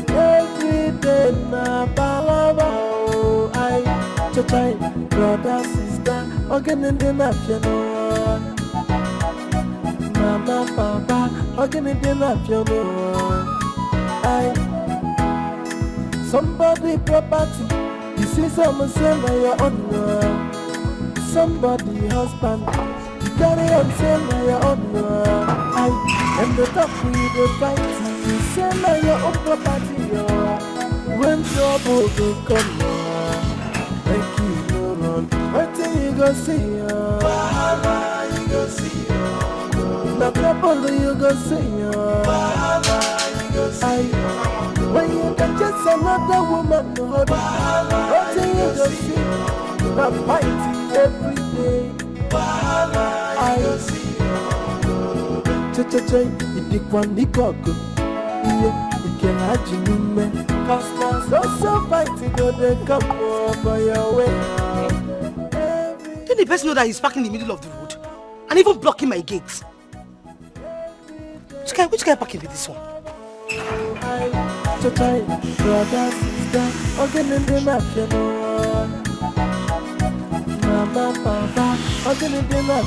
every day now, balaba. Chai, brother, sister, organic dinner, Mama, Papa, organic dinner, somebody property. You see someone say now your own. Somebody husband. You carry on say now your own. I am the top with the fight. You say now your own property. When trouble will come. Make you go run. Wait till you go see. Bahala, you go see. No trouble you go see. Bahala, you go see. When you can just another woman, what till you go see. Not fighting every day. Bahala, you go see. Che, idikwani koko. Ikerajinume. Cause so fighting on the come over your way. Didn't the person know that he's parking in the middle of the road? And even blocking my gate? Which guy parking with this one? Brother, sister, organic dinner, Mama, Papa, organic dinner,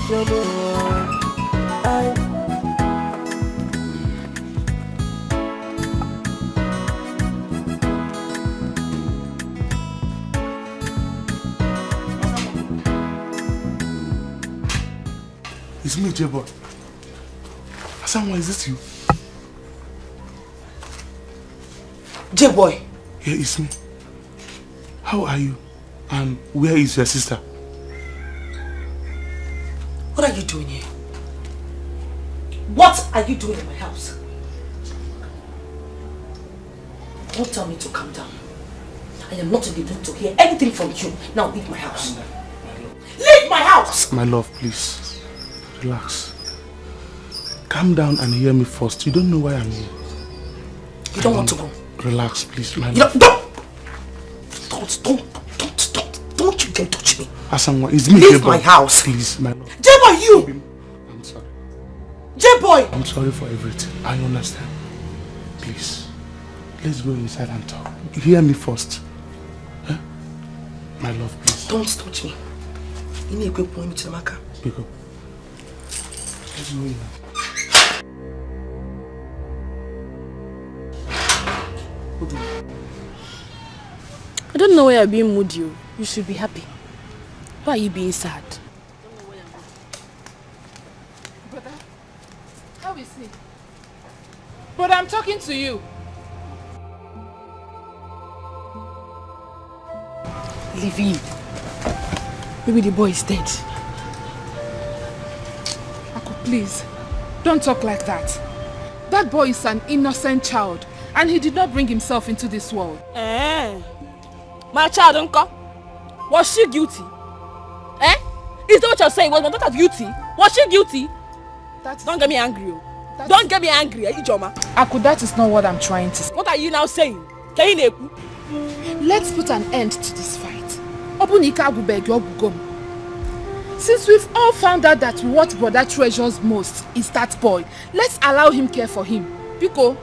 It's me, J-Boy. Someone, is this you? J-Boy. Yeah, it's me. How are you? And where is your sister? What are you doing here? What are you doing in my house? Don't tell me to calm down. I am not in the mood to hear anything from you. Now leave my house. Leave my house! My love, please. Relax. Calm down and hear me first. You don't know why I'm here. You don't want to go? Relax, please, my love. Don't you dare touch me. Asanwa, it's me, leave my house. Please, my love. J-Boy, you! I'm sorry. J-Boy! I'm sorry for everything. I understand. Please, let's go inside and talk. Hear me first. Huh? My love, please. Don't touch me. You need to go point me to the marker. Pick up. Let's go in. I don't know why you're being moody. You should be happy. Why are you being sad? Brother, how is he? Brother, I'm talking to you. Leave him. Maybe the boy is dead. Aku, please, don't talk like that. That boy is an innocent child, and he did not bring himself into this world. My child, uncle, was she guilty? Is that what you're saying? Was my daughter guilty? Was she guilty? Don't get me angry. Don't get me angry, Ijoma. Aku, that is not what I'm trying to say. What are you now saying? Let's put an end to this fight. Since we've all found out that what brother treasures most is that boy, let's allow him care for him. Biko.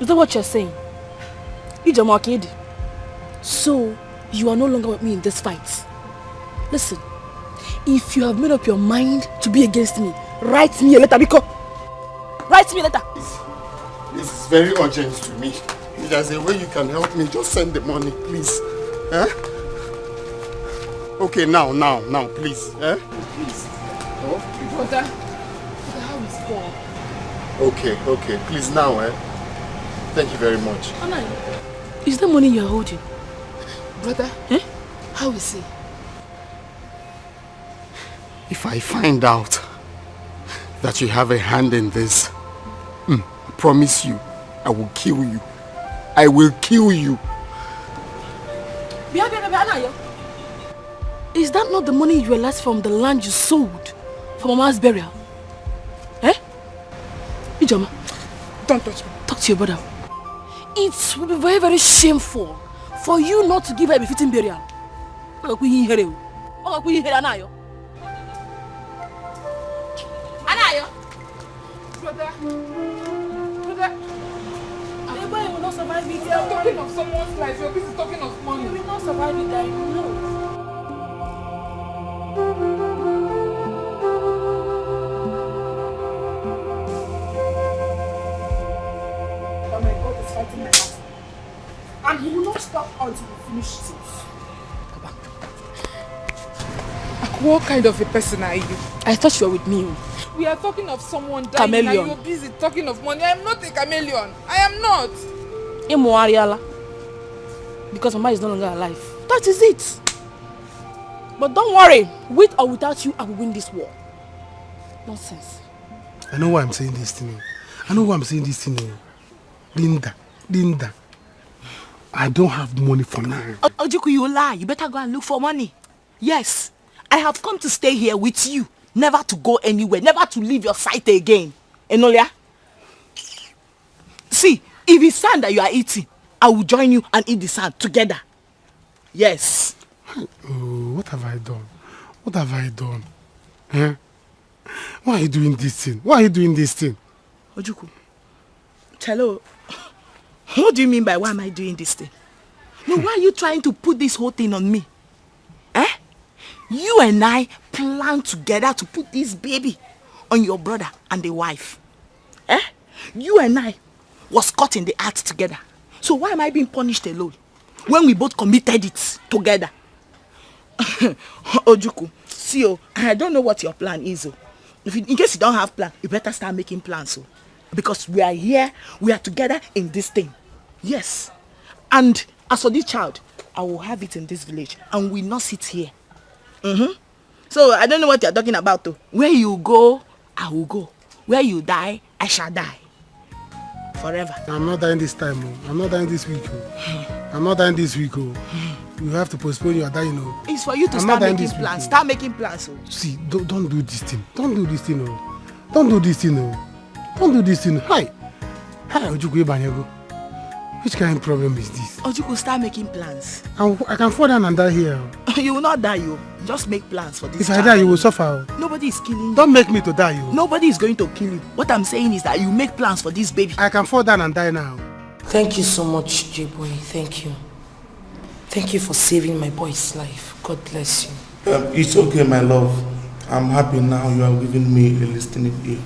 Is that what you're saying? Ijoma kid. So, you are no longer with me in this fight. Listen, if you have made up your mind to be against me, write me a letter, Biko. Write me a letter. This is very urgent to me. If there's a way you can help me, just send the money, please. Okay, now, please. Please. Brother, how is God? Okay, please now, Thank you very much. Is that money you're holding? Brother, how is he? If I find out that you have a hand in this, I promise you, I will kill you. I will kill you. Is that not the money you realized from the land you sold for Mama's burial? Ijoma, don't touch me. Talk to your brother. It will be very, very shameful for you not to give her a befitting burial. Brother. The boy will not survive it. You're talking of someone's life. You're busy talking of money. He will not survive it, I know. Oh my God is fighting my heart. And he will not stop until we finish this. What kind of a person are you? I thought you were with me. We are talking of someone dying chameleon. and you're busy talking of money. I am not a chameleon. I am not. Because Mama is no longer alive. That is it. But don't worry. With or without you, I will win this war. Nonsense. I know why I'm saying this thing. Linda. I don't have money for now. Ojuku, you lie. You better go and look for money. Yes. I have come to stay here with you. Never to go anywhere. Never to leave your sight again. Enolia? See, if it's sand that you are eating, I will join you and eat the sand together. Yes. Oh, what have I done? Why are you doing this thing? Ojuku, Chelo, what do you mean by why am I doing this thing? No, why are you trying to put this whole thing on me? You and I planned together to put this baby on your brother and the wife. You and I was caught in the act together. So why am I being punished alone? When we both committed it together. Ojuku, see, I don't know what your plan is. In case you don't have plan, you better start making plans. Because we are here, we are together in this thing. Yes. And as for this child, I will have it in this village and we will not sit here. So I don't know what you're talking about though. Where you go, I will go. Where you die, I shall die. Forever. I'm not dying this time. I'm not dying this week. You have to postpone your dying. It's for you to start making plans. Start making plans. See, don't do this thing. Don't do this thing. Hi, Ojuku Banyego. Which kind of problem is this? Ojuku, start making plans. I can fall down and die here. You will not die, you. Just make plans for this. If I die, you will suffer. Nobody is killing you. Don't make me to die, you. Nobody is going to kill you. What I'm saying is that you make plans for this baby. I can fall down and die now. Thank you so much, J-Boy. Thank you. Thank you for saving my boy's life. God bless you. It's okay, my love. I'm happy now you are giving me a listening ear.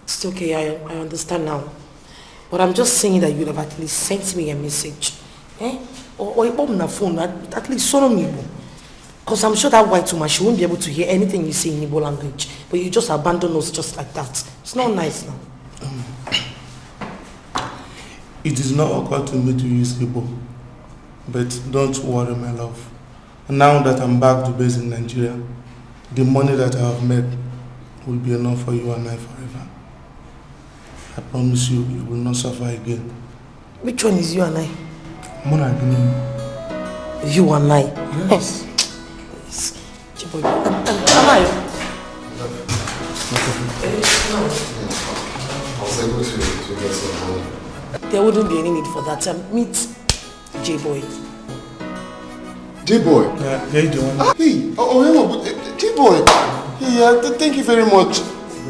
It's okay, I understand now. But I'm just saying that you would have at least sent me a message. Or open a phone, at least solo me. Because I'm sure that white woman, she won't be able to hear anything you say in Igbo language. But you just abandon us just like that. It's not nice now. It is not occur to me to use Igbo. But don't worry, my love. Now that I'm back to base in Nigeria, the money that I have made will be enough for you and I forever. I promise you, you will not suffer again. Which one is you and I? Mona, you and I? Yes. Chiboy. Am I? I was able to get some money. There wouldn't be any need for that. Meet J-Boy. J-Boy? Yeah, you doing? Hey, J-Boy. Hey, thank you very much.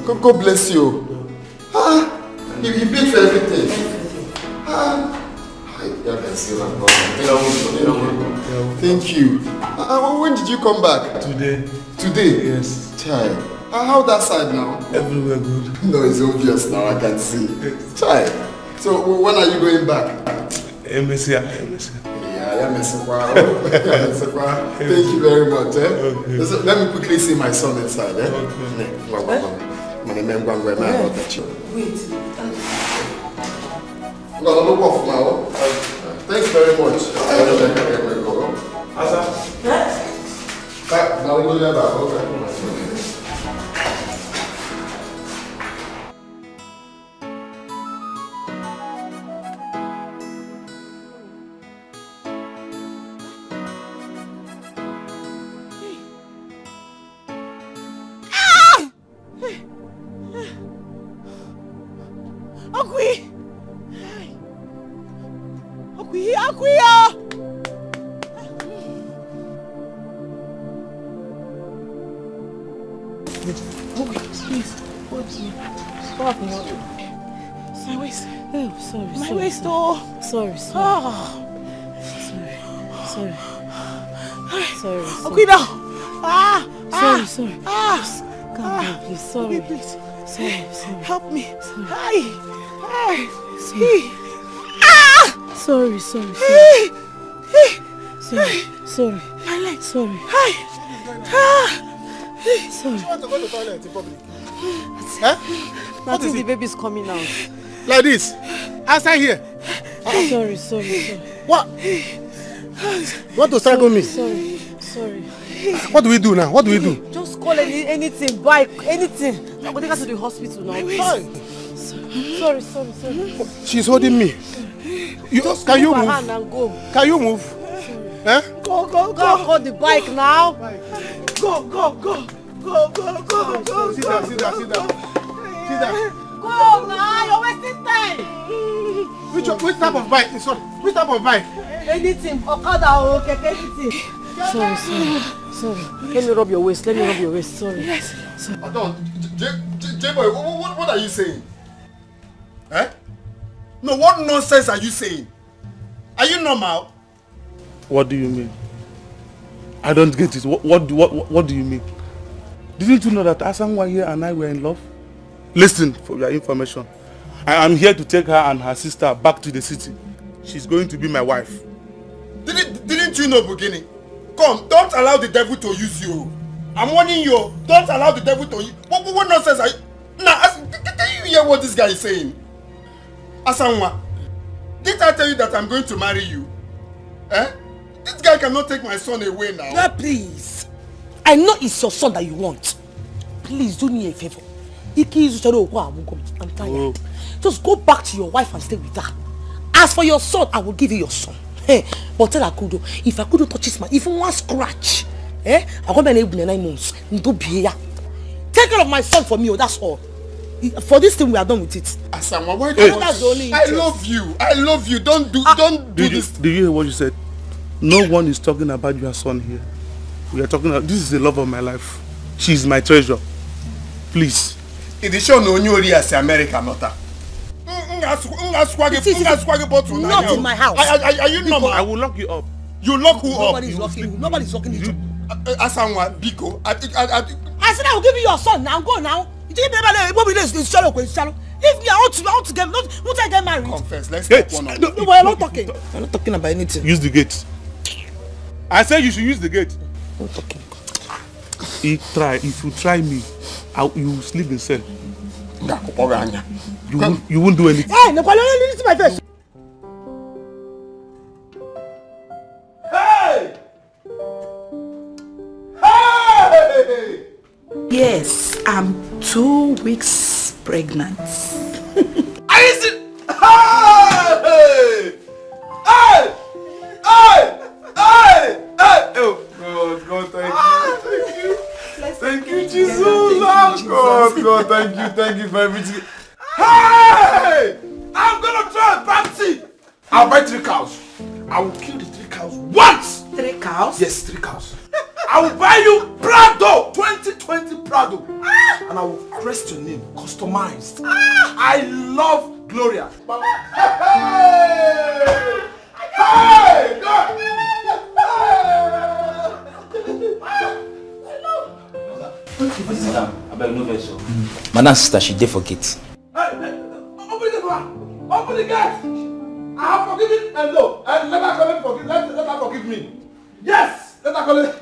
God bless you. You paid for everything. Thank you. When did you come back? Today. Today? Yes. Child. How that side now? Everywhere good. No, it's obvious now, I can see. Child. So when are you going back? Messiah. Yeah, thank you very much. Okay. So, let me quickly see my son inside. Wait. No, look off now. Thanks very much. Sorry. Sorry. Calm down, please. Sorry. Please. Sorry. Help me. Sorry. Sorry. My leg. Sorry. Sorry. You want to go to the toilet in public? I think the baby's coming out. Like this? Outside here? Sorry. What? You want to strangle me? Sorry. What do we do now? Just call anything, bike, anything. I'm going to take her to the hospital now. Sorry. She's holding me. Can you move? Hand and go. Can you move? Eh? Go. Call the bike now. Go. Sit down. Go now, you're wasting time. Which type of bike? Sorry. Which type of bike? Anything, Okada or Keke, anything. Sorry. Let me rub your waist. Sorry. Yes. J-Boy, what are you saying? Eh? No, what nonsense are you saying? Are you normal? What do you mean? I don't get it. What do you mean? Didn't you know that Asanwa here and I were in love? Listen, for your information. I am here to take her and her sister back to the city. She's going to be my wife. Didn't you know, beginning? Come, don't allow the devil to use you. I'm warning you. Don't allow the devil to use. What nonsense are you? Now, can you hear what this guy is saying? Asanwa, didn't I tell you that I'm going to marry you? Eh? This guy cannot take my son away now. Yeah, please. I know it's your son that you want. Please do me a favor. I'm tired. Oh. Just go back to your wife and stay with her. As for your son, I will give you your son. Hey, but tell Akudo, if Akudo touches my even one scratch, I'm going to be 9 months. Take care of my son for me, that's all. For this thing, we are done with it. Asanwa, why do you? I love you. Don't do this. Did you hear what you said? No one is talking about your son here. We are talking about, this is the love of my life. She is my treasure. Please. It is shown on you as America, not Not in my house. Are you normal? I will lock you up. You lock who up? Nobody's locking you. Asanwa, Biko. I said I will give you your son. Now go now. Leave me, I want to get married. Confess, let's talk one on. No, we're not talking. We're not talking about anything. Use the gate. I said you should use the gate. Not talking. If you try me, you will sleep in cell. You won't do anything. Hey, no, listen to my face. Yes, I'm 2 weeks pregnant. Are you serious? Hey! Hey! Hey! Hey! Hey! Oh, God, thank you. Thank you, Jesus. Oh, God, thank you for everything. Hey! I'm gonna throw a party. I'll buy 3 cows. I will kill the 3 cows once. 3 cows? Yes, 3 cows. I will buy you Prado, 2020 Prado. And I will crest your name, customized. I love Gloria. Hey! Hey! God! Madam sister, she did forget. Open the door! Open the gate! I have forgiven and no. And let her come in, let her forgive me. Yes! Let her come in.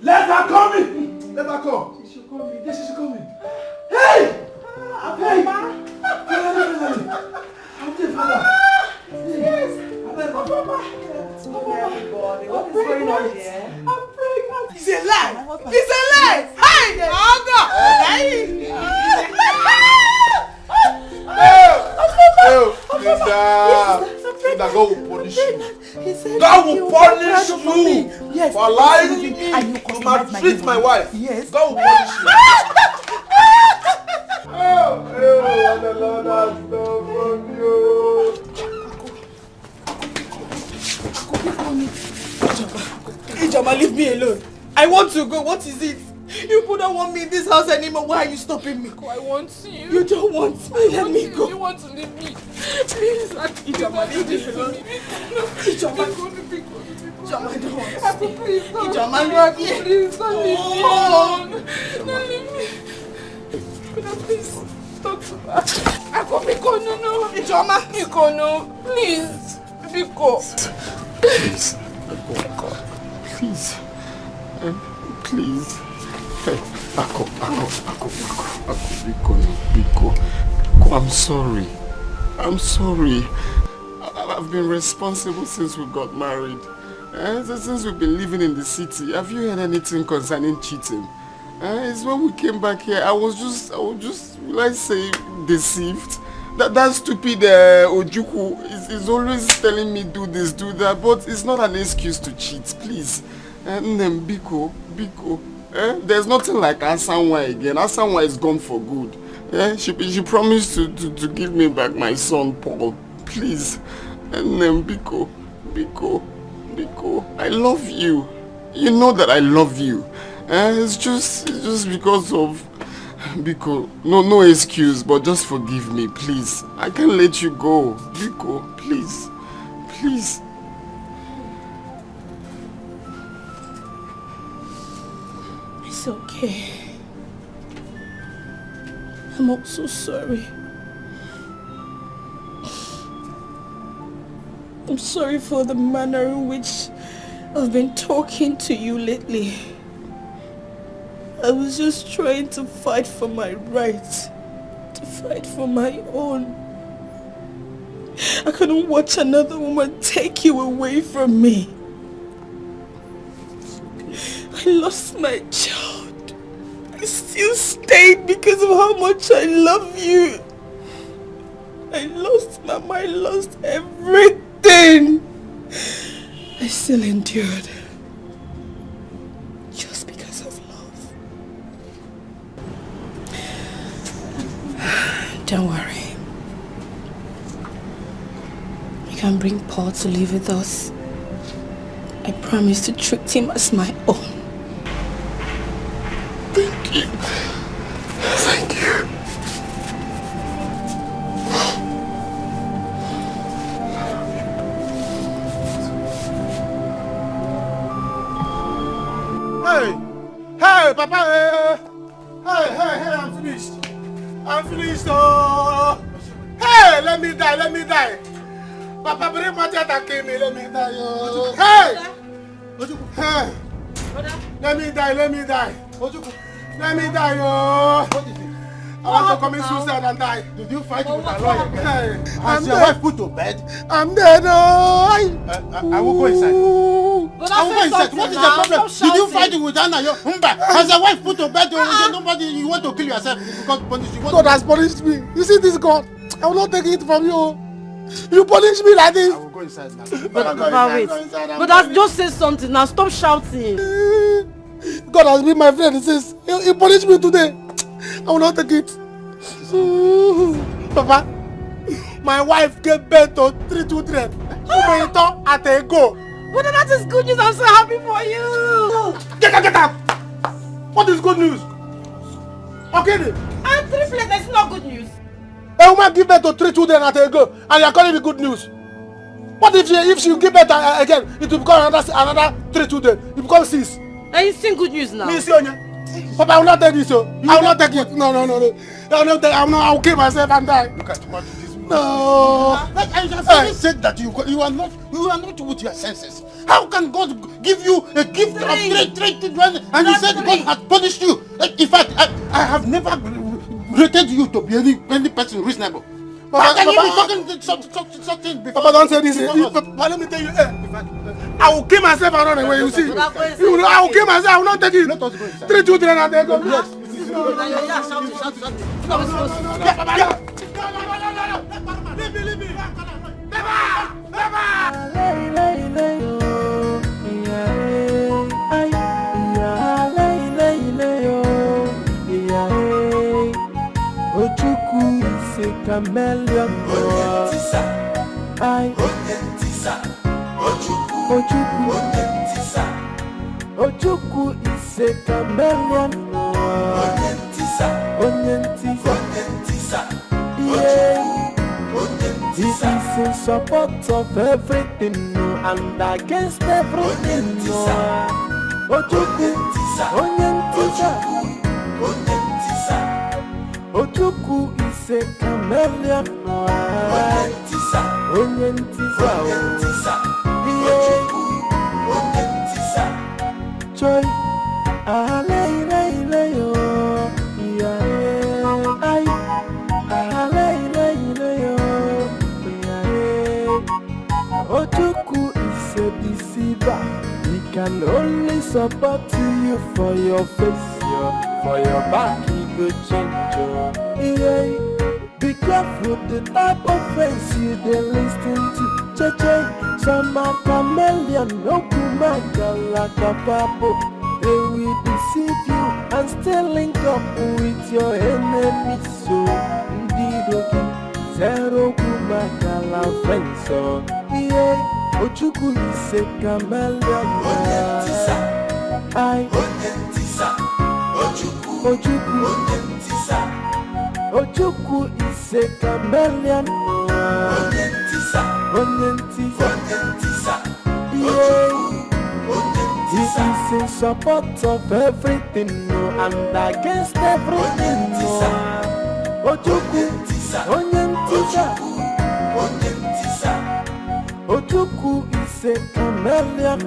Let her come in! Let her come. She should come in. Yes, she should come in. Hey! Hey! I'm there, Father. Yes! I'm there, Papa. Everybody, what is going on here? I'm pregnant. It's a lie. It's a lie. Hey! Oh God! Hey! God will punish you. God will punish you for lying to me to maltreat my wife. Yes. God will punish you. The Lord has done from you. Ijoma, leave me alone. I want to go. What is it? You don't want me in this house anymore. Why are you stopping me? I want you. You don't want me. Let me go. You want to leave me. Please, Ijoma, leave me alone. Ijoma, Ijoma, I don't want to stay. Please, Ijoma, leave me. Please, don't leave me alone. Don't leave me. Please, talk to her. Biko, no. Ijoma. Biko, no. Please. Biko. Please. Biko. Please. Please. Hey, Ako, Biko, I'm sorry. I've been responsible since we got married. Since we've been living in the city. Have you heard anything concerning cheating? It's when we came back here, I was just, will I say, deceived. That stupid Ojuku is always telling me do this, do that, but it's not an excuse to cheat, please. And then Biko. There's nothing like Asanwa again. Asanwa is gone for good. She promised to give me back my son Paul. Please. And then Biko, I love you. You know that I love you. It's just because of Biko. No excuse, but just forgive me, please. I can't let you go. Biko, please. It's okay. I'm also sorry. I'm sorry for the manner in which I've been talking to you lately. I was just trying to fight for my rights, to fight for my own. I couldn't watch another woman take you away from me. I lost my child. I still stayed because of how much I love you. I lost Mama, I lost everything. I still endured. Just because of love. Don't worry. You can bring Paul to live with us. I promise to treat him as my own. Thank you. Hey, Papa. Hey, I'm finished. Oh. Hey, let me die. Papa, bring my attack me. Let me die. Oh. Hey. Let me die. Let me die. Oh. I want to commit suicide and die. Did you fight with a lawyer? Hey, Has your wife put to bed? I'm dead. Oh. I will go inside. I will go inside. What is the problem? Did you fight with Anna? Has your wife put to bed? Nobody, you want to kill yourself because punish you. God has punished me. You see this God? I will not take it from you. You punish me like this. I will go inside now. But wait. But just say something now. Stop shouting. God has been my friend since he punished me today. I will not take it. Papa, my wife gave birth to 3 children. At a go. But that is good news. I'm so happy for you. Get up. What is good news? Okay. And 3 flats, that's not good news. A woman give birth to 3 children at a go, and you are calling it good news. What if she give birth again? It will become another 3 children. It becomes 6. Are you seeing good news now? Papa, I will not take this. I will not take it. No. I will kill myself and die. Look at what this. No. I just said that you are not with your senses. How can God give you a gift of 3 children and you said God has punished you? In fact, I have never rated you to be any person reasonable. How can you be talking something before? Papa, don't say this. Papa, let me tell you. I will kill myself and run away. You see? I will kill myself. I will not take it. Let us go inside. 3 children and they go. Yes. Leave me. Ojuku is a chameleon. Ojuku is a chameleon. This is in support of everything and against everything. Ojuku is a chameleon. Joy, Ojuku is a deceiver. He can only support you for your face, for your back he go change you. Be careful the type of friends you dey listen to. Some are chameleon, no kumaka. They will deceive you and still link up with your enemies. So indeed, zero kumaka friends. So Ojuku is a chameleon. Ojuku is a chameleon. This is in support of everything and against everything. Ojuku is a chameleon.